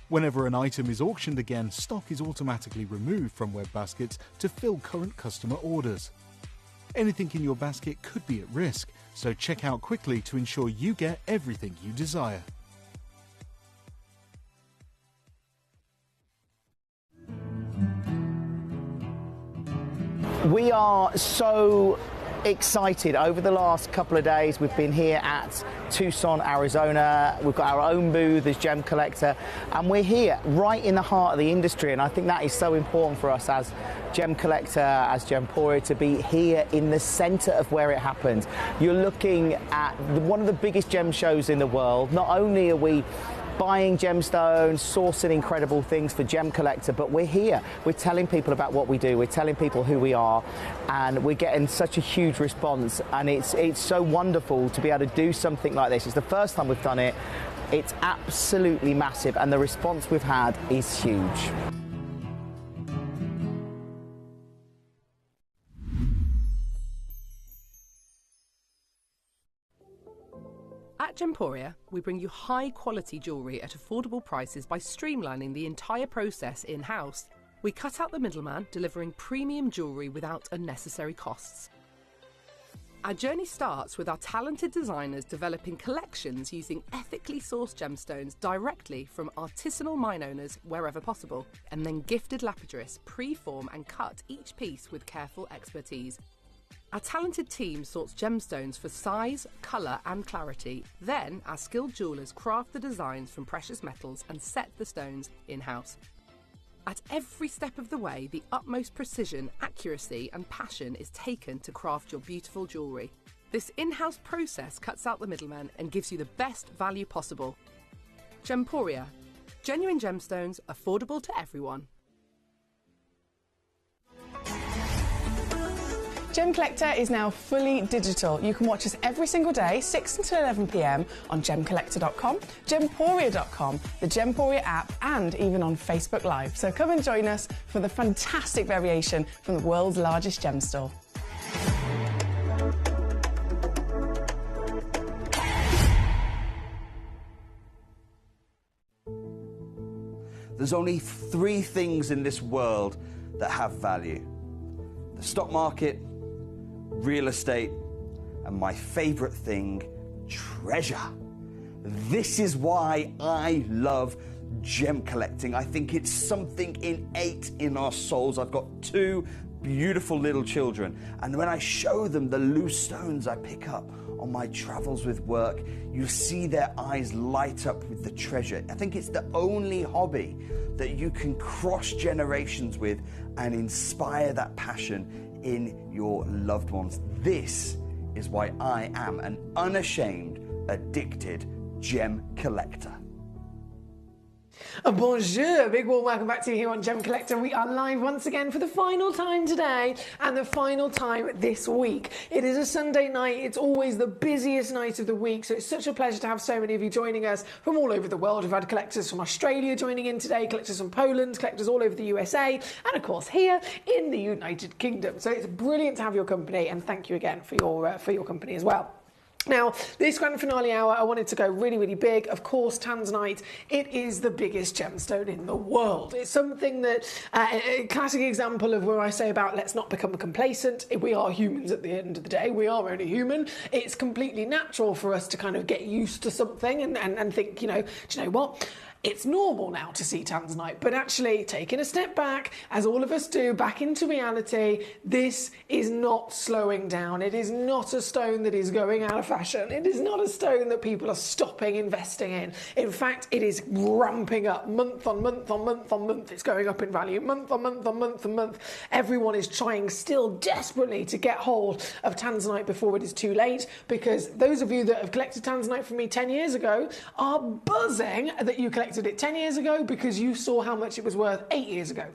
S6: Whenever an item is auctioned again, stock is automatically removed from web baskets to fill current customer orders. Anything in your basket could be at risk, so check out quickly to ensure you get everything you desire.
S3: We are so excited. Over the last couple of days, we've been here at Tucson, Arizona. We've got our own booth as Gemcollector, and we're here right in the heart of the industry, and I think that is so important for us as Gemcollector, as Gemporia, to be here in the centre of where it happens. You're looking at one of the biggest gem shows in the world. Not only are we buying gemstones, sourcing incredible things for Gemcollector, but we're here. We're telling people about what we do. We're telling people who we are, and we're getting such a huge response. And it's so wonderful to be able to do something like this. It's the first time we've done it. It's absolutely massive, and the response we've had is huge.
S15: At Gemporia, we bring you high-quality jewellery at affordable prices by streamlining the entire process in-house. We cut out the middleman, delivering premium jewellery without unnecessary costs. Our journey starts with our talented designers developing collections using ethically sourced gemstones directly from artisanal mine owners wherever possible, and then gifted lapidarists pre-form and cut each piece with careful expertise. Our talented team sorts gemstones for size, colour and clarity. Then our skilled jewellers craft the designs from precious metals and set the stones in-house. At every step of the way, the utmost precision, accuracy and passion is taken to craft your beautiful jewellery. This in-house process cuts out the middleman and gives you the best value possible. Gemporia. Genuine gemstones, affordable to everyone.
S2: Gemcollector is now fully digital. You can watch us every single day, 6 until 11 p.m. on Gemcollector.com, Gemporia.com, the Gemporia app, and even on Facebook Live. So come and join us for the fantastic variation from the world's largest gem store.
S4: There's only three things in this world that have value: the stock market, real estate, and my favourite thing, treasure. This is why I love gem collecting. I think it's something innate in our souls. I've got two beautiful little children, and when I show them the loose stones I pick up on my travels with work, you see their eyes light up with the treasure. I think it's the only hobby that you can cross generations with and inspire that passion in your loved ones. This is why I am an unashamed, addicted gem collector.
S8: Bonjour, a big warm welcome back to you here on Gemcollector. We are live once again for the final time today and the final time this week. It is a Sunday night. It's always the busiest night of the week, so it's such a pleasure to have so many of you joining us from all over the world. We've had collectors from Australia joining in today, collectors from Poland, collectors all over the USA, and of course here in the United Kingdom. So it's brilliant to have your company, and thank you again for your company as well. Now, this grand finale hour, I wanted to go really, really big. Of course, tanzanite, it is the biggest gemstone in the world. It's something that, a classic example of where I say about let's not become complacent. We are humans at the end of the day. We are only human. It's completely natural for us to kind of get used to something and think, do you know what? It's normal now to see tanzanite, but actually taking a step back, as all of us do, back into reality, this is not slowing down. It is not a stone that is going out of fashion. It is not a stone that people are stopping investing in. In fact, it is ramping up month on month on month on month. It's going up in value month on month on month on month. Everyone is trying still desperately to get hold of tanzanite before it is too late, because those of you that have collected tanzanite from me 10 years ago are buzzing that you collected it 10 years ago because you saw how much it was worth 8 years ago.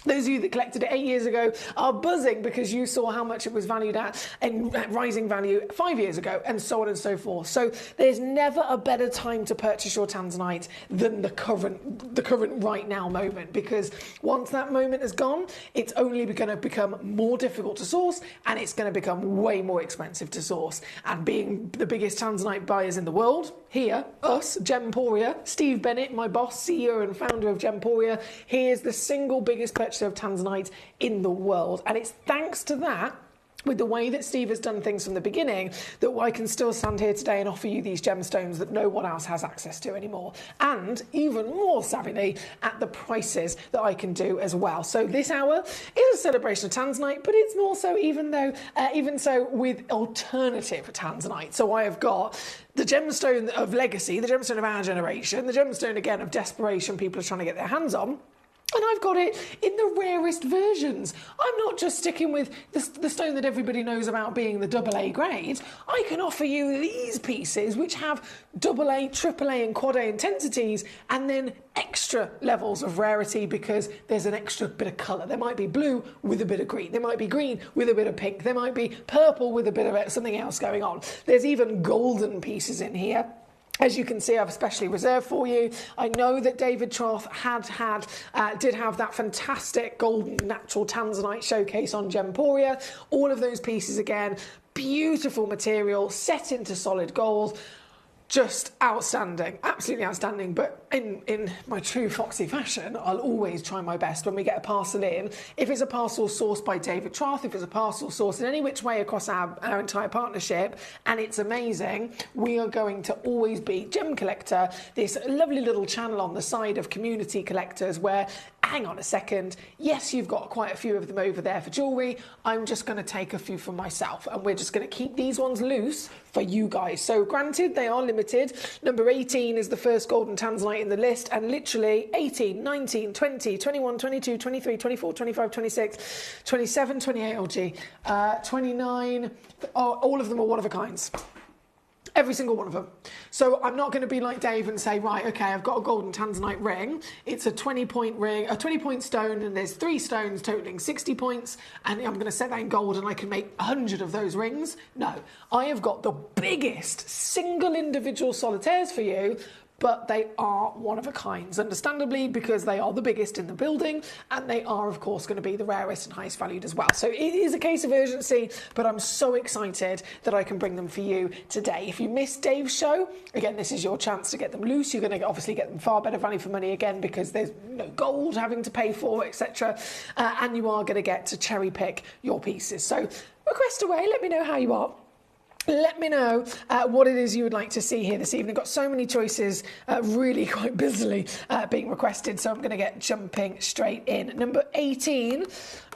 S8: Those of you that collected it 8 years ago are buzzing because you saw how much it was valued at and rising value 5 years ago, and so on and so forth. So there's never a better time to purchase your tanzanite than the current right now moment, because once that moment is gone, it's only going to become more difficult to source, and it's going to become way more expensive to source. And being the biggest tanzanite buyers in the world, here, us, Gemporia, Steve Bennett, my boss, CEO and founder of Gemporia, he is the single biggest purchaser of tanzanite in the world. And it's thanks to that, with the way that Steve has done things from the beginning, that I can still stand here today and offer you these gemstones that no one else has access to anymore. And even more savvily, at the prices that I can do as well. So this hour is a celebration of tanzanite, but it's more so even so with alternative tanzanite. So I have got the gemstone of legacy, the gemstone of our generation, the gemstone again of desperation people are trying to get their hands on. And I've got it in the rarest versions. I'm not just sticking with the stone that everybody knows about being the AA grade. I can offer you these pieces which have AA, AAA and Quad A intensities, and then extra levels of rarity because there's an extra bit of colour. There might be blue with a bit of green. There might be green with a bit of pink. There might be purple with a bit of something else going on. There's even golden pieces in here. As you can see, I've especially reserved for you. I know that David Troth did have that fantastic golden natural tanzanite showcase on Gemporia. All of those pieces again, beautiful material, set into solid gold. Just outstanding, absolutely outstanding. But in my true Foxy fashion, I'll always try my best when we get a parcel in. If it's a parcel sourced by David Troth, if it's a parcel sourced in any which way across our entire partnership, and it's amazing, we are going to always be Gemcollector, this lovely little channel on the side of community collectors where, hang on a second, yes, you've got quite a few of them over there for jewellery. I'm just going to take a few for myself, and we're just going to keep these ones loose for you guys. So granted, they are limited. Number 18 is the first golden tanzanite in the list, and literally 18, 19, 20, 21, 22, 23, 24, 25, 26, 27, 28, oh gee, 29, all of them are one of a kinds. Every single one of them. So I'm not going to be like Dave and say, right, okay, I've got a golden tanzanite ring. It's a 20-point ring, a 20-point stone, and there's 3 stones totaling 60 points, and I'm going to set that in gold and I can make 100 of those rings. No, I have got the biggest single individual solitaires for you, but they are one of a kinds, understandably, because they are the biggest in the building, and they are, of course, going to be the rarest and highest valued as well. So it is a case of urgency, but I'm so excited that I can bring them for you today. If you missed Dave's show, again, this is your chance to get them loose. You're going to obviously get them far better value for money again because there's no gold having to pay for, etc. And you are going to get to cherry pick your pieces. So request away. Let me know how you are. Let me know what it is you would like to see here this evening. Got so many choices, really quite busily being requested, so I'm going to get jumping straight in. Number 18,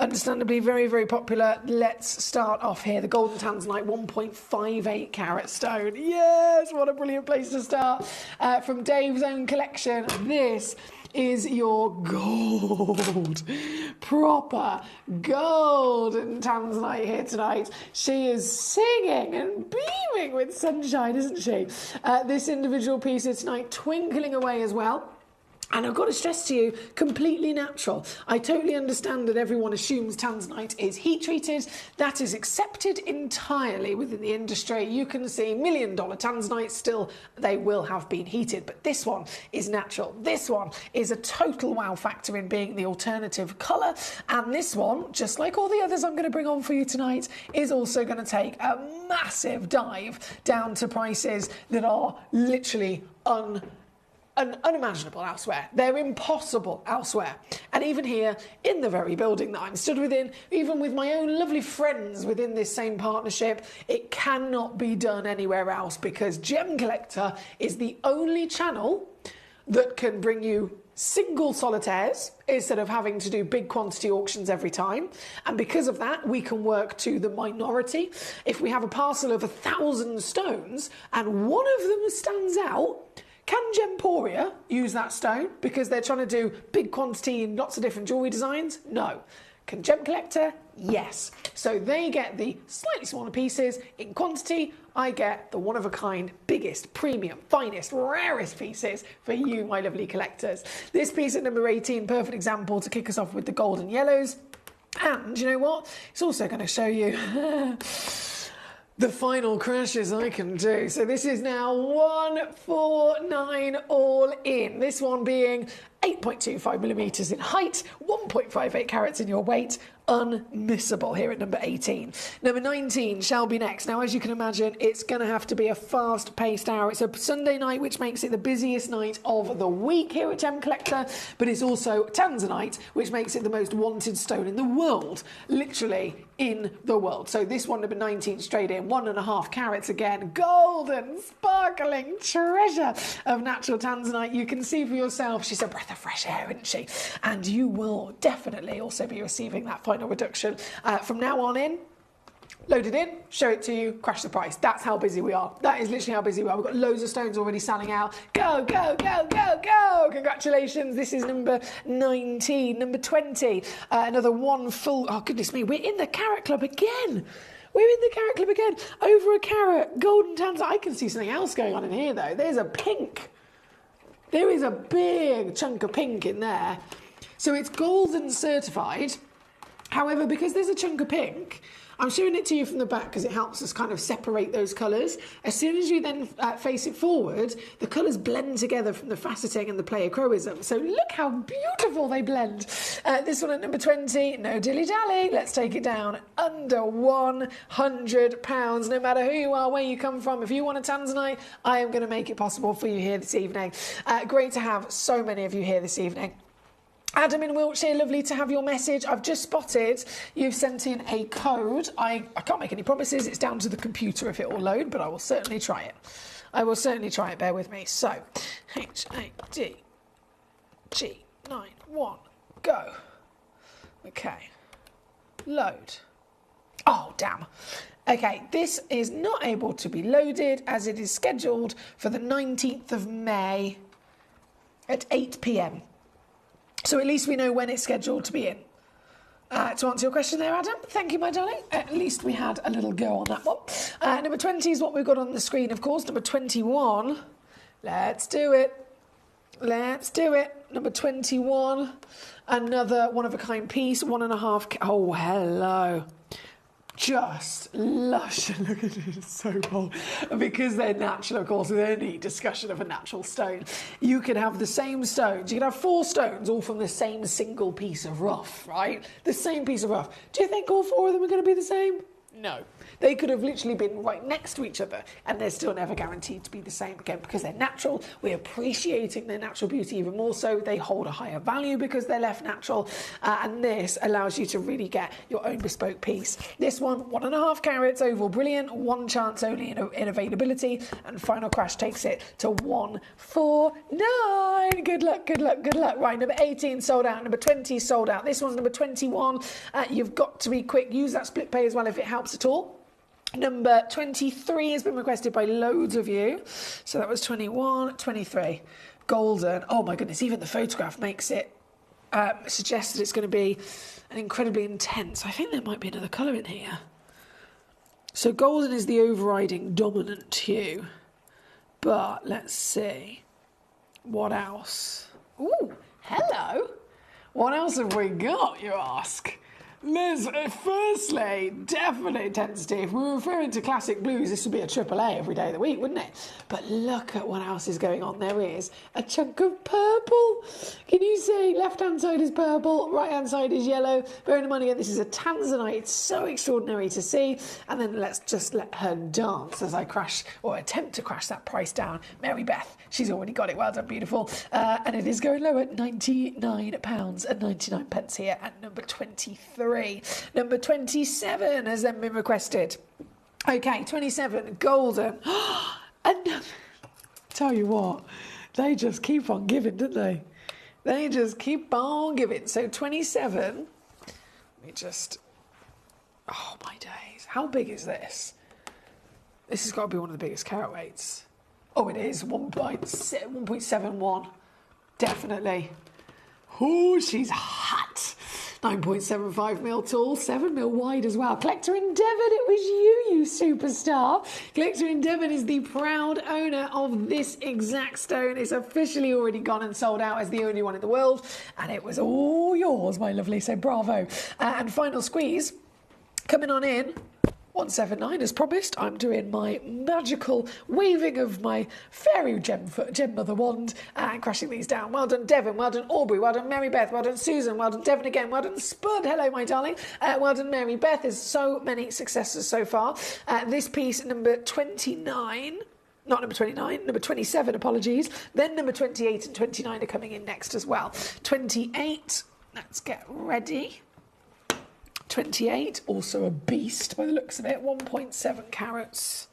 S8: understandably very, very popular. Let's start off here. The golden tanzanite 1.58 carat stone. Yes, what a brilliant place to start. From Dave's own collection, this is your gold, proper golden tanzanite here tonight. She is singing and beaming with sunshine, isn't she? This individual piece is tonight twinkling away as well. And I've got to stress to you, completely natural. I totally understand that everyone assumes tanzanite is heat treated. That is accepted entirely within the industry. You can see $1 million tanzanite, still they will have been heated, but this one is natural. This one is a total wow factor in being the alternative colour. And this one, just like all the others I'm going to bring on for you tonight, is also going to take a massive dive down to prices that are literally unimaginable elsewhere. They're impossible elsewhere. And even here in the very building that I'm stood within, even with my own lovely friends within this same partnership, it cannot be done anywhere else because Gemcollector is the only channel that can bring you single solitaires instead of having to do big quantity auctions every time. And because of that, we can work to the minority. If we have a parcel of 1,000 stones and one of them stands out, can Gemporia use that stone because they're trying to do big quantity in lots of different jewellery designs? No. Can Gem Collector? Yes. So they get the slightly smaller pieces in quantity. I get the one-of-a-kind, biggest, premium, finest, rarest pieces for you, my lovely collectors. This piece at number 18, perfect example to kick us off with the golden yellows. And you know what? It's also going to show you the final crashes I can do. So this is now 149 all in. This one being 8.25 millimetres in height, 1.58 carats in your weight. Unmissable here at number 18. Number 19 shall be next. Now, as you can imagine, it's going to have to be a fast-paced hour. It's a Sunday night, which makes it the busiest night of the week here at Gem Collector, but it's also Tanzanite, which makes it the most wanted stone in the world, literally in the world. So this one, number 19, straight in, 1.5 carats again, golden, sparkling treasure of natural Tanzanite. You can see for yourself, she's a breath of fresh air, isn't she? And you will definitely also be receiving that final reduction from now on in. Load it in, show it to you, crash the price. That's how busy we are. That is literally how busy we are. We've got loads of stones already selling out. Go, go, go, go, go. Congratulations. This is number 19. Number 20, another one full, oh goodness me, we're in the Carat Club again. We're in the Carat Club again. Over a carat, golden Tanzanite. I can see something else going on in here though. There's a pink. There is a big chunk of pink in there. So it's golden certified. However, because there's a chunk of pink, I'm showing it to you from the back because it helps us kind of separate those colours. As soon as you then face it forward, the colours blend together from the faceting and the pleochroism. So look how beautiful they blend. This one at number 20, no dilly-dally. Let's take it down under £100. No matter who you are, where you come from, if you want a Tanzanite, I am going to make it possible for you here this evening. Great to have so many of you here this evening. Adam in Wiltshire, lovely to have your message. I've just spotted you've sent in a code. I can't make any promises. It's down to the computer if it will load, but I will certainly try it. I will certainly try it. Bear with me. So, HADG91, go. Okay. Load. Oh, damn. Okay, this is not able to be loaded as it is scheduled for the 19th of May at 8 p.m. So at least we know when it's scheduled to be in. To answer your question there, Adam, thank you, my darling. At least we had a little go on that one. Number 20 is what we've got on the screen, of course. Number 21, let's do it. Let's do it. Number 21, another one-of-a-kind piece, 1.5... Oh, hello. Just lush. Look at it, it's so bold. Because they're natural, of course, with any discussion of a natural stone, you could have the same stones. You could have 4 stones all from the same single piece of rough, right? The same piece of rough. Do you think all 4 of them are going to be the same? No. They could have literally been right next to each other and they're still never guaranteed to be the same again because they're natural. We're appreciating their natural beauty even more so. They hold a higher value because they're left natural. And this allows you to really get your own bespoke piece. This one, 1.5 carats, oval, brilliant. 1 chance only in availability. And final crash takes it to 149. Good luck, good luck, good luck. Right, number 18 sold out. Number 20 sold out. This one's number 21. You've got to be quick. Use that split pay as well if it helps at all. Number 23 has been requested by loads of you. So that was 21, 23. Golden. Oh my goodness, even the photograph makes it, suggests that it's going to be an incredibly intense. I think there might be another colour in here. So golden is the overriding dominant hue. But let's see. What else? Ooh, hello. What else have we got, you ask? Liz, firstly, definite intensity. If we were referring to classic blues, this would be a AAA every day of the week, wouldn't it? But look at what else is going on. There is a chunk of purple. Can you see? Left-hand side is purple, right-hand side is yellow. Bearing in mind again, this is a Tanzanite. It's so extraordinary to see. And then let's just let her dance as I crash, or attempt to crash that price down. Mary Beth, she's already got it. Well done, beautiful. And it is going low at £99.99 here at number 23. Number 27 has then been requested. Okay, 27, golden. And tell you what, they just keep on giving, don't they? They just keep on giving. So 27, let me just, oh my days, how big is this? This has got to be one of the biggest carat weights. Oh, it is, 1.71, definitely. Oh, she's hot. 9.75mm tall, 7mm wide as well. Collector in Devon, it was you superstar. Collector in Devon is the proud owner of this exact stone. It's officially already gone and sold out as the only one in the world, and it was all yours, my lovely, so bravo. And final squeeze, coming on in, 179 as promised. I'm doing my magical waving of my fairy gem mother wand and crashing these down. Well done Devon, well done Aubrey, well done Mary Beth, well done Susan, well done Devon again, well done Spud, hello my darling, well done Mary Beth. There's so many successes so far. This piece number 29, not number 29, number 27, apologies, then number 28 and 29 are coming in next as well. 28, let's get ready. 28, also a beast by the looks of it, 1.7 carats.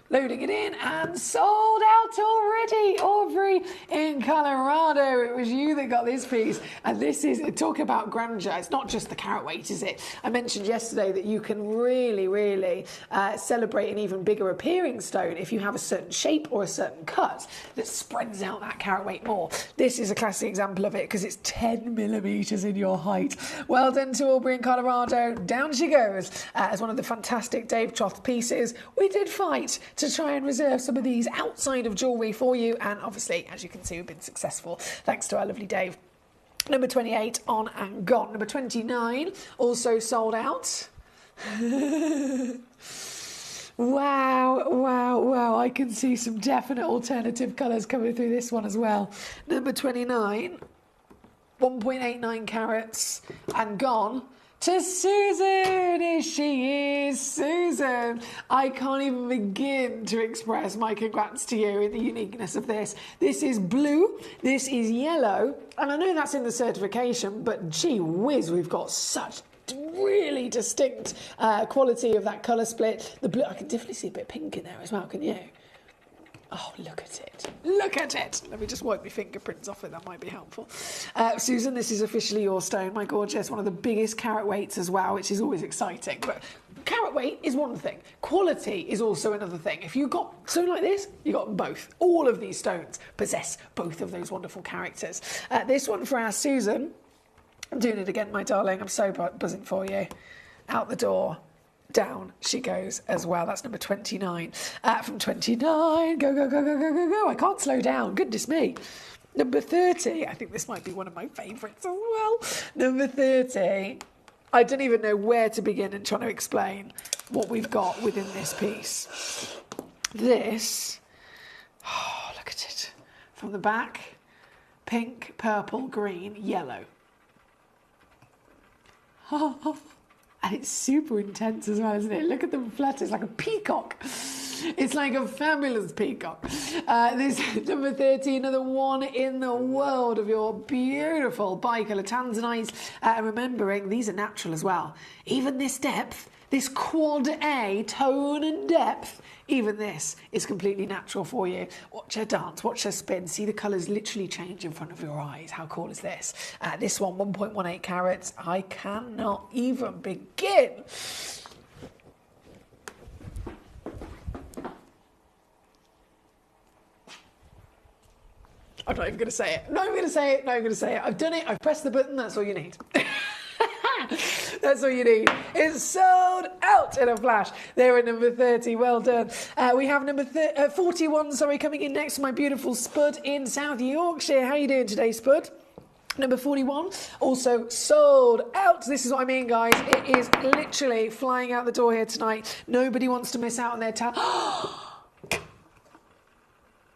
S8: Loading it in and sold out already. Aubrey in Colorado, it was you that got this piece. And this is, talk about grandeur, it's not just the carat weight, is it? I mentioned yesterday that you can really celebrate an even bigger appearing stone if you have a certain shape or a certain cut that spreads out that carat weight more. This is a classic example of it because it's 10mm in your height. Well done to Aubrey in Colorado. Down she goes as one of the fantastic Dave Troth pieces. We did fight to try and reserve some of these outside of jewellery for you, and obviously, as you can see, we've been successful thanks to our lovely Dave. Number 28 on and gone. Number 29 also sold out. Wow, I can see some definite alternative colours coming through this one as well. Number 29, 1.89 carats and gone to Susan. Here she is, Susan. I can't even begin to express my congrats to you in the uniqueness of this. This is blue, this is yellow, and I know that's in the certification, but gee whiz, we've got such really distinct quality of that colour split. The blue, I can definitely see a bit of pink in there as well, can you? Oh, look at it. Look at it. Let me just wipe my fingerprints off it. That might be helpful. Susan, this is officially your stone, my gorgeous. One of the biggest carat weights as well, which is always exciting. But carat weight is one thing. Quality is also another thing. If you've got a stone like this, you've got both. All of these stones possess both of those wonderful characters. This one for our Susan. I'm doing it again, my darling. I'm so buzzing for you. Out the door. Down she goes as well. That's number 29. From 29, go. I can't slow down. Goodness me. Number 30. I think this might be one of my favourites as well. Number 30. I don't even know where to begin in trying to explain what we've got within this piece. This. Oh, look at it. From the back, pink, purple, green, yellow. And it's super intense as well, isn't it? Look at them flutter. It's like a peacock. It's like a fabulous peacock. This number 30, another one in the world of your beautiful bicolour tanzanites. Remembering, these are natural as well. Even this depth, this quad A tone and depth, even this is completely natural for you. Watch her dance, watch her spin. See the colours literally change in front of your eyes. How cool is this? This one, 1.18 carats. I cannot even begin. I'm not even going to say it. Not even going to say it. Not even going to say it. I've done it. I've pressed the button. That's all you need. That's all you need. It's sold out in a flash. They're at number 30. Well done. We have number 41, coming in next. My beautiful Spud in South Yorkshire. How are you doing today, Spud? Number 41, also sold out. This is what I mean, guys. It is literally flying out the door here tonight. Nobody wants to miss out on their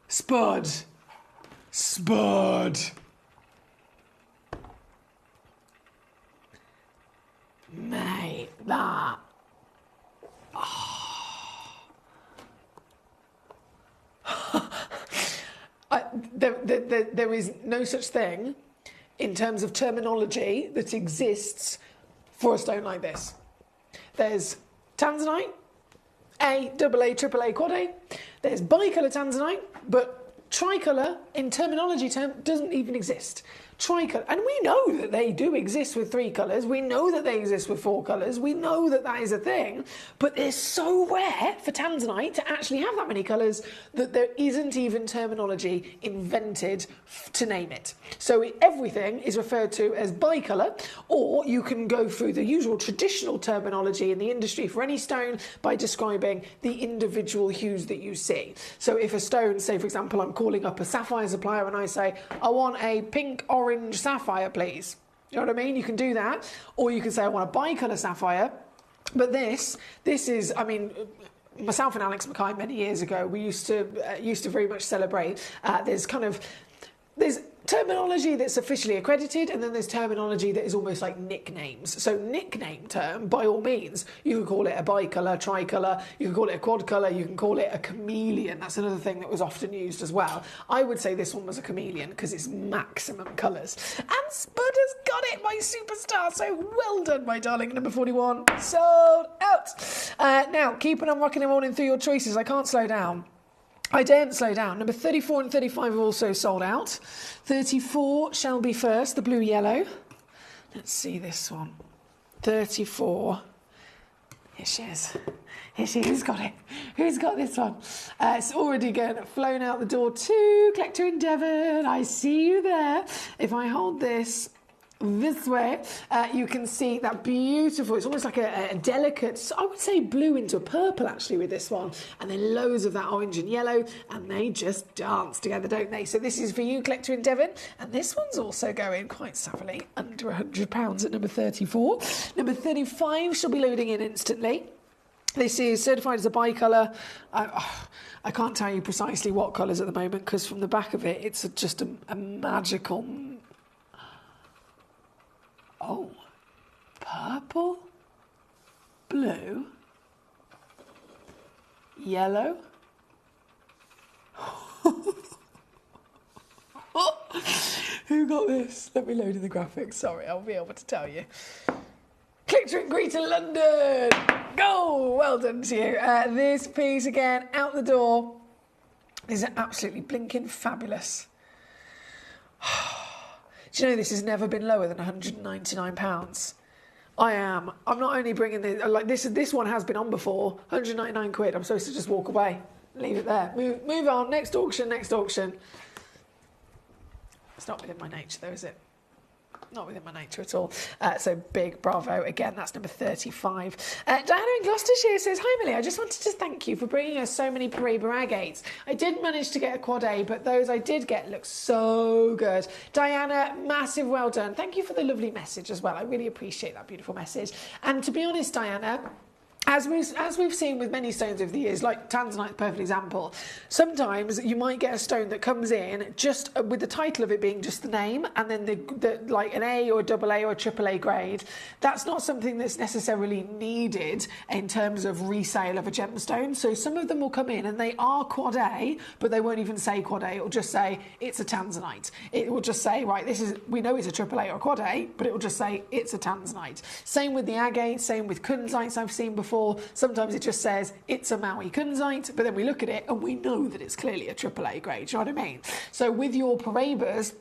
S8: Spud. Mate, that. There is no such thing in terms of terminology that exists for a stone like this. There's tanzanite, A, double A, triple A, quad A. There's bicolour tanzanite, but tricolour in terminology term doesn't even exist. tricolour. And we know that they do exist with 3 colours. We know that they exist with 4 colours. We know that that is a thing. But it's so rare for tanzanite to actually have that many colours that there isn't even terminology invented to name it. So everything is referred to as bicolour, or you can go through the usual traditional terminology in the industry for any stone by describing the individual hues that you see. So if a stone, say for example, I'm calling up a sapphire supplier and I say, I want a pink orange sapphire, please. You know what I mean? You can do that. Or you can say, I want a bicolour sapphire. But this is, I mean, myself and Alex Mackay many years ago, we used to very much celebrate. There's terminology that's officially accredited, and then there's terminology that is almost like nicknames. So nickname term, by all means, you can call it a bicolour, tricolour, you can call it a quad colour, you can call it a chameleon. That's another thing that was often used as well. I would say this one was a chameleon because it's maximum colours. And Spud has got it, my superstar. So well done, my darling. Number 41, sold out. Now, keeping on rocking and rolling through your choices. I can't slow down. I daren't slow down. Number 34 and 35 are also sold out. 34 shall be first, the blue-yellow. Let's see this one. 34. Here she is. Here she is. Who's got it? Who's got this one? It's already flown out the door to Collector in Devon. I see you there. If I hold this way, you can see that beautiful, it's almost like a delicate, I would say blue into a purple actually with this one, and then loads of that orange and yellow, and they just dance together, don't they? So this is for you, Collector in Devon, and this one's also going quite savvily under £100 at number 34. Number 35 shall be loading in instantly. This is certified as a bicolour. I can't tell you precisely what colours at the moment, because from the back of it, it's just a magical... Oh, purple, blue, yellow. Who got this? Let me load in the graphics. Sorry, I'll be able to tell you. Collector in Greater London. Go! Well done to you. This piece again out the door is absolutely blinking fabulous. Do you know this has never been lower than £199? I'm not only bringing this, like this one has been on before, 199 quid. I'm supposed to just walk away, leave it there. Move on, next auction. It's not within my nature though, is it? Not within my nature at all. So big bravo. Again, that's number 35. Diana in Gloucestershire says, hi Millie, I just wanted to thank you for bringing us so many Paraiba agates. I did manage to get a quad A, but those I did get look so good. Diana, massive well done. Thank you for the lovely message as well. I really appreciate that beautiful message. And to be honest, Diana, as we've seen with many stones over the years, like tanzanite, perfect example, sometimes you might get a stone that comes in just with the title of it being just the name, and then the like an A or a double A or a triple A grade. That's not something that's necessarily needed in terms of resale of a gemstone. So some of them will come in and they are quad A, but they won't even say quad A. It will just say it's a tanzanite. It will just say, right, we know it's a triple A or a quad A, but it will just say it's a tanzanite. Same with the agate, same with kunzites I've seen before. Sometimes it just says it's a Maui kunzite, but then we look at it and we know that it's clearly a AAA grade. You know what I mean? So with your Paraibas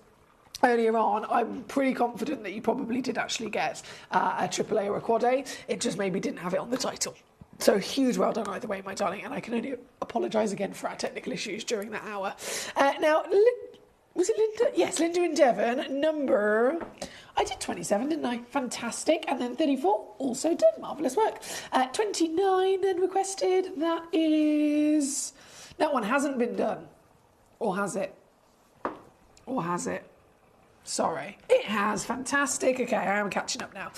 S8: earlier on, I'm pretty confident that you probably did actually get a AAA or a quad A. It just maybe didn't have it on the title. So huge well done either way, my darling, and I can only apologise again for our technical issues during that hour. Now, was it Linda? Yes, Linda in Devon, number... I did 27, didn't I? Fantastic. And then 34, also done. Marvellous work. 29 then requested. That one hasn't been done. Or has it? Sorry. It has. Fantastic. Okay, I am catching up now.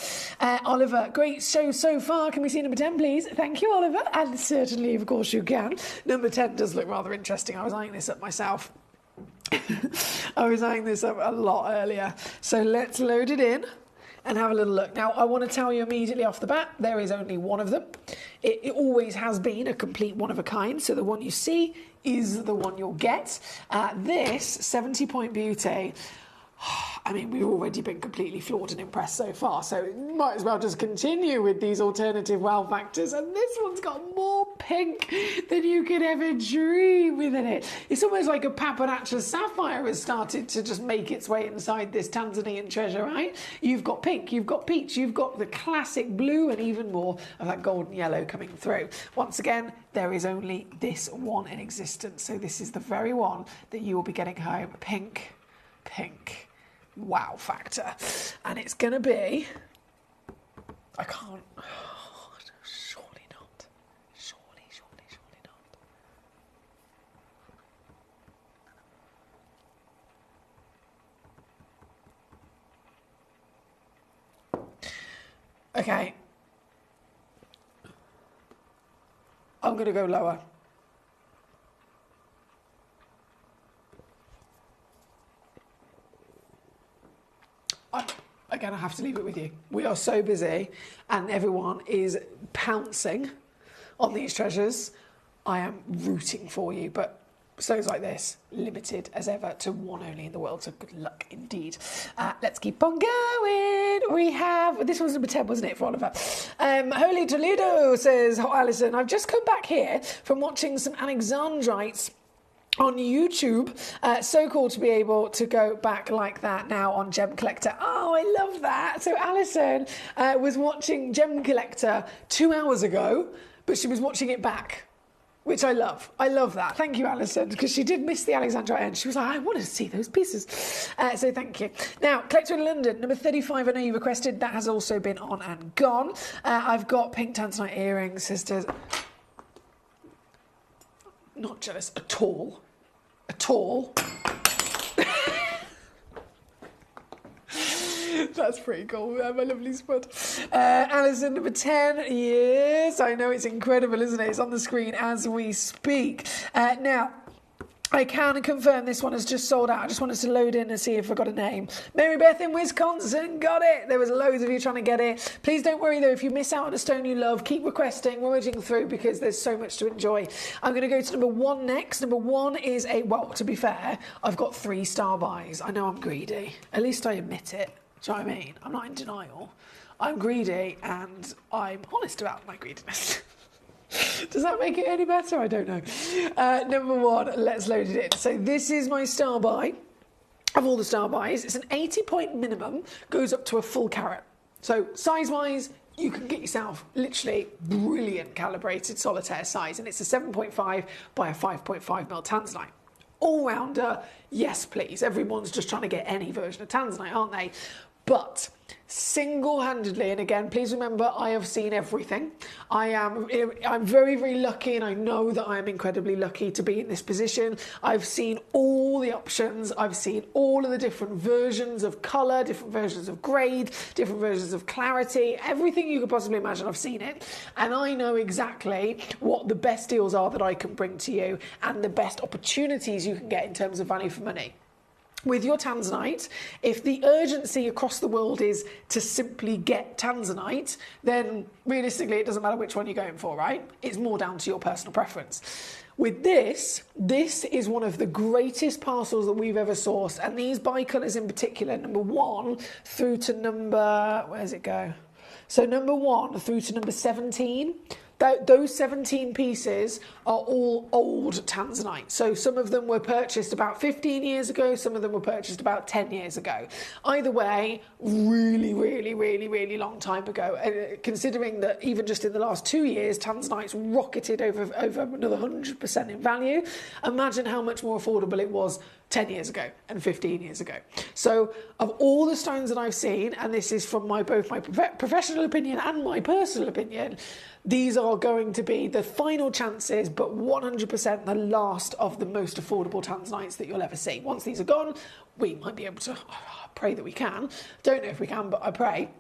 S8: Oliver, great show so far. Can we see number 10, please? Thank you, Oliver. And certainly, of course, you can. Number 10 does look rather interesting. I was eyeing this up myself. I was eyeing this up a lot earlier. So let's load it in and have a little look. Now, I want to tell you immediately off the bat, there is only one of them. It always has been a complete one of a kind. So the one you see is the one you'll get. This 70-point beauty. I mean, we've already been completely floored and impressed so far, so might as well just continue with these alternative wow factors. And this one's got more pink than you could ever dream within it. It's almost like a Papanacha sapphire has started to just make its way inside this Tanzanian treasure, right? You've got pink, you've got peach, you've got the classic blue, and even more of that golden yellow coming through. Once again, there is only this one in existence, so this is the very one that you will be getting home. Pink, pink. Wow factor. And it's going to be... I can't... Oh, surely not. Surely not. Okay. I'm going to go lower. Again, I have to leave it with you. We are so busy and everyone is pouncing on these treasures. I am rooting for you, but stones like this, limited as ever to one only in the world, so good luck indeed. Let's keep on going. We have, this was number 10, wasn't it, for Oliver? Holy Toledo says, oh, Alison, I've just come back here from watching some Alexandrites on YouTube. So cool to be able to go back like that now on Gemcollector. Oh, I love that. So Alison was watching Gemcollector 2 hours ago, but she was watching it back, which I love. I love that. Thank you, Alison, because she did miss the Alexandrite end. She was like, I want to see those pieces. So thank you. Now, Collector in London, number 35, I know you requested. That has also been on and gone. I've got pink Tanzanite earrings, sisters. Not jealous at all. At all. That's pretty cool, my lovely spud. Alison, number 10. Yes, I know, it's incredible, isn't it? It's on the screen as we speak. Now, I can confirm this one has just sold out. I just wanted to load in and see if I got a name. Mary Beth in Wisconsin, got it. There was loads of you trying to get it. Please don't worry though, if you miss out on a stone you love, keep requesting, rummaging through, because there's so much to enjoy. I'm going to go to number 1 next. Number 1 is a, well, to be fair, I've got 3 star buys. I know I'm greedy. At least I admit it. Do you know what I mean? I'm not in denial. I'm greedy and I'm honest about my greediness. Does that make it any better? I don't know. Number 1, let's load it in. So this is my star buy of all the star buys. It's an 80-point minimum, goes up to a full carat. So size-wise, you can get yourself literally brilliant calibrated solitaire size, and it's a 7.5 by a 5.5 mil Tanzanite. All-rounder, yes please. Everyone's just trying to get any version of Tanzanite, aren't they? But single-handedly, and again, please remember, I have seen everything. I'm very, very lucky, and I know that I am incredibly lucky to be in this position. I've seen all the options. I've seen all of the different versions of colour, different versions of grade, different versions of clarity, everything you could possibly imagine. I've seen it, and I know exactly what the best deals are that I can bring to you and the best opportunities you can get in terms of value for money. With your Tanzanite, if the urgency across the world is to simply get Tanzanite, then realistically it doesn't matter which one you're going for, right? It's more down to your personal preference. With this is one of the greatest parcels that we've ever sourced, and these bicolours in particular, number 1 through to number, where does it go? So number 1 through to number 17. Those 17 pieces are all old Tanzanite. So some of them were purchased about 15 years ago, some of them were purchased about 10 years ago. Either way, really, really, really, really long time ago. Considering that even just in the last 2 years, Tanzanite's rocketed over another 100% in value. Imagine how much more affordable it was 10 years ago and 15 years ago. So of all the stones that I've seen, and this is from both my professional opinion and my personal opinion, these are going to be the final chances, but 100% the last of the most affordable Tanzanites that you'll ever see. Once these are gone, we might be able to, I pray that we can. Don't know if we can, but I pray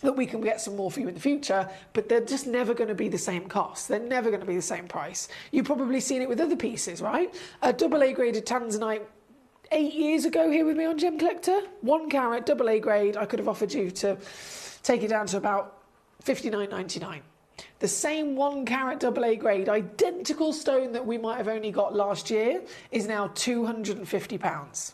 S8: that we can get some more for you in the future, but they're just never going to be the same cost. They're never going to be the same price. You've probably seen it with other pieces, right? A AA graded Tanzanite 8 years ago here with me on Gemcollector, 1 carat, AA grade, I could have offered you to take it down to about $59.99. The same 1 carat AA grade, identical stone that we might have only got last year is now £250.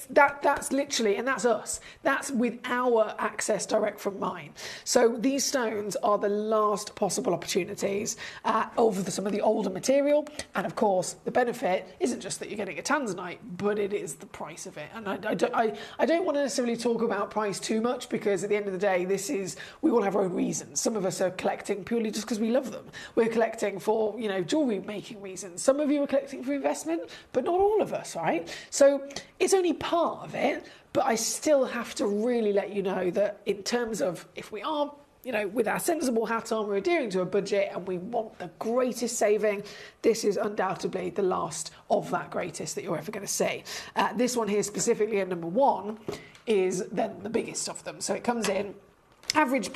S8: That's literally, and that's us. That's with our access direct from mine. So these stones are the last possible opportunities of some of the older material. And of course, the benefit isn't just that you're getting a tanzanite, but it is the price of it. And I don't want to necessarily talk about price too much, because at the end of the day, we all have our own reasons. Some of us are collecting purely just because we love them. We're collecting for, jewellery making reasons. Some of you are collecting for investment, but not all of us, right? So it's only part of it, but I still have to really let you know that in terms of if we are, with our sensible hat on, we're adhering to a budget and we want the greatest saving, this is undoubtedly the last of that greatest that you're ever going to see. This one here specifically at number 1 is then the biggest of them. So it comes in, average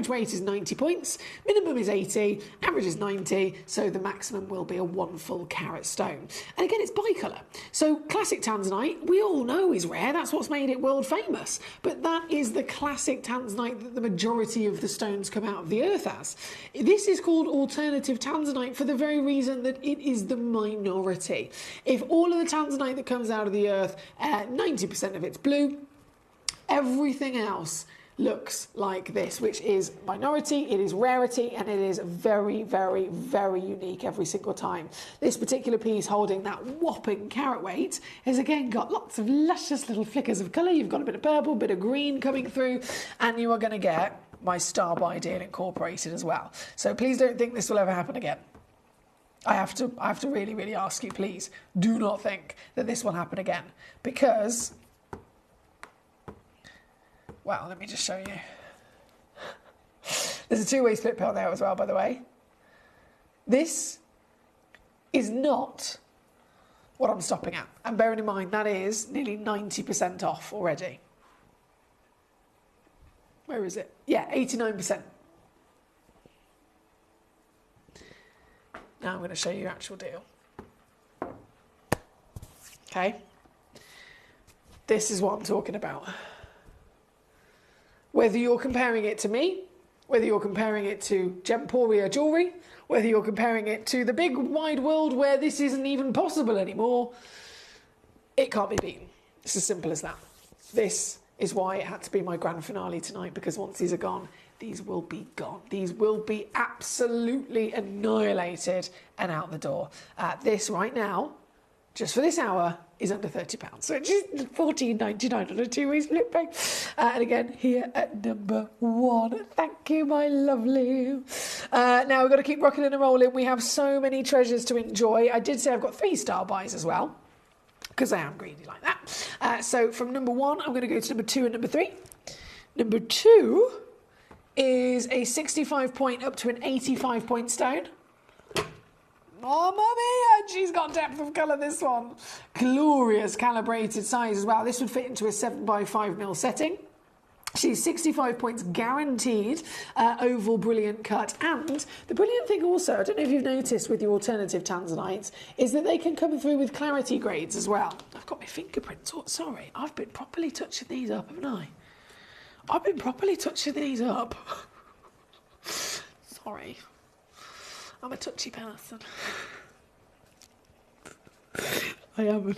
S8: weight is 90 points, minimum is 80, average is 90, so the maximum will be a 1 full carat stone. And again, it's bicolour. So classic tanzanite, we all know is rare, that's what's made it world famous. But that is the classic tanzanite that the majority of the stones come out of the earth as. This is called alternative tanzanite for the very reason that it is the minority. If all of the tanzanite that comes out of the earth, 90% of it's blue, everything else looks like this, which is minority, it is rarity, and it is very, very, very unique every single time. This particular piece holding that whopping carat weight has again got lots of luscious little flickers of colour. You've got a bit of purple, a bit of green coming through, and you are going to get my star by deal incorporated as well. So please don't think this will ever happen again. I have to really, really ask you, please, do not think that this will happen again, because, well, let me just show you. There's a two-way split pill there as well, by the way. This is not what I'm stopping at. And bearing in mind, that is nearly 90% off already. Where is it? Yeah, 89%. Now I'm going to show you your actual deal. Okay. This is what I'm talking about. Whether you're comparing it to me, whether you're comparing it to Gemporia jewellery, whether you're comparing it to the big wide world where this isn't even possible anymore, it can't be beaten. It's as simple as that. This is why it had to be my grand finale tonight, because once these are gone, these will be gone. These will be absolutely annihilated and out the door. This right now, just for this hour, is under £30. So it's just $14.99 on a two-way split pay. And again, here at number 1. Thank you, my lovely. Now, we've got to keep rocking and rolling. We have so many treasures to enjoy. I did say I've got 3 star buys as well, because I am greedy like that. So from number 1, I'm going to go to number 2 and number 3. Number 2 is a 65 point up to an 85 point stone. Oh, mummy, and she's got depth of colour, this one. Glorious calibrated size as well. This would fit into a 7x5mm setting. She's 65 points guaranteed, oval brilliant cut. And the brilliant thing also, I don't know if you've noticed with your alternative tanzanites, is that they can come through with clarity grades as well. I've got my fingerprints. Oh, sorry, I've been properly touching these up, haven't I? I've been properly touching these up. Sorry. I'm a touchy person. I am a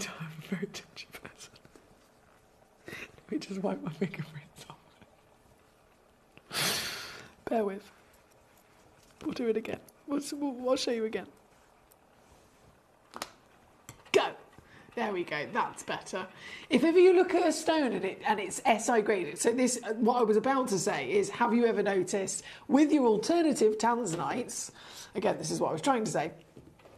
S8: very touchy person. Let me just wipe my fingerprints off. Bear with. We'll do it again. I'll show you again. Go. There we go. That's better. If ever you look at a stone and it's SI graded, so this, what I was about to say is, have you ever noticed with your alternative tanzanites? Again, this is what I was trying to say.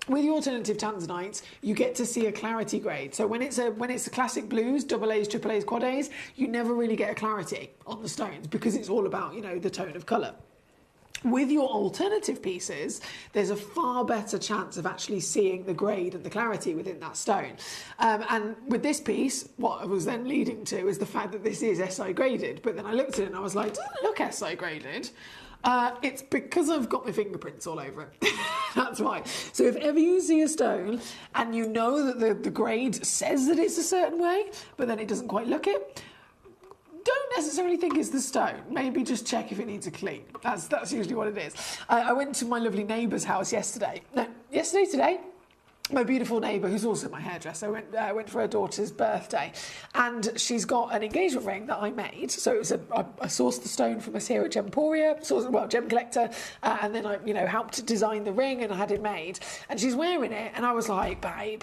S8: With your alternative tanzanites, you get to see a clarity grade. So when it's a classic blues, double A's, triple A's, quad A's, you never really get a clarity on the stones because it's all about, the tone of colour. With your alternative pieces, there's a far better chance of actually seeing the grade and the clarity within that stone. And with this piece, what I was then leading to is the fact that this is SI graded. But then I looked at it and I was like, doesn't it look SI graded? It's because I've got my fingerprints all over it. That's why. So if ever you see a stone and you know that the grade says that it's a certain way, but then it doesn't quite look it, don't necessarily think it's the stone. Maybe just check if it needs a clean. That's usually what it is. I went to my lovely neighbour's house today. my beautiful neighbour, who's also my hairdresser, went for her daughter's birthday, and she's got an engagement ring that I made. So it was I sourced the stone from us here at Gemcollector, and then I, helped design the ring and I had it made. And she's wearing it, and I was like, babe,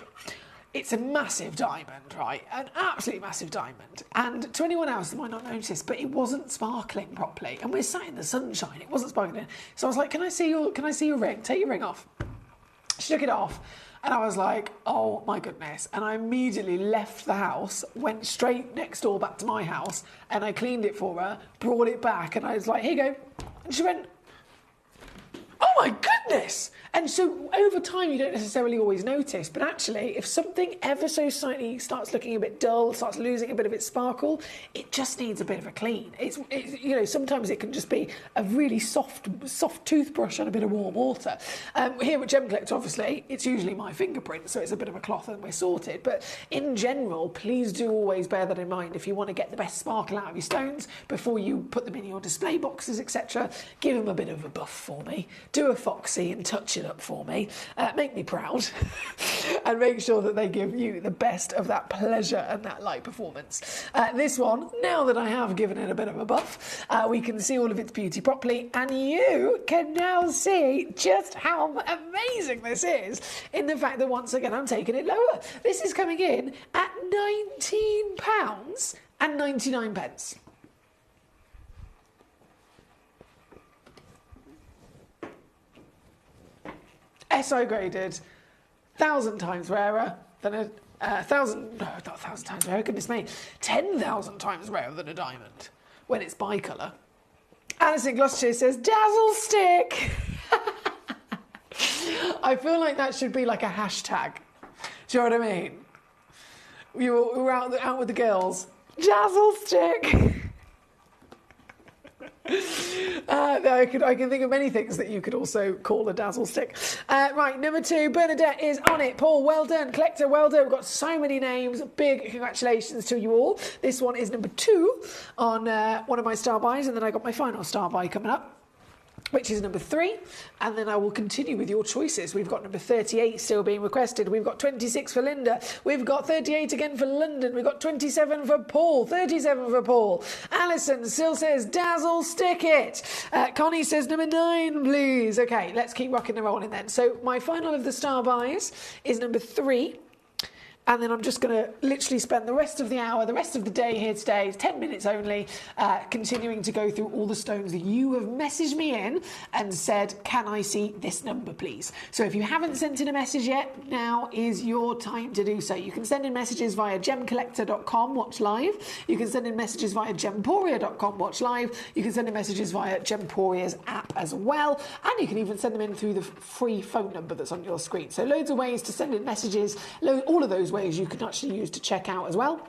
S8: it's a massive diamond, right? An absolutely massive diamond. And to anyone else that might not notice, but it wasn't sparkling properly. And we're sat in the sunshine, it wasn't sparkling. So I was like, can I see your ring? Take your ring off. She took it off. And I was like, oh my goodness. And I immediately left the house, went straight next door back to my house, and I cleaned it for her, brought it back, and I was like, here you go. And she went, oh my goodness. And so over time, you don't necessarily always notice, but actually, if something ever so slightly starts looking a bit dull, starts losing a bit of its sparkle, it just needs a bit of a clean. It's sometimes it can just be a really soft toothbrush and a bit of warm water. Here at Gemcollector, obviously, it's usually my fingerprint, so it's a bit of a cloth and we're sorted. But in general, please do always bear that in mind. If you want to get the best sparkle out of your stones before you put them in your display boxes, etc., give them a bit of a buff for me. Do a foxy and touch it up for me, make me proud, and make sure that they give you the best of that pleasure and that light performance. This one, now that I have given it a bit of a buff, we can see all of its beauty properly, and you can now see just how amazing this is in the fact that once again I'm taking it lower. This is coming in at £19.99. SI graded, 1,000 times rarer than a 10,000 times rarer than a diamond when it's bicolour. Alice in Gloucestershire says, dazzle stick. I feel like that should be like a hashtag. Do you know what I mean? We're out with the girls. Dazzle stick. I can think of many things that you could also call a dazzle stick. Right, number 2, Bernadette is on it. Paul, well done. Collector, well done. We've got so many names. Big congratulations to you all. This one is number 2 on one of my star buys, and then I got my final star buy coming up, which is number 3, and then I will continue with your choices. We've got number 38 still being requested. We've got 26 for Linda. We've got 38 again for London. We've got 27 for Paul. 37 for Paul. Alison still says, dazzle, stick it. Connie says, number 9, please. Okay, let's keep rocking and rolling then. So my final of the star buys is number 3. And then I'm just going to literally spend the rest of the hour, the rest of the day here today, 10 minutes only, continuing to go through all the stones that you have messaged me in and said, can I see this number, please? So if you haven't sent in a message yet, now is your time to do so. You can send in messages via gemcollector.com, watch live. You can send in messages via gemporia.com, watch live. You can send in messages via Gemporia's app as well. And you can even send them in through the free phone number that's on your screen. So loads of ways to send in messages, all of those ways you can actually use to check out as well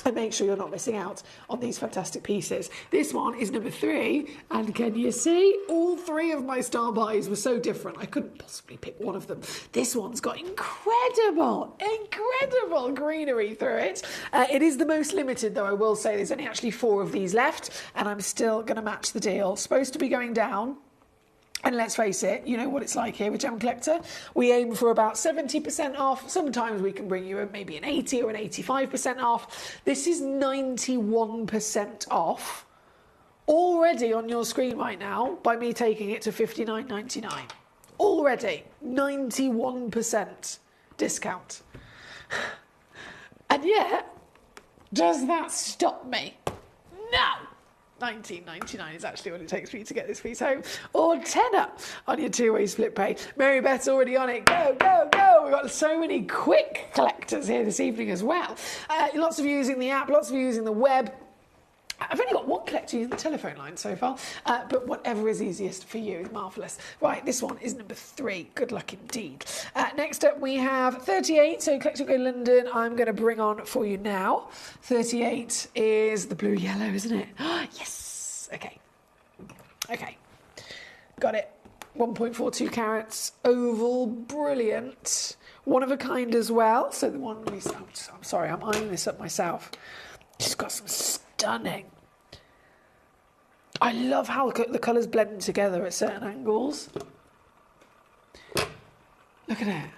S8: and make sure you're not missing out on these fantastic pieces. This one is number 3, and can you see? All 3 of my star buys were so different, I couldn't possibly pick one of them. This one's got incredible greenery through it. It is the most limited, though, I will say. There's only actually 4 of these left, and I'm still going to match the deal. Supposed to be going down. And let's face it, you know what it's like here with Gemcollector. We aim for about 70% off. Sometimes we can bring you maybe an 80 or an 85% off. This is 91% off already on your screen right now by me taking it to $59.99. Already 91% discount. And yet, does that stop me? No! $19.99 is actually what it takes for you to get this piece home, or £10 on your two-way split pay. Mary Beth's already on it. Go, go, go. We've got so many quick collectors here this evening as well. Lots of you using the app, lots of you using the web. I've only got one collector using the telephone line so far, but whatever is easiest for you is marvellous. Right, this one is number 3. Good luck indeed. Next up we have 38, so Collector Go London I'm going to bring on for you now. 38 is the blue-yellow, isn't it? Yes! Okay. Okay. Got it. 1.42 carats, oval, brilliant. One of a kind as well. So the one we... I'm sorry, I'm eyeing this up myself. She's got some stunning. I love how the colours blend together at certain angles. Look at it.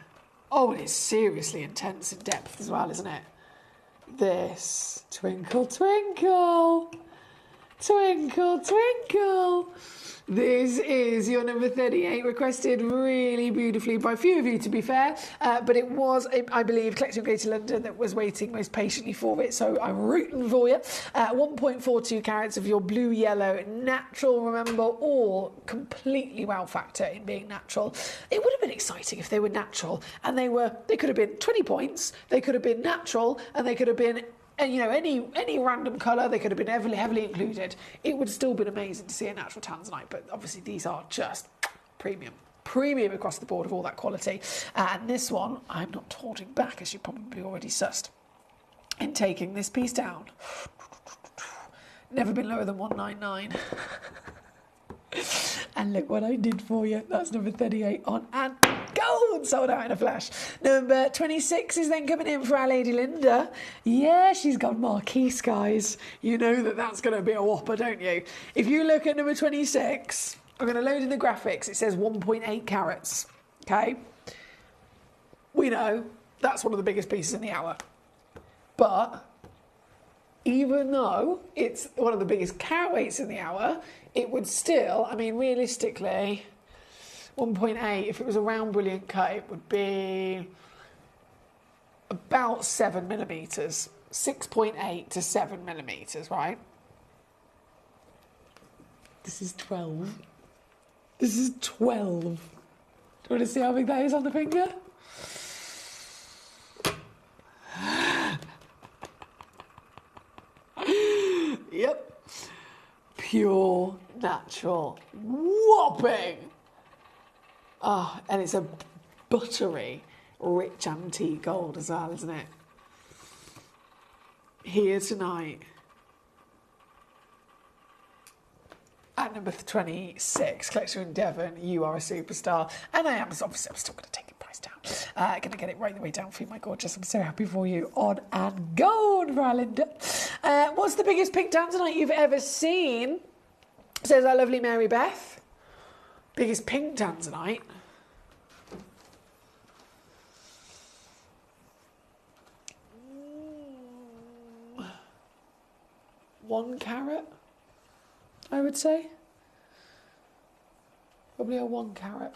S8: Oh, and it's seriously intense in depth as well, isn't it? This, twinkle, twinkle, twinkle, twinkle. This is your number 38, requested really beautifully by a few of you, to be fair, but it was, I believe, Collector of Greater London that was waiting most patiently for it, so I'm rooting for you. 1.42 carats of your blue yellow, natural, remember, all completely wow factor in being natural. It would have been exciting if they were natural, and they could have been 20 points, they could have been natural, and they could have been, you know, any random colour, they could have been heavily included. It would have still been amazing to see a natural tanzanite, but obviously these are just premium across the board of all that quality. And this one, I'm not holding back, as you probably already sussed, in taking this piece down. Never been lower than 199. And look what I did for you. That's number 38 on and gold, sold out in a flash. Number 26 is then coming in for our Lady Linda. Yeah, she's got Marquise, guys. You know that's going to be a whopper, don't you? If you look at number 26, I'm going to load in the graphics. It says 1.8 carats. Okay? We know that's one of the biggest pieces in the hour. But even though it's one of the biggest carat weights in the hour, it would still, I mean, realistically, 1.8, if it was a round brilliant cut, it would be about 7 millimetres. 6.8 to 7 millimetres, right? This is 12. This is 12. Do you want to see how big that is on the finger? Yep. Pure, natural, whopping. Oh, and it's a buttery, rich antique gold as well, isn't it? Here tonight. At number 26, Collector in Devon, you are a superstar. And I am, obviously, I'm still going to take the price down. Going to get it right the way down for you, my gorgeous. I'm so happy for you. On and gold, Ralinda. What's the biggest pink tanzanite you've ever seen? Says our lovely Mary Beth. Biggest pink tanzanite. One carat, I would say. Probably a 1 carat.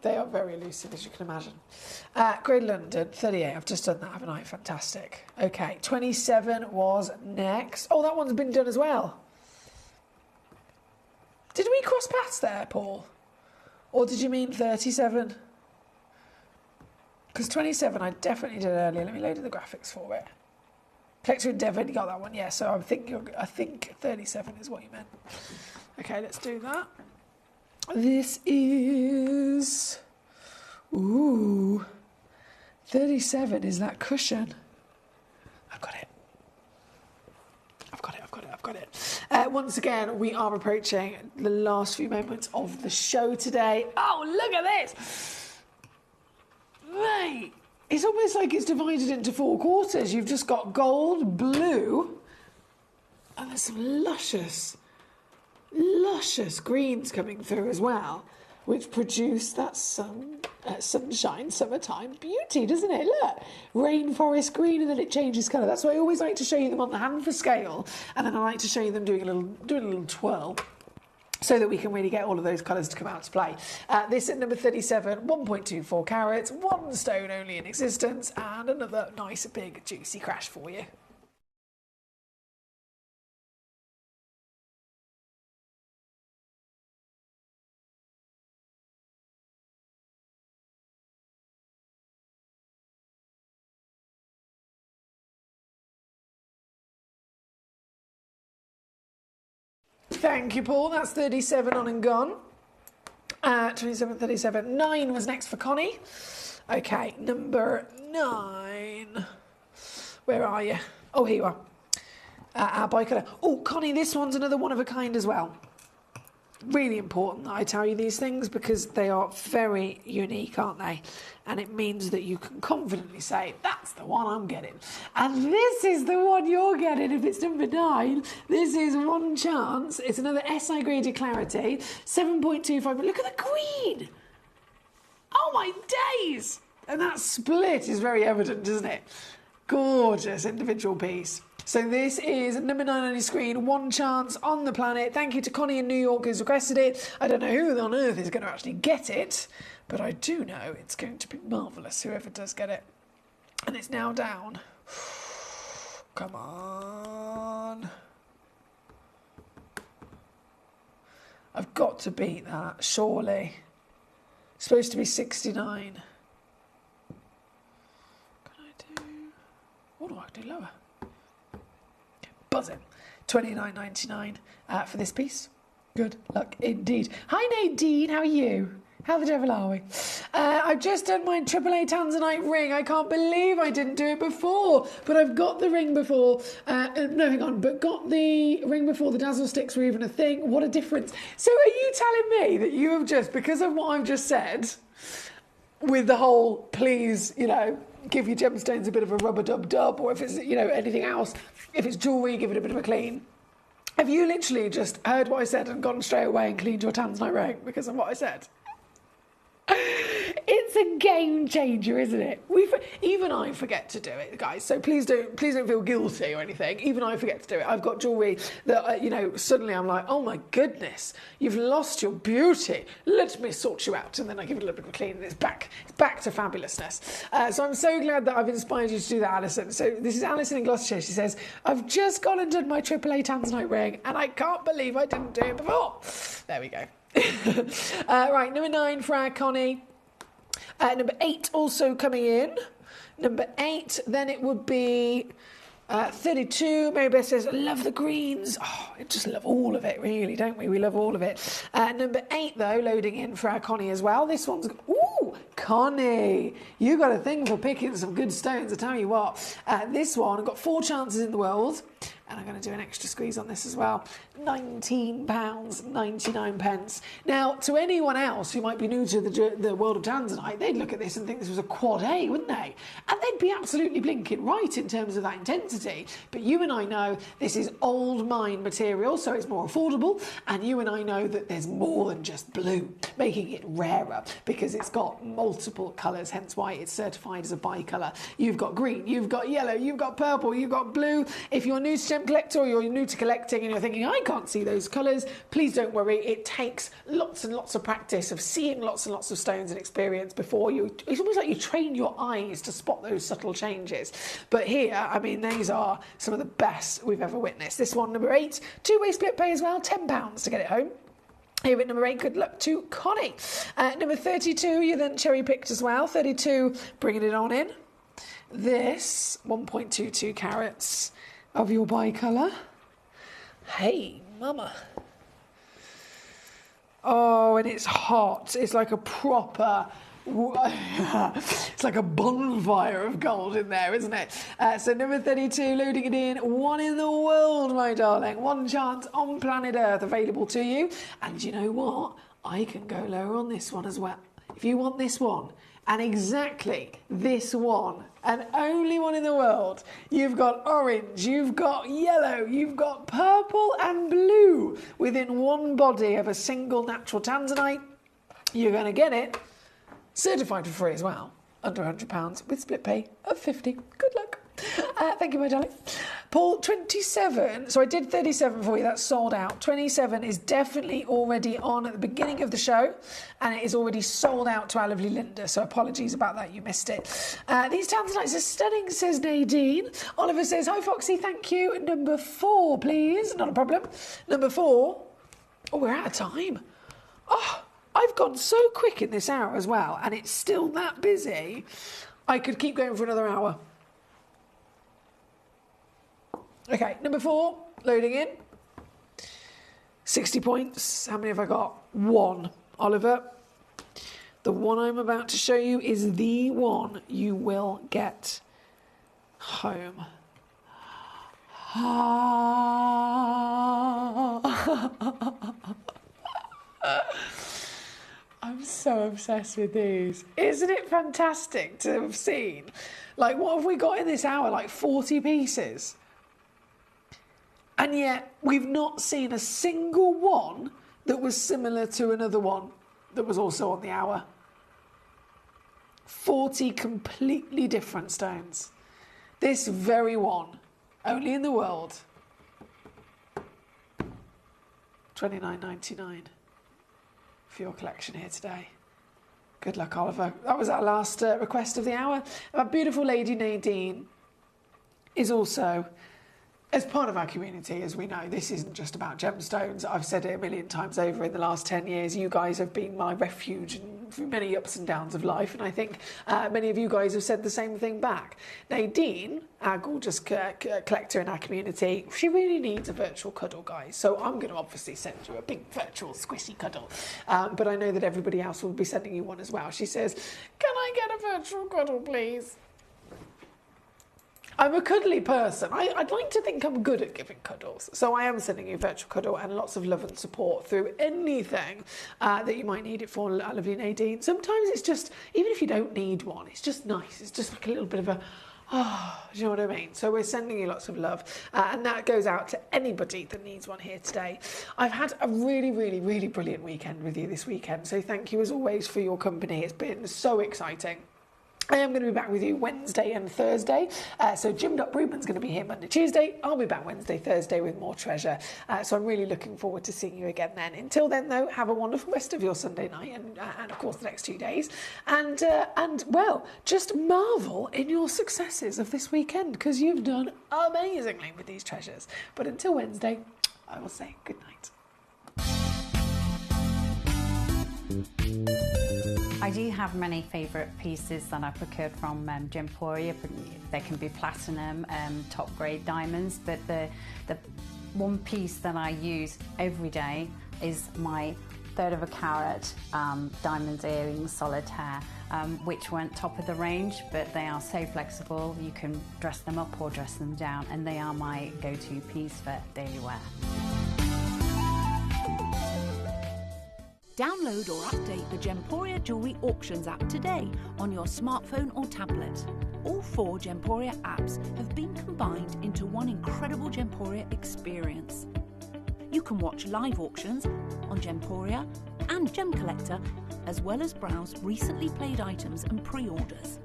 S8: They are very elusive, as you can imagine. Great London, 38. I've just done that, haven't I? Fantastic. Okay, 27 was next. Oh, that one's been done as well. Did we cross paths there, Paul? Or did you mean 37? Because 27 I definitely did earlier. Let me load in the graphics for it. Collector in Devon, you got that one, yeah. So I think 37 is what you meant. Okay, let's do that. This is, 37 is that cushion. I've got it. Once again, we are approaching the last few moments of the show today. Oh, look at this! Mate, it's almost like it's divided into 4 quarters. You've just got gold, blue, and there's some luscious greens coming through as well, which produce that sunshine, summertime beauty, doesn't it? Look, rainforest green, and then it changes colour. That's why I always like to show you them on the hand for scale, and then I like to show you them doing a little twirl, so that we can really get all of those colours to come out to play. This at number 37, 1.24 carats, 1 stone only in existence, and another nice big juicy crash for you. Thank you, Paul. That's 37 on and gone. 27, 37. 9 was next for Connie. Okay, number 9. Where are you? Oh, here you are. Our bicolor. Oh, Connie, this one's another one of a kind as well. Really important that I tell you these things because they are very unique, aren't they? And it means that you can confidently say, that's the one I'm getting. And this is the one you're getting if it's number 9. This is One Chance. It's another SI graded clarity, 7.25. But look at the green. Oh my days! And that split is very evident, isn't it? Gorgeous individual piece. So this is number 9 on your screen, One Chance on the Planet. Thank you to Connie in New York who's requested it. I don't know who on earth is going to actually get it, but I do know it's going to be marvellous, whoever does get it. And it's now down. Come on. I've got to beat that, surely. It's supposed to be 69. What do I do lower? Buzzing. $29.99 for this piece. Good luck indeed. Hi Nadine, how are you? How the devil are we? I've just done my AAA Tanzanite ring. I can't believe I didn't do it before. But I've got the ring before. No, hang on. But got the ring before the dazzle sticks were even a thing. What a difference. So are you telling me that you have just, because of what I've just said, with the whole, please, you know, give your gemstones a bit of a rubber-dub-dub, or if it's, you know, anything else, if it's jewellery, give it a bit of a clean. Have you literally just heard what I said and gone straight away and cleaned your Tanzanite ring because of what I said? It's a game changer, isn't it? Even I forget to do it, guys. So please don't feel guilty or anything. Even I forget to do it. I've got jewellery that you know, suddenly I'm like, oh my goodness, you've lost your beauty. Let me sort you out, and then I give it a little bit of a clean, and it's back to fabulousness. So I'm so glad that I've inspired you to do that, Alison. So this is Alison in Gloucestershire. She says, I've just gone and done my AAA Tanzanite ring, and I can't believe I didn't do it before. There we go. Right, number 9 for our Connie. Number 8 also coming in. Number 8, then it would be 32. Mary Beth says, I love the greens. Oh, I just love all of it, really, don't we? We love all of it. Number 8, though, loading in for our Connie as well. This one's... Ooh, Connie, you got a thing for picking some good stones, I tell you what. This one, I've got 4 chances in the world. And I'm going to do an extra squeeze on this as well. £19.99. Now, to anyone else who might be new to the world of Tanzanite, they'd look at this and think this was a quad A, wouldn't they? And they'd be absolutely blinking right in terms of that intensity. But you and I know this is old mine material, so it's more affordable. And you and I know that there's more than just blue, making it rarer because it's got multiple colours, hence why it's certified as a bicolour. You've got green, you've got yellow, you've got purple, you've got blue. If you're new to Gemcollector or you're new to collecting and you're thinking, I can't see those colours, please don't worry. It takes lots and lots of practice of seeing lots and lots of stones and experience before you. It's almost like you train your eyes to spot those subtle changes. But here, I mean, these are some of the best we've ever witnessed. This one, number 8, 2-way split pay as well, £10 to get it home. Here at number 8, good luck to Connie. Number 32, you then cherry picked as well. 32, bringing it on in. This, 1.22 carats of your bicolour. Hey, mama. Oh, and it's hot. It's like a proper... it's like a bonfire of gold in there, isn't it? So number 32, loading it in. 1 in the world, my darling. 1 chance on planet Earth available to you. And you know what? I can go lower on this one as well. If you want this one, and exactly this one, and only one in the world, you've got orange, you've got yellow, you've got purple and blue within one body of a single natural Tanzanite. You're going to get it certified for free as well, under £100 with split pay of 50. Good luck. Thank you, my darling. Paul, 27. So I did 37 for you. That's sold out. 27 is definitely already on at the beginning of the show, and it is already sold out to our lovely Linda. So apologies about that. You missed it. These Tanzanites are stunning, says Nadine. Oliver says, hi, Foxy. Thank you. Number 4, please. Not a problem. Number 4. Oh, we're out of time. Oh, I've gone so quick in this hour as well, and it's still that busy. I could keep going for another hour. Okay, number 4, loading in. 60 points. How many have I got? 1. Oliver, the one I'm about to show you is the one you will get home. I'm so obsessed with these. Isn't it fantastic to have seen? Like, what have we got in this hour? Like 40 pieces. And yet, we've not seen a single one that was similar to another one that was also on the hour. 40 completely different stones. This very one, only in the world, $29.99 for your collection here today. Good luck, Oliver. That was our last request of the hour. Our beautiful lady Nadine is also, as part of our community, as we know, this isn't just about gemstones. I've said it a million times over in the last 10 years. You guys have been my refuge through many ups and downs of life, and I think many of you guys have said the same thing back. Nadine, our gorgeous collector in our community, she really needs a virtual cuddle, guys. So I'm going to obviously send you a big virtual squishy cuddle. But I know that everybody else will be sending you one as well. She says, can I get a virtual cuddle, please? I'm a cuddly person. I'd like to think I'm good at giving cuddles. So I am sending you a virtual cuddle and lots of love and support through anything that you might need it for, lovely Nadine. Sometimes it's just, even if you don't need one, it's just nice. It's just like a little bit of a, oh, do you know what I mean? So we're sending you lots of love. And that goes out to anybody that needs one here today. I've had a really, really, really brilliant weekend with you this weekend. So thank you as always for your company. It's been so exciting. I am going to be back with you Wednesday and Thursday. So Jim.Bruman's going to be here Monday, Tuesday. I'll be back Wednesday, Thursday with more treasure. So I'm really looking forward to seeing you again then. Until then, though, have a wonderful rest of your Sunday night and of course, the next 2 days. And well, just marvel in your successes of this weekend because you've done amazingly with these treasures. But until Wednesday, I will say good night.
S12: I do have many favourite pieces that I procured from Gemporia. They can be platinum, top grade diamonds, but the one piece that I use every day is my 1/3 of a carat diamond earrings solitaire, which weren't top of the range, but they are so flexible. You can dress them up or dress them down, and they are my go-to piece for daily wear.
S1: Download or update the Gemporia Jewellery Auctions app today on your smartphone or tablet. All 4 Gemporia apps have been combined into one incredible Gemporia experience. You can watch live auctions on Gemporia and Gemcollector, as well as browse recently played items and pre-orders.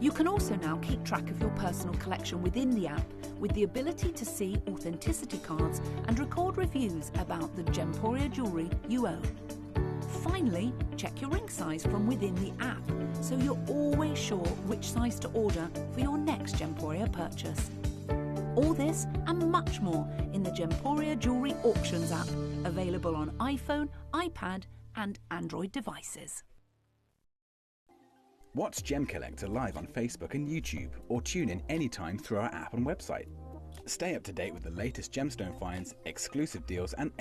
S1: You can also now keep track of your personal collection within the app with the ability to see authenticity cards and record reviews about the Gemporia jewellery you own. Finally, check your ring size from within the app so you're always sure which size to order for your next Gemporia purchase. All this and much more in the Gemporia Jewellery Auctions app, available on iPhone, iPad and Android devices.
S5: Watch Gemcollector live on Facebook and YouTube, or tune in anytime through our app and website. Stay up to date with the latest gemstone finds, exclusive deals and